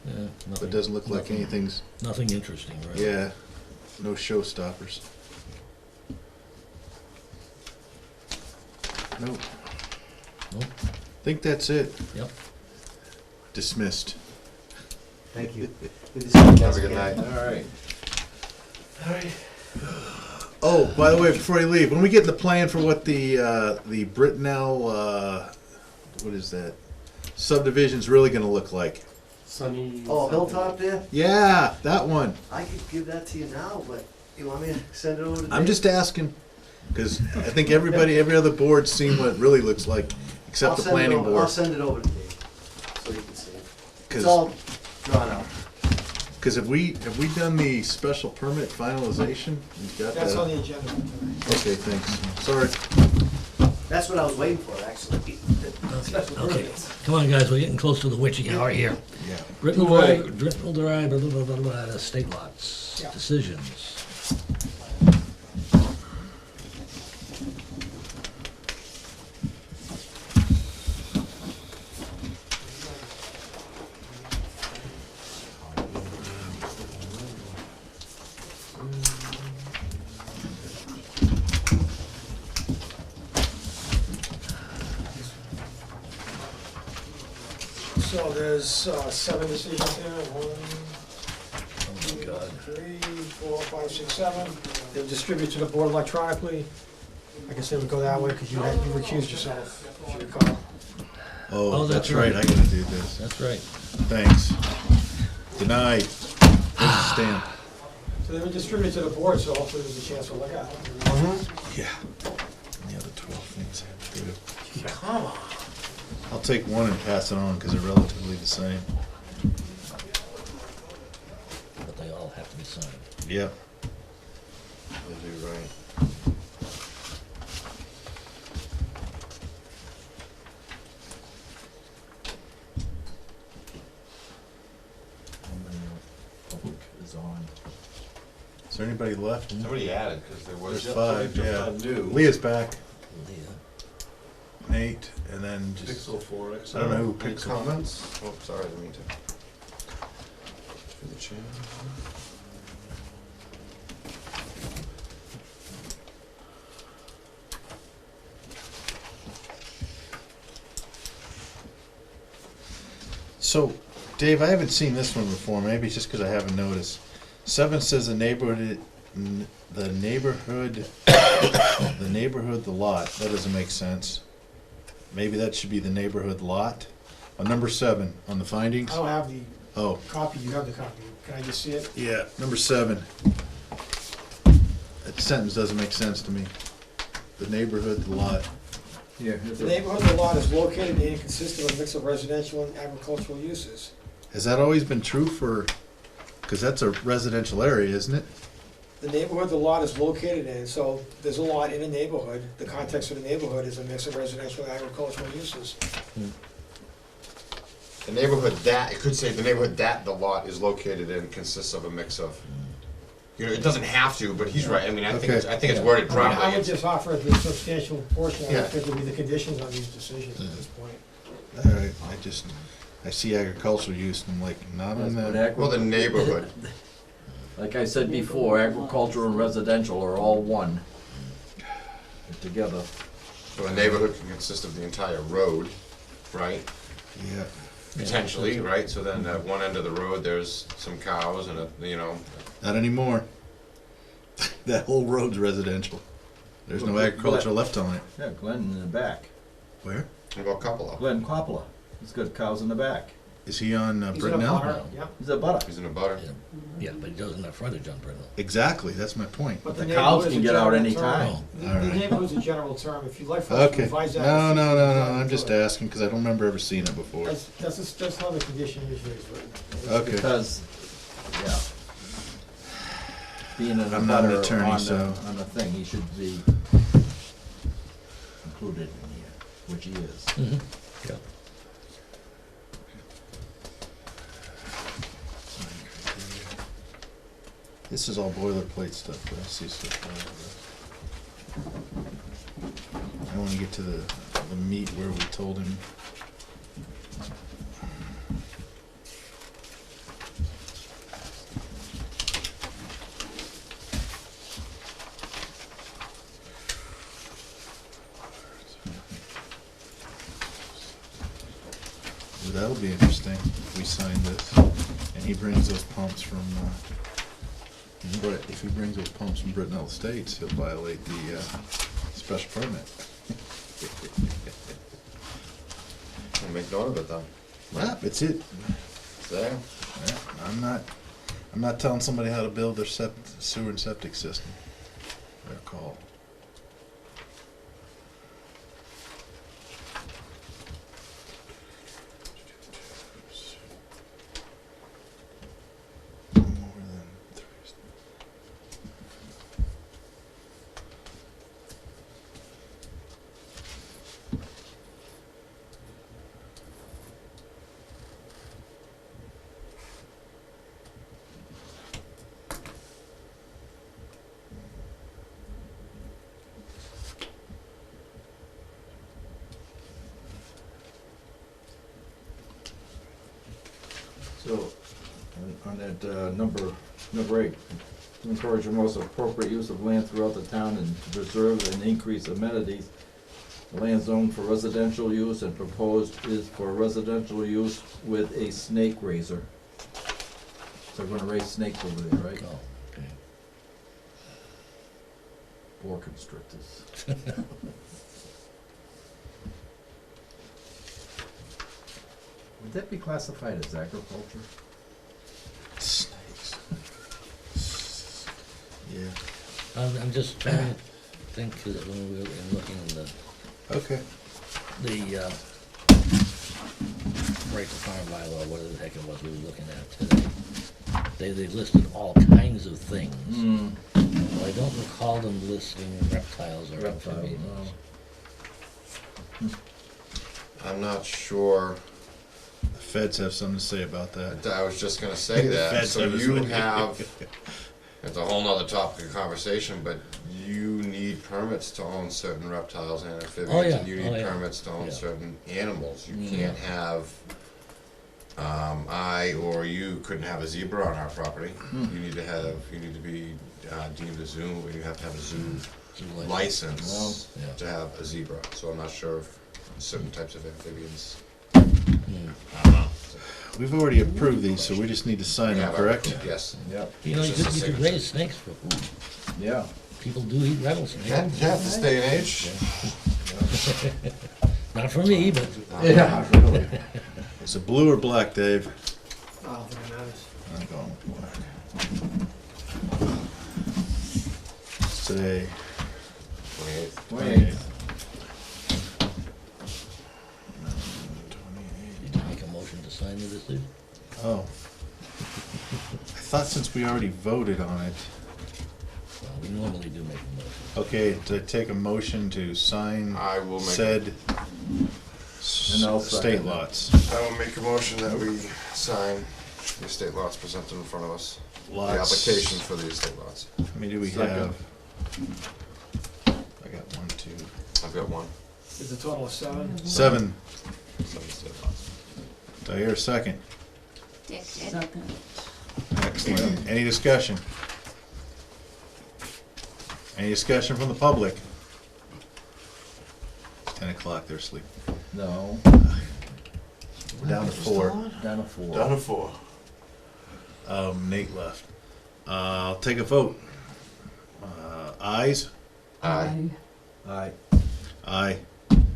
Speaker 1: Yeah,
Speaker 7: But
Speaker 1: nothing-
Speaker 7: it doesn't look like
Speaker 1: nothing-
Speaker 7: anything's,
Speaker 1: Nothing interesting, right?
Speaker 7: yeah, no showstoppers. Nope.
Speaker 1: Nope.
Speaker 7: Think that's it.
Speaker 1: Yep.
Speaker 7: Dismissed.
Speaker 15: Thank you. Good to see you guys
Speaker 8: Have a good
Speaker 15: again.
Speaker 8: night.
Speaker 3: All right.
Speaker 7: Oh, by the way, before you leave, when we get the plan for what the Brintnal, what is that? Subdivision's really gonna look like.
Speaker 11: Sunny.
Speaker 15: Oh, Hilltop there?
Speaker 7: Yeah, that one.
Speaker 15: I could give that to you now, but you want me to send it over to Dave?
Speaker 7: I'm just asking, because I think every other board's seen what it really looks like, except
Speaker 15: I'll
Speaker 7: the
Speaker 15: send it
Speaker 7: planning
Speaker 15: over- I'll
Speaker 7: board.
Speaker 15: send it over to Dave, so you can see it. It's
Speaker 7: 'Cause-
Speaker 15: all drawn out.
Speaker 7: Because have we done the special permit finalization? You've got
Speaker 4: That's
Speaker 7: that?
Speaker 4: on the agenda.
Speaker 7: Okay, thanks. Sorry.
Speaker 15: That's what I was waiting for, actually. Special
Speaker 1: Okay,
Speaker 15: permits.
Speaker 1: come on, guys, we're getting close to the witching hour here.
Speaker 7: Yeah.
Speaker 1: Britnell
Speaker 3: Right.
Speaker 1: Drive, blah, blah, blah, blah, estate lots,
Speaker 4: Yeah.
Speaker 1: decisions.
Speaker 4: So there's 7 decisions here, 1,
Speaker 1: Oh, my God.
Speaker 4: 3, 4, 5, 6, 7. They'll distribute to the board electronically. I guess they would go that way because you recused yourself, if you recall.
Speaker 7: Oh,
Speaker 1: that's
Speaker 7: that's right, I
Speaker 1: right.
Speaker 7: gotta do this.
Speaker 1: That's right.
Speaker 7: Thanks. Denied. Where's the stamp?
Speaker 4: So they would distribute to the board, so hopefully there's a chance to look at it.
Speaker 7: Yeah. The other 12 things I have to do.
Speaker 4: Come on.
Speaker 7: I'll take one and pass it on, because they're relatively the same.
Speaker 1: But they all have to be signed.
Speaker 7: Yep.
Speaker 8: You do right.
Speaker 3: Public is on.
Speaker 7: Is there anybody left?
Speaker 9: Somebody added, because there was.
Speaker 7: There's 5, yeah.
Speaker 8: New.
Speaker 7: Leah's back.
Speaker 1: Leah.
Speaker 7: Nate, and then just,
Speaker 8: Pixel 4X.
Speaker 7: I don't know who
Speaker 8: Any
Speaker 7: Pixel.
Speaker 8: comments? Oh, sorry, I didn't mean to. For the chair.
Speaker 7: So, Dave, I haven't seen this one before, maybe it's just because I haven't noticed. 7 says the neighborhood, the lot, that doesn't make sense. Maybe that should be the neighborhood lot. On number 7, on the findings.
Speaker 4: I don't have the
Speaker 7: Oh,
Speaker 4: copy, you have the copy. Can I just see it?
Speaker 7: yeah, number 7. That sentence doesn't make sense to me. The neighborhood, the lot.
Speaker 3: Here, here's
Speaker 4: The
Speaker 3: a-
Speaker 4: neighborhood of the lot is located and consists of a mix of residential and agricultural uses.
Speaker 7: Has that always been true for, because that's a residential area, isn't it?
Speaker 4: The neighborhood the lot is located in, so there's a lot in a neighborhood. The context of the neighborhood is a mix of residential and agricultural uses.
Speaker 8: The neighborhood that, it could say the neighborhood that the lot is located in consists of a mix of. You know, it doesn't have to, but he's right. I mean, I think it's worded
Speaker 4: I mean, I
Speaker 8: properly.
Speaker 4: would
Speaker 8: It's-
Speaker 4: just offer the substantial portion, I
Speaker 8: Yeah.
Speaker 4: don't think would be the conditions on these decisions at this point.
Speaker 7: All right, I see agricultural use and I'm like, not on that.
Speaker 8: Well, the neighborhood.
Speaker 3: Like I said before, agricultural and residential are all one. They're together.
Speaker 8: So a neighborhood can consist of the entire road, right?
Speaker 7: Yeah.
Speaker 8: Potentially, right? So then at one end of the road, there's some cows and
Speaker 7: Not anymore. That whole road's residential. There's no agriculture left on it.
Speaker 3: Yeah, Glenn in the back.
Speaker 7: Where?
Speaker 8: About Coppola.
Speaker 3: Glenn Coppola. He's got cows in the back.
Speaker 7: Is he on
Speaker 4: He's in a
Speaker 7: Brintnal?
Speaker 4: butter, yeah.
Speaker 3: He's a butter.
Speaker 8: He's in a butter.
Speaker 1: Yeah, but he doesn't have frontage on Brintnal.
Speaker 7: Exactly, that's my point.
Speaker 4: But
Speaker 3: The
Speaker 4: the
Speaker 3: cows
Speaker 4: neighborhood is
Speaker 3: can
Speaker 4: a
Speaker 3: get out
Speaker 4: general
Speaker 3: any
Speaker 4: term.
Speaker 3: time.
Speaker 4: The
Speaker 7: All right.
Speaker 4: neighborhood's a general term. If you'd like for us to
Speaker 7: Okay.
Speaker 4: revise that.
Speaker 7: No, I'm just asking because I don't remember ever seeing it before.
Speaker 4: That's how the condition usually is written.
Speaker 7: Okay.
Speaker 3: Because, yeah. Being an
Speaker 7: I'm not an
Speaker 3: abutter
Speaker 7: attorney,
Speaker 3: on
Speaker 7: so-
Speaker 3: on the thing, he should be included in here, which he is.
Speaker 1: Mm-hmm. Yeah.
Speaker 7: This is all boilerplate stuff, but I see stuff all over. I want to get to the meat where we told him. Well, that'll be interesting if we sign this and he brings those pumps from, but if he brings those pumps from Brintnal Estates, he'll violate the special permit.
Speaker 8: I'll make note of it though.
Speaker 7: Yeah, it's it.
Speaker 8: It's there.
Speaker 7: Yeah, I'm not telling somebody how to build their sewer and septic system. Their call.
Speaker 3: So, on that number 8, to encourage the most appropriate use of land throughout the town and to preserve and increase amenities, the land zone for residential use and proposed is for residential use with a snake raiser. So we're gonna raise snakes over there, right?
Speaker 1: Oh, okay.
Speaker 3: Boa constrictors. Would that be classified as agriculture?
Speaker 7: Snakes. Yeah.
Speaker 1: I'm just trying to think, 'cause when we were looking in the,
Speaker 7: Okay.
Speaker 1: right to farm bylaw, whatever the heck it was we were looking at today, they listed all kinds of things. Well, I don't recall them listing reptiles or amphibians.
Speaker 8: I'm not sure.
Speaker 7: The feds have something to say about that.
Speaker 8: I was just gonna say that.
Speaker 7: Feds
Speaker 8: So
Speaker 7: have a
Speaker 8: you
Speaker 7: swing.
Speaker 8: have, it's a whole nother topic of conversation, but you need permits to own certain reptiles and amphibians.
Speaker 1: Oh, yeah.
Speaker 8: And you
Speaker 1: Oh,
Speaker 8: need
Speaker 1: yeah.
Speaker 8: permits to own
Speaker 1: Yeah.
Speaker 8: certain animals. You
Speaker 3: Mm.
Speaker 8: can't have, I or you couldn't have a zebra on our property. You need to be deemed a zoo, or you have to have a zoo license
Speaker 1: Yeah.
Speaker 8: to have a zebra. So I'm not sure if certain types of amphibians.
Speaker 1: Mm.
Speaker 8: I don't know.
Speaker 7: we've already approved these, so we just need to sign them, correct?
Speaker 8: Yes.
Speaker 3: Yep,
Speaker 1: You know, you
Speaker 8: Just a
Speaker 1: could
Speaker 8: signature.
Speaker 1: raise snakes for food.
Speaker 3: yeah.
Speaker 1: People do eat rattlesnakes.
Speaker 8: Yeah, this day and age.
Speaker 1: Not for me, but.
Speaker 3: Yeah, really.
Speaker 7: Is it blue or black, Dave?
Speaker 4: I don't think it matters.
Speaker 7: I'm going with black. It's today.
Speaker 8: 28th.
Speaker 3: 28th.
Speaker 1: Did you make a motion to sign the decision?
Speaker 7: Oh. I thought since we already voted on it.
Speaker 1: Well, we normally do make a motion.
Speaker 7: Okay, to take a motion to sign
Speaker 8: I will make
Speaker 7: said
Speaker 3: And I'll
Speaker 7: state
Speaker 3: second it.
Speaker 7: lots.
Speaker 8: I will make a motion that we sign the estate lots presented in front of us. The
Speaker 7: Lots.
Speaker 8: application for the estate lots.
Speaker 7: How many do we
Speaker 3: Second.
Speaker 7: have? I got 1, 2,
Speaker 8: I've got one.
Speaker 4: It's a total of 7.
Speaker 7: 7.
Speaker 8: 7 estate lots.
Speaker 7: Do I hear a second?
Speaker 5: Dick did.
Speaker 6: Second.
Speaker 7: Excellent. Any discussion? Any discussion from the public? 10 o'clock, they're asleep.
Speaker 3: No.
Speaker 7: We're down to 4.
Speaker 3: Down to 4.
Speaker 8: Down to 4.
Speaker 7: Nate left. I'll take a vote. Ayes?
Speaker 8: Aye.
Speaker 3: Aye.
Speaker 7: Aye. And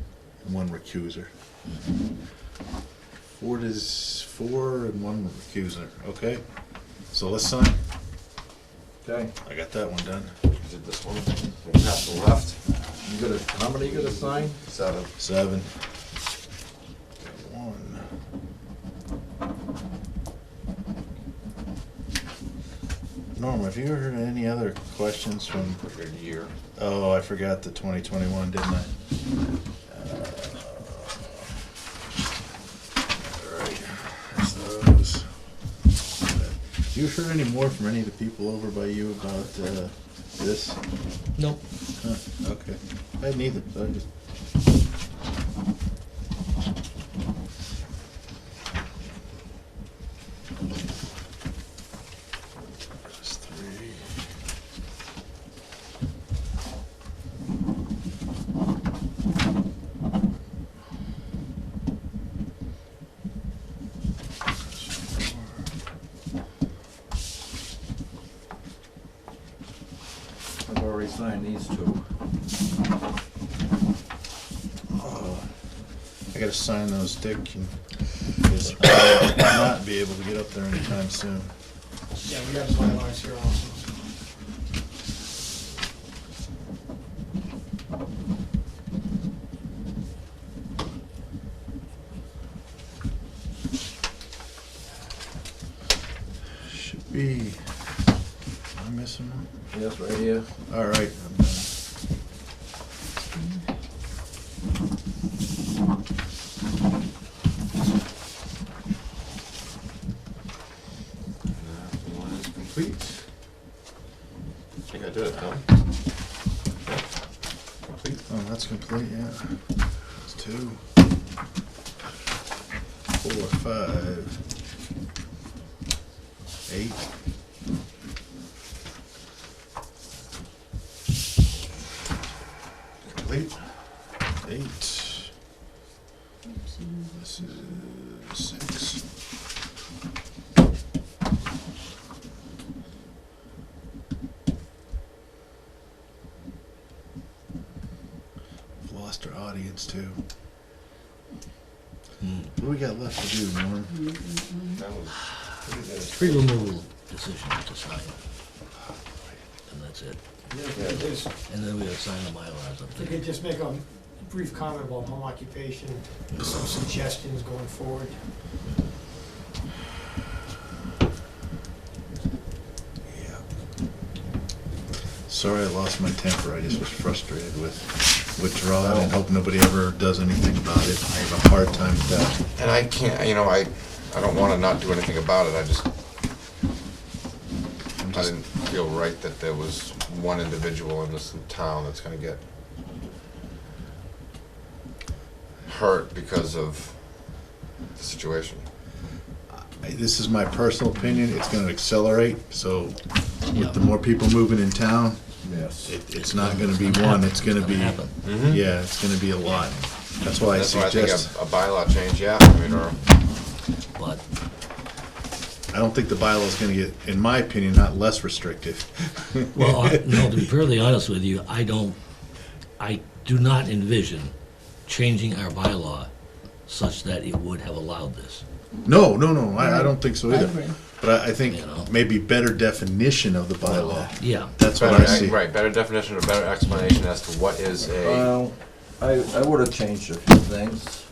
Speaker 7: 1 recuser. 4 and 1 recuser. Okay. So let's sign.
Speaker 3: Okay,
Speaker 7: I got that one done.
Speaker 8: You did this one. You pass the left.
Speaker 3: you gotta, how many you gotta sign?
Speaker 8: 7.
Speaker 7: 7. Got 1. Norm, have you ever heard any other questions from?
Speaker 8: Good year.
Speaker 7: Oh, I forgot the 2021, didn't I? Alright, that's those. You heard any more from any of the people over by you about this?
Speaker 1: Nope.
Speaker 7: Huh, okay. I hadn't either, so I just. There's 3.
Speaker 3: I've already signed these 2.
Speaker 7: I gotta sign those, Dick, because I will not be able to get up there anytime soon.
Speaker 4: Yeah, we have Bylars here also.
Speaker 7: Should be. Am I missing one?
Speaker 3: Yes, right here.
Speaker 7: All right.
Speaker 8: That one is complete. I think I did it, huh? Complete.
Speaker 7: Oh, that's complete, yeah. That's 2, 4, 5, 8.
Speaker 8: Complete.
Speaker 7: 8. This is 6. We've lost our audience too. What do we got left to do, Norm?
Speaker 8: That was pretty good.
Speaker 1: Tree removal decision to sign. And that's it. And then we gotta sign the Mylars up
Speaker 4: If you
Speaker 1: there.
Speaker 4: could just make a brief comment about home occupation, some suggestions going forward.
Speaker 7: Sorry I lost my temper. I just was frustrated with withdrawal and hope nobody ever does anything about it. I have a hard time with that.
Speaker 8: And I can't, I don't wanna not do anything about it, I didn't feel right that there was one individual in this town that's gonna get hurt because of the situation.
Speaker 7: This is my personal opinion. It's gonna accelerate, so with the more people moving in town,
Speaker 3: Yes.
Speaker 7: it's not gonna be one, it's gonna be,
Speaker 8: Mhm.
Speaker 7: yeah, it's gonna be a lot. That's why I
Speaker 8: That's why I think
Speaker 7: suggest,
Speaker 8: a bylaw change, or
Speaker 1: But
Speaker 7: I don't think the bylaw is gonna get, in my opinion, not less restrictive.
Speaker 1: well, no, to be perfectly honest with you, I do not envision changing our bylaw such that it would have allowed this.
Speaker 7: No, I don't think so
Speaker 6: I
Speaker 7: either.
Speaker 6: agree.
Speaker 7: But I think
Speaker 1: You know.
Speaker 7: maybe better definition of the bylaw.
Speaker 1: Yeah.
Speaker 7: That's what I see.
Speaker 9: Right, better definition or better explanation as to what is a,
Speaker 3: Well, I would have changed a few things.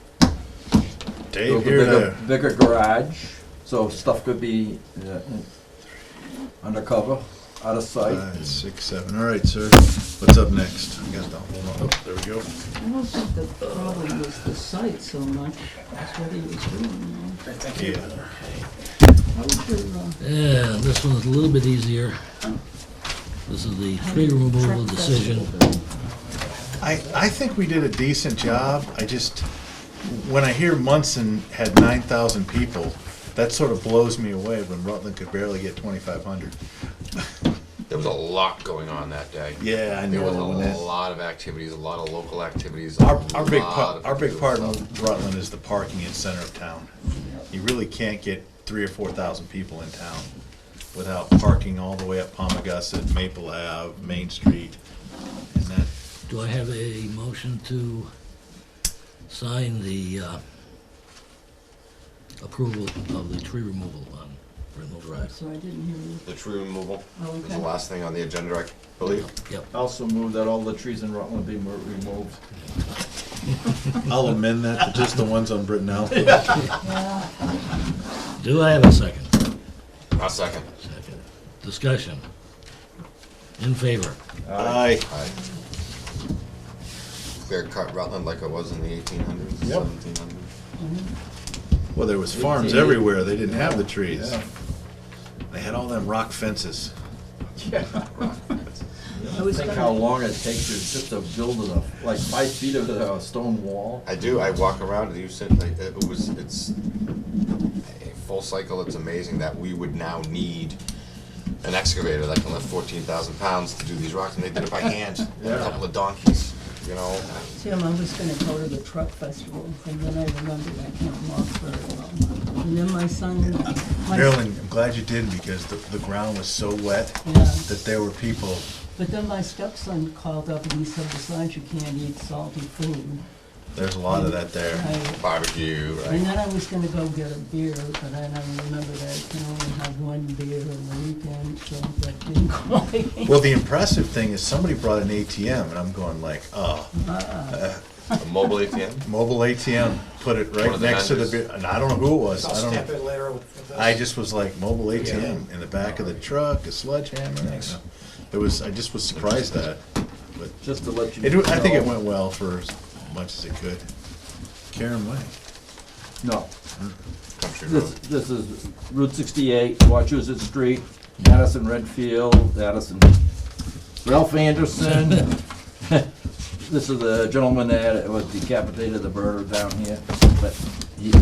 Speaker 7: Dave,
Speaker 3: Build a
Speaker 7: here
Speaker 3: bigger garage, so stuff could be undercover, out of sight.
Speaker 7: 5, 6, 7. All right, sir. What's up next? I got the hold on. Oh, there we go.
Speaker 6: I don't think the problem was the site so much as what he was doing.
Speaker 7: Yeah.
Speaker 6: I was sure,
Speaker 1: And this one's a little bit easier. This is the tree removal decision.
Speaker 7: I think we did a decent job. I just, when I hear Munson had 9,000 people, that sort of blows me away when Rutland could barely get 2,500.
Speaker 9: there was a lot going on that day.
Speaker 7: Yeah, I
Speaker 9: There was
Speaker 7: know.
Speaker 9: a lot of activities, a lot of local activities.
Speaker 7: Our
Speaker 9: a
Speaker 7: big
Speaker 9: lot of
Speaker 7: our big
Speaker 9: people
Speaker 7: part
Speaker 9: doing
Speaker 7: of Rutland is the parking in center of town. You really can't get 3,000 or 4,000 people in town without parking all the way up Palmagussit, Maple Ave, Main Street, and that.
Speaker 1: Do I have a motion to sign the approval of the tree removal on Brintnal Drive?
Speaker 6: so I didn't hear you.
Speaker 9: The tree removal
Speaker 6: Oh,
Speaker 9: was the
Speaker 6: okay.
Speaker 9: last thing on the agenda, I believe.
Speaker 1: Yep.
Speaker 3: Also move that all the trees in Rutland be removed.
Speaker 7: I'll amend that to just the ones on Brintnal.
Speaker 1: Do I have a second?
Speaker 9: I'll second.
Speaker 1: Second. Discussion. In favor?
Speaker 7: Aye.
Speaker 9: Clear cut Rutland like it was in the 1800s,
Speaker 3: Yep.
Speaker 9: 1700s.
Speaker 7: Well, there was farms everywhere. They didn't have the trees. They had all them rock fences.
Speaker 6: I was
Speaker 3: Think
Speaker 6: gonna-
Speaker 3: how long it takes you just to build like 5 feet of a stone wall.
Speaker 9: I do, I walk around and you said, like, it's a full cycle. It's amazing that we would now need an excavator that can lift 14,000 pounds to do these rocks, and they did it by hand, and a couple of donkeys, you know?
Speaker 6: Tim, I was gonna go to the truck festival, and then I remembered I can't walk very well. And then my son,
Speaker 7: Marilyn, I'm glad you didn't because the ground was so wet
Speaker 6: Yeah.
Speaker 7: that there were people.
Speaker 6: but then my stepson called up and he said, besides, you can't eat salty food.
Speaker 7: There's a lot of that there.
Speaker 6: I-
Speaker 9: Barbecue, right?
Speaker 6: And then I was gonna go get a beer, but then I remembered I can only have one beer on the weekend, so that didn't quite.
Speaker 7: Well, the impressive thing is somebody brought an ATM, and I'm going like, oh.
Speaker 9: A mobile ATM?
Speaker 7: Mobile ATM, put it
Speaker 9: One
Speaker 7: right
Speaker 9: of the
Speaker 7: next to the
Speaker 9: vendors.
Speaker 7: beer, and I don't know who it was.
Speaker 4: I'll
Speaker 7: I don't
Speaker 4: stamp
Speaker 7: know.
Speaker 4: it later with this.
Speaker 7: I just was like, mobile ATM in the back of the truck, a sledgehammer. It was. I just was surprised at it. But
Speaker 3: Just to let you
Speaker 7: I think it
Speaker 3: know.
Speaker 7: went well for as much as it could. Karen Way.
Speaker 3: No.
Speaker 9: Country
Speaker 3: This,
Speaker 9: road.
Speaker 3: this is Route 68, Wachusett Street, Addison Redfield, Addison. Ralph Anderson. This is the gentleman that was decapitated, the birder down here. But he,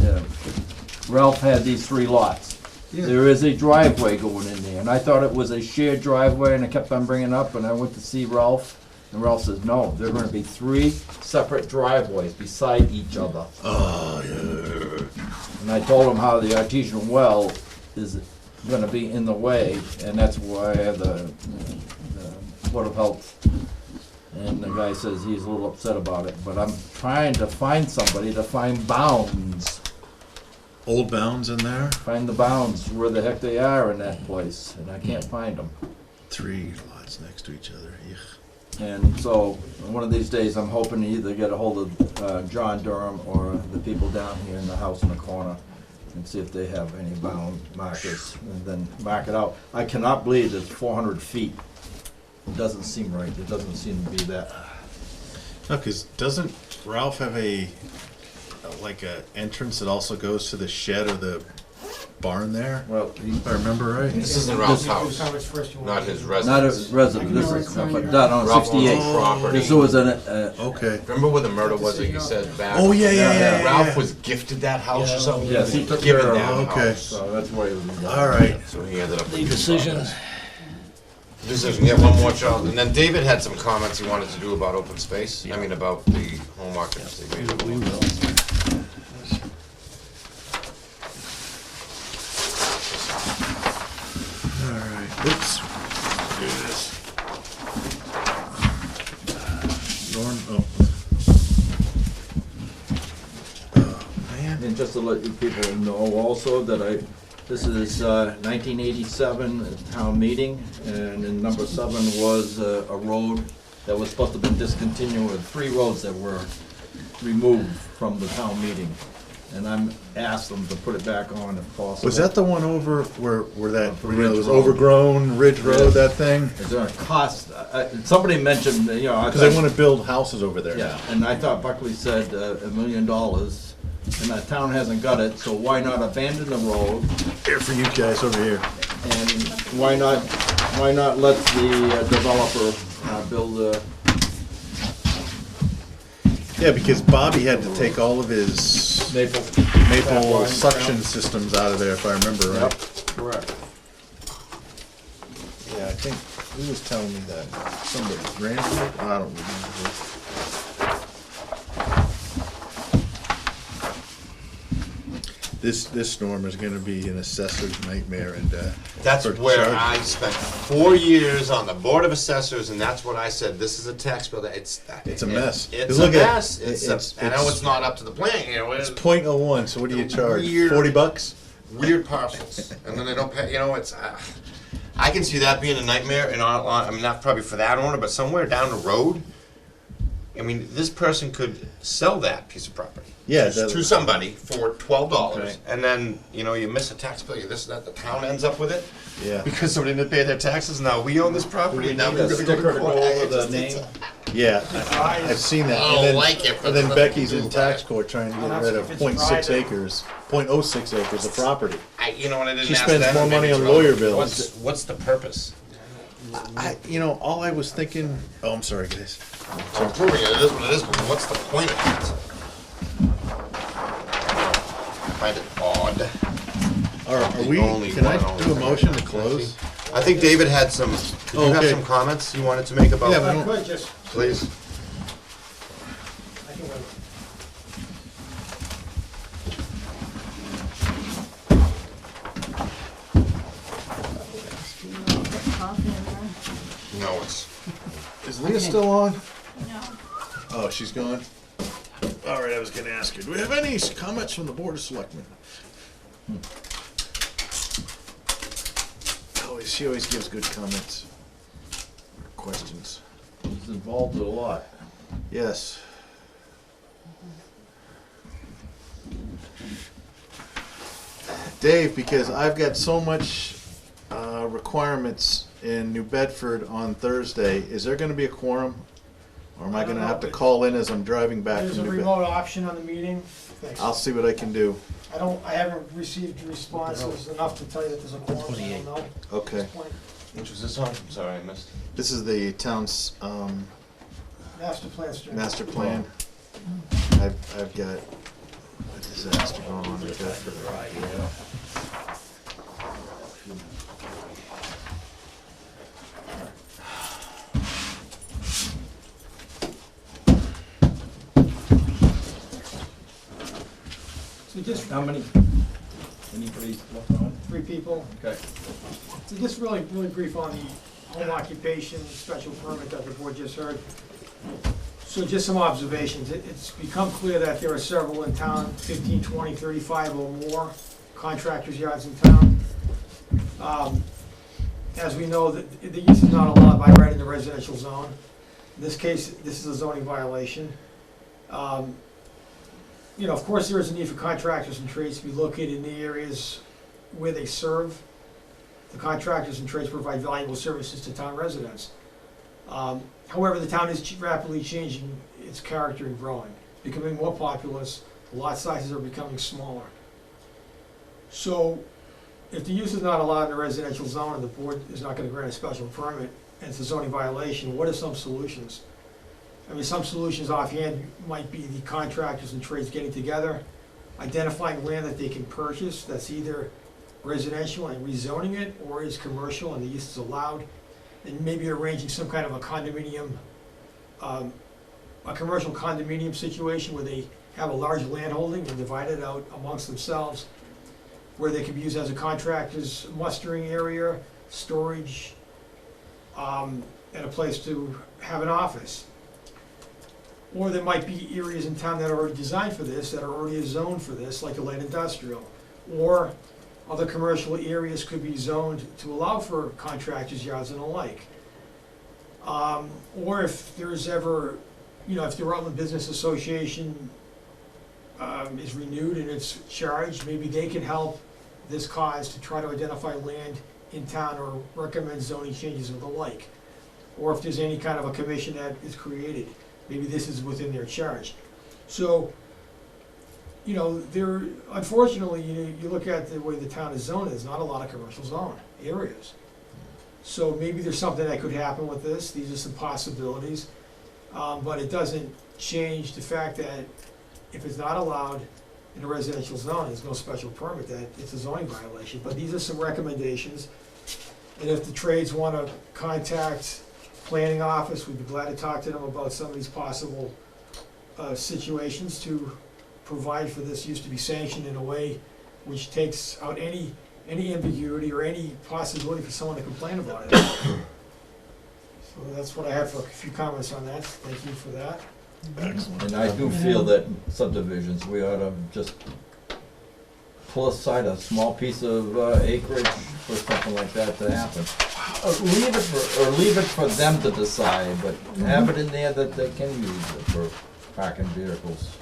Speaker 3: Ralph had these 3 lots. There is a driveway going in there, and I thought it was a shared driveway, and I kept on bringing it up, and I went to see Ralph, and Ralph says, no, they're gonna be 3 separate driveways beside each other.
Speaker 7: Oh yeah.
Speaker 3: And I told him how the artesian well is gonna be in the way, and that's why the Board of Health. And the guy says he's a little upset about it, but I'm trying to find somebody to find bounds.
Speaker 7: Old bounds in there.
Speaker 3: Find the bounds, where the heck they are in that place, and I can't find them.
Speaker 7: 3 lots next to each other. Yuck.
Speaker 3: And so, one of these days, I'm hoping to either get a hold of John Durham or the people down here in the house in the corner and see if they have any bound markers, and then mark it out. I cannot believe it's 400 feet. It doesn't seem right. It doesn't seem to be that.
Speaker 7: No, because doesn't Ralph have a entrance that also goes to the shed or the barn there?
Speaker 3: Well,
Speaker 7: if I remember right.
Speaker 9: This isn't Ralph's
Speaker 4: This-
Speaker 9: house, not his residence.
Speaker 3: Not a resident, this is, but down on
Speaker 9: Ralph owns
Speaker 3: 68.
Speaker 9: property.
Speaker 3: This was an,
Speaker 7: Okay.
Speaker 9: Remember where the murder was that you said back?
Speaker 7: Oh, yeah.
Speaker 9: Ralph was gifted that house or something?
Speaker 3: yes, he took
Speaker 9: Given
Speaker 3: care of
Speaker 9: that
Speaker 3: it.
Speaker 7: Okay.
Speaker 9: house.
Speaker 3: So that's why it was.
Speaker 7: All right.
Speaker 9: So he ended up with
Speaker 1: The decision.
Speaker 9: Decision, yeah, one more child, and then David had some comments he wanted to do about open space, I mean, about the home occupancy.
Speaker 1: We will.
Speaker 3: to let you people know also that this is 1987 town meeting, and in number 7 was a road that was supposed to be discontinued, with 3 roads that were removed from the town meeting. And I'm asked them to put it back on if possible.
Speaker 7: Was that the one over where that,
Speaker 3: For
Speaker 7: you know, it
Speaker 3: Ridge
Speaker 7: was
Speaker 3: Road.
Speaker 7: overgrown, Ridge Road,
Speaker 3: Yes.
Speaker 7: that thing?
Speaker 3: It's gonna cost, somebody mentioned, you know, I
Speaker 7: Because they
Speaker 3: thought-
Speaker 7: want to build houses over there.
Speaker 3: Yeah, and I thought Buckley said $1 million, and the town hasn't got it, so why not abandon the road?
Speaker 7: Here for you guys over here.
Speaker 3: And why not let the developer build a...
Speaker 7: Yeah, because Bobby had to take all of his
Speaker 3: Maple
Speaker 7: suction systems out of there, if I remember right.
Speaker 3: Yep, correct.
Speaker 7: Yeah, I think, who was telling me that? Somebody, Greenwood? I don't remember. This storm is gonna be an assessor's nightmare, and,
Speaker 9: That's
Speaker 7: for
Speaker 9: where
Speaker 7: charging.
Speaker 9: I spent 4 years on the Board of Assessors, and that's what I said, this is a tax bill that it's
Speaker 7: a mess.
Speaker 9: It's
Speaker 7: 'Cause
Speaker 9: a
Speaker 7: look at-
Speaker 9: mess. I know
Speaker 7: it's-
Speaker 9: it's not up to the plan, you know.
Speaker 7: It's .01, so what do you charge?
Speaker 9: Weird.
Speaker 7: $40?
Speaker 9: Weird parcels, and then they don't pay, you know, it's, I can see that being a nightmare, and I mean, not probably for that owner, but somewhere down the road, I mean, this person could sell that piece of property.
Speaker 7: Yeah,
Speaker 9: To somebody for $12,
Speaker 7: Okay.
Speaker 9: and then, you know, you miss a tax bill, you this, that, the town ends up with it.
Speaker 7: Yeah.
Speaker 9: Because somebody didn't pay their taxes, now we own this property, and now
Speaker 3: need
Speaker 9: we're
Speaker 3: a
Speaker 9: gonna go
Speaker 3: sticker
Speaker 9: to
Speaker 3: to
Speaker 9: court.
Speaker 3: go
Speaker 9: It's
Speaker 3: over the
Speaker 9: just-
Speaker 3: name?
Speaker 7: Yeah, I've seen that.
Speaker 9: I
Speaker 7: And
Speaker 9: don't
Speaker 7: then-
Speaker 9: like it, but
Speaker 7: And then
Speaker 9: nothing
Speaker 7: Becky's
Speaker 9: to
Speaker 7: in
Speaker 9: do
Speaker 7: tax
Speaker 9: about
Speaker 7: court trying to
Speaker 4: Well,
Speaker 7: get
Speaker 4: that's
Speaker 7: rid
Speaker 4: if
Speaker 7: of
Speaker 4: it's
Speaker 7: 0.6
Speaker 4: private.
Speaker 7: acres, 0.06 acres of property.
Speaker 9: You know, and I didn't
Speaker 7: She
Speaker 9: ask
Speaker 7: spends
Speaker 9: them,
Speaker 7: more
Speaker 9: maybe
Speaker 7: money
Speaker 9: it's
Speaker 7: on
Speaker 9: relevant.
Speaker 7: lawyer bills.
Speaker 9: What's the purpose?
Speaker 7: You know, all I was thinking, oh, I'm sorry, guys.
Speaker 9: So proving it is what it is, but what's the point of it? I find it odd.
Speaker 7: Are
Speaker 9: The
Speaker 7: we,
Speaker 9: only
Speaker 7: can I
Speaker 9: one
Speaker 7: do a
Speaker 9: thing
Speaker 7: motion
Speaker 9: I
Speaker 7: to
Speaker 9: can
Speaker 7: close?
Speaker 9: see. I think David had some, did you have
Speaker 7: Okay.
Speaker 9: some comments you wanted to make about?
Speaker 7: Yeah,
Speaker 4: If I
Speaker 7: but
Speaker 4: could just,
Speaker 9: Please.
Speaker 4: I can wait.
Speaker 9: No, it's,
Speaker 7: Is Leah still on?
Speaker 5: No.
Speaker 7: Oh, she's gone? All right, I was gonna ask her, do we have any comments from the Board of Selectmen? She always gives good comments, questions.
Speaker 3: He's involved in a lot.
Speaker 7: Yes. Dave, because I've got so much requirements in New Bedford on Thursday, is there gonna be a quorum? Or am I gonna have to call in as I'm driving back
Speaker 4: There's a
Speaker 7: from New
Speaker 4: remote
Speaker 7: Bedford?
Speaker 4: option on the meeting. Thanks.
Speaker 7: I'll see what I can do.
Speaker 4: I haven't received responses enough to tell you that there's a quorum, so I don't know.
Speaker 7: Okay.
Speaker 4: At this point.
Speaker 9: which was this on? I'm sorry, I missed.
Speaker 7: This is the town's
Speaker 4: Master plan stream.
Speaker 7: master plan. I've got a disaster going on in Bedford right now.
Speaker 4: So just
Speaker 3: How many? Anybody left on?
Speaker 4: 3 people.
Speaker 3: Okay.
Speaker 4: So just really brief on the home occupation special permit that the board just heard. So just some observations. It's become clear that there are several in town, 15, 20, 35 or more contractors' yards in town. As we know, the use is not allowed by right in the residential zone. In this case, this is a zoning violation. You know, of course, there is a need for contractors and trades to be located in the areas where they serve. The contractors and trades provide valuable services to town residents. However, the town is rapidly changing its character and growing, becoming more populous. The lot sizes are becoming smaller. So, if the use is not allowed in the residential zone and the board is not going to grant a special permit and it's a zoning violation, what are some solutions? I mean, some solutions offhand might be the contractors and trades getting together, identifying land that they can purchase that's either residential and rezoning it, or is commercial and the use is allowed, and maybe arranging some kind of a condominium, a commercial condominium situation where they have a large land holding and divide it out amongst themselves, where they can be used as a contractor's mustering area, storage, and a place to have an office. Or there might be areas in town that are already designed for this, that are already zoned for this, like a light industrial. Or other commercial areas could be zoned to allow for contractors' yards and the like. Or if there's ever, if the Rutland Business Association is renewed and it's charged, maybe they can help this cause to try to identify land in town or recommend zoning changes or the like. Or if there's any kind of a commission that is created, maybe this is within their charge. So, there, unfortunately, you look at the way the town is zoned, there's not a lot of commercial zone areas. So maybe there's something that could happen with this, these are some possibilities. But it doesn't change the fact that if it's not allowed in a residential zone, there's no special permit, that it's a zoning violation. But these are some recommendations. And if the trades wanna contact planning office, we'd be glad to talk to them about some of these possible situations to provide for this use to be sanctioned in a way which takes out any ambiguity or any possibility for someone to complain about it. So that's what I have for a few comments on that. Thank you for that.
Speaker 3: And I do feel that subdivisions, we ought to just pull aside a small piece of acreage for something like that to happen. Leave it for them to decide, but have it in there that they can use it for parking vehicles.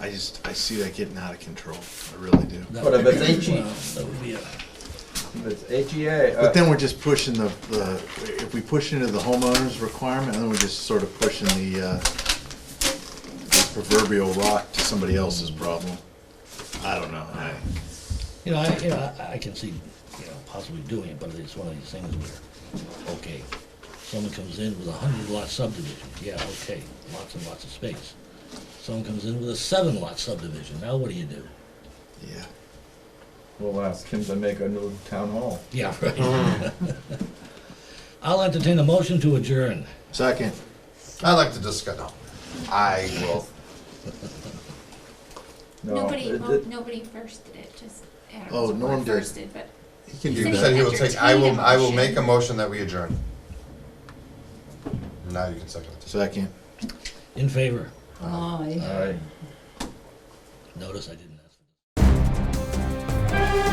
Speaker 7: I see that getting out of control, I really do.
Speaker 3: But if it's HE,
Speaker 1: That would be a,
Speaker 3: if it's HEA.
Speaker 7: But then we're just pushing if we push into the homeowner's requirement, and then we're just sort of pushing the proverbial rock to somebody else's problem. I don't know.
Speaker 1: I can see, possibly doing it, but it's one of these things where, okay, someone comes in with a 100-lot subdivision, yeah, okay, lots and lots of space. Someone comes in with a 7-lot subdivision, now what do you do?
Speaker 7: Yeah.
Speaker 3: We'll ask him to make a new town hall.
Speaker 1: Yeah, right. I'll entertain a motion to adjourn.
Speaker 7: Second.
Speaker 8: I'd like to discuss, no, I will.
Speaker 3: No,
Speaker 5: Nobody firsted it, just Adams
Speaker 7: Oh,
Speaker 5: was
Speaker 7: Norm did.
Speaker 5: firsted, but
Speaker 7: He can
Speaker 5: He
Speaker 7: do
Speaker 8: You
Speaker 5: said
Speaker 8: said
Speaker 7: that.
Speaker 8: he will take,
Speaker 5: entertain a
Speaker 8: I will
Speaker 5: motion.
Speaker 8: make a motion that we adjourn. Now you can second it.
Speaker 7: Second.
Speaker 1: In favor?
Speaker 6: Aye.
Speaker 3: All right.
Speaker 1: Notice I didn't ask for this.